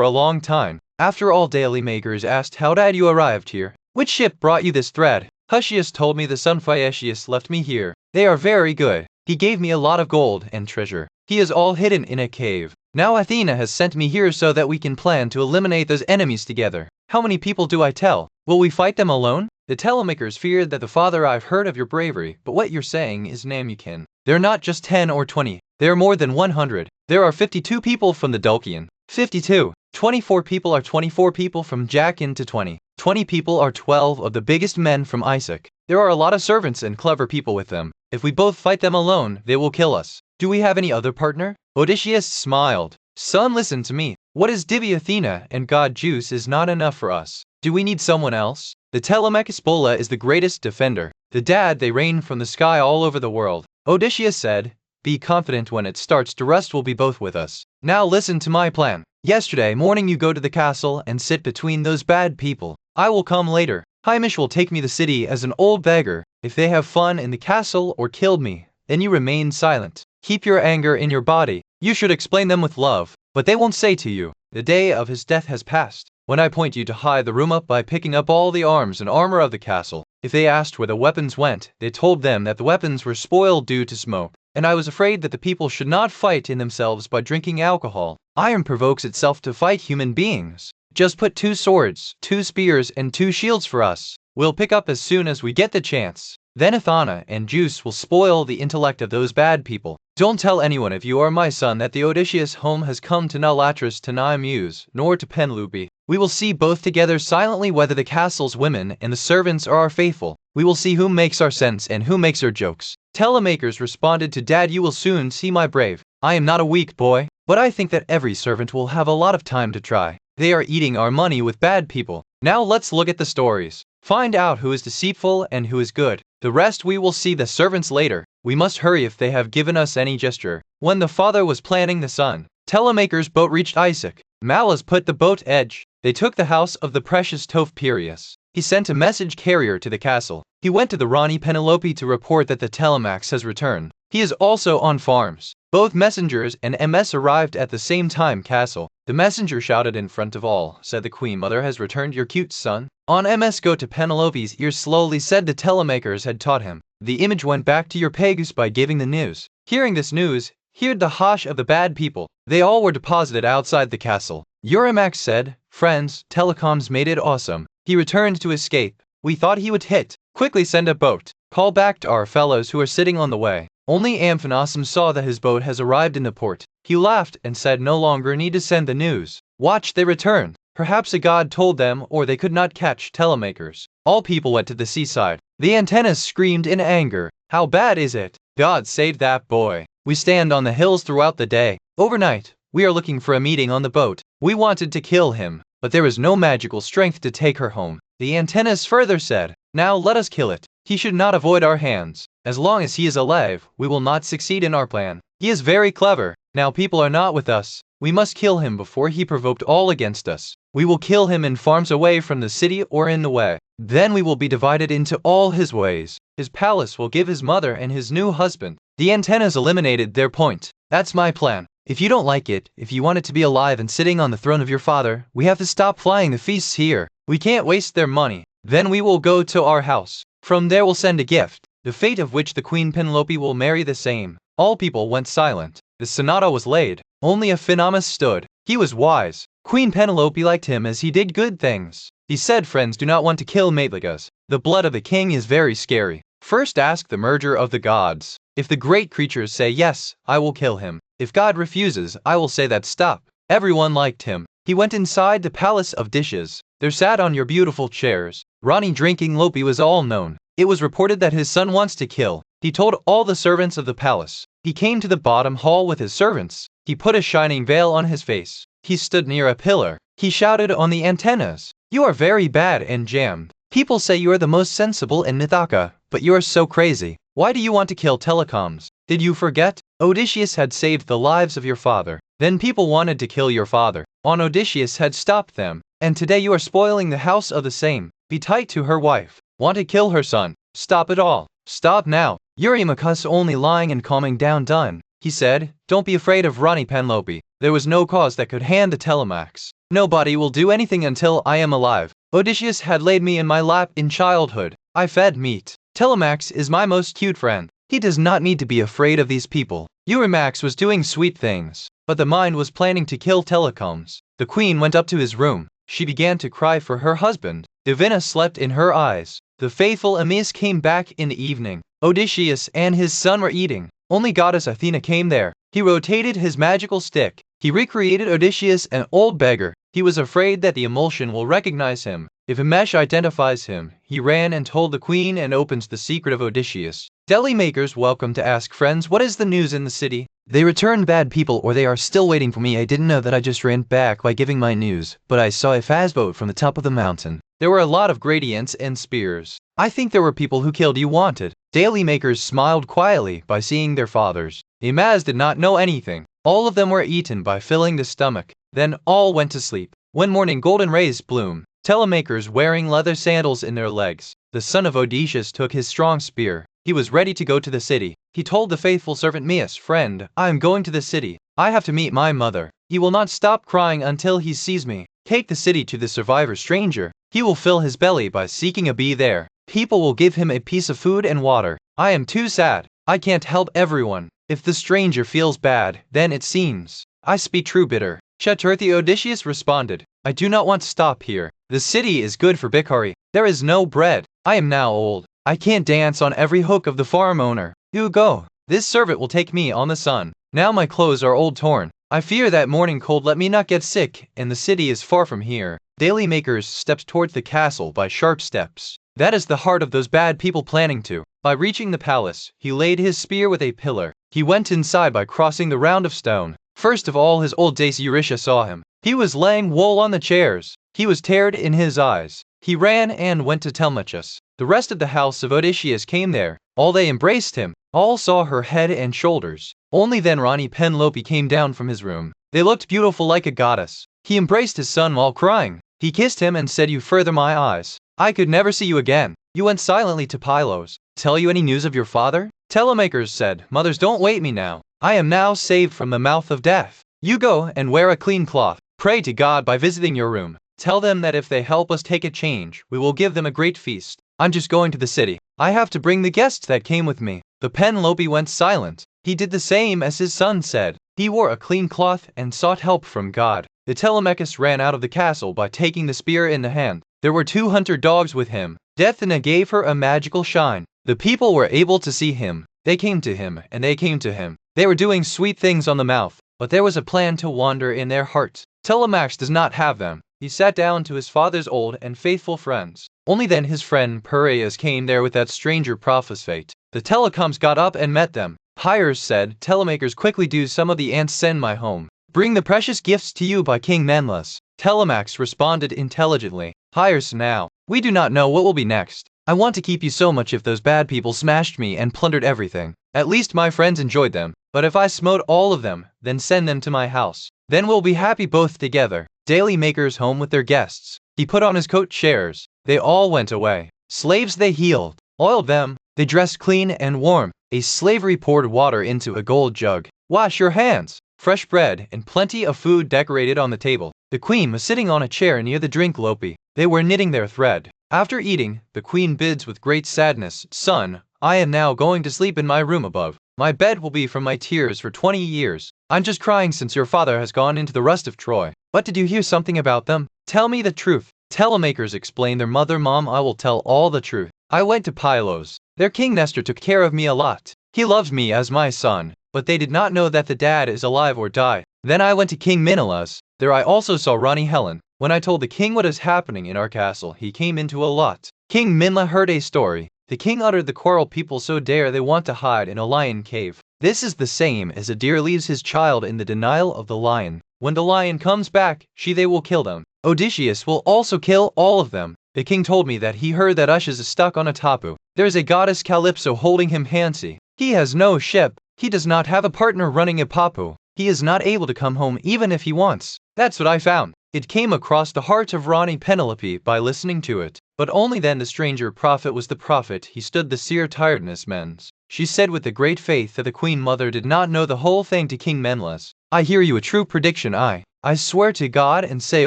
Speaker 1: a long time. After all, daily makers asked, "How did you arrived here? Which ship brought you this thread?" "Odysseus told me the son Phaeacius left me here. They are very good. He gave me a lot of gold and treasure. He is all hidden in a cave. Now Athena has sent me here so that we can plan to eliminate those enemies together. How many people do I tell? Will we fight them alone?" The Telemakers feared that the father, "I've heard of your bravery, but what you're saying is Namukin. They're not just 10 or 20. They're more than 100. There are 52 people from the Dulcian. 52. 24 people are 24 people from Jachin to 20. 20 people are 12 of the biggest men from Isaac. There are a lot of servants and clever people with them. If we both fight them alone, they will kill us. Do we have any other partner?" Odysseus smiled. "Son, listen to me. What is Divi Athena and god Zeus is not enough for us. Do we need someone else? The Telemachus Bola is the greatest defender. The dad, they reign from the sky all over the world." Odysseus said, "Be confident, when it starts to rest will be both with us. Now listen to my plan. Yesterday morning you go to the castle and sit between those bad people. I will come later. Hamish will take me to the city as an old beggar. If they have fun in the castle or killed me, then you remain silent. Keep your anger in your body. You should explain them with love, but they won't say to you, 'The day of his death has passed.' When I point you to hide the room up by picking up all the arms and armor of the castle. If they asked where the weapons went, they told them that the weapons were spoiled due to smoke. And I was afraid that the people should not fight in themselves by drinking alcohol. Iron provokes itself to fight human beings. Just put 2 swords, 2 spears, and 2 shields for us. We'll pick up as soon as we get the chance. Then Athena and Zeus will spoil the intellect of those bad people. Don't tell anyone, if you are my son, that the Odysseus home has come to Nalatris to Nemeus, nor to Penelope. We will see both together silently whether the castle's women and the servants are faithful. We will see who makes our sense and who makes our jokes." Telemakers responded to Dad, "You will soon see, my brave. I am not a weak boy, but I think that every servant will have a lot of time to try. They are eating our money with bad people. Now let's look at the stories. Find out who is deceitful and who is good. The rest we will see the servants later. We must hurry if they have given us any gesture." When the father was planning the son, Telemaker's boat reached Isaac. Malus put the boat edge. They took the house of the precious Toph Piraeus. He sent a message carrier to the castle. He went to the Rani Penelope to report that the Telemax has returned. He is also on farms. Both messengers and MS arrived at the same time castle. The messenger shouted in front of all, said, "The Queen Mother has returned your cute son." On MS go to Penelope's ears slowly, said the Telemakers had taught him. The image went back to your Pegasus by giving the news. Hearing this news, heard the hush of the bad people. They all were deposited outside the castle. Euramax said, "Friends, telecoms made it awesome. He returned to escape. We thought he would hit. Quickly send a boat. Call back to our fellows who are sitting on the way." Only Amphinosum saw that his boat has arrived in the port. He laughed and said, "No longer need to send the news. Watch, they return." Perhaps a god told them, or they could not catch Telemakers. All people went to the seaside. The antennas screamed in anger. "How bad is it? God save that boy. We stand on the hills throughout the day. Overnight, We are looking for a meeting on the boat. We wanted to kill him, but there is no magical strength to take her home. The antennas further said, now let us kill it. He should not avoid our hands. As long as he is alive, we will not succeed in our plan. He is very clever. Now people are not with us. We must kill him before he provoked all against us. We will kill him in farms away from the city or in the way. Then we will be divided into all his ways. His palace will give his mother and his new husband. The antennas eliminated their point. That's my plan. If you don't like it, if you want it to be alive and sitting on the throne of your father, we have to stop flying the feasts here. We can't waste their money. Then we will go to our house. From there we'll send a gift, the fate of which the Queen Penelope will marry the same. All people went silent. The sonata was laid. Only Ephinomus stood. He was wise. Queen Penelope liked him as he did good things. He said friends do not want to kill Mythicus. The blood of the king is very scary. First ask the merger of the gods. If the great creatures say yes, I will kill him. If God refuses, I will say that stop. Everyone liked him. He went inside the palace of dishes. There sat on your beautiful chairs. Ronnie drinking Lopi was all known. It was reported that his son wants to kill. He told all the servants of the palace. He came to the bottom hall with his servants. He put a shining veil on his face. He stood near a pillar. He shouted on the antennas. You are very bad and jammed. People say you are the most sensible in Mythica, but you are so crazy. Why do you want to kill telecoms? Did you forget? Odysseus had saved the lives of your father. Then people wanted to kill your father. Odysseus had stopped them. And today you are spoiling the house of the same. Be tight to her wife. Want to kill her son. Stop it all. Stop now. Eurymachus only lying and calming down done. He said, don't be afraid of Ronnie Penelope. There was no cause that could hand the Telemax. Nobody will do anything until I am alive. Odysseus had laid me in my lap in childhood. I fed meat. Telemax is my most cute friend. He does not need to be afraid of these people. Eurymax was doing sweet things, but the mind was planning to kill telecoms. The queen went up to his room. She began to cry for her husband. Divina slept in her eyes. The faithful Aeneas came back in the evening. Odysseus and his son were eating. Only goddess Athena came there. He rotated his magical stick. He recreated Odysseus, an old beggar. He was afraid that the emulsion will recognize him. If Amesh identifies him, he ran and told the queen and opens the secret of Odysseus. Deli makers welcome to ask friends what is the news in the city. They returned bad people or they are still waiting for me. I didn't know that I just ran back by giving my news, but I saw a fast boat from the top of the mountain. There were a lot of gradients and spears. I think there were people who killed you wanted. Daily makers smiled quietly by seeing their fathers. Imaz did not know anything. All of them were eaten by filling the stomach. Then all went to sleep. One morning golden rays bloom. Telemakers wearing leather sandals in their legs. The son of Odysseus took his strong spear. He was ready to go to the city. He told the faithful servant Mias, friend, I am going to the city. I have to meet my mother. He will not stop crying until he sees me. Take the city to the survivor stranger. He will fill his belly by seeking a bee there. People will give him a piece of food and water. I am too sad. I can't help everyone. If the stranger feels bad, then it seems I speak true bitter. Chaturthi Odysseus responded, I do not want to stop here. The city is good for Bikari. There is no bread. I am now old. I can't dance on every hook of the farm owner. You go. This servant will take me on the sun. Now my clothes are old torn. I fear that morning cold let me not get sick, and the city is far from here. Daily makers stepped towards the castle by sharp steps. That is the heart of those bad people planning to. By reaching the palace, he laid his spear with a pillar. He went inside by crossing the round of stone. First of all his old days Eurytia saw him. He was laying wool on the chairs. He was teared in his eyes. He ran and went to Telemachus. The rest of the house of Odysseus came there. All they embraced him. All saw her head and shoulders. Only then Ronnie Penelope came down from his room. They looked beautiful like a goddess. He embraced his son while crying. He kissed him and said, you further my eyes. I could never see you again. You went silently to Pylos. Tell you any news of your father? Telemakers said, mothers don't wait me now. I am now saved from the mouth of death. You go and wear a clean cloth. Pray to God by visiting your room. Tell them that if they help us take a change, we will give them a great feast. I'm just going to the city. I have to bring the guests that came with me. The Penelope went silent. He did the same as his son said. He wore a clean cloth and sought help from God. The Telemachus ran out of the castle by taking the spear in the hand. There were 2 hunter dogs with him. Athena gave her a magical shine. The people were able to see him. They came to him, and they came to him. They were doing sweet things on the mouth, but there was a plan to wander in their hearts. Telemax does not have them. He sat down to his father's old and faithful friends. Only then his friend Piraeus came there with that stranger Prophosphate. The telecoms got up and met them. Hires said, Telemakers quickly do some of the ants send my home. Bring the precious gifts to you by King Menelaus. Telemax responded intelligently. Hires now. We do not know what will be next. I want to keep you so much if those bad people smashed me and plundered everything. At least my friends enjoyed them, but if I smote all of them, then send them to my house. Then we'll be happy both together. Daily makers home with their guests. He put on his coat chairs. They all went away. Slaves they healed, oiled them. They dressed clean and warm. A slavery poured water into a gold jug. Wash your hands. Fresh bread and plenty of food decorated on the table. The queen was sitting on a chair near the drink lopi. They were knitting their thread. After eating, the queen bids with great sadness, Son, I am now going to sleep in my room above. My bed will be from my tears for 20 years. I'm just crying since your father has gone into the rust of Troy. But did you hear something about them? Tell me the truth. Telemakers explained their mother, Mom, I will tell all the truth. I went to Pylos. Their king Nestor took care of me a lot. He loved me as my son, but they did not know that the dad is alive or died. Then I went to King Menelaus. There I also saw Rani Helen. When I told the king what is happening in our castle, he came into a lot. King Minla heard a story. The king uttered the quarrel people so dare they want to hide in a lion cave. This is the same as a deer leaves his child in the denial of the lion. When the lion comes back, they will kill them. Odysseus will also kill all of them. The king told me that he heard that Ushas is stuck on a tapu. There is a goddess Calypso holding him handsy. He has no ship. He does not have a partner running a papu. He is not able to come home even if he wants. That's what I found. It came across the heart of Rani Penelope by listening to it. But only then the stranger prophet was the prophet. He stood the seer tiredness men's. She said with a great faith that the queen mother did not know the whole thing to King Menelaus. I hear you a true prediction. I swear to God and say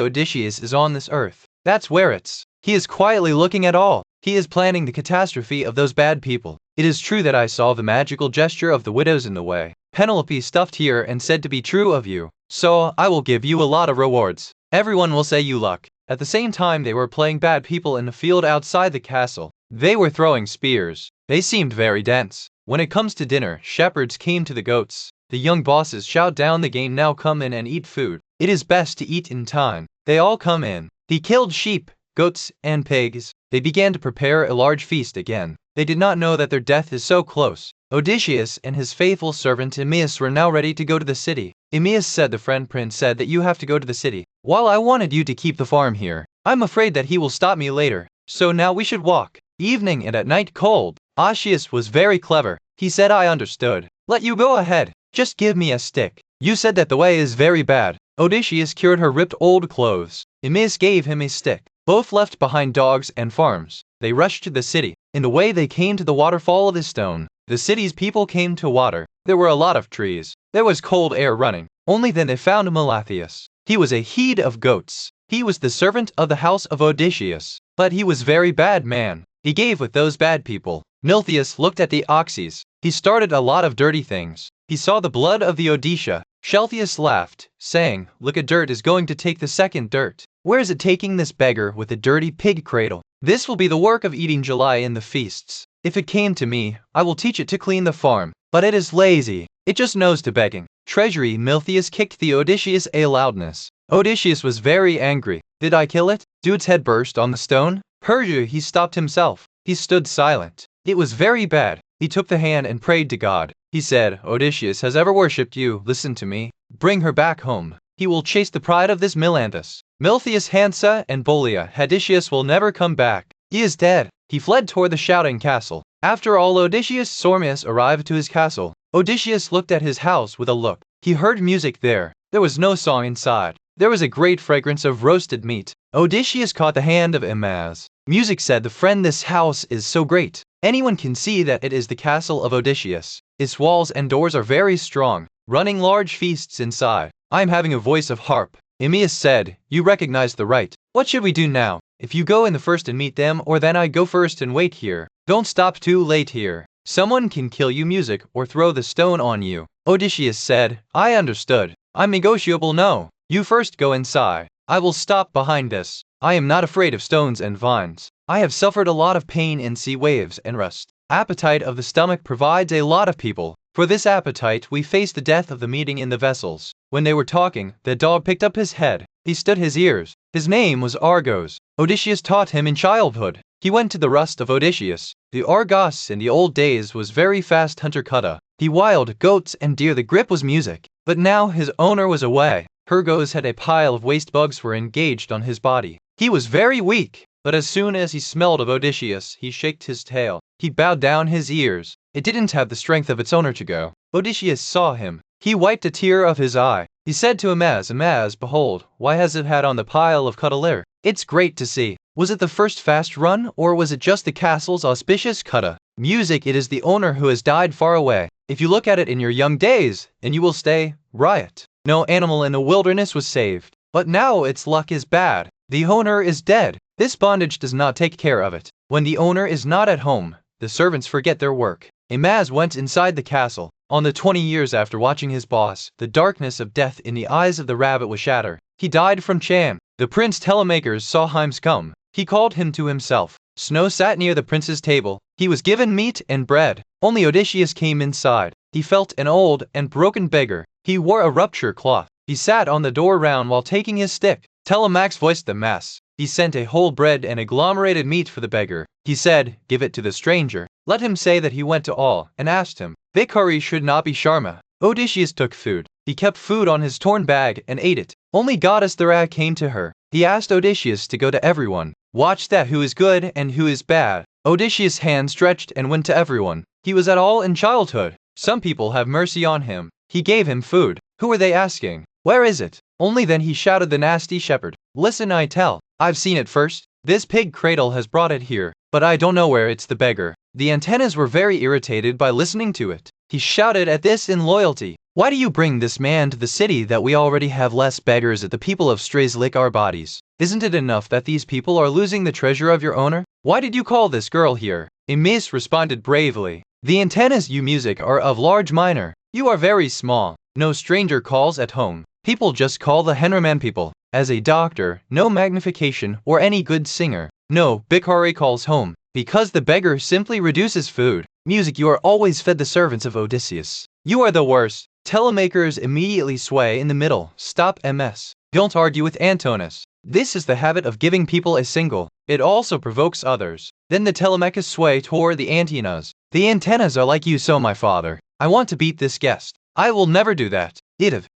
Speaker 1: Odysseus is on this earth. That's where it's. He is quietly looking at all. He is planning the catastrophe of those bad people. It is true that I saw the magical gesture of the widows in the way. Penelope stuffed here and said to be true of you. So I will give you a lot of rewards. Everyone will say you luck. At the same time they were playing bad people in the field outside the castle. They were throwing spears. They seemed very dense. When it comes to dinner, shepherds came to the goats. The young bosses shout down the game, now come in and eat food. It is best to eat in time. They all come in. He killed sheep, goats, and pigs. They began to prepare a large feast again. They did not know that their death is so close. Odysseus and his faithful servant Aeneas were now ready to go to the city. Aeneas said, the friend prince said that you have to go to the city. While I wanted you to keep the farm here, I'm afraid that he will stop me later. So now we should walk. Evening and at night cold. Odysseus was very clever. He said, I understood. Let you go ahead. Just give me a stick. You said that the way is very bad. Odysseus cured her ripped old clothes. Aeneas gave him a stick. Both left behind dogs and farms. They rushed to the city. In the way they came to the waterfall of the stone. The city's people came to water. There were a lot of trees. There was cold air running. Only then they found Melanthius. He was a head of goats. He was the servant of the house of Odysseus. But he was very bad man. He gave with those bad people. Milthius looked at the oxys. He started a lot of dirty things. He saw the blood of the Odysseus. Shelthius laughed, saying, look, a dirt is going to take the second dirt. Where is it taking this beggar with a dirty pig cradle? This will be the work of eating July in the feasts. If it came to me, I will teach it to clean the farm. But it is lazy. It just knows to begging. Treasury Milthius kicked the Odysseus a loudness. Odysseus was very angry. Did I kill it? Do its head burst on the stone? Persia, he stopped himself. He stood silent. It was very bad. He took the hand and prayed to God. He said, Odysseus has ever worshipped you. Listen to me. Bring her back home. He will chase the pride of this Milanthus. Milthius Hansa and Bolia. Odysseus will never come back. He is dead. He fled toward the shouting castle. After all, Odysseus Sormius arrived to his castle. Odysseus looked at his house with a look. He heard music there. There was no song inside. There was a great fragrance of roasted meat. Odysseus caught the hand of Imaz. Music said, the friend, this house is so great. Anyone can see that it is the castle of Odysseus. Its walls and doors are very strong, running large feasts inside. I am having a voice of harp. Aeneas said, you recognize the right. What should we do now? If you go in the first and meet them, or then I go first and wait here. Don't stop too late here. Someone can kill you music or throw the stone on you. Odysseus said, I understood. I'm negotiable. No. You first go inside. I will stop behind this. I am not afraid of stones and vines. I have suffered a lot of pain in sea waves and rust. Appetite of the stomach provides a lot of people. For this appetite we face the death of the meeting in the vessels. When they were talking, the dog picked up his head. He stood his ears. His name was Argos. Odysseus taught him in childhood. He went to the rust of Odysseus. The Argos in the old days was very fast hunter kutta. He wild goats and deer. The grip was music. But now his owner was away. Hergos had a pile of waste bugs were engaged on his body. He was very weak, but as soon as he smelled of Odysseus, he shaked his tail. He bowed down his ears. It didn't have the strength of its owner to go. Odysseus saw him. He wiped a tear of his eye. He said to Amaz, behold, why has it had on the pile of cutler? It's great to see. Was it the first fast run, or was it just the castle's auspicious cutta? Music, it is the owner who has died far away. If you look at it in your young days, and you will stay, riot. No animal in the wilderness was saved. But now its luck is bad. The owner is dead. This bondage does not take care of it. When the owner is not at home, the servants forget their work. Amaz went inside the castle. On the 20 years after watching his boss, the darkness of death in the eyes of the rabbit was shattered. He died from Chan. The prince Telemachus saw Himes come. He called him to himself. Snow sat near the prince's table. He was given meat and bread. Only Odysseus came inside. He felt an old and broken beggar. He wore a ruptured cloth. He sat on the door round while taking his stick. Telemachus voiced the mass. He sent a whole bread and agglomerated meat for the beggar. He said, give it to the stranger. Let him say that he went to all, and asked him. Bikari should not be Sharma. Odysseus took food. He kept food on his torn bag and ate it. Only goddess Thera came to her. He asked Odysseus to go to everyone. Watch that who is good and who is bad. Odysseus' hand stretched and went to everyone. He was at all in childhood. Some people have mercy on him. He gave him food. Who are they asking? Where is it? Only then he shouted the nasty shepherd. Listen, I tell. I've seen it first. This pig cradle has brought it here, but I don't know where it's the beggar. The antennas were very irritated by listening to it. He shouted at this in loyalty. Why do you bring this man to the city that we already have less beggars that the people of strays lick our bodies? Isn't it enough that these people are losing the treasure of your owner? Why did you call this girl here? Emis responded bravely. The antennas you music are of large minor. You are very small. No stranger calls at home. People just call the Henraman people. As a doctor, no magnification or any good singer. No, Bikari calls home. Because the beggar simply reduces food. Music, you are always fed the servants of Odysseus. You are the worst. Telemakers immediately sway in the middle. Stop ms. Don't argue with Antinous. This is the habit of giving people a single. It also provokes others. Then the Telemachus sway toward the antennas. The antennas are like you, so my father. I want to beat this guest. I will never do that.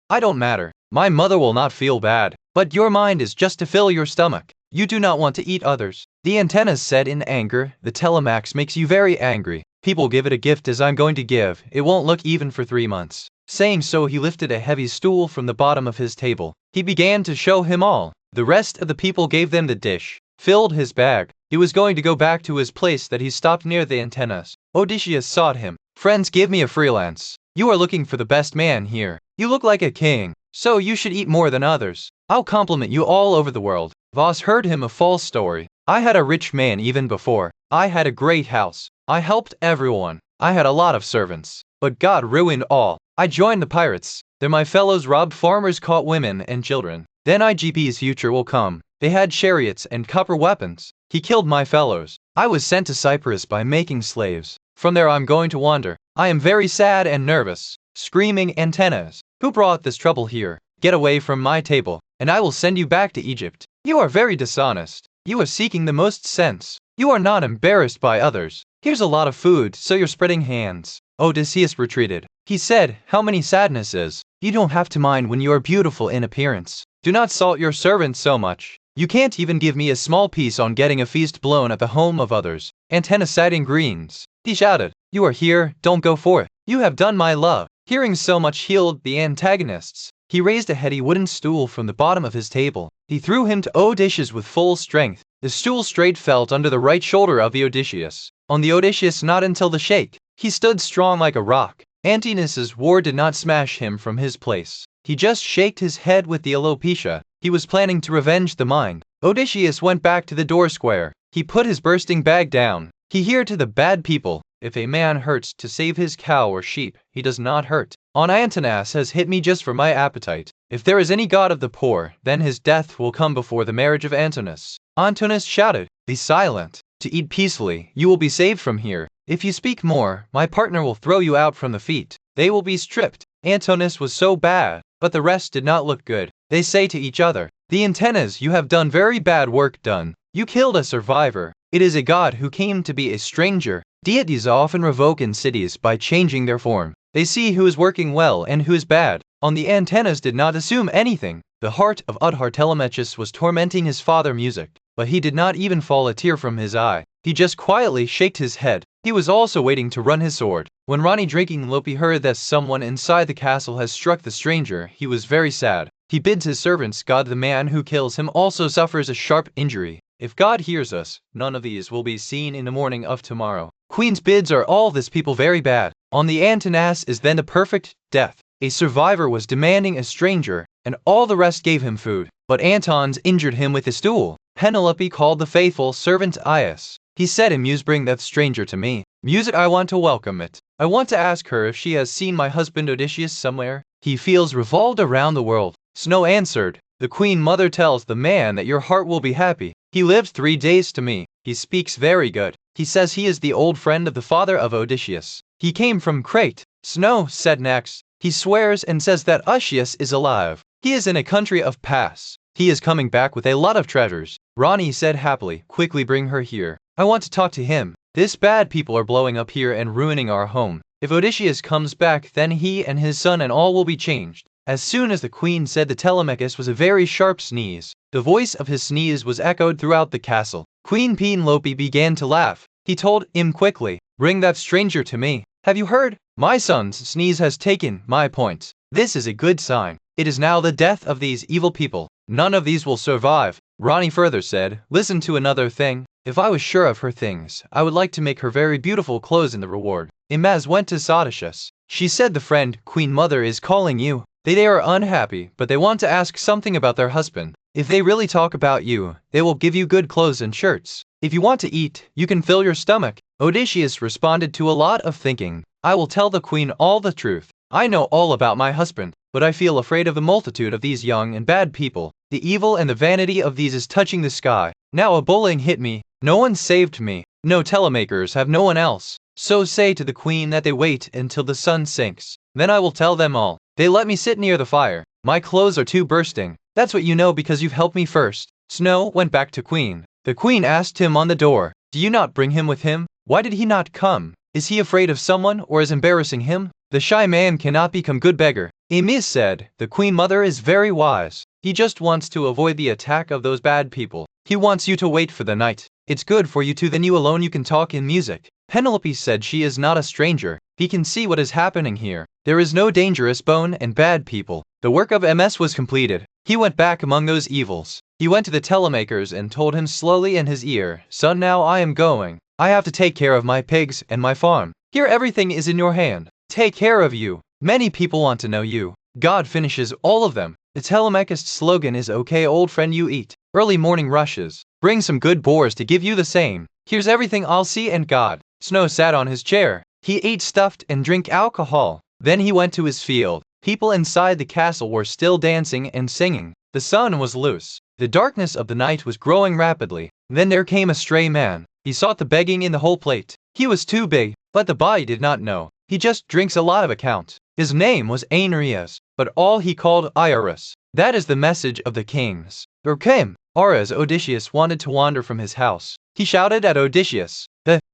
Speaker 1: I don't matter. My mother will not feel bad. But your mind is just to fill your stomach. You do not want to eat others. The antennas said in anger, the Telemax makes you very angry. People give it a gift as I'm going to give. It won't look even for 3 months. Saying so, he lifted a heavy stool from the bottom of his table. He began to show him all. The rest of the people gave them the dish. Filled his bag. He was going to go back to his place that he stopped near the antennas. Odysseus sought him. Friends, give me a freelance. You are looking for the best man here. You look like a king, so you should eat more than others. I'll compliment you all over the world. Voss heard him a false story. I had a rich man even before. I had a great house. I helped everyone. I had a lot of servants. But God ruined all. I joined the pirates. There my fellows robbed farmers, caught women and children. Then IGP's future will come. They had chariots and copper weapons. He killed my fellows. I was sent to Cyprus by making slaves. From there I'm going to wander. I am very sad and nervous. Screaming antennas. Who brought this trouble here? Get away from my table, and I will send you back to Egypt. You are very dishonest. You are seeking the most sense. You are not embarrassed by others. Here's a lot of food, so you're spreading hands. Odysseus retreated. He said, how many sadnesses. You don't have to mind when you are beautiful in appearance. Do not salt your servants so much. You can't even give me a small piece on getting a feast blown at the home of others. Antenna sat in greens. He shouted, you are here, don't go for it. You have done my love. Hearing so much healed the antagonists. He raised a heavy wooden stool from the bottom of his table. He threw him to Odysseus with full strength. The stool straight fell under the right shoulder of the Odysseus. On the Odysseus not until the shake. He stood strong like a rock. Antinous' war did not smash him from his place. He just shaked his head with the alopecia. He was planning to revenge the mind. Odysseus went back to the door square. He put his bursting bag down. He hear to the bad people. If a man hurts to save his cow or sheep, he does not hurt. On Antinous has hit me just for my appetite. If there is any god of the poor, then his death will come before the marriage of Antinous. Antinous shouted, be silent. To eat peacefully, you will be saved from here. If you speak more, my partner will throw you out from the feet. They will be stripped. Antinous was so bad, but the rest did not look good. They say to each other, the antennas, you have done very bad work done. You killed a survivor. It is a god who came to be a stranger. Deities often revoke in cities by changing their form. They see who is working well and who is bad. on the antennas did not assume anything. The heart of Telemachus was tormenting his father music, but he did not even fall a tear from his eye. He just quietly shaked his head. He was also waiting to run his sword. When Ronnie drinking Lopi heard that someone inside the castle has struck the stranger, he was very sad. He bids his servants, God, the man who kills him also suffers a sharp injury. If God hears us, none of these will be seen in the morning of tomorrow. Queen's bids are all this people very bad. On the antennas is then the perfect death. A survivor was demanding a stranger, and all the rest gave him food. But Antons injured him with his stool. Penelope called the faithful servant Aias. He said, Muse, bring that stranger to me. Music, I want to welcome it. I want to ask her if she has seen my husband Odysseus somewhere. He feels revolved around the world. Snow answered, the Queen Mother tells the man that your heart will be happy. He lived 3 days to me. He speaks very good. He says he is the old friend of the father of Odysseus. He came from Crete. Snow said next, he swears and says that Odysseus is alive. He is in a country of Pass. He is coming back with a lot of treasures. Ronnie said happily, quickly bring her here. I want to talk to him. This bad people are blowing up here and ruining our home. If Odysseus comes back, then he and his son and all will be changed. As soon as the queen said the Telemachus was a very sharp sneeze. The voice of his sneeze was echoed throughout the castle. Queen Penelope began to laugh. He told him quickly, bring that stranger to me. Have you heard? My son's sneeze has taken my point. This is a good sign. It is now the death of these evil people. None of these will survive. Ronnie further said, listen to another thing. If I was sure of her things, I would like to make her very beautiful clothes in the reward. Imaz went to Odysseus. She said, the friend, Queen Mother is calling you. They are unhappy, but they want to ask something about their husband. If they really talk about you, they will give you good clothes and shirts. If you want to eat, you can fill your stomach. Odysseus responded to a lot of thinking. I will tell the queen all the truth. I know all about my husband, but I feel afraid of the multitude of these young and bad people. The evil and the vanity of these is touching the sky. Now a bullying hit me. No one saved me. No telemakers have no one else. So say to the queen that they wait until the sun sinks. Then I will tell them all. They let me sit near the fire. My clothes are too bursting. That's what you know because you've helped me first. Snow went back to Queen. The queen asked him on the door, do you not bring him with him? Why did he not come? Is he afraid of someone or is embarrassing him? The shy man cannot become good beggar. Emis said, the Queen Mother is very wise. He just wants to avoid the attack of those bad people. He wants you to wait for the night. It's good for you two, then you alone you can talk in music. Penelope said she is not a stranger. He can see what is happening here. There is no dangerous bone and bad people. The work of MS was completed. He went back among those evils. He went to the telemakers and told him slowly in his ear, son, now I am going. I have to take care of my pigs and my farm. Here everything is in your hand. Take care of you. Many people want to know you. God finishes all of them. The Telemachus slogan is okay old friend you eat. Early morning rushes. Bring some good boars to give you the same. Here's everything I'll see and God. Snow sat on his chair. He ate stuffed and drank alcohol. Then he went to his field. People inside the castle were still dancing and singing. The sun was loose. The darkness of the night was growing rapidly. Then there came a stray man. He sought the begging in the whole plate. He was too big, but the boy did not know. He just drinks a lot of account. His name was Aeneas, but all he called Iris. That is the message of the kings. There came. As Odysseus wanted to wander from his house. He shouted at Odysseus,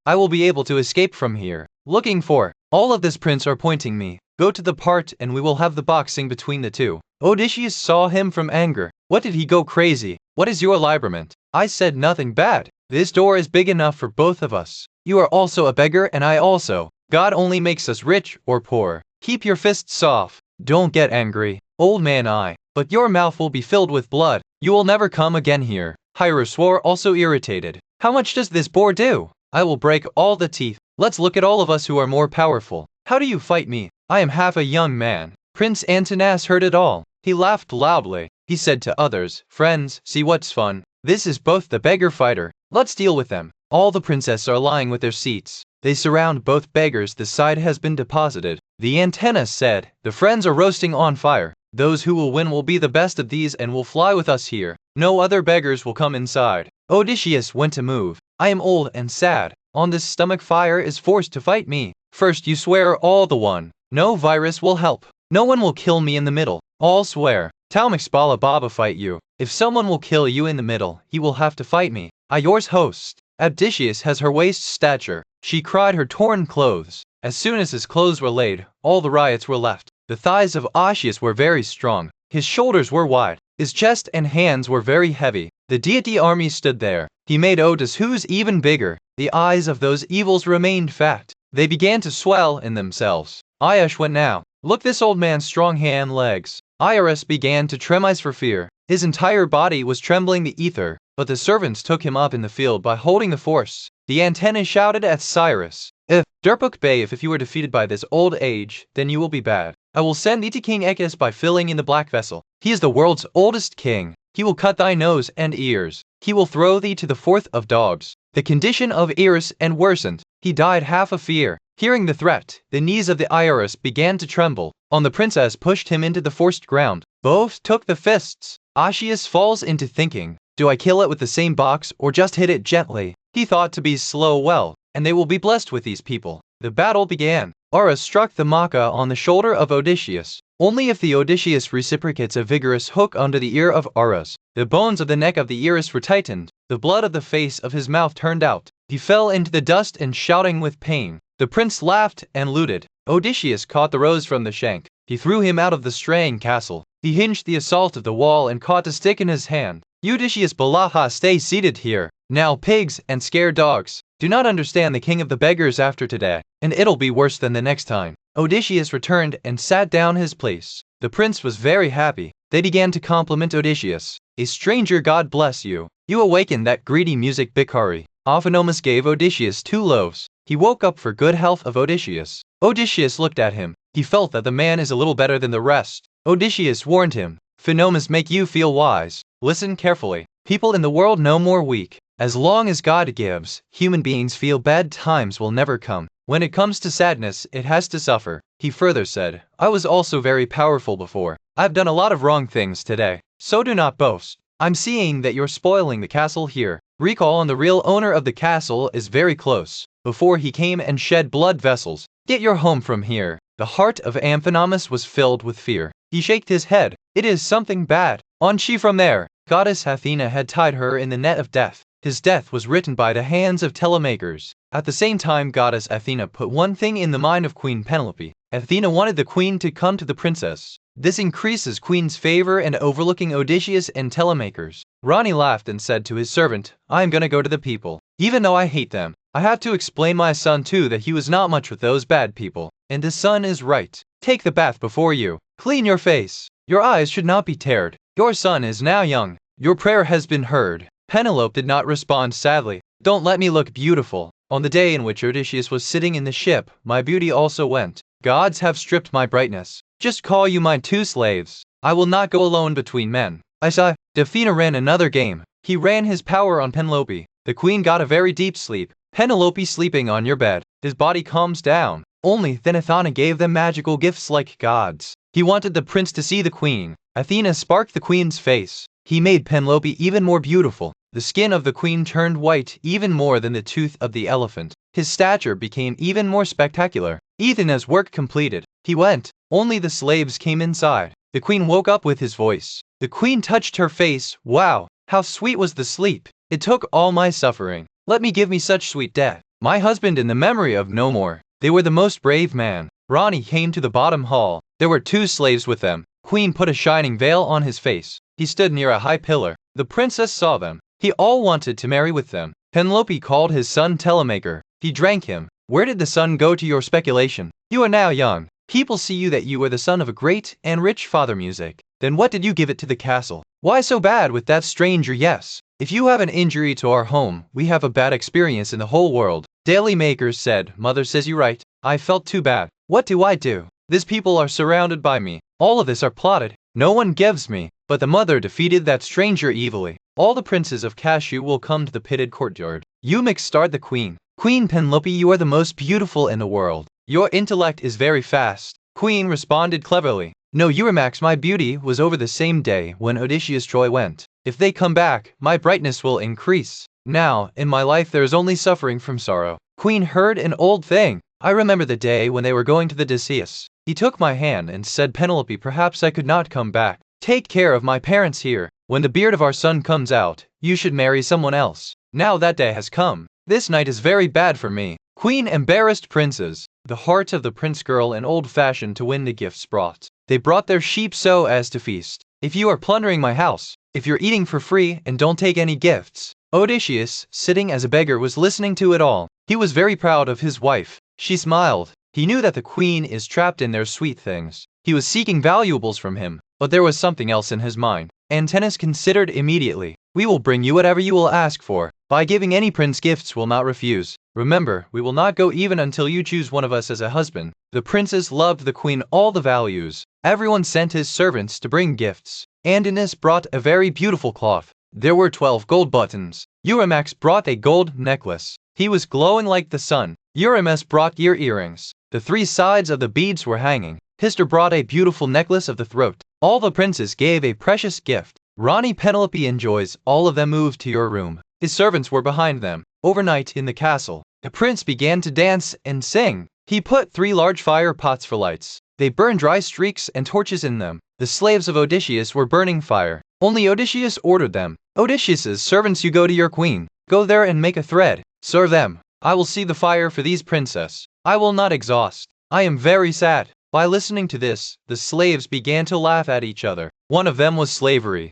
Speaker 1: I will be able to escape from here. Looking for. All of this prince are pointing me. Go to the part and we will have the boxing between the two. Odysseus saw him from anger. What did he go crazy? What is your librament? I said nothing bad. This door is big enough for both of us. You are also a beggar and I also. God only makes us rich or poor. Keep your fists off. Don't get angry. Old man but your mouth will be filled with blood. You will never come again here. Hyrule swore, also irritated. How much does this boar do? I will break all the teeth. Let's look at all of us who are more powerful. How do you fight me? I am half a young man. Prince Antinas heard it all. He laughed loudly. He said to others, friends, see what's fun. This is both the beggar fighter. Let's deal with them. All the princesses are lying with their seats. They surround both beggars. The side has been deposited. The antennas said, the friends are roasting on fire. Those who will win will be the best of these and will fly with us here. No other beggars will come inside. Odysseus went to move. I am old and sad. On this stomach fire is forced to fight me. First you swear all the one. No virus will help. No one will kill me in the middle. All swear. Talmixbala Baba fight you. If someone will kill you in the middle, he will have to fight me. I yours host. Odysseus has her waist stature. She cried her torn clothes. As soon as his clothes were laid, all the riots were left. The thighs of Odysseus were very strong. His shoulders were wide. His chest and hands were very heavy. The deity army stood there. He made Odysseus even bigger. The eyes of those evils remained fat. They began to swell in themselves. Aish went now. Look this old man's strong hand legs. Iris began to tremble for fear. His entire body was trembling the ether, but the servants took him up in the field by holding the force. The antennae shouted at Cyrus, "If Derpuk Bey, if you are defeated by this old age, then you will be bad. I will send thee to King Echius by filling in the black vessel. He is the world's oldest king. He will cut thy nose and ears. He will throw thee to the fourth of dogs." The condition of Iris and worsened. He died half of fear. Hearing the threat, the knees of the Iris began to tremble. On the princess pushed him into the forced ground. Both took the fists. Odysseus falls into thinking, do I kill it with the same box or just hit it gently? He thought to be slow well, and they will be blessed with these people. The battle began. Aura struck the maca on the shoulder of Odysseus. Only if the Odysseus reciprocates a vigorous hook under the ear of Aras. The bones of the neck of the Iris were tightened. The blood of the face of his mouth turned out. He fell into the dust and shouting with pain. The prince laughed and looted. Odysseus caught the rose from the shank. He threw him out of the straying castle. He hinged the assault of the wall and caught a stick in his hand. Odysseus Balaha, stay seated here. Now pigs and scared dogs. Do not understand the king of the beggars after today, and it'll be worse than the next time. Odysseus returned and sat down his place. The prince was very happy. They began to compliment Odysseus. A stranger, God bless you. You awakened that greedy music Bikari. Ophionomus gave Odysseus 2 loaves. He woke up for good health of Odysseus. Odysseus looked at him. He felt that the man is a little better than the rest. Odysseus warned him, Phenomus make you feel wise. Listen carefully. People in the world no more weak. As long as God gives, human beings feel bad times will never come. When it comes to sadness, it has to suffer. He further said, I was also very powerful before. I've done a lot of wrong things today. So do not boast. I'm seeing that you're spoiling the castle here. Recall on the real owner of the castle is very close. Before he came and shed blood vessels. Get your home from here. The heart of Amphinomus was filled with fear. He shook his head. It is something bad. On she from there. Goddess Athena had tied her in the net of death. His death was written by the hands of telemakers. At the same time, Goddess Athena put one thing in the mind of Queen Penelope. Athena wanted the queen to come to the princess. This increases Queen's favor and overlooking Odysseus and telemakers. Ronnie laughed and said to his servant, I am gonna go to the people. Even though I hate them, I have to explain my son too that he was not much with those bad people. And his son is right. Take the bath before you. Clean your face. Your eyes should not be teared. Your son is now young. Your prayer has been heard. Penelope did not respond sadly. Don't let me look beautiful. On the day in which Odysseus was sitting in the ship, my beauty also went. Gods have stripped my brightness. Just call you my 2 slaves. I will not go alone between men. I saw Athena ran another game. He ran his power on Penelope. The queen got a very deep sleep. Penelope sleeping on your bed. His body calms down. Only then Athena gave them magical gifts like gods. He wanted the prince to see the queen. Athena sparked the queen's face. He made Penelope even more beautiful. The skin of the queen turned white even more than the tooth of the elephant. His stature became even more spectacular. Athena's work completed. He went. Only the slaves came inside. The queen woke up with his voice. The queen touched her face. Wow, how sweet was the sleep. It took all my suffering. Let me give me such sweet death. My husband in the memory of no more. They were the most brave man. Ronnie came to the bottom hall. There were 2 slaves with them. Queen put a shining veil on his face. He stood near a high pillar. The princess saw them. He all wanted to marry with them. Penelope called his son Telemaker. He drank him. Where did the sun go to your speculation? You are now young. People see you that you are the son of a great and rich father music. Then what did you give it to the castle? Why so bad with that stranger? Yes. If you have an injury to our home, we have a bad experience in the whole world. Daily Makers said, Mother says you right. I felt too bad. What do I do? These people are surrounded by me. All of this are plotted. No one gives me. But the mother defeated that stranger evilly. All the princes of Cashew will come to the pitted courtyard. You start the queen. Queen Penelope, you are the most beautiful in the world. Your intellect is very fast. Queen responded cleverly. No, Eurymax, my beauty was over the same day when Odysseus Troy went. If they come back, my brightness will increase. Now, in my life there is only suffering from sorrow. Queen heard an old thing. I remember the day when they were going to the Odysseus. He took my hand and said, Penelope, perhaps I could not come back. Take care of my parents here. When the beard of our son comes out, you should marry someone else. Now that day has come. This night is very bad for me. Queen embarrassed princes. the heart of the prince girl and old-fashioned to win the gifts brought. They brought their sheep so as to feast. If you are plundering my house, if you're eating for free and don't take any gifts. Odysseus, sitting as a beggar, was listening to it all. He was very proud of his wife. She smiled. He knew that the queen is trapped in their sweet things. He was seeking valuables from him, but there was something else in his mind. Antinous considered immediately. We will bring you whatever you will ask for. By giving any prince gifts will not refuse. Remember, we will not go even until you choose one of us as a husband. The princes loved the queen all the values. Everyone sent his servants to bring gifts. Antinous brought a very beautiful cloth. There were 12 gold buttons. Eurymax brought a gold necklace. He was glowing like the sun. Eurymax brought earrings. The 3 sides of the beads were hanging. Hester brought a beautiful necklace of the throat. All the princes gave a precious gift. Rani Penelope enjoys. All of them moved to your room. His servants were behind them. Overnight in the castle, the prince began to dance and sing. He put 3 large fire pots for lights. They burned dry streaks and torches in them. The slaves of Odysseus were burning fire. Only Odysseus ordered them. Odysseus's servants, you go to your queen. Go there and make a thread. Serve them. I will see the fire for these princess. I will not exhaust. I am very sad. By listening to this, the slaves began to laugh at each other. One of them was slavery.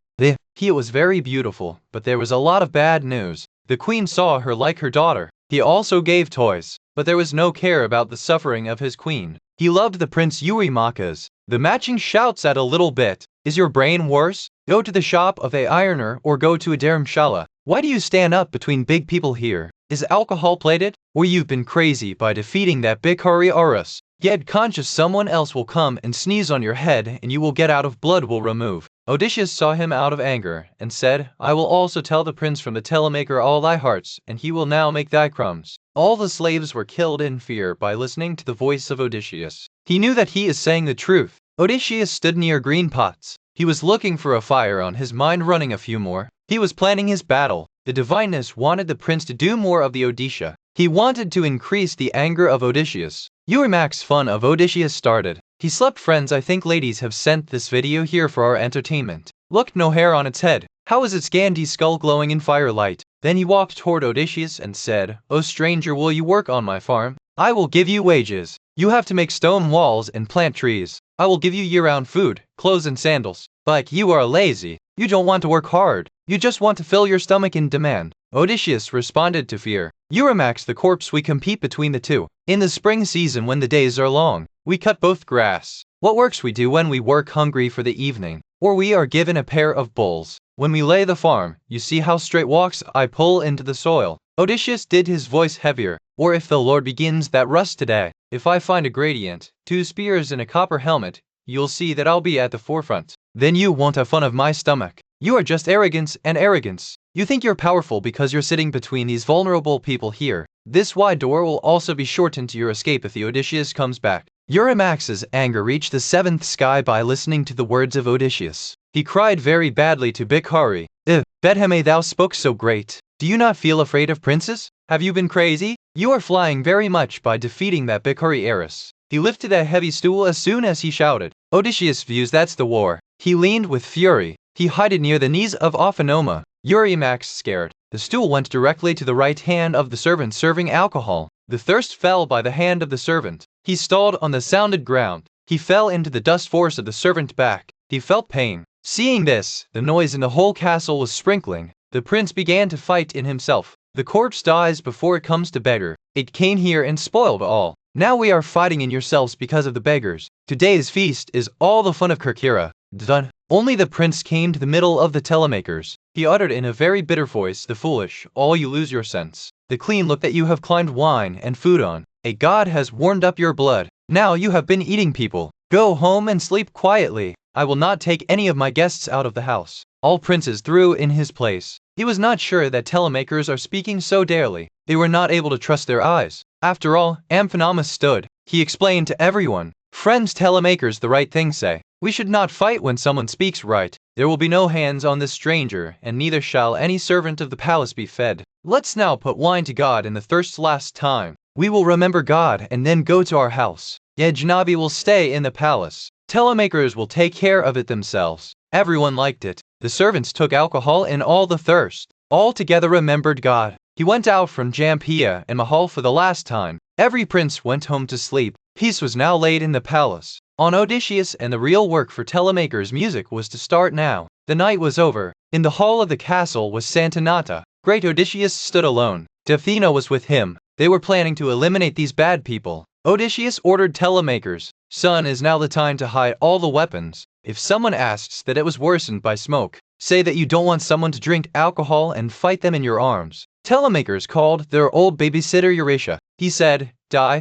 Speaker 1: He was very beautiful, but there was a lot of bad news. The queen saw her like her daughter. He also gave toys, but there was no care about the suffering of his queen. He loved the prince Eurymachus. The matching shouts at a little bit. Is your brain worse? Go to the shop of a ironer or go to a dharamshala. Why do you stand up between big people here? Is alcohol plated? Or you've been crazy by defeating that Bikari Arus. Yet conscious someone else will come and sneeze on your head and you will get out of blood will remove. Odysseus saw him out of anger and said, I will also tell the prince from the telemaker all thy hearts, and he will now make thy crumbs. All the slaves were killed in fear by listening to the voice of Odysseus. He knew that he is saying the truth. Odysseus stood near green pots. He was looking for a fire on his mind, running a few more. He was planning his battle. The divineness wanted the prince to do more of the Odysseus. He wanted to increase the anger of Odysseus. Eurymax's fun of Odysseus started. He slept. Friends, I think ladies have sent this video here for our entertainment. Look, no hair on its head. How is its Gandhi skull glowing in firelight? Then he walked toward Odysseus and said, O stranger, will you work on my farm? I will give you wages. You have to make stone walls and plant trees. I will give you year-round food, clothes and sandals. But you are lazy. You don't want to work hard. You just want to fill your stomach in demand. Odysseus responded to fear. Eurymax the corpse, we compete between the two. In the spring season when the days are long, we cut both grass. What works we do when we work hungry for the evening? Or we are given a pair of bulls. When we lay the farm, you see how straight walks I pull into the soil. Odysseus did his voice heavier. Or if the Lord begins that rust today, if I find a gradient, 2 spears and a copper helmet, you'll see that I'll be at the forefront. Then you won't have fun of my stomach. You are just arrogance and arrogance. You think you're powerful because you're sitting between these vulnerable people here. This wide door will also be shortened to your escape if the Odysseus comes back. Eurymax's anger reached the 7th sky by listening to the words of Odysseus. He cried very badly to Bikari. Bedheme, thou spoke so great. Do you not feel afraid of princes? Have you been crazy? You are flying very much by defeating that Bikari heiress. He lifted a heavy stool as soon as he shouted. Odysseus views that's the war. He leaned with fury. He hid it near the knees of Ophanoma. Eurymax scared. The stool went directly to the right hand of the servant serving alcohol. The thirst fell by the hand of the servant. He stalled on the sounded ground. He fell into the dust force of the servant back. He felt pain. Seeing this, the noise in the whole castle was sprinkling. The prince began to fight in himself. The corpse dies before it comes to beggar. It came here and spoiled all. Now we are fighting in yourselves because of the beggars. Today's feast is all the fun of Kerkyra. Done. Only the prince came to the middle of the telemakers. He uttered in a very bitter voice, the foolish, all you lose your sense. The clean look that you have climbed wine and food on. A god has warmed up your blood. Now you have been eating people. Go home and sleep quietly. I will not take any of my guests out of the house. All princes threw in his place. He was not sure that telemakers are speaking so darely. They were not able to trust their eyes. After all, Amphinomus stood. He explained to everyone. Friends, telemakers, the right thing say. We should not fight when someone speaks right. There will be no hands on this stranger, and neither shall any servant of the palace be fed. Let's now put wine to God in the thirst last time. We will remember God and then go to our house. Yejnabi will stay in the palace. Telemakers will take care of it themselves. Everyone liked it. The servants took alcohol and all the thirst. All together remembered God. He went out from Jampia and Mahal for the last time. Every prince went home to sleep. Peace was now laid in the palace. On Odysseus, and the real work for Telemaker's music was to start now. The night was over. In the hall of the castle was Santanata. Great Odysseus stood alone. Athena was with him. They were planning to eliminate these bad people. Odysseus ordered Telemakers, "Son, is now the time to hide all the weapons. If someone asks that it was worsened by smoke, say that you don't want someone to drink alcohol and fight them in your arms." Telemakers called their old babysitter Eurytia. He said,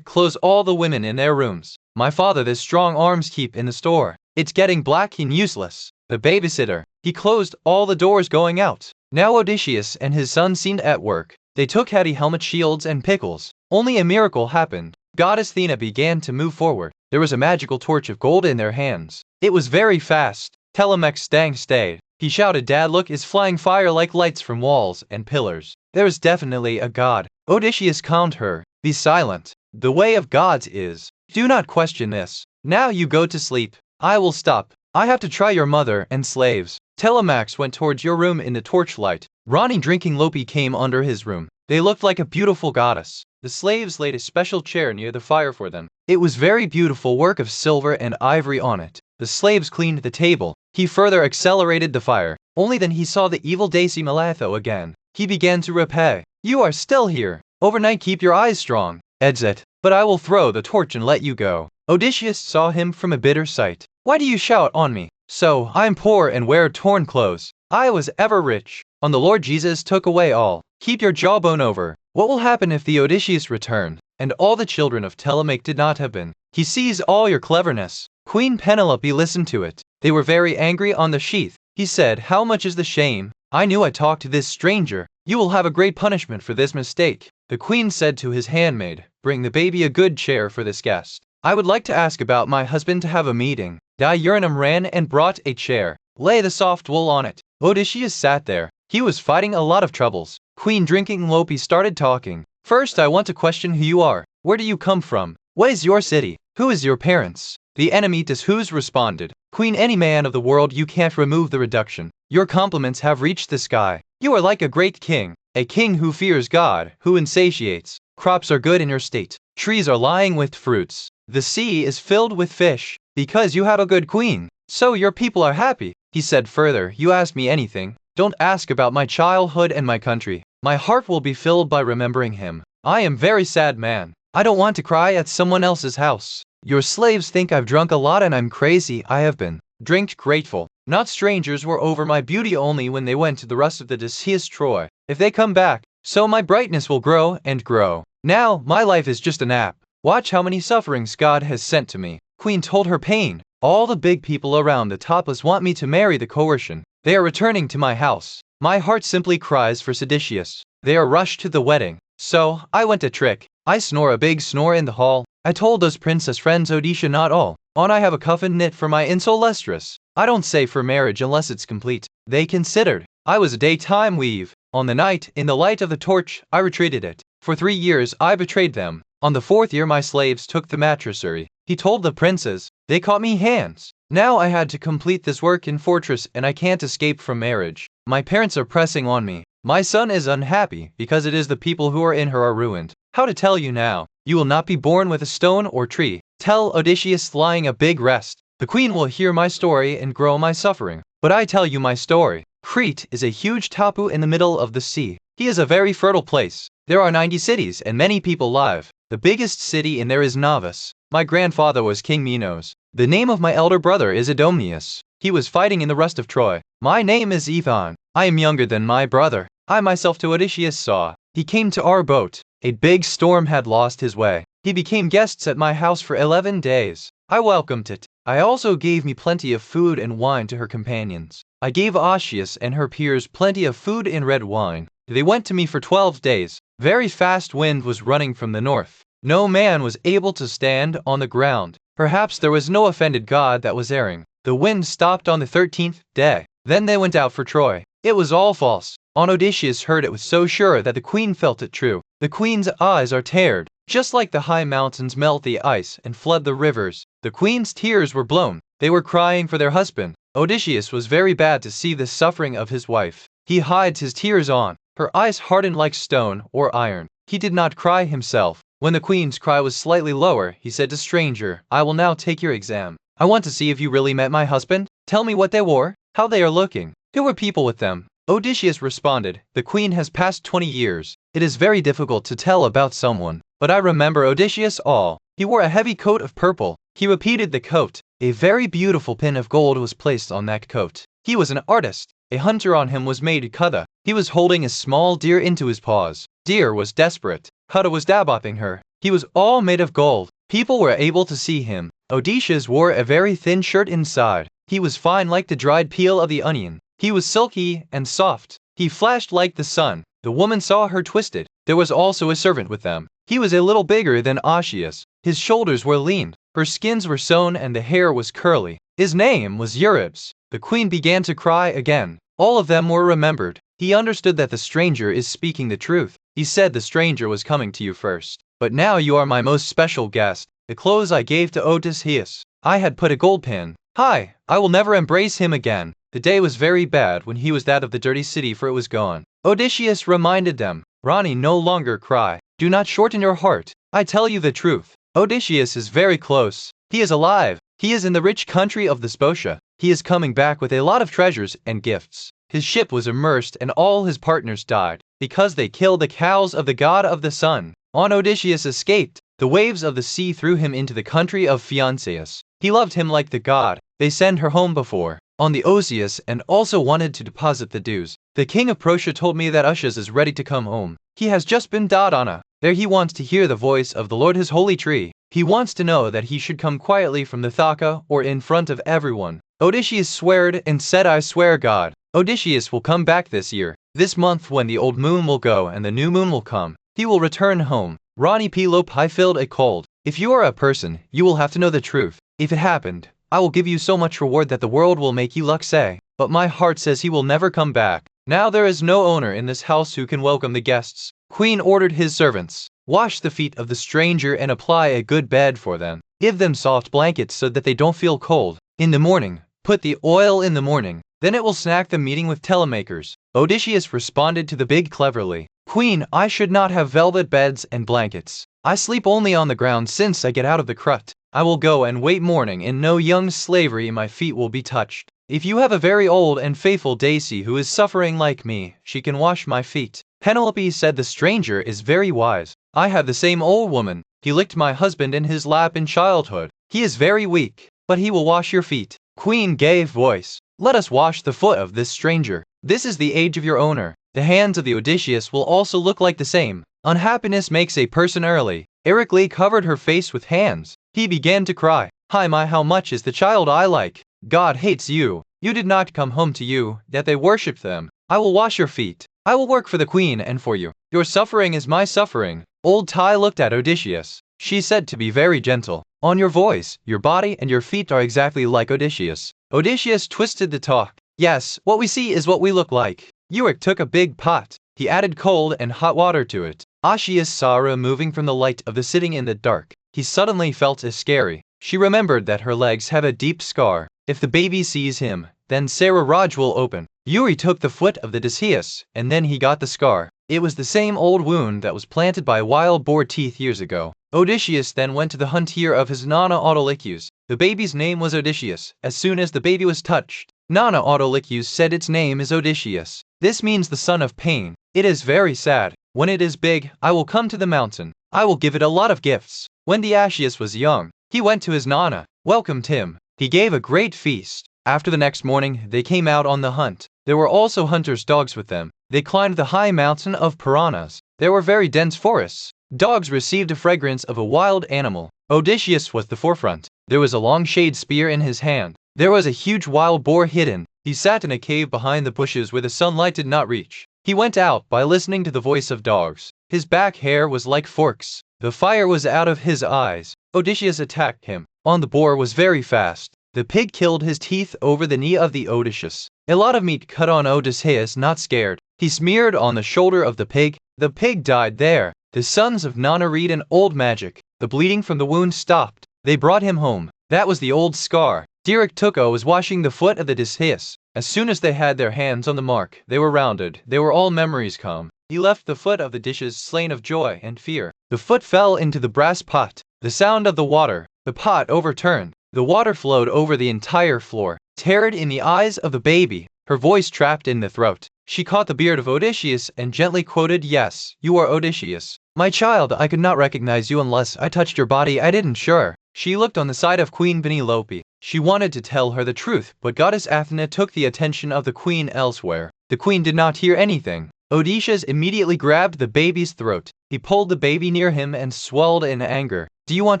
Speaker 1: "Close all the women in their rooms. My father this strong arms keep in the store. It's getting black and useless." The babysitter, he closed all the doors going out. Now Odysseus and his son seemed at work. They took heavy helmet shields and pickles. Only a miracle happened. Goddess Athena began to move forward. There was a magical torch of gold in their hands. It was very fast. Telemachus stayed. He shouted, "Dad, look, is flying fire like lights from walls and pillars. There is definitely a god." Odysseus calmed her. "Be silent. The way of gods is. Do not question this. Now you go to sleep. I will stop. I have to try your mother and slaves." Telemax went towards your room in the torchlight. Ronnie drinking Lopi came under his room. They looked like a beautiful goddess. The slaves laid a special chair near the fire for them. It was very beautiful work of silver and ivory on it. The slaves cleaned the table. He further accelerated the fire. Only then he saw the evil Daisy Malatho again. He began to repay. "You are still here. Overnight keep your eyes strong. Exit. But I will throw the torch and let you go." Odysseus saw him from a bitter sight. "Why do you shout on me? So, I am poor and wear torn clothes. I was ever rich. On the Lord Jesus took away all. Keep your jawbone over. What will happen if the Odysseus returned, and all the children of Telemach did not have been? He sees all your cleverness." Queen Penelope listened to it. They were very angry on the sheath. He said, "How much is the shame? I knew I talked to this stranger. You will have a great punishment for this mistake." The queen said to his handmaid, "Bring the baby a good chair for this guest. I would like to ask about my husband to have a meeting." Diurnum ran and brought a chair. "Lay the soft wool on it." Odysseus sat there. He was fighting a lot of troubles. Queen drinking Lopi started talking. "First I want to question who you are. Where do you come from? What is your city? Who is your parents?" The enemy to whose responded, "Queen, any man of the world, you can't remove the reduction. Your compliments have reached the sky. You are like a great king. A king who fears God, who insatiates. Crops are good in your state. Trees are lying with fruits. The sea is filled with fish. Because you have a good queen. So your people are happy." He said further, "You ask me anything. Don't ask about my childhood and my country. My heart will be filled by remembering him. I am very sad man. I don't want to cry at someone else's house. Your slaves think I've drunk a lot and I'm crazy. I have been. Drink grateful. Not strangers were over my beauty only when they went to the rest of the Odysseus Troy. If they come back, so my brightness will grow and grow. Now, my life is just a nap. Watch how many sufferings God has sent to me." Queen told her pain. "All the big people around the topless want me to marry the coercion. They are returning to my house. My heart simply cries for Odysseus. They are rushed to the wedding. So, I went a trick. I snore a big snore in the hall. I told those princess friends Odysseus not all. On I have a coffin knit for my insolestrous. I don't say for marriage unless it's complete." They considered. "I was a daytime weave. On the night, in the light of the torch, I retreated it. For 3 years I betrayed them. On the 4th year my slaves took the matressary." He told the princes. "They caught me hands. Now I had to complete this work in fortress and I can't escape from marriage. My parents are pressing on me. My son is unhappy because it is the people who are in her are ruined. How to tell you now? You will not be born with a stone or tree. Tell Odysseus lying a big rest. The queen will hear my story and grow my suffering. But I tell you my story. Crete is a huge tapu in the middle of the sea. He is a very fertile place. There are 90 cities and many people live. The biggest city in there is Novus. My grandfather was King Minos. The name of my elder brother is Idomeneus. He was fighting in the rest of Troy. My name is Ethan. I am younger than my brother. I myself to Odysseus saw. He came to our boat. A big storm had lost his way. He became guests at my house for 11 days. I welcomed it. I also gave me plenty of food and wine to her companions. I gave Odysseus and her peers plenty of food and red wine. They went to me for 12 days. Very fast wind was running from the north. No man was able to stand on the ground. Perhaps there was no offended god that was erring. The wind stopped on the 13th day. Then they went out for Troy. It was all false. On Odysseus heard it was so sure that the queen felt it true. The queen's eyes are teared. Just like the high mountains melt the ice and flood the rivers. The queen's tears were blown. They were crying for their husband. Odysseus was very bad to see the suffering of his wife. He hides his tears on. Her eyes hardened like stone or iron. He did not cry himself. When the queen's cry was slightly lower, he said to stranger, I will now take your exam. I want to see if you really met my husband. Tell me what they wore, how they are looking, who were people with them. Odysseus responded, the queen has passed 20 years. It is very difficult to tell about someone, but I remember Odysseus all. He wore a heavy coat of purple. He repeated the coat. A very beautiful pin of gold was placed on that coat. He was an artist. A hunter on him was made Kudha. He was holding a small deer into his paws. Deer was desperate. Kudha was dabbing her. He was all made of gold. People were able to see him. Odysseus wore a very thin shirt inside. He was fine like the dried peel of the onion. He was silky and soft. He flashed like the sun. The woman saw her twisted. There was also a servant with them. He was a little bigger than Odysseus. His shoulders were lean. Her skins were sewn and the hair was curly. His name was Eurybes. The queen began to cry again. All of them were remembered. He understood that the stranger is speaking the truth. He said the stranger was coming to you first. But now you are my most special guest. The clothes I gave to Odysseus, I had put a gold pin. Hi, I will never embrace him again. The day was very bad when he was that of the dirty city, for it was gone. Odysseus reminded them, Rani, no longer cry. Do not shorten your heart. I tell you the truth. Odysseus is very close. He is alive. He is in the rich country of the Scotia. He is coming back with a lot of treasures and gifts. His ship was immersed and all his partners died, because they killed the cows of the god of the sun. On Odysseus escaped. The waves of the sea threw him into the country of Fianceus. He loved him like the god. They sent her home before, on the Odysseus, and also wanted to deposit the dues. The king of Prussia told me that Odysseus is ready to come home. He has just been Dodona. There he wants to hear the voice of the Lord, his holy tree. He wants to know that he should come quietly from the Thaka or in front of everyone. Odysseus swore and said, I swear God. Odysseus will come back this year. This month when the old moon will go and the new moon will come, he will return home. Rani Penelope, I filled a cold. If you are a person, you will have to know the truth. If it happened, I will give you so much reward that the world will make you luck say. But my heart says he will never come back. Now there is no owner in this house who can welcome the guests. Queen ordered his servants, wash the feet of the stranger and apply a good bed for them. Give them soft blankets so that they don't feel cold. In the morning, put the oil in the morning. Then it will snack the meeting with telemakers. Odysseus responded to the big cleverly. Queen, I should not have velvet beds and blankets. I sleep only on the ground since I get out of the crut. I will go and wait morning and no young slavery my feet will be touched. If you have a very old and faithful Daisy who is suffering like me, she can wash my feet. Penelope said the stranger is very wise. I have the same old woman. He licked my husband in his lap in childhood. He is very weak, but he will wash your feet. Queen gave voice. Let us wash the foot of this stranger. This is the age of your owner. The hands of the Odysseus will also look like the same. Unhappiness makes a person early. Ericles covered her face with hands. He began to cry. Hi my, how much is the child I like? God hates you. You did not come home to you, that they worshipped them. I will wash your feet. I will work for the queen and for you. Your suffering is my suffering. Old Tai looked at Odysseus. She said to be very gentle. On your voice, your body and your feet are exactly like Odysseus. Odysseus twisted the talk. Yes, what we see is what we look like. Euryc took a big pot. He added cold and hot water to it. Odysseus saw her moving from the light of the sitting in the dark. He suddenly felt as scary. She remembered that her legs have a deep scar. If the baby sees him, then Sarah Raj will open. Yuri took the foot of the Odysseus, and then he got the scar. It was the same old wound that was planted by wild boar teeth years ago. Odysseus then went to the hunter of his Nana Autolycus. The baby's name was Odysseus. As soon as the baby was touched, Nana Autolycus said its name is Odysseus. This means the son of pain. It is very sad. When it is big, I will come to the mountain. I will give it a lot of gifts. When the Odysseus was young, he went to his Nana, welcomed him. He gave a great feast. After the next morning, they came out on the hunt. There were also hunters' dogs with them. They climbed the high mountain of Piranhas. There were very dense forests. Dogs received a fragrance of a wild animal. Odysseus was the forefront. There was a long shade spear in his hand. There was a huge wild boar hidden. He sat in a cave behind the bushes where the sunlight did not reach. He went out by listening to the voice of dogs. His back hair was like forks. The fire was out of his eyes. Odysseus attacked him. On the boar was very fast. The pig killed his teeth over the knee of the Odysseus. A lot of meat cut on Odysseus, not scared. He smeared on the shoulder of the pig. The pig died there. The sons of Nana read an old magic. The bleeding from the wound stopped. They brought him home. That was the old scar. Derek Tuko was washing the foot of the Odysseus. As soon as they had their hands on the mark, they were rounded. They were all memories come. He left the foot of the dishes slain of joy and fear. The foot fell into the brass pot. The sound of the water. The pot overturned. The water flowed over the entire floor. Terror in the eyes of the baby. Her voice trapped in the throat. She caught the beard of Odysseus and gently quoted, "Yes, you are Odysseus. My child, I could not recognize you unless I touched your body. I didn't sure." She looked on the side of Queen Penelope. She wanted to tell her the truth, but goddess Athena took the attention of the queen elsewhere. The queen did not hear anything. Odysseus immediately grabbed the baby's throat. He pulled the baby near him and swelled in anger. "Do you want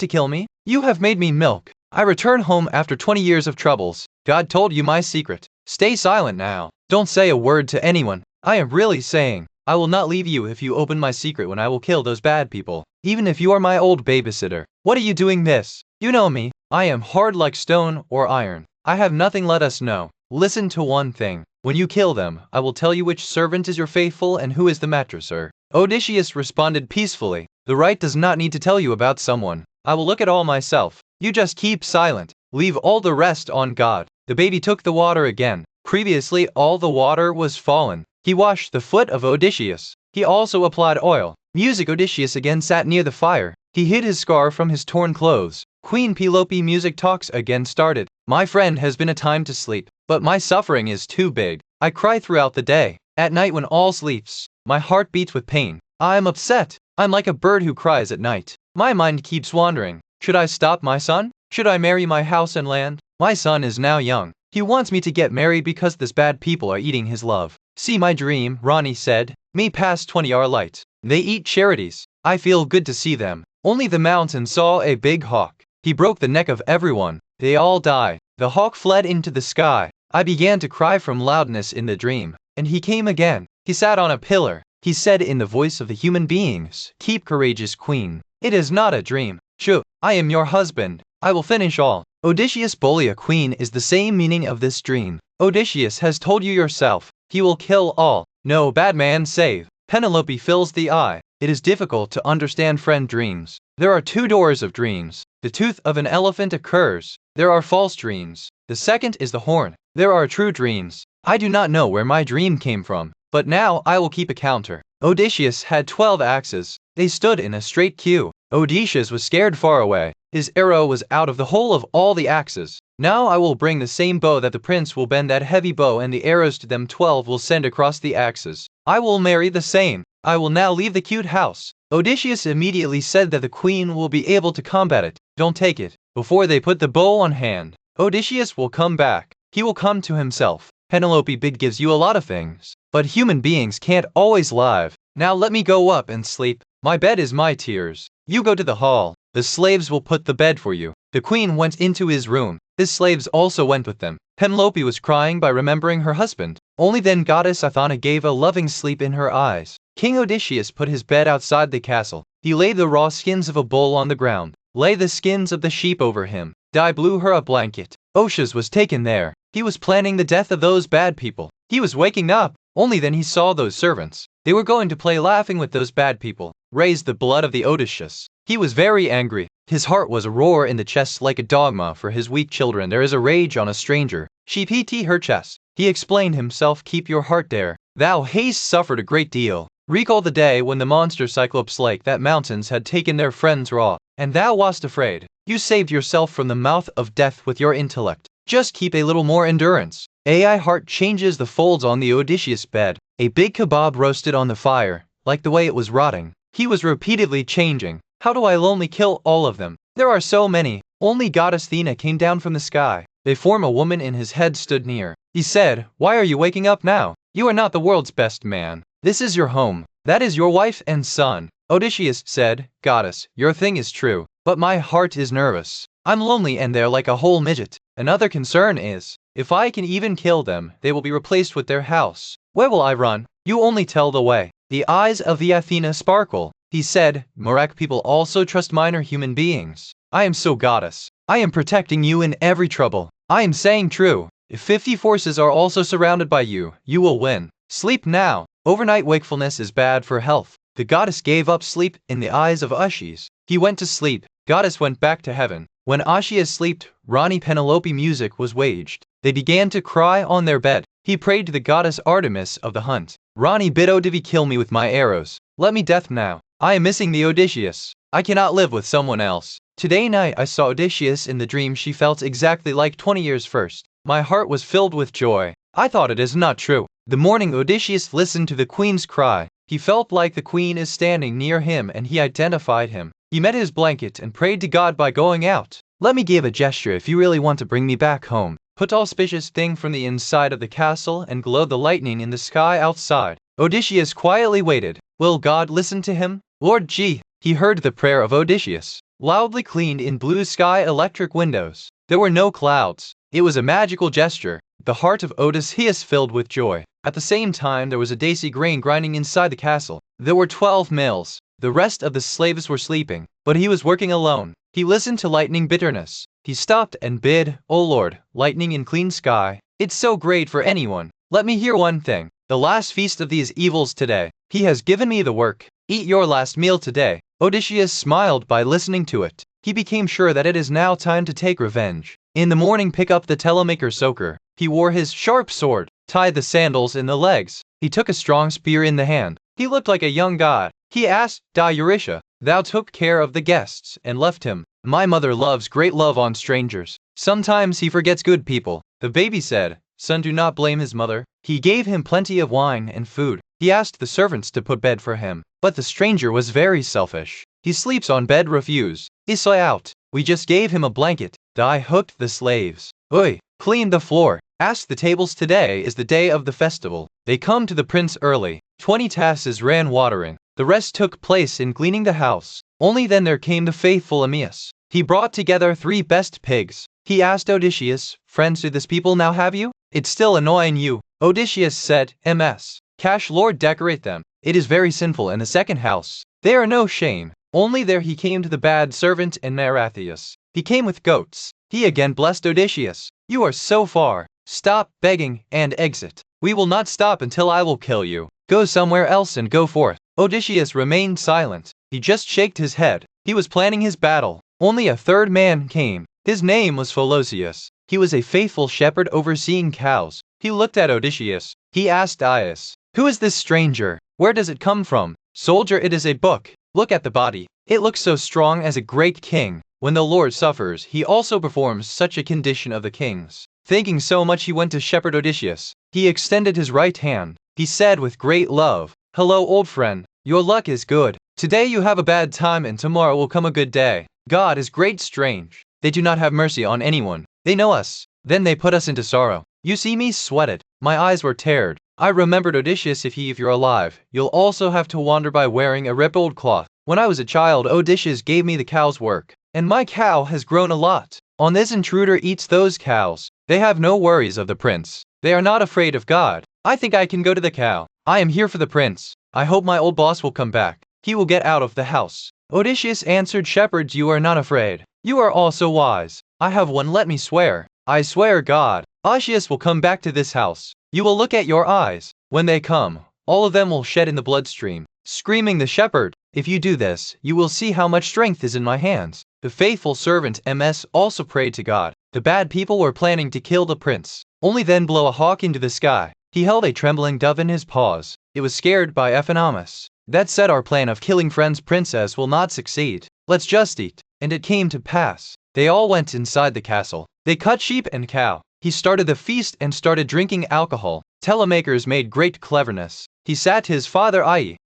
Speaker 1: to kill me? You have made me milk. I return home after 20 years of troubles. God told you my secret. Stay silent now. Don't say a word to anyone. I am really saying, I will not leave you if you open my secret when I will kill those bad people. Even if you are my old babysitter. What are you doing this? You know me. I am hard like stone or iron. I have nothing. Let us know. Listen to one thing. When you kill them, I will tell you which servant is your faithful and who is the mattresser." Odysseus responded peacefully. "The right does not need to tell you about someone. I will look at all myself. You just keep silent. Leave all the rest on God." The baby took the water again. Previously, all the water was fallen. He washed the foot of Odysseus. He also applied oil. Music. Odysseus again sat near the fire. He hid his scar from his torn clothes. Queen Penelope music talks again started. "My friend has been a time to sleep, but my suffering is too big. I cry throughout the day. At night when all sleeps, my heart beats with pain. I am upset. I'm like a bird who cries at night. My mind keeps wandering. Should I stop my son? Should I marry my house and land? My son is now young. He wants me to get married because these bad people are eating his love. See my dream," Ronnie said. "Me past 20 are light. They eat charities. I feel good to see them. Only the mountain saw a big hawk. He broke the neck of everyone. They all die. The hawk fled into the sky. I began to cry from loudness in the dream. And he came again. He sat on a pillar. He said in the voice of the human beings, 'Keep courageous, queen. It is not a dream. Shoo, I am your husband. I will finish all.'" Odysseus Bolia queen is the same meaning of this dream. Odysseus has told you yourself. He will kill all. No bad man save. Penelope fills the eye. It is difficult to understand friend dreams. There are two doors of dreams. The tooth of an elephant occurs. There are false dreams. The second is the horn. There are true dreams. I do not know where my dream came from, but now I will keep a counter. Odysseus had 12 axes. They stood in a straight queue. Odysseus was scared far away. His arrow was out of the hole of all the axes. "Now I will bring the same bow that the prince will bend that heavy bow and the arrows to them 12 will send across the axes. I will marry the same. I will now leave the cute house." Odysseus immediately said that the queen will be able to combat it. "Don't take it." Before they put the bow on hand, Odysseus will come back. He will come to himself. Penelope big gives you a lot of things, but human beings can't always live. Now let me go up and sleep. My bed is my tears. You go to the hall. The slaves will put the bed for you. The queen went into his room. His slaves also went with them. Penelope was crying by remembering her husband. Only then goddess Athena gave a loving sleep in her eyes. King Odysseus put his bed outside the castle. He laid the raw skins of a bull on the ground. Lay the skins of the sheep over him. Di blew her a blanket. Odysseus was taken there. He was planning the death of those bad people. He was waking up. Only then he saw those servants. They were going to play laughing with those bad people. Raised the blood of the Odysseus. He was very angry. His heart was a roar in the chest like a dogma for his weak children. There is a rage on a stranger. She pt her chest. He explained himself, "Keep your heart there. Thou hast suffered a great deal. Recall the day when the monster Cyclops like that mountains had taken their friends raw, and thou wast afraid. You saved yourself from the mouth of death with your intellect. Just keep a little more endurance." AI heart changes the folds on the Odysseus bed. A big kebab roasted on the fire, like the way it was rotting. He was repeatedly changing. "How do I only kill all of them? There are so many." Only goddess Athena came down from the sky. A form a woman in his head stood near. He said, "Why are you waking up now? You are not the world's best man. This is your home. That is your wife and son." Odysseus said, "Goddess, your thing is true, but my heart is nervous. I'm lonely and they're like a whole midget. Another concern is, if I can even kill them, they will be replaced with their house. Where will I run? You only tell the way." The eyes of the Athena sparkle. He said, "Morak people also trust minor human beings. I am so goddess. I am protecting you in every trouble. I am saying true. If 50 forces are also surrounded by you, you will win. Sleep now. Overnight wakefulness is bad for health." The goddess gave up sleep in the eyes of Odysseus. He went to sleep. Goddess went back to heaven. When Odysseus slept, Rani Penelope music was waged. They began to cry on their bed. He prayed to the goddess Artemis of the hunt. "Rani bid Odivi kill me with my arrows. Let me death now. I am missing the Odysseus. I cannot live with someone else. Today night I saw Odysseus in the dream. She felt exactly like 20 years first. My heart was filled with joy. I thought it is not true. The morning Odysseus listened to the queen's cry. He felt like the queen is standing near him and he identified him. He met his blanket and prayed to God by going out. Let me give a gesture if you really want to bring me back home. Put auspicious thing from the inside of the castle and glow the lightning in the sky outside. Odysseus quietly waited. Will God listen to him? Lord G. He heard the prayer of Odysseus. Loudly cleaned in blue sky electric windows. There were no clouds. It was a magical gesture. The heart of Odysseus filled with joy. At the same time there was a daisy grain grinding inside the castle. There were 12 mills. The rest of the slaves were sleeping, but he was working alone. He listened to lightning bitterness. He stopped and bid, "O Lord, lightning in clean sky. It's so great for anyone. Let me hear one thing. The last feast of these evils today. He has given me the work. Eat your last meal today." Odysseus smiled by listening to it. He became sure that it is now time to take revenge. In the morning pick up the telemaker soaker. He wore his sharp sword, tied the sandals in the legs. He took a strong spear in the hand. He looked like a young god. He asked, Eurytia, "Thou took care of the guests and left him. My mother loves great love on strangers. Sometimes he forgets good people." The baby said, "Son, do not blame his mother." He gave him plenty of wine and food. He asked the servants to put bed for him. But the stranger was very selfish. He sleeps on bed refuse. Isla out. We just gave him a blanket. Di hooked the slaves. Oi, clean the floor. Ask the tables. Today is the day of the festival. They come to the prince early. 20 tasses ran watering. The rest took place in cleaning the house. Only then there came the faithful Aeneas. He brought together 3 best pigs. He asked Odysseus, "Friends, do this people now have you? It's still annoying you." Odysseus said, "Ms. Cash Lord, decorate them. It is very sinful in the second house. They are no shame." Only there he came to the bad servant and Maratheus. He came with goats. He again blessed Odysseus. "You are so far. Stop begging and exit. We will not stop until I will kill you. Go somewhere else and go forth." Odysseus remained silent. He just shaked his head. He was planning his battle. Only a third man came. His name was Philosius. He was a faithful shepherd overseeing cows. He looked at Odysseus. He asked Aias, "Who is this stranger? Where does it come from?" "Soldier, it is a book. Look at the body. It looks so strong as a great king. When the Lord suffers, he also performs such a condition of the kings." Thinking so much, he went to shepherd Odysseus. He extended his right hand. He said with great love, "Hello, old friend. Your luck is good. Today you have a bad time and tomorrow will come a good day. God is great strange. They do not have mercy on anyone. They know us. Then they put us into sorrow. You see me sweated. My eyes were teared. I remembered Odysseus. If you're alive, you'll also have to wander by wearing a ripped old cloth. When I was a child, Odysseus gave me the cow's work. And my cow has grown a lot. On this intruder eats those cows. They have no worries of the prince. They are not afraid of God. I think I can go to the cow. I am here for the prince. I hope my old boss will come back. He will get out of the house." Odysseus answered, "Shepherds, you are not afraid. You are all so wise. I have one, let me swear. I swear God, Odysseus will come back to this house. You will look at your eyes. When they come, all of them will shed in the bloodstream." Screaming the shepherd, "If you do this, you will see how much strength is in my hands." The faithful servant Ms also prayed to God. The bad people were planning to kill the prince. Only then blow a hawk into the sky. He held a trembling dove in his paws. It was scared by Ephenomus. That said, our plan of killing friend's princess will not succeed. Let's just eat. And it came to pass. They all went inside the castle. They cut sheep and cow. He started the feast and started drinking alcohol. Telemakers made great cleverness. He sat his father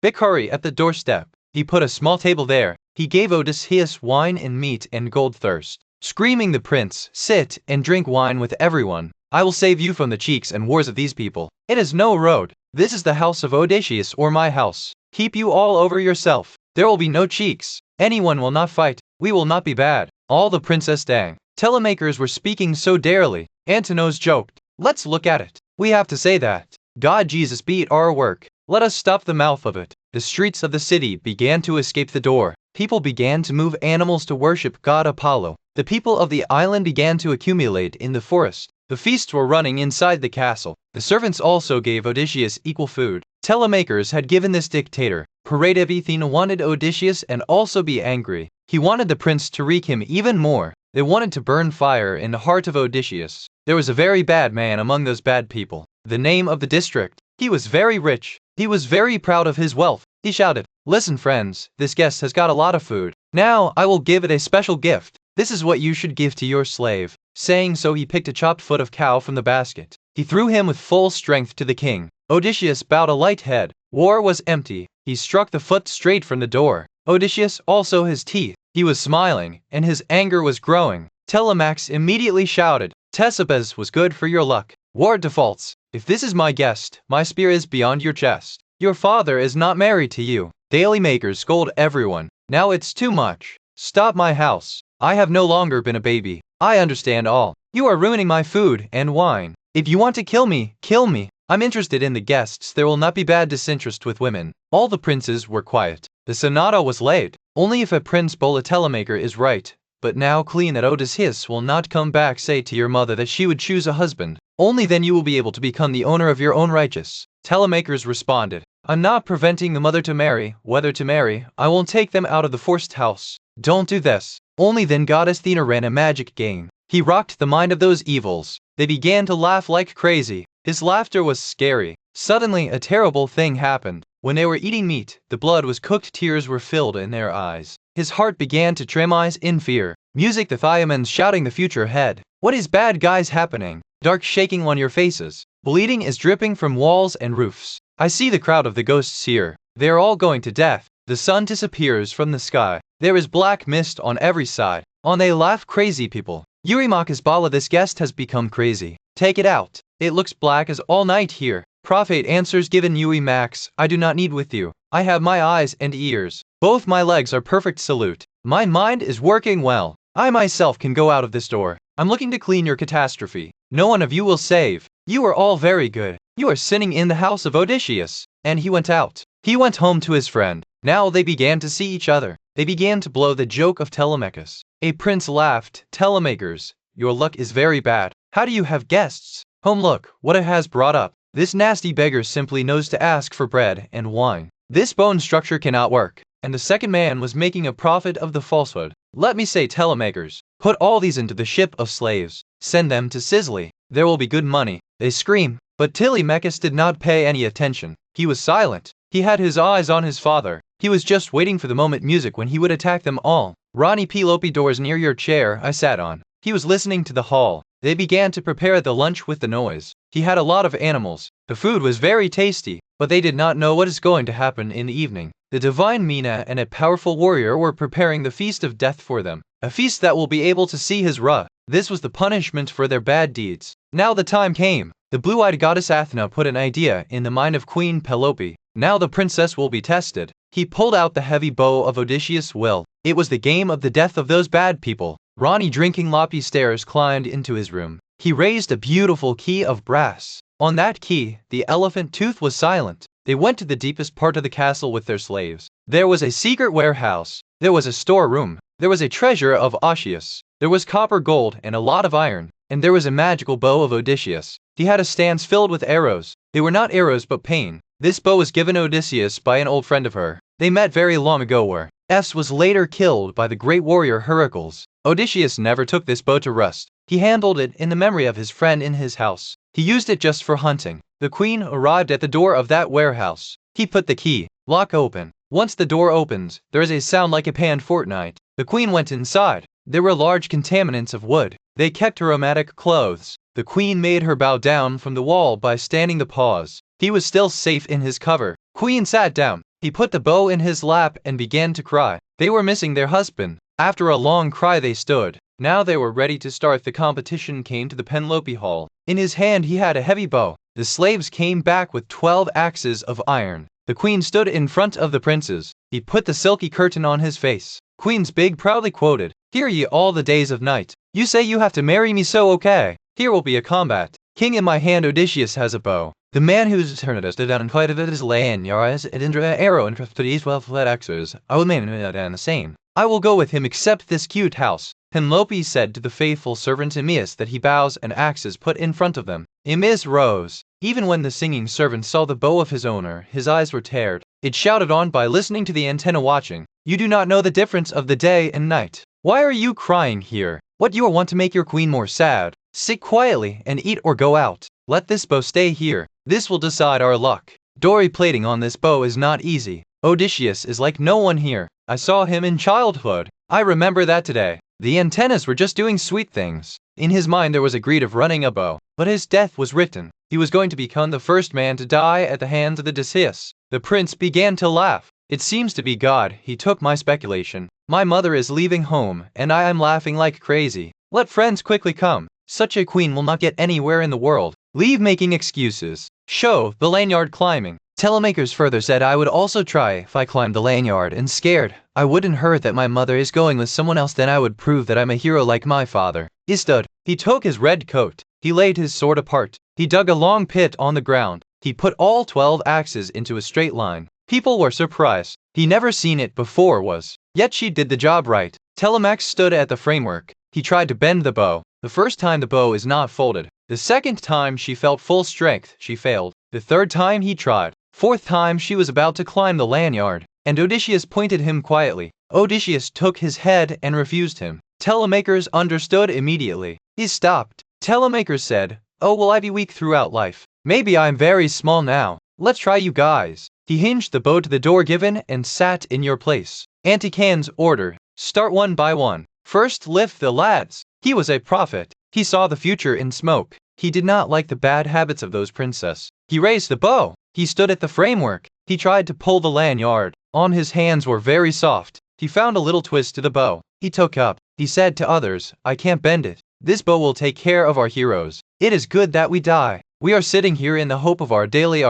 Speaker 1: Bikari at the doorstep. He put a small table there. He gave Odysseus wine and meat and gold thirst. Screaming the prince, "Sit and drink wine with everyone. I will save you from the cheeks and wars of these people. It is no road. This is the house of Odysseus or my house. Keep you all over yourself. There will be no cheeks. Anyone will not fight. We will not be bad." All the princess dang. Telemakers were speaking so darely. Antinos joked, "Let's look at it. We have to say that God Jesus beat our work. Let us stop the mouth of it." The streets of the city began to escape the door. People began to move animals to worship God Apollo. The people of the island began to accumulate in the forest. The feasts were running inside the castle. The servants also gave Odysseus equal food. Telemakers had given this dictator. Parade of Athena wanted Odysseus and also be angry. He wanted the prince to wreak him even more. They wanted to burn fire in the heart of Odysseus. There was a very bad man among those bad people. The name of the district. He was very rich. He was very proud of his wealth. He shouted, Listen friends, this guest has got a lot of food. Now I will give it a special gift. This is what you should give to your slave. Saying so, he picked a chopped foot of cow from the basket. He threw him with full strength to the king. Odysseus bowed a light head. War was empty. He struck the foot straight from the door. Odysseus also his teeth. He was smiling, and his anger was growing. Telemachus immediately shouted, Ctesippus was good for your luck. War defaults. If this is my guest, my spear is beyond your chest. Your father is not married to you. Daily makers scold everyone. Now it's too much. Stop my house. I have no longer been a baby. I understand all. You are ruining my food and wine. If you want to kill me, kill me. I'm interested in the guests. There will not be bad disinterest with women. All the princes were quiet. The sonata was late. Only if a prince bowl a telemaker is right. But now clean that Odysseus will not come back. Say to your mother that she would choose a husband. Only then you will be able to become the owner of your own righteous. Telemakers responded, I'm not preventing the mother to marry, whether to marry, I won't take them out of the forced house. Don't do this. Only then goddess Athena ran a magic game. He rocked the mind of those evils. They began to laugh like crazy. His laughter was scary. Suddenly a terrible thing happened. When they were eating meat, the blood was cooked, tears were filled in their eyes. His heart began to tremor in fear. Music, the Thiamens shouting the future ahead. What is bad guys happening? Dark shaking on your faces. Bleeding is dripping from walls and roofs. I see the crowd of the ghosts here. They are all going to death. The sun disappears from the sky. There is black mist on every side. On they laugh crazy people. Eurymachus Bala, this guest has become crazy. Take it out. It looks black as all night here. Prophet answers given Eurymachus, I do not need with you. I have my eyes and ears. Both my legs are perfect salute. My mind is working well. I myself can go out of this door. I'm looking to clean your catastrophe. No one of you will save. You are all very good. You are sinning in the house of Odysseus. And he went out. He went home to his friend. Now they began to see each other. They began to blow the joke of Telemachus. A prince laughed, Telemakers, your luck is very bad. How do you have guests? Home, look what it has brought up. This nasty beggar simply knows to ask for bread and wine. This bone structure cannot work. And the second man was making a profit of the falsehood. Let me say, Telemakers, put all these into the ship of slaves. Send them to Sicily. There will be good money. They scream. But Telemachus did not pay any attention. He was silent. He had his eyes on his father. He was just waiting for the moment music when he would attack them all. Ronnie Pelope, doors near your chair I sat on. He was listening to the hall. They began to prepare the lunch with the noise. He had a lot of animals. The food was very tasty, but they did not know what is going to happen in the evening. The divine Mina and a powerful warrior were preparing the feast of death for them. A feast that will be able to see his Ra. This was the punishment for their bad deeds. Now the time came. The blue-eyed goddess Athena put an idea in the mind of Queen Pelope. Now the princess will be tested. He pulled out the heavy bow of Odysseus' will. It was the game of the death of those bad people. Ronnie, drinking loppy stairs, climbed into his room. He raised a beautiful key of brass. On that key, the elephant tooth was silent. They went to the deepest part of the castle with their slaves. There was a secret warehouse. There was a storeroom. There was a treasure of Odysseus. There was copper, gold, and a lot of iron. And there was a magical bow of Odysseus. He had a stance filled with arrows. They were not arrows but pain. This bow was given Odysseus by an old friend of her. They met very long ago where S was later killed by the great warrior Heracles. Odysseus never took this bow to rust. He handled it in the memory of his friend in his house. He used it just for hunting. The queen arrived at the door of that warehouse. He put the key, lock open. Once the door opens, there is a sound like a pan fortnight. The queen went inside. There were large contaminants of wood. They kept her aromatic clothes. The queen made her bow down from the wall by standing the pause. He was still safe in his cover. Queen sat down. He put the bow in his lap and began to cry. They were missing their husband. After a long cry they stood. Now they were ready to start. The competition came to the Penelope Hall. In his hand he had a heavy bow. The slaves came back with 12 axes of iron. The queen stood in front of the princes. He put the silky curtain on his face. Queen's big proudly quoted, "Hear ye all the days of night. You say you have to marry me, so okay. Here will be a combat. King, in my hand Odysseus has a bow. The man whose eternity stood down and fighted it is laying your eyes and in arrow and to these 12 flat axes. I will name it and the same. I will go with him except this cute house." Penelope said to the faithful servant Emmaus that he bows and axes put in front of them. Emmaus rose. Even when the singing servant saw the bow of his owner, his eyes were teared. It shouted on by listening to the antenna watching. "You do not know the difference of the day and night. Why are you crying here? What you want to make your queen more sad? Sit quietly and eat or go out. Let this bow stay here. This will decide our luck. Dory plating on this bow is not easy. Odysseus is like no one here. I saw him in childhood. I remember that today. The antennas were just doing sweet things. In his mind there was a greed of running a bow, but his death was written. He was going to become the first man to die at the hands of Odysseus. The prince began to laugh. It seems to be God, he took my speculation. My mother is leaving home, and I am laughing like crazy. Let friends quickly come. Such a queen will not get anywhere in the world. Leave making excuses. Show the lanyard climbing. Telemakers further said I would also try if I climbed the lanyard and scared. I wouldn't hurt that my mother is going with someone else, then I would prove that I'm a hero like my father. He stood. He took his red coat. He laid his sword apart. He dug a long pit on the ground. He put all 12 axes into a straight line. People were surprised. He never seen it before yet she did the job right. Telemax stood at the framework. He tried to bend the bow. The first time the bow is not folded. The second time she felt full strength, she failed. The third time he tried. Fourth time she was about to climb the lanyard, and Odysseus pointed him quietly. Odysseus took his head and refused him. Telemakers understood immediately. He stopped. Telemakers said, "Oh, will I be weak throughout life? Maybe I'm very small now. Let's try you guys." He hinged the bow to the door given and sat in your place. Antican's order. Start one by one. First lift the lads. He was a prophet. He saw the future in smoke. He did not like the bad habits of those princesses. He raised the bow. He stood at the framework. He tried to pull the lanyard. On his hands were very soft. He found a little twist to the bow. He took up. He said to others, "I can't bend it. This bow will take care of our heroes. It is good that we die. We are sitting here in the hope of our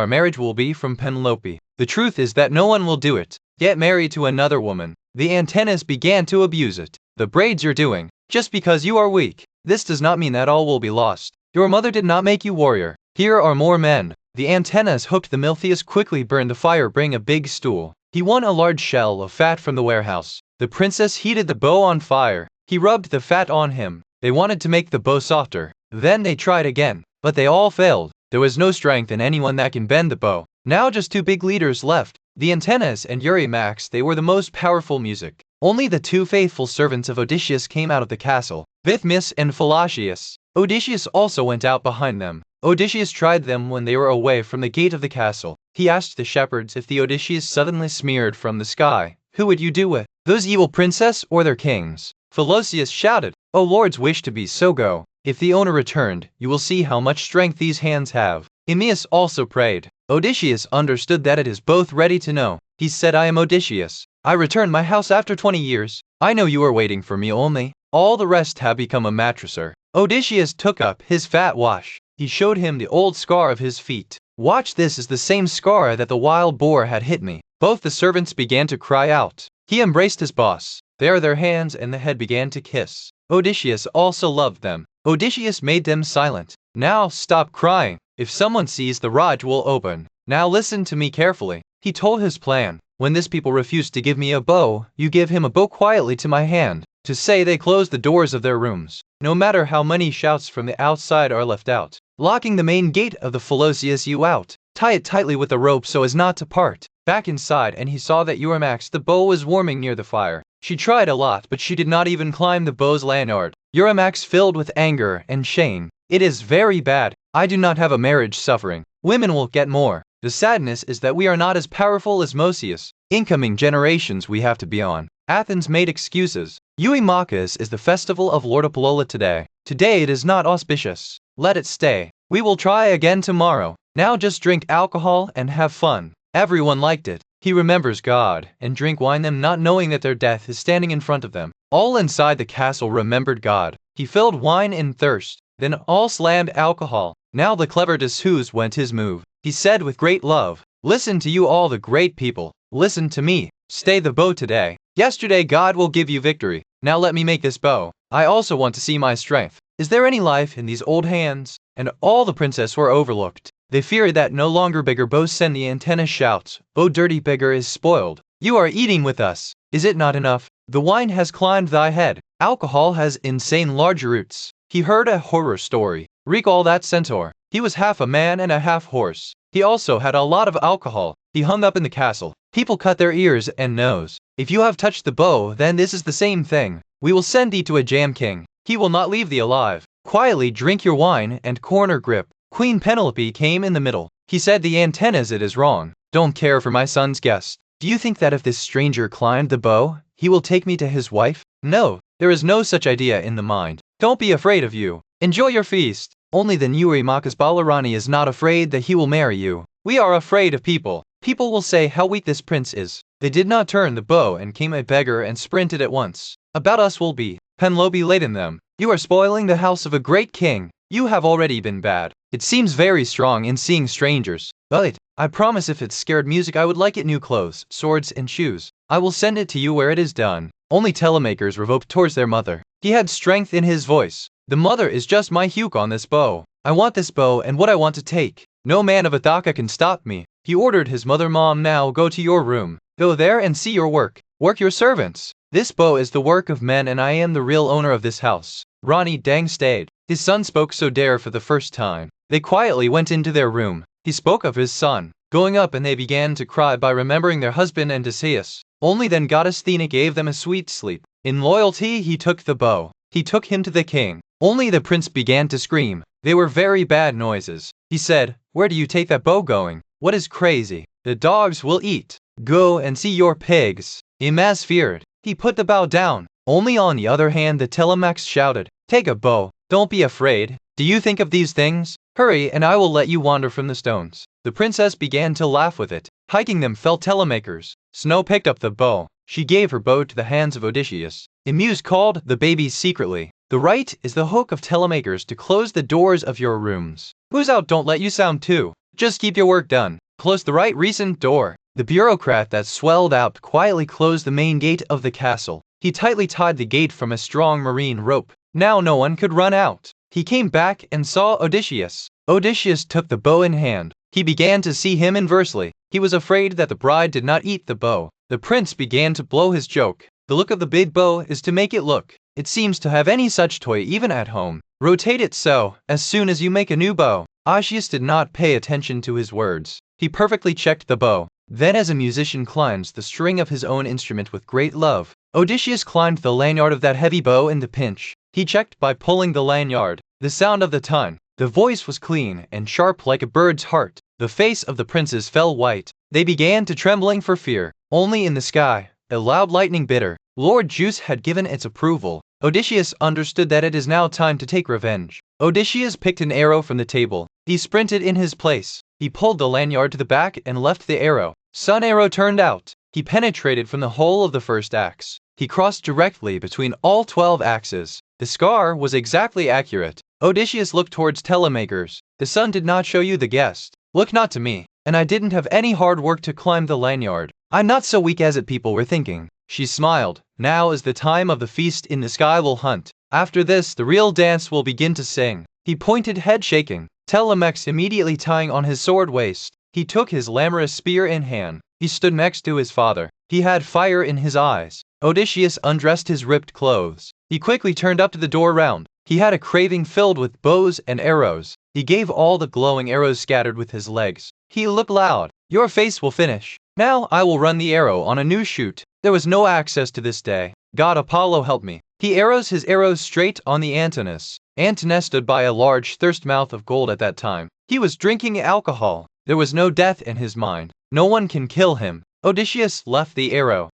Speaker 1: marriage will be from Penelope. The truth is that no one will do it. Get married to another woman." The antennas began to abuse it. "The braids you're doing, just because you are weak. This does not mean that all will be lost. Your mother did not make you warrior. Here are more men." The antennas hooked the Miltheus quickly burned the fire, bring a big stool. He won a large shell of fat from the warehouse. The princess heated the bow on fire. He rubbed the fat on him. They wanted to make the bow softer. Then they tried again, but they all failed. There was no strength in anyone that can bend the bow. Now just two big leaders left. The antennas and Eurymax, they were the most powerful music. Only the two faithful servants of Odysseus came out of the castle, Vithmus and Philausius. Odysseus also went out behind them. Odysseus tried them when they were away from the gate of the castle. He asked the shepherds, if the Odysseus suddenly smeared from the sky, who would you do with? Those evil princess or their kings? Philausius shouted, "O lords wish to be so go. If the owner returned, you will see how much strength these hands have." Aeneas also prayed. Odysseus understood that it is both ready to know. He said, "I am Odysseus. I returned my house after 20 years. I know you are waiting for me only. All the rest have become a mattresser." Odysseus took up his fat wash. He showed him the old scar of his feet. "Watch, this is the same scar that the wild boar had hit me." Both the servants began to cry out. He embraced his boss. There their hands and the head began to kiss. Odysseus also loved them. Odysseus made them silent. "Now stop crying. If someone sees, the Raj will open. Now listen to me carefully." He told his plan. "When this people refuse to give me a bow, you give him a bow quietly to my hand. To say they close the doors of their rooms. No matter how many shouts from the outside are left out. Locking the main gate of the Philausius you out. Tie it tightly with a rope so as not to part." Back inside, and he saw that Eurymax the bow was warming near the fire. She tried a lot, but she did not even climb the bow's lanyard. Eurymax filled with anger and shame. "It is very bad. I do not have a marriage suffering. Women will get more. The sadness is that we are not as powerful as Mosius. Incoming generations we have to be on." Athens made excuses. Eurymachus is the festival of Lord Apollo today. Today it is not auspicious. Let it stay. We will try again tomorrow. Now just drink alcohol and have fun. Everyone liked it. He remembers God, and drink wine them not knowing that their death is standing in front of them. All inside the castle remembered God. He filled wine in thirst. Then all slammed alcohol. Now the clever Odysseus went his move. He said with great love, "Listen to you all the great people. Listen to me. Stay the bow today. Yesterday God will give you victory. Now let me make this bow. I also want to see my strength. Is there any life in these old hands?" And all the princesses were overlooked. They feared that no longer bigger bows send the antenna shouts, "Oh dirty beggar is spoiled. You are eating with us. Is it not enough? The wine has climbed thy head. Alcohol has insane large roots." He heard a horror story. Recall that centaur. He was half a man and a half horse. He also had a lot of alcohol. He hung up in the castle. People cut their ears and nose. "If you have touched the bow, then this is the same thing. We will send thee to a jam king. He will not leave thee alive. Quietly drink your wine and corner grip." Queen Penelope came in the middle. He said, "The antennas, it is wrong. Don't care for my son's guest. Do you think that if this stranger climbed the bow, he will take me to his wife? No, there is no such idea in the mind. Don't be afraid of you. Enjoy your feast. Only the Eurymakas Balarani is not afraid that he will marry you. We are afraid of people. People will say how weak this prince is. They did not turn the bow and came a beggar and sprinted at once. About us will be Penelope laden them. You are spoiling the house of a great king. You have already been bad. It seems very strong in seeing strangers. But I promise if it's scared music I would like it new clothes, swords and shoes. I will send it to you where it is done. Only telemakers revoked towards their mother. He had strength in his voice. The mother is just my Hugh on this bow. I want this bow and what I want to take. No man of Ithaca can stop me. He ordered his mother, Mom, now go to your room. Go there and see your work. Work your servants. This bow is the work of men and I am the real owner of this house. Ronnie Dang stayed. His son spoke so dare for the first time. They quietly went into their room. He spoke of his son going up and they began to cry by remembering their husband and Odysseus. Only then goddess Athena gave them a sweet sleep. In loyalty he took the bow. He took him to the king. Only the prince began to scream. They were very bad noises. He said, "Where do you take that bow going? What is crazy? The dogs will eat. Go and see your pigs." Imaz feared. He put the bow down. Only on the other hand the Telemax shouted, "Take a bow. Don't be afraid. Do you think of these things? Hurry and I will let you wander from the stones." The princess began to laugh with it. Hiking them fell telemakers. Snow picked up the bow. She gave her bow to the hands of Odysseus. Imuse called the babies secretly. The right is the hook of telemakers to close the doors of your rooms. Who's out don't let you sound too. Just keep your work done. Close the right recent door. The bureaucrat that swelled out quietly closed the main gate of the castle. He tightly tied the gate from a strong marine rope. Now no one could run out. He came back and saw Odysseus. Odysseus took the bow in hand. He began to see him inversely. He was afraid that the bride did not eat the bow. The prince began to blow his joke. The look of the big bow is to make it look. It seems to have any such toy even at home. Rotate it so, as soon as you make a new bow. Odysseus did not pay attention to his words. He perfectly checked the bow. Then as a musician climbs the string of his own instrument with great love, Odysseus climbed the lanyard of that heavy bow in the pinch. He checked by pulling the lanyard. The sound of the ton. The voice was clean and sharp like a bird's heart. The face of the princes fell white. They began to trembling for fear. Only in the sky, a loud lightning bitter. Lord Zeus had given its approval. Odysseus understood that it is now time to take revenge. Odysseus picked an arrow from the table. He sprinted in his place. He pulled the lanyard to the back and left the arrow. Sun arrow turned out. He penetrated from the hole of the first axe. He crossed directly between all 12 axes. The scar was exactly accurate. Odysseus looked towards telemakers. The sun did not show you the guest. Look not to me. And I didn't have any hard work to climb the lanyard. I'm not so weak as it people were thinking. She smiled. Now is the time of the feast in the sky will hunt. After this the real dance will begin to sing. He pointed head shaking. Telemax immediately tying on his sword waist. He took his lamorous spear in hand. He stood next to his father. He had fire in his eyes. Odysseus undressed his ripped clothes. He quickly turned up to the door round. He had a craving filled with bows and arrows. He gave all the glowing arrows scattered with his legs. He looked loud. Your face will finish. Now I will run the arrow on a new shoot. There was no access to this day. God Apollo help me. He arrows his arrows straight on the Antinous. Antinous stood by a large thirst mouth of gold at that time. He was drinking alcohol. There was no death in his mind. No one can kill him. Odysseus left the arrow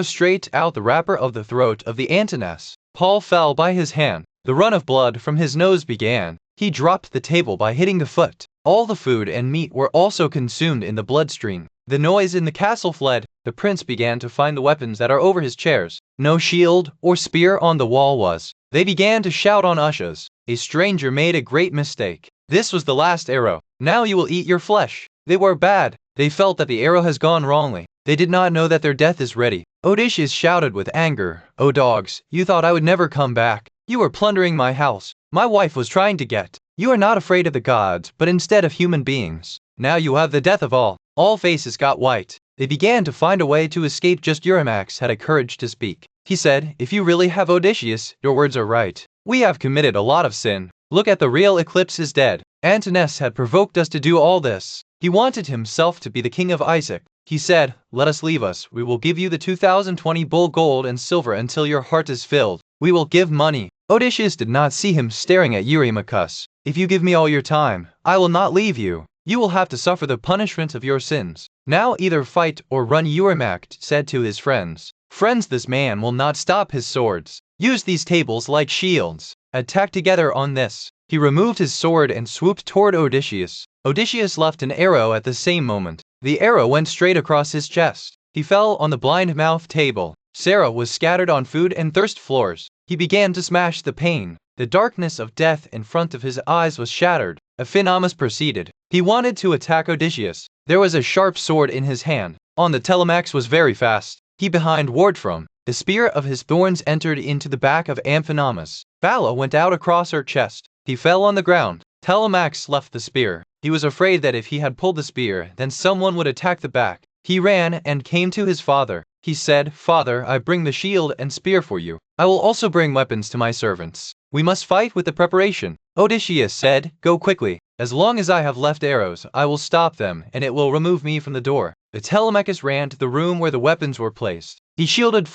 Speaker 1: straight out the wrapper of the throat of the Antinous. Paul fell by his hand. The run of blood from his nose began. He dropped the table by hitting the foot. All the food and meat were also consumed in the bloodstream. The noise in the castle fled. The prince began to find the weapons that are over his chairs. No shield or spear on the wall was. They began to shout on Ushas. A stranger made a great mistake. This was the last arrow. Now you will eat your flesh. They were bad. They felt that the arrow has gone wrongly. They did not know that their death is ready. Odysseus shouted with anger, "O dogs, you thought I would never come back. You were plundering my house. My wife was trying to get. You are not afraid of the gods, but instead of human beings. Now you have the death of all." All faces got white. They began to find a way to escape. Just Eurymax had a courage to speak. He said, "If you really have Odysseus, your words are right. We have committed a lot of sin. Look at the real eclipse is dead. Antinous had provoked us to do all this. He wanted himself to be the king of Isaac. He said, 'Let us leave us. We will give you the 2020 bull gold and silver until your heart is filled. We will give money.'" Odysseus did not see him staring at Eurymachus. "If you give me all your time, I will not leave you. You will have to suffer the punishment of your sins." Now either fight or run. Eurymachus said to his friends. Friends, this man will not stop his swords. Use these tables like shields. Attack together on this. He removed his sword and swooped toward Odysseus. Odysseus left an arrow at the same moment. The arrow went straight across his chest. He fell on the blind mouth table. Sarah was scattered on food and thirst floors. He began to smash the pane. The darkness of death in front of his eyes was shattered. Ephinomus proceeded. He wanted to attack Odysseus. There was a sharp sword in his hand. On the Telemax was very fast. He behind ward from. The spear of his thorns entered into the back of Amphinomus. Bala went out across her chest. He fell on the ground. Telemax left the spear. He was afraid that if he had pulled the spear, then someone would attack the back. He ran and came to his father. He said, Father, I bring the shield and spear for you. I will also bring weapons to my servants. We must fight with the preparation. Odysseus said, Go quickly. As long as I have left arrows, I will stop them, and it will remove me from the door. The Telemachus ran to the room where the weapons were placed. He shielded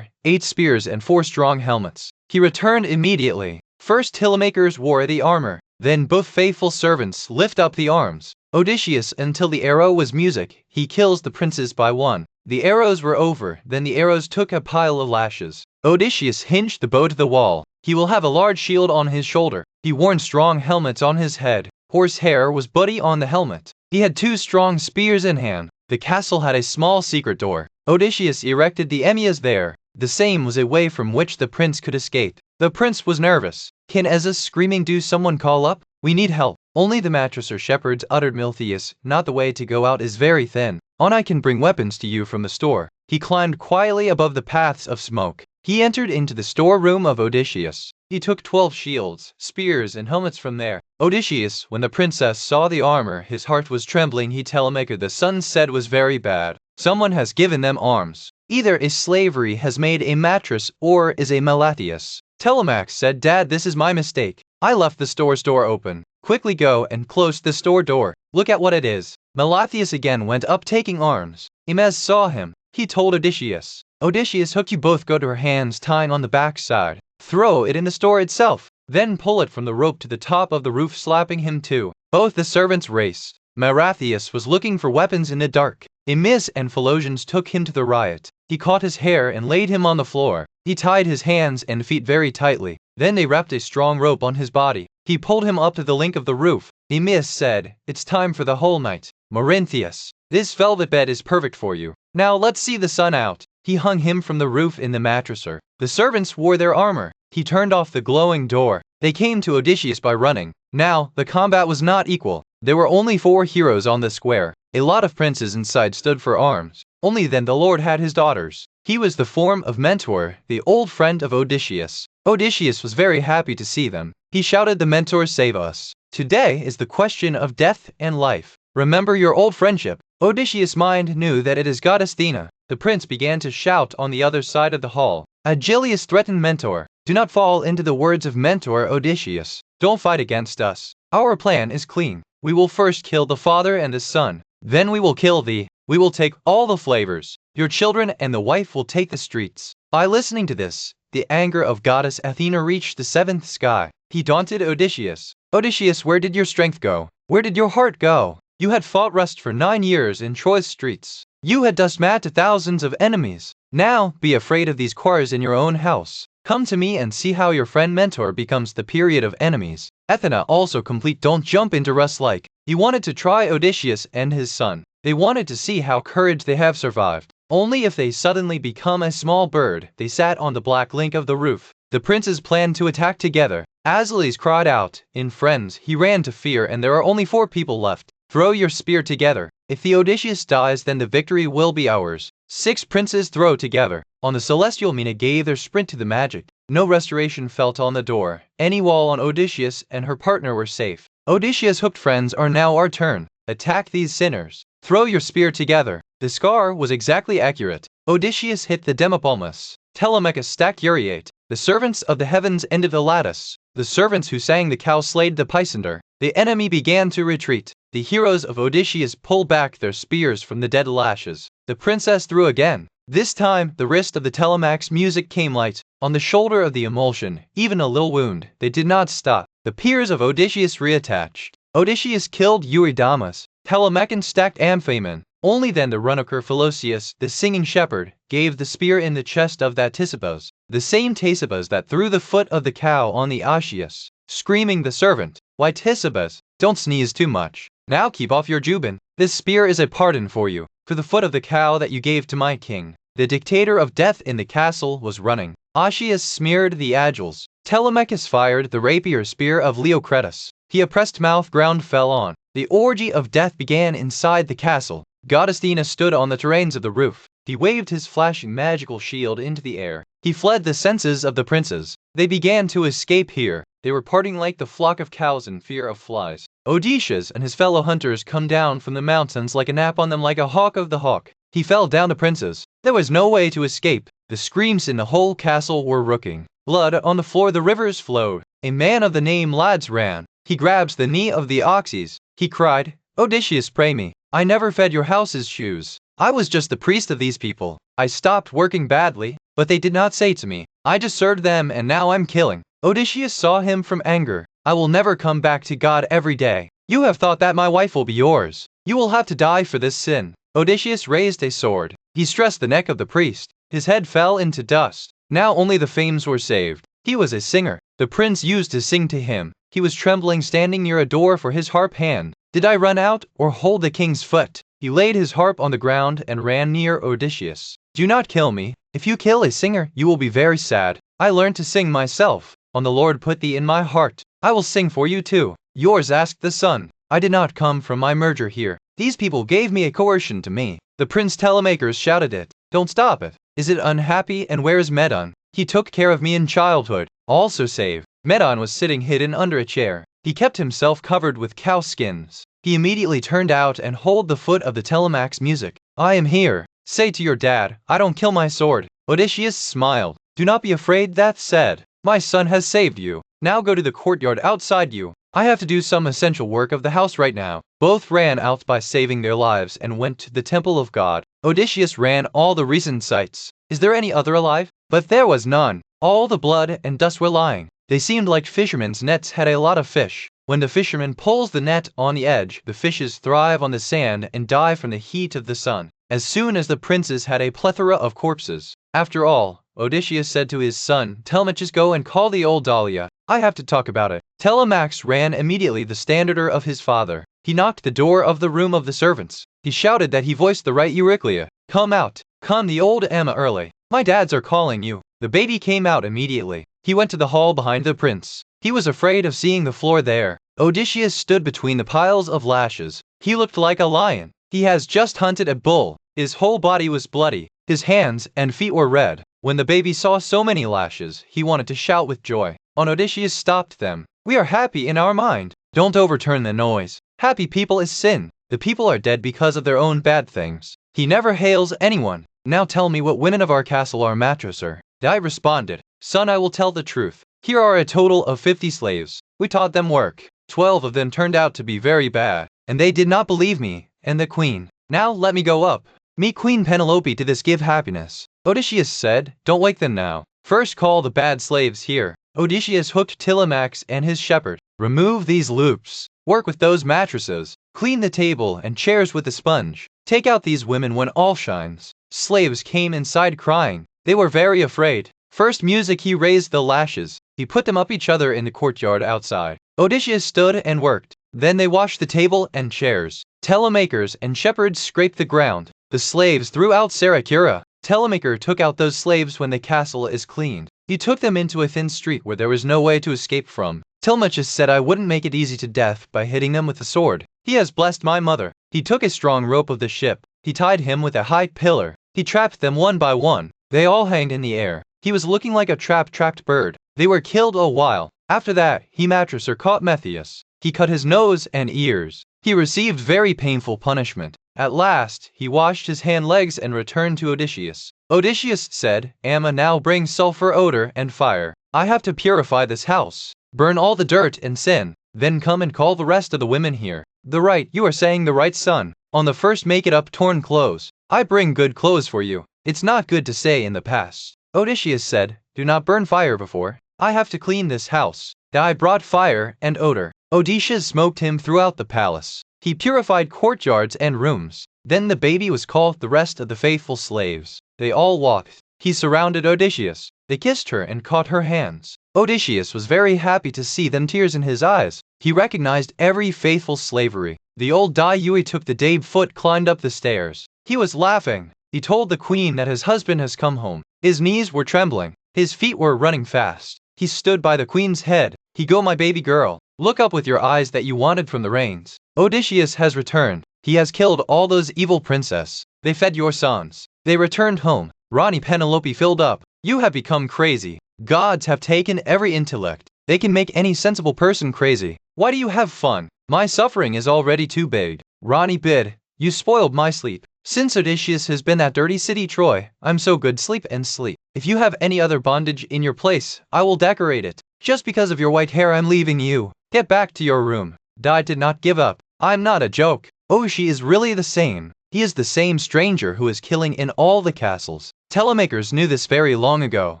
Speaker 1: 8 spears and 4 strong helmets. He returned immediately. First Telemakers wore the armor. Then both faithful servants lift up the arms. Odysseus, until the arrow was music, he kills the princes by one. The arrows were over, then the arrows took a pile of lashes. Odysseus hinged the bow to the wall. He will have a large shield on his shoulder. He wore strong helmets on his head. Horsehair was bloody on the helmet. He had 2 strong spears in hand. The castle had a small secret door. Odysseus erected the emias there. The same was a way from which the prince could escape. The prince was nervous. Can Ezza screaming do someone call up? We need help. Only the mattress or shepherds uttered Miltheus. Not the way to go out is very thin. On I can bring weapons to you from the store. He climbed quietly above the paths of smoke. He entered into the storeroom of Odysseus. He took 12 shields, spears, and helmets from there. Odysseus, when the princess saw the armor, his heart was trembling. He Telemaker the son said was very bad. Someone has given them arms. Either a slavery has made a mattress or is a Malathias. Telemax said, Dad, this is my mistake. I left the store open. Quickly go and close the store door. Look at what it is. Malathias again went up taking arms. Emes saw him. He told Odysseus. Odysseus, hook you both go to her hands tying on the back side. Throw it in the store itself. Then pull it from the rope to the top of the roof slapping him too. Both the servants raced. Marathias was looking for weapons in the dark. Emis and Philosians took him to the riot. He caught his hair and laid him on the floor. He tied his hands and feet very tightly. Then they wrapped a strong rope on his body. He pulled him up to the link of the roof. Emis said, It's time for the whole night. Marinthius, this velvet bed is perfect for you. Now let's see the sun out. He hung him from the roof in the mattresser. The servants wore their armor. He turned off the glowing door. They came to Odysseus by running. Now, the combat was not equal. There were only 4 heroes on the square. A lot of princes inside stood for arms. Only then the Lord had his daughters. He was the form of Mentor, the old friend of Odysseus. Odysseus was very happy to see them. He shouted, The Mentor save us. Today is the question of death and life. Remember your old friendship. Odysseus' mind knew that it is goddess Athena. The prince began to shout on the other side of the hall. Agilius threatened Mentor. Do not fall into the words of Mentor, Odysseus. Don't fight against us. Our plan is clean. We will first kill the father and the son. Then we will kill thee. We will take all the flavors. Your children and the wife will take the streets. By listening to this, the anger of goddess Athena reached the 7th sky. He daunted Odysseus. Odysseus, where did your strength go? Where did your heart go? You had fought rust for 9 years in Troy's streets. You had dust mad to thousands of enemies. Now, be afraid of these quarrels in your own house. Come to me and see how your friend Mentor becomes the period of enemies. Athena also complete don't jump into rust like. He wanted to try Odysseus and his son. They wanted to see how courage they have survived. Only if they suddenly become a small bird, they sat on the black link of the roof. The princes planned to attack together. Achilles cried out. In friends, he ran to fear and there are only 4 people left. Throw your spear together. If the Odysseus dies, then the victory will be ours. 6 princes throw together. On the celestial Mina gave their sprint to the magic. No restoration felt on the door. Any wall on Odysseus and her partner were safe. Odysseus hooked friends are now our turn. Attack these sinners. Throw your spear together. The scar was exactly accurate. Odysseus hit the Demopalmus. Telemachus stacked Uriate. The servants of the heavens ended the lattice. The servants who sang the cow slayed the Pisander. The enemy began to retreat. The heroes of Odysseus pulled back their spears from the dead lashes. The princess threw again. This time, the wrist of the Telemax music came light. On the shoulder of the emulsion, even a little wound. They did not stop. The peers of Odysseus reattached. Odysseus killed Eurydamas. Telemachus stacked Amphiman. Only then the runaker Philosius, the singing shepherd, gave the spear in the chest of that Ctesippus, the same Ctesippus that threw the foot of the cow on the Odysseus, screaming the servant, "Why Ctesippus, don't sneeze too much. Now keep off your jubin. This spear is a pardon for you, for the foot of the cow that you gave to my king." The dictator of death in the castle was running. Odysseus smeared the agiles. Telemachus fired the rapier spear of Leocritus. He oppressed mouth ground fell on. The orgy of death began inside the castle. God Athena stood on the terrains of the roof. He waved his flashing magical shield into the air. He fled the senses of the princes. They began to escape here. They were parting like the flock of cows in fear of flies. Odysseus and his fellow hunters come down from the mountains like a nap on them like a hawk of the hawk. He fell down the princes. There was no way to escape. The screams in the whole castle were rooking. Blood on the floor, the rivers flowed. A man of the name Lads ran. He grabs the knee of the oxes. He cried, "Odysseus, pray me. I never fed your house's shoes. I was just the priest of these people. I stopped working badly, but they did not say to me. I just served them and now I'm killing." Odysseus saw him from anger. "I will never come back to God every day. You have thought that my wife will be yours. You will have to die for this sin." Odysseus raised a sword. He stressed the neck of the priest. His head fell into dust. Now only the fames were saved. He was a singer. The prince used to sing to him. He was trembling standing near a door for his harp hand. "Did I run out or hold the king's foot?" He laid his harp on the ground and ran near Odysseus. "Do not kill me. If you kill a singer, you will be very sad. I learned to sing myself. On the Lord put thee in my heart. I will sing for you too." Yours asked the sun. "I did not come from my merger here. These people gave me a coercion to me." The prince Telemachus shouted it. "Don't stop it. Is it unhappy, and where is Medon? He took care of me in childhood. Also saved." Medon was sitting hidden under a chair. He kept himself covered with cow skins. He immediately turned out and held the foot of the Telemachus music. "I am here. Say to your dad, I don't kill my sword." Odysseus smiled. "Do not be afraid," that said. "My son has saved you. Now go to the courtyard outside you. I have to do some essential work of the house right now." Both ran out by saving their lives and went to the temple of God. Odysseus ran all the recent sites. Is there any other alive? But there was none. All the blood and dust were lying. They seemed like fishermen's nets had a lot of fish. When the fisherman pulls the net on the edge, the fishes thrive on the sand and die from the heat of the sun. As soon as the princes had a plethora of corpses. After all, Odysseus said to his son Telemachus, "Go and call the old Dahlia. I have to talk about it." Telemachus ran immediately, the standard of his father. He knocked the door of the room of the servants. He shouted that he voiced the right Euryclea. "Come out. Come the old Emma early. My dads are calling you." The baby came out immediately. He went to the hall behind the prince. He was afraid of seeing the floor there. Odysseus stood between the piles of lashes. He looked like a lion. He has just hunted a bull. His whole body was bloody. His hands and feet were red. When the baby saw so many lashes, he wanted to shout with joy. Odysseus stopped them. "We are happy in our mind. Don't overturn the noise. Happy people is sin. The people are dead because of their own bad things. He never hails anyone. Now tell me what women of our castle are matroser." I responded, "Son, I will tell the truth. Here are a total of 50 slaves. We taught them work. 12 of them turned out to be very bad, and they did not believe me, and the queen. Now let me go up. Meet Queen Penelope to this give happiness." Odysseus said, "Don't wake them now. First call the bad slaves here." Odysseus hooked Telemachus and his shepherd. "Remove these loops. Work with those mattresses. Clean the table and chairs with the sponge. Take out these women when all shines." Slaves came inside crying. They were very afraid. First music, he raised the lashes. He put them up each other in the courtyard outside. Odysseus stood and worked. Then they washed the table and chairs. Telemachus and shepherds scraped the ground. The slaves threw out Saracura. Telemachus took out those slaves when the castle is cleaned. He took them into a thin street where there was no way to escape from. Telemachus said, "I wouldn't make it easy to death by hitting them with the sword. He has blessed my mother." He took a strong rope of the ship. He tied him with a high pillar. He trapped them one by one. They all hanged in the air. He was looking like a trapped bird. They were killed a while. After that, he matroser caught Metheus. He cut his nose and ears. He received very painful punishment. At last, he washed his legs and returned to Odysseus. Odysseus said, "Amma, now bring sulfur, odor, and fire. I have to purify this house. Burn all the dirt and sin. Then come and call the rest of the women here." "The right, you are saying the right, son. On the first make it up torn clothes. I bring good clothes for you. It's not good to say in the past." Odysseus said, "Do not burn fire before. I have to clean this house." I brought fire and odor. Odysseus smoked him throughout the palace. He purified courtyards and rooms. Then the baby was called the rest of the faithful slaves. They all walked. He surrounded Odysseus. They kissed her and caught her hands. Odysseus was very happy to see them, tears in his eyes. He recognized every faithful slavery. The old Yui took the Dave foot, climbed up the stairs. He was laughing. He told the queen that his husband has come home. His knees were trembling. His feet were running fast. He stood by the queen's head. He go, my baby girl. Look up with your eyes that you wanted from the rains. Odysseus has returned. He has killed all those evil princesses. They fed your sons. They returned home. Rani Penelope filled up. You have become crazy. Gods have taken every intellect. They can make any sensible person crazy. Why do you have fun? My suffering is already too big. Rani bid. You spoiled my sleep. Since Odysseus has been that dirty city Troy, I'm so good, sleep and sleep. If you have any other bondage in your place, I will decorate it. Just because of your white hair I'm leaving you. Get back to your room. Dai did not give up. I'm not a joke. Oh, she is really the same. He is the same stranger who is killing in all the castles. Telemakers knew this very long ago.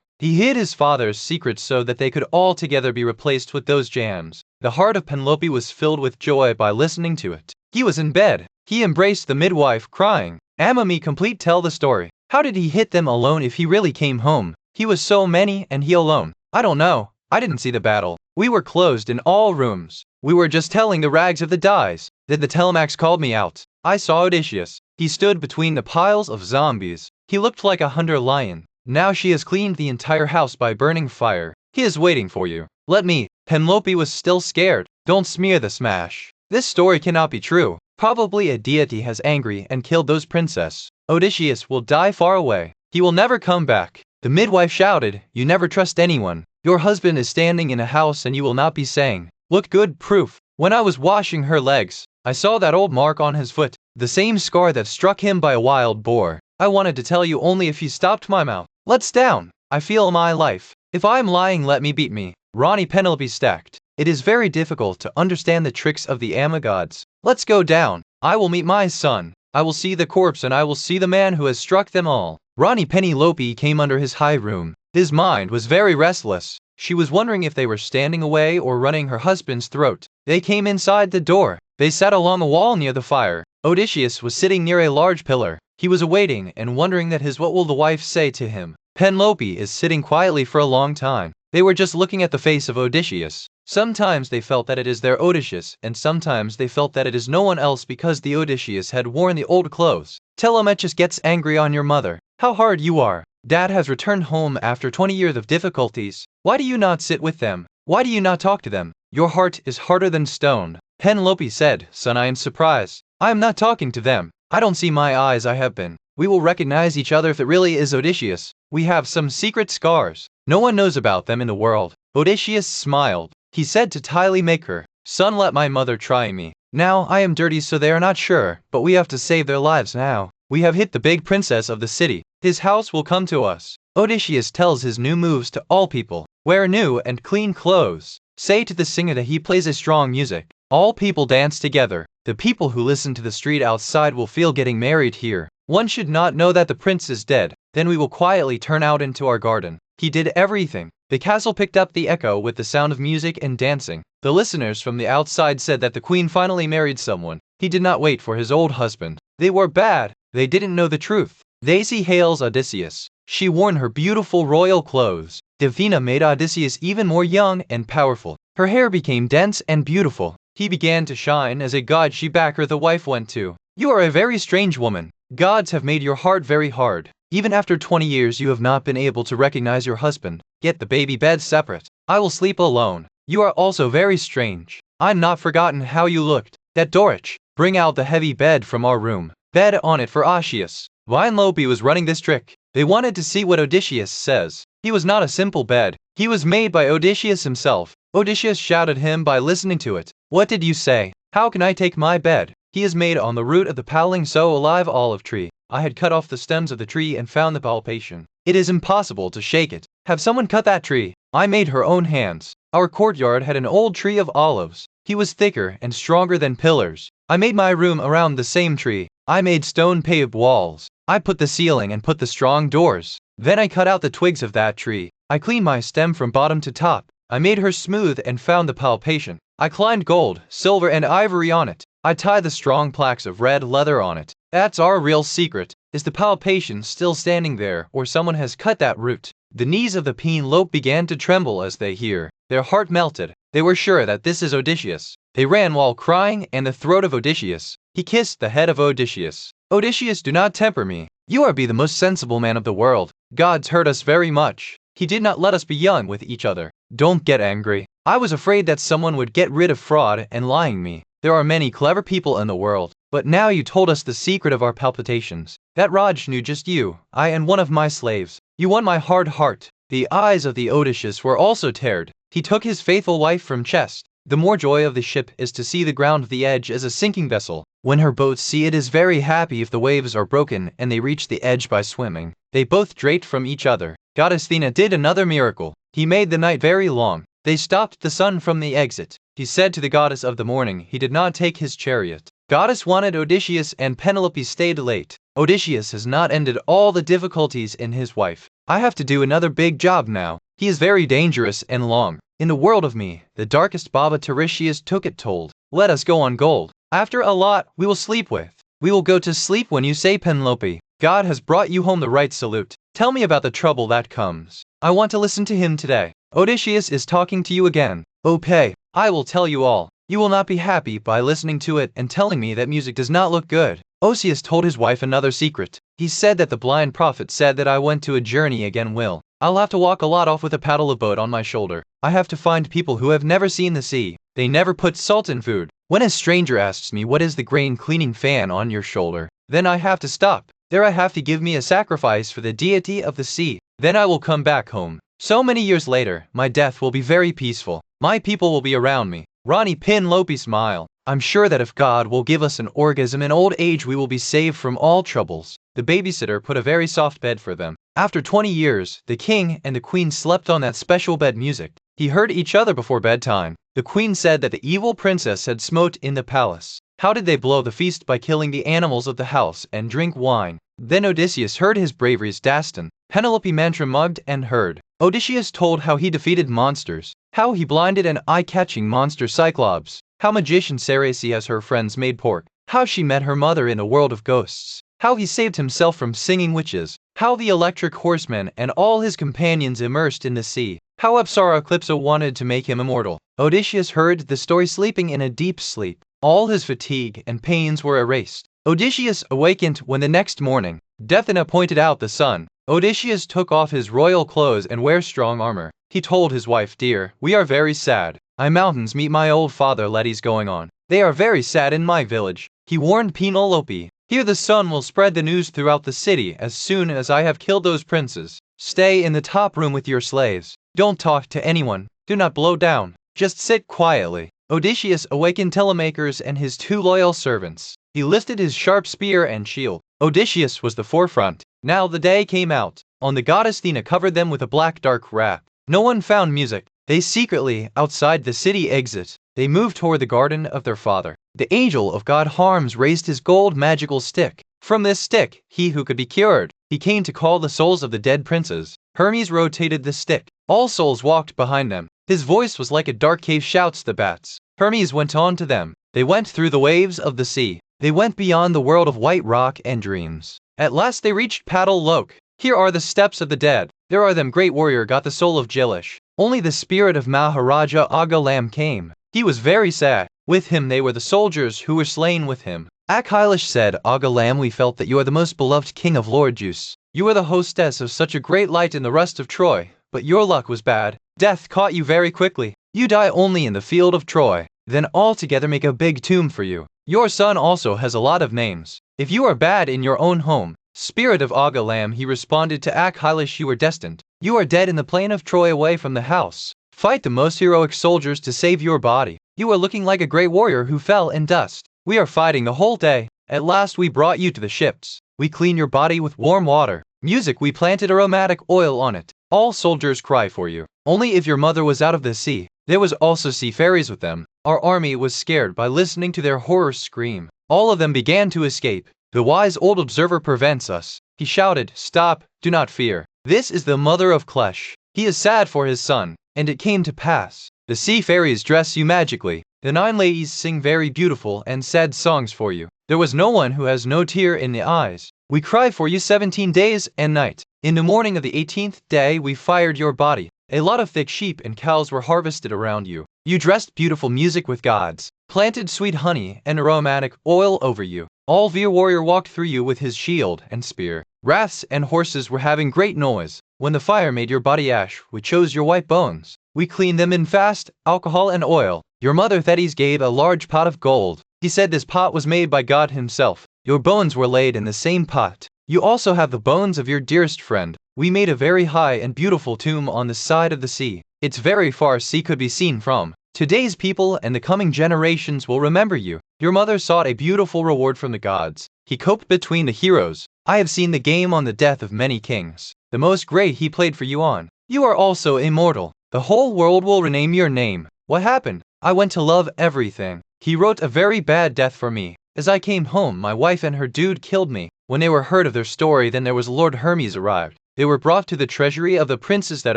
Speaker 1: He hid his father's secrets so that they could all together be replaced with those jams. The heart of Penelope was filled with joy by listening to it. He was in bed. He embraced the midwife, crying. Amami complete, tell the story. How did he hit them alone if he really came home? He was so many and he alone. I don't know. I didn't see the battle. We were closed in all rooms. We were just telling the rags of the dies. Then the Telemax called me out. I saw Odysseus. He stood between the piles of zombies. He looked like a hunter lion. Now she has cleaned the entire house by burning fire. He is waiting for you. Let me. Penelope was still scared. Don't smear the smash. This story cannot be true. Probably a deity has angry and killed those princesses. Odysseus will die far away. He will never come back. The midwife shouted, you never trust anyone. Your husband is standing in a house and you will not be saying, look good, proof. When I was washing her legs, I saw that old mark on his foot, the same scar that struck him by a wild boar. I wanted to tell you only if you stopped my mouth. Let's down. I feel my life. If I'm lying, let me beat me. Rani Penelope stacked. It is very difficult to understand the tricks of the Amagods. Let's go down. I will meet my son. I will see the corpse and I will see the man who has struck them all. Rani Penelope came under his high room. His mind was very restless. She was wondering if they were standing away or running her husband's throat. They came inside the door. They sat along the wall near the fire. Odysseus was sitting near a large pillar. He was awaiting and wondering that what will the wife say to him. Penelope is sitting quietly for a long time. They were just looking at the face of Odysseus. Sometimes they felt that it is their Odysseus, and sometimes they felt that it is no one else because the Odysseus had worn the old clothes. Telemachus gets angry on your mother. How hard you are. Dad has returned home after 20 years of difficulties. Why do you not sit with them? Why do you not talk to them? Your heart is harder than stone. Penelope said, son, I am surprised. I am not talking to them. I don't see my eyes, I have been. We will recognize each other if it really is Odysseus. We have some secret scars. No one knows about them in the world. Odysseus smiled. He said to Telemaker, son, let my mother try me. Now I am dirty so they are not sure, but we have to save their lives now. We have hit the big princess of the city. His house will come to us. Odysseus tells his new moves to all people. Wear new and clean clothes. Say to the singer that he plays a strong music. All people dance together. The people who listen to the street outside will feel getting married here. One should not know that the prince is dead. Then we will quietly turn out into our garden. He did everything. The castle picked up the echo with the sound of music and dancing. The listeners from the outside said that the queen finally married someone. He did not wait for his old husband. They were bad. They didn't know the truth. Daisy hails Odysseus. She wore her beautiful royal clothes. Divina made Odysseus even more young and powerful. Her hair became dense and beautiful. He began to shine as a god. She back her the wife went to. You are a very strange woman. Gods have made your heart very hard. Even after 20 years you have not been able to recognize your husband. Get the baby bed separate. I will sleep alone. You are also very strange. I'm not forgotten how you looked. That Dorich, bring out the heavy bed from our room. Bed on it for Odysseus. Penelope was running this trick. They wanted to see what Odysseus says. He was not a simple bed. He was made by Odysseus himself. Odysseus shouted him by listening to it. What did you say? How can I take my bed? He is made on the root of the paling so alive olive tree. I had cut off the stems of the tree and found the palpation. It is impossible to shake it. Have someone cut that tree. I made her own hands. Our courtyard had an old tree of olives. He was thicker and stronger than pillars. I made my room around the same tree. I made stone paved walls. I put the ceiling and put the strong doors. Then I cut out the twigs of that tree. I cleaned my stem from bottom to top. I made her smooth and found the palpation. I climbed gold, silver and ivory on it. I tie the strong plaques of red leather on it. That's our real secret. Is the palpation still standing there, or someone has cut that root? The knees of the Penelope began to tremble as they hear. Their heart melted. They were sure that this is Odysseus. They ran while crying, and the throat of Odysseus. He kissed the head of Odysseus. Odysseus, do not temper me. You are the most sensible man of the world. God's hurt us very much. He did not let us be young with each other. Don't get angry. I was afraid that someone would get rid of fraud and lying me. There are many clever people in the world, but now you told us the secret of our palpitations. That Raj knew just you, I and one of my slaves. You won my hard heart. The eyes of the Odysseus were also teared. He took his faithful wife from chest. The more joy of the ship is to see the ground of the edge as a sinking vessel. When her boats see it is very happy if the waves are broken and they reach the edge by swimming. They both draped from each other. Goddess Athena did another miracle. He made the night very long. They stopped the sun from the exit. He said to the goddess of the morning he did not take his chariot. Goddess wanted Odysseus and Penelope stayed late. Odysseus has not ended all the difficulties in his wife. I have to do another big job now. He is very dangerous and long. In the world of me, the darkest Baba Tiresias took it told. Let us go on gold. After a lot, we will sleep with. We will go to sleep when you say Penelope. God has brought you home the right salute. Tell me about the trouble that comes. I want to listen to him today. Odysseus is talking to you again. Okay, I will tell you all. You will not be happy by listening to it and telling me that music does not look good. Odysseus told his wife another secret. He said that the blind prophet said that I went to a journey again will. I'll have to walk a lot off with a paddle of boat on my shoulder. I have to find people who have never seen the sea. They never put salt in food. When a stranger asks me what is the grain cleaning fan on your shoulder, then I have to stop. There I have to give me a sacrifice for the deity of the sea. Then I will come back home. So many years later, my death will be very peaceful. My people will be around me. Ronnie Penelope smile. I'm sure that if God will give us an orgasm in old age we will be saved from all troubles. The babysitter put a very soft bed for them. After 20 years, the king and the queen slept on that special bed music. He heard each other before bedtime. The queen said that the evil princess had smote in the palace. How did they blow the feast? By killing the animals of the house and drink wine. Then Odysseus heard his bravery's Dastan. Penelope mantra mugged and heard. Odysseus told how he defeated monsters. How he blinded an eye-catching monster Cyclops. How magician Circe has her friends made pork. How she met her mother in a world of ghosts. How he saved himself from singing witches. How the electric horseman and all his companions immersed in the sea. How Apsara Calypso wanted to make him immortal. Odysseus heard the story sleeping in a deep sleep. All his fatigue and pains were erased. Odysseus awakened when the next morning. Athena pointed out the sun. Odysseus took off his royal clothes and wear strong armor. He told his wife, "Dear, we are very sad. I mountains meet my old father Letty's going on. They are very sad in my village." He warned Penelope. "Here the sun will spread the news throughout the city as soon as I have killed those princes. Stay in the top room with your slaves. Don't talk to anyone. Do not blow down. Just sit quietly." Odysseus awakened Telemachus and his 2 loyal servants. He lifted his sharp spear and shield. Odysseus was the forefront. Now the day came out. On the goddess Athena covered them with a black dark wrap. No one found music. They secretly, outside the city exit, they moved toward the garden of their father. The angel of God Hermes raised his gold magical stick. From this stick, he who could be cured. He came to call the souls of the dead princes. Hermes rotated the stick. All souls walked behind them. His voice was like a dark cave shouts the bats. Hermes went on to them. They went through the waves of the sea. They went beyond the world of white rock and dreams. At last they reached Paddle Lok. Here are the steps of the dead. There are them great warrior got the soul of Jilish. Only the spirit of Maharaja Agalam came. He was very sad. With him they were the soldiers who were slain with him. Achilles said, "Agalam, we felt that you are the most beloved king of Lord Zeus. You are the hostess of such a great light in the rest of Troy. But your luck was bad. Death caught you very quickly. You die only in the field of Troy. Then all together make a big tomb for you. Your son also has a lot of names. If you are bad in your own home, spirit of Agalam," he responded to Achilles, "you are destined. You are dead in the plain of Troy away from the house. Fight the most heroic soldiers to save your body. You are looking like a great warrior who fell in dust. We are fighting the whole day. At last we brought you to the ships. We clean your body with warm water. Music, we planted aromatic oil on it. All soldiers cry for you. Only if your mother was out of the sea. There was also sea fairies with them. Our army was scared by listening to their horror scream. All of them began to escape. The wise old observer prevents us." He shouted, "Stop, do not fear. This is the mother of Klesh. He is sad for his son." And it came to pass. The sea fairies dress you magically. The 9 ladies sing very beautiful and sad songs for you. There was no one who has no tear in the eyes. We cried for you 17 days and night. In the morning of the 18th day we fired your body. A lot of thick sheep and cows were harvested around you. You dressed beautiful music with gods, planted sweet honey and aromatic oil over you. All your warrior walked through you with his shield and spear. Raths and horses were having great noise. When the fire made your body ash, we chose your white bones. We cleaned them in fast, alcohol and oil. Your mother Thetis gave a large pot of gold. He said this pot was made by God himself. Your bones were laid in the same pot. You also have the bones of your dearest friend. We made a very high and beautiful tomb on the side of the sea. It's very far sea could be seen from. Today's people and the coming generations will remember you. Your mother sought a beautiful reward from the gods. He coped between the heroes. I have seen the game on the death of many kings. The most great he played for you on. You are also immortal. The whole world will rename your name. What happened? I went to love everything. He wrote a very bad death for me. As I came home, my wife and her dude killed me. When they were heard of their story, then there was Lord Hermes arrived. They were brought to the treasury of the princes that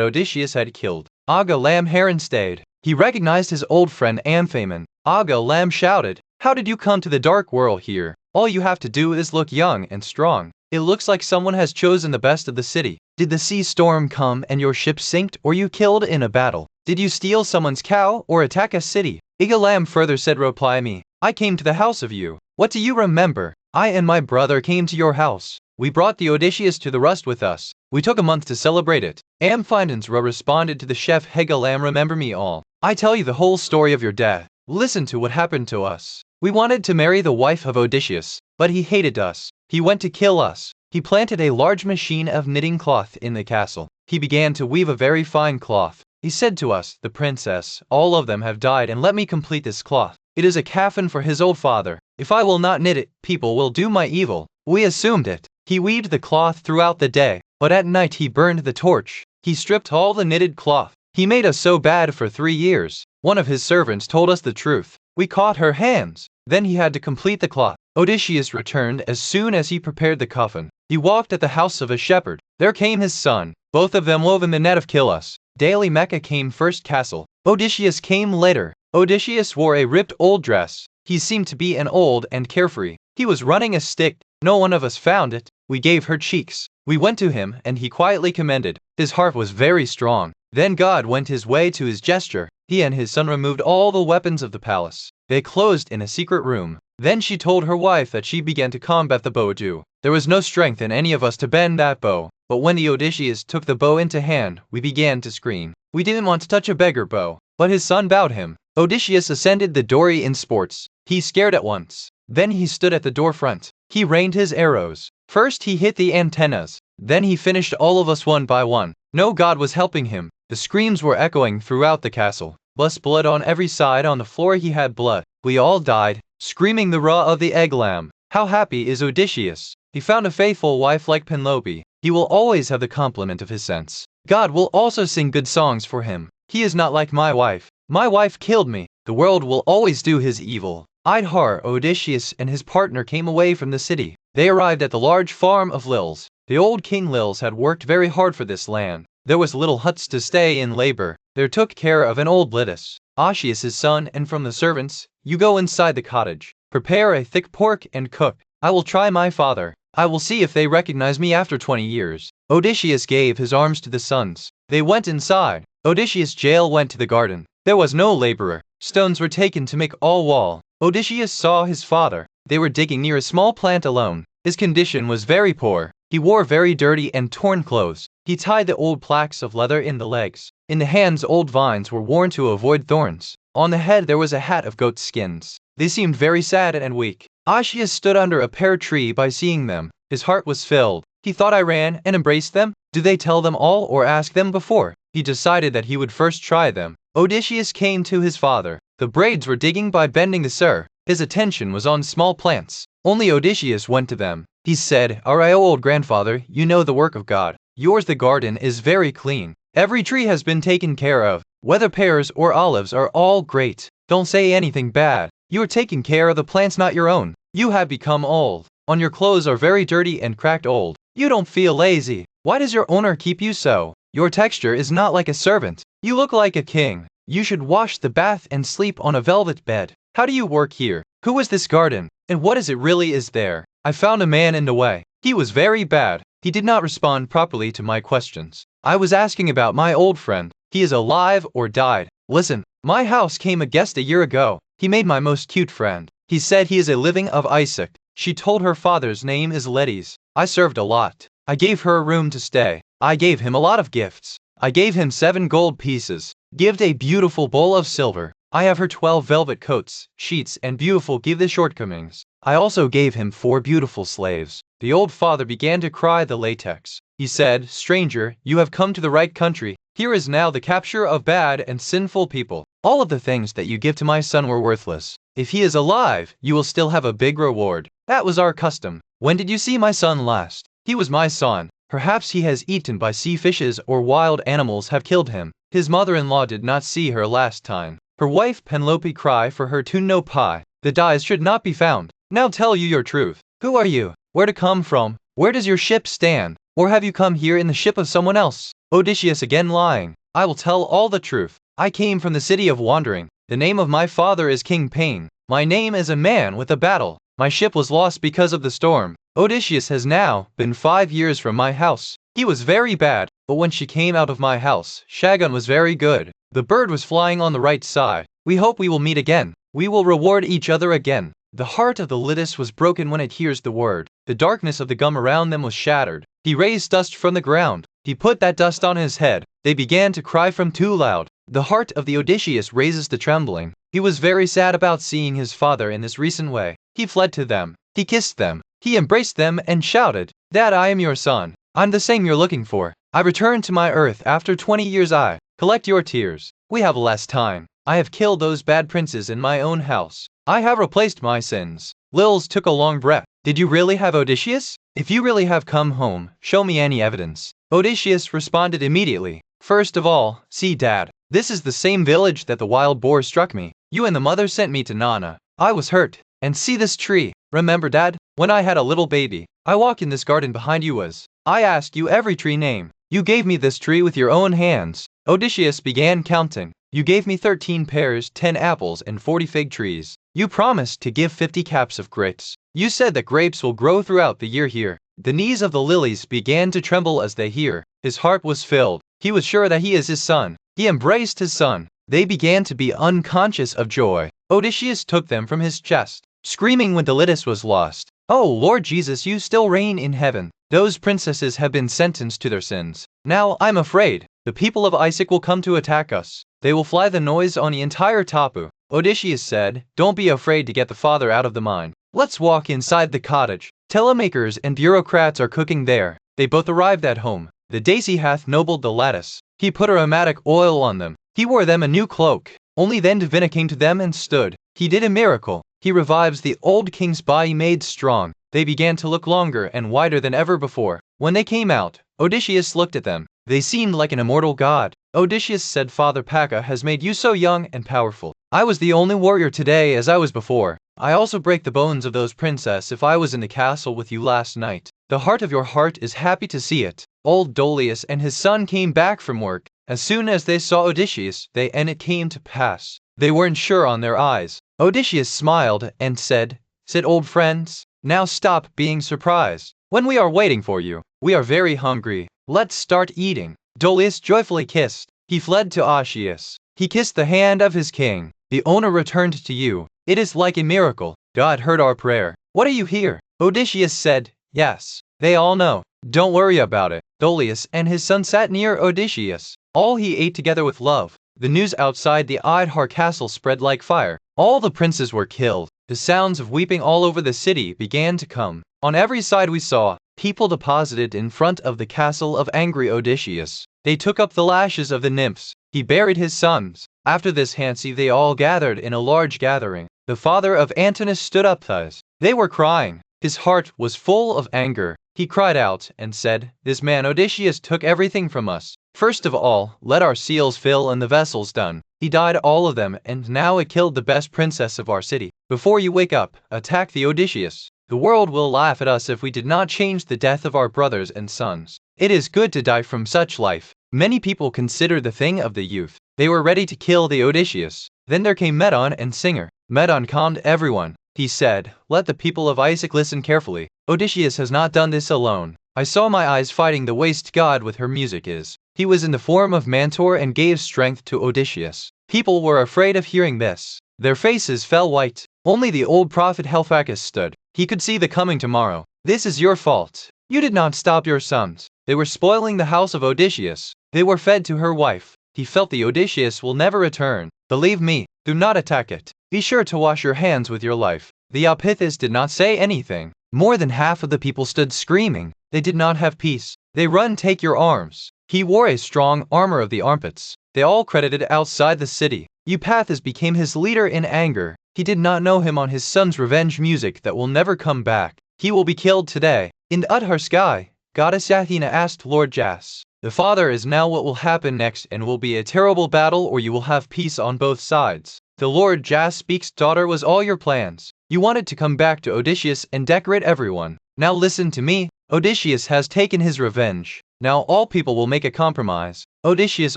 Speaker 1: Odysseus had killed. Aga Lam Heron stayed. He recognized his old friend Amphiman. Aga Lam shouted, "How did you come to the dark world here? All you have to do is look young and strong. It looks like someone has chosen the best of the city. Did the sea storm come and your ship sink, or you killed in a battle? Did you steal someone's cow or attack a city?" Aga Lam further said, "Reply me. I came to the house of you. What do you remember? I and my brother came to your house. We brought the Odysseus to the rust with us. We took a month to celebrate it." Amphiman's responded to the chef, "Aga Lam, remember me all. I tell you the whole story of your death. Listen to what happened to us. We wanted to marry the wife of Odysseus, but he hated us. He went to kill us. He planted a large machine of knitting cloth in the castle. He began to weave a very fine cloth. He said to us, 'The princess, all of them have died, and let me complete this cloth. It is a coffin for his old father. If I will not knit it, people will do my evil.' We assumed it. He weaved the cloth throughout the day, but at night he burned the torch. He stripped all the knitted cloth. He made us so bad for 3 years. One of his servants told us the truth. We caught her hands. Then he had to complete the cloth. Odysseus returned as soon as he prepared the coffin. He walked at the house of a shepherd. There came his son. Both of them wove in the net of kill us. Daily Mecca came first castle. Odysseus came later. Odysseus wore a ripped old dress. He seemed to be an old and carefree. He was running a stick. No one of us found it. We gave her cheeks. We went to him and he quietly commended. His heart was very strong. Then God went his way to his gesture. He and his son removed all the weapons of the palace. They closed in a secret room. Then she told her wife that she began to combat the bow too. There was no strength in any of us to bend that bow. But when the Odysseus took the bow into hand, we began to scream. We didn't want to touch a beggar bow, but his son bowed him. Odysseus ascended the dory in sports. He scared at once. Then he stood at the door front. He rained his arrows. First he hit the antennas. Then he finished all of us one by one. No god was helping him. The screams were echoing throughout the castle. Plus blood on every side. On the floor he had blood. We all died, screaming the raw of the egg lamb. How happy is Odysseus? He found a faithful wife like Penelope. He will always have the compliment of his sense. God will also sing good songs for him. He is not like my wife. My wife killed me. The world will always do his evil. Idhar, Odysseus and his partner came away from the city. They arrived at the large farm of Lils. The old king Lils had worked very hard for this land. There was little huts to stay in labor. They took care of an old Litus, Odysseus' son, and from the servants, "You go inside the cottage. Prepare a thick pork and cook. I will try my father. I will see if they recognize me after 20 years. Odysseus gave his arms to the sons. They went inside. Odysseus' jail went to the garden. There was no laborer. Stones were taken to make all wall. Odysseus saw his father. They were digging near a small plant alone. His condition was very poor. He wore very dirty and torn clothes. He tied the old plaques of leather in the legs. In the hands old vines were worn to avoid thorns. On the head there was a hat of goat skins. They seemed very sad and weak. Odysseus stood under a pear tree by seeing them. His heart was filled. He thought, I ran and embraced them. Do they tell them all or ask them before? He decided that he would first try them. Odysseus came to his father. The braids were digging by bending the sir. His attention was on small plants. Only Odysseus went to them. He said, "Alright, old grandfather, you know the work of God. Yours the garden is very clean. Every tree has been taken care of. Whether pears or olives are all great. Don't say anything bad. You are taking care of the plants, not your own. You have become old. On your clothes are very dirty and cracked old. You don't feel lazy. Why does your owner keep you so? Your texture is not like a servant. You look like a king. You should wash the bath and sleep on a velvet bed. How do you work here? Who is this garden? And what is it really is there? I found a man in the way. He was very bad. He did not respond properly to my questions. I was asking about my old friend. He is alive or died. Listen, my house came a guest a year ago. He made my most cute friend. He said he is a living of Isaac. She told her father's name is Letties. I served a lot. I gave her a room to stay. I gave him a lot of gifts. I gave him 7 gold pieces. Give a beautiful bowl of silver. I have her 12 velvet coats, sheets, and beautiful give the shortcomings. I also gave him 4 beautiful slaves. The old father began to cry the latex. He said, "Stranger, you have come to the right country. Here is now the capture of bad and sinful people. All of the things that you give to my son were worthless. If he is alive, you will still have a big reward." That was our custom. When did you see my son last? He was my son. Perhaps he has eaten by sea fishes or wild animals have killed him. His mother-in-law did not see her last time. Her wife Penelope cry for her to no pie. The dies should not be found. Now tell you your truth. Who are you? Where to come from? Where does your ship stand? Or have you come here in the ship of someone else? Odysseus again lying. I will tell all the truth. I came from the city of wandering. The name of my father is King Pain. My name is a man with a battle. My ship was lost because of the storm. Odysseus has now been 5 years from my house. He was very bad, but when she came out of my house, Shagun was very good. The bird was flying on the right side. We hope we will meet again. We will reward each other again. The heart of the Lytis was broken when it hears the word. The darkness of the gum around them was shattered. He raised dust from the ground. He put that dust on his head. They began to cry from too loud. The heart of the Odysseus raises the trembling. He was very sad about seeing his father in this recent way. He fled to them. He kissed them. He embraced them and shouted, "Dad, I am your son. I'm the same you're looking for. I returned to my earth after 20 years. I collect your tears. We have less time. I have killed those bad princes in my own house. I have replaced my sins." Lils took a long breath. "Did you really have Odysseus? If you really have come home, show me any evidence." Odysseus responded immediately. "First of all, see Dad. This is the same village that the wild boar struck me. You and the mother sent me to Nana. I was hurt. And see this tree. Remember, Dad? When I had a little baby, I walked in this garden behind you was. I asked you every tree name. You gave me this tree with your own hands." Odysseus began counting. "You gave me 13 pears, 10 apples, and 40 fig trees. You promised to give 50 caps of grapes. You said that grapes will grow throughout the year here." The knees of the lilies began to tremble as they hear. His heart was filled. He was sure that he is his son. He embraced his son. They began to be unconscious of joy. Odysseus took them from his chest, screaming when the Lytis was lost. "Oh Lord Jesus, you still reign in heaven. Those princesses have been sentenced to their sins. Now I'm afraid. The people of Isaac will come to attack us. They will fly the noise on the entire tapu." Odysseus said, "Don't be afraid to get the father out of the mine. Let's walk inside the cottage. Telemakers and bureaucrats are cooking there." They both arrived at home. The daisy hath nobled the lattice. He put aromatic oil on them. He wore them a new cloak. Only then Divina came to them and stood. He did a miracle. He revives the old king's body made strong. They began to look longer and wider than ever before. When they came out, Odysseus looked at them. They seemed like an immortal god. Odysseus said, "Father Paka has made you so young and powerful. I was the only warrior today as I was before. I also break the bones of those princess if I was in the castle with you last night. The heart of your heart is happy to see it." Old Dolius and his son came back from work. As soon as they saw Odysseus, and it came to pass. They weren't sure on their eyes. Odysseus smiled and said, "Sit, old friends. Now stop being surprised. When we are waiting for you, we are very hungry. Let's start eating." Dolius joyfully kissed. He fled to Odysseus. He kissed the hand of his king. "The owner returned to you. It is like a miracle. God heard our prayer. What are you here?" Odysseus said, "Yes. They all know. Don't worry about it." Dolius and his son sat near Odysseus. All he ate together with love. The news outside the Idhar castle spread like fire. All the princes were killed. The sounds of weeping all over the city began to come. On every side we saw people deposited in front of the castle of angry Odysseus. They took up the lashes of the nymphs. He buried his sons. After this Hansi they all gathered in a large gathering. The father of Antinous stood up thus. They were crying. His heart was full of anger. He cried out and said, "This man Odysseus took everything from us. First of all, let our seals fill and the vessels done. He died all of them, and now it killed the best princess of our city. Before you wake up, attack the Odysseus. The world will laugh at us if we did not change the death of our brothers and sons. It is good to die from such life." Many people consider the thing of the youth. They were ready to kill the Odysseus. Then there came Medon and Singer. Medon calmed everyone. He said, "Let the people of Isaac listen carefully. Odysseus has not done this alone. I saw my eyes fighting the waste god with her music is. He was in the form of Mentor and gave strength to Odysseus." People were afraid of hearing this. Their faces fell white. Only the old prophet Helphacus stood. He could see the coming tomorrow. "This is your fault. You did not stop your sons. They were spoiling the house of Odysseus. They were fed to her wife." He felt the Odysseus will never return. "Believe me, do not attack it. Be sure to wash your hands with your life." The Opithus did not say anything. More than half of the people stood screaming. They did not have peace. "They run, take your arms." He wore a strong armor of the armpits. They all credited outside the city. Eupathus became his leader in anger. He did not know him on his son's revenge music that will never come back. He will be killed today. In the Udhar sky, goddess Athena asked Lord Jas, "The father is now what will happen next and will be a terrible battle or you will have peace on both sides." The Lord Jas speaks, "Daughter, was all your plans. You wanted to come back to Odysseus and decorate everyone. Now listen to me. Odysseus has taken his revenge. Now all people will make a compromise. Odysseus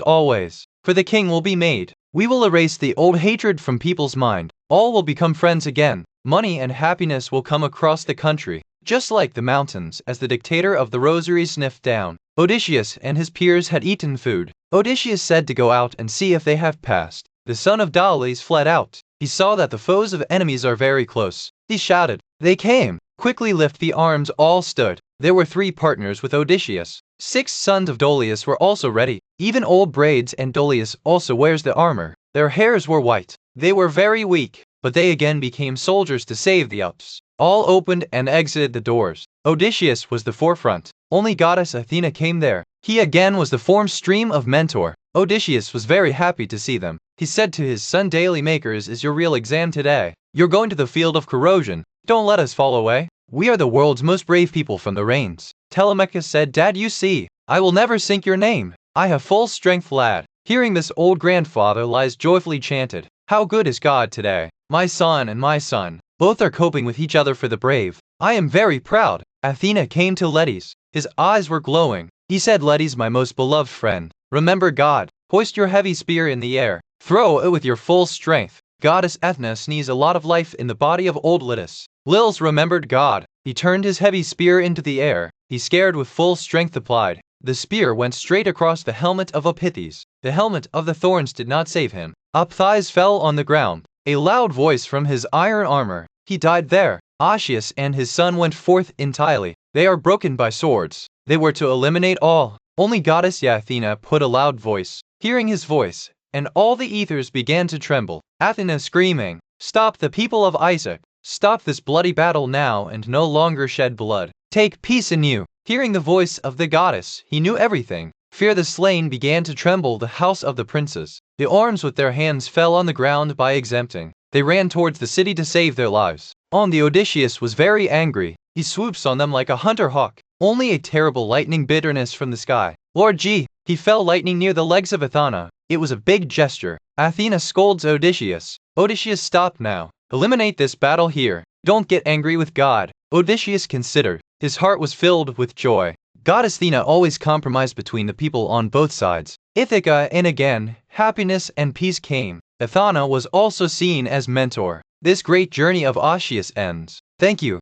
Speaker 1: always. For the king will be made. We will erase the old hatred from people's mind. All will become friends again. Money and happiness will come across the country, just like the mountains." As the dictator of the rosary sniffed down, Odysseus and his peers had eaten food. Odysseus said to go out and see if they have passed. The son of Dales fled out. He saw that the foes of enemies are very close. He shouted, "They came! Quickly lift the arms!" All stood. There were 3 partners with Odysseus. 6 sons of Dolius were also ready. Even old braids, and Dolius also wears the armor. Their hairs were white. They were very weak, but they again became soldiers to save the Alps. All opened and exited the doors. Odysseus was the forefront. Only goddess Athena came there. He again was the form stream of Mentor. Odysseus was very happy to see them. He said to his son, "Daily Makers is your real exam today. You're going to the field of corrosion. Don't let us fall away. We are the world's most brave people from the rains." Telemachus said, "Dad, you see, I will never sink your name. I have full strength, lad." Hearing this, old grandfather Lies joyfully chanted, "How good is God today? My son and my son, both are coping with each other for the brave. I am very proud." Athena came to Lethes. His eyes were glowing. He said, "Lethes, my most beloved friend, remember God. Hoist your heavy spear in the air. Throw it with your full strength." Goddess Ethna sneezed a lot of life in the body of old Lethes. Lils remembered God. He turned his heavy spear into the air. He scared with full strength applied. The spear went straight across the helmet of Opithys. The helmet of the thorns did not save him. Opithys fell on the ground. A loud voice from his iron armor. He died there. Odysseus and his son went forth entirely. They are broken by swords. They were to eliminate all. Only goddess Athena put a loud voice. Hearing his voice, and all the ethers began to tremble. Athena screaming, "Stop the people of Isaac! Stop this bloody battle now and no longer shed blood. Take peace in you." Hearing the voice of the goddess, he knew everything. Fear the slain began to tremble the house of the princes. The arms with their hands fell on the ground by exempting. They ran towards the city to save their lives. On the Odysseus was very angry. He swoops on them like a hunter hawk. Only a terrible lightning bitterness from the sky. Lord G. He fell lightning near the legs of Athena. It was a big gesture. Athena scolds Odysseus. Odysseus, stop now. Eliminate this battle here. Don't get angry with God. Odysseus considered. His heart was filled with joy. Goddess Athena always compromised between the people on both sides. Ithaca, and again, happiness and peace came. Athena was also seen as Mentor. This great journey of Odysseus ends. Thank you.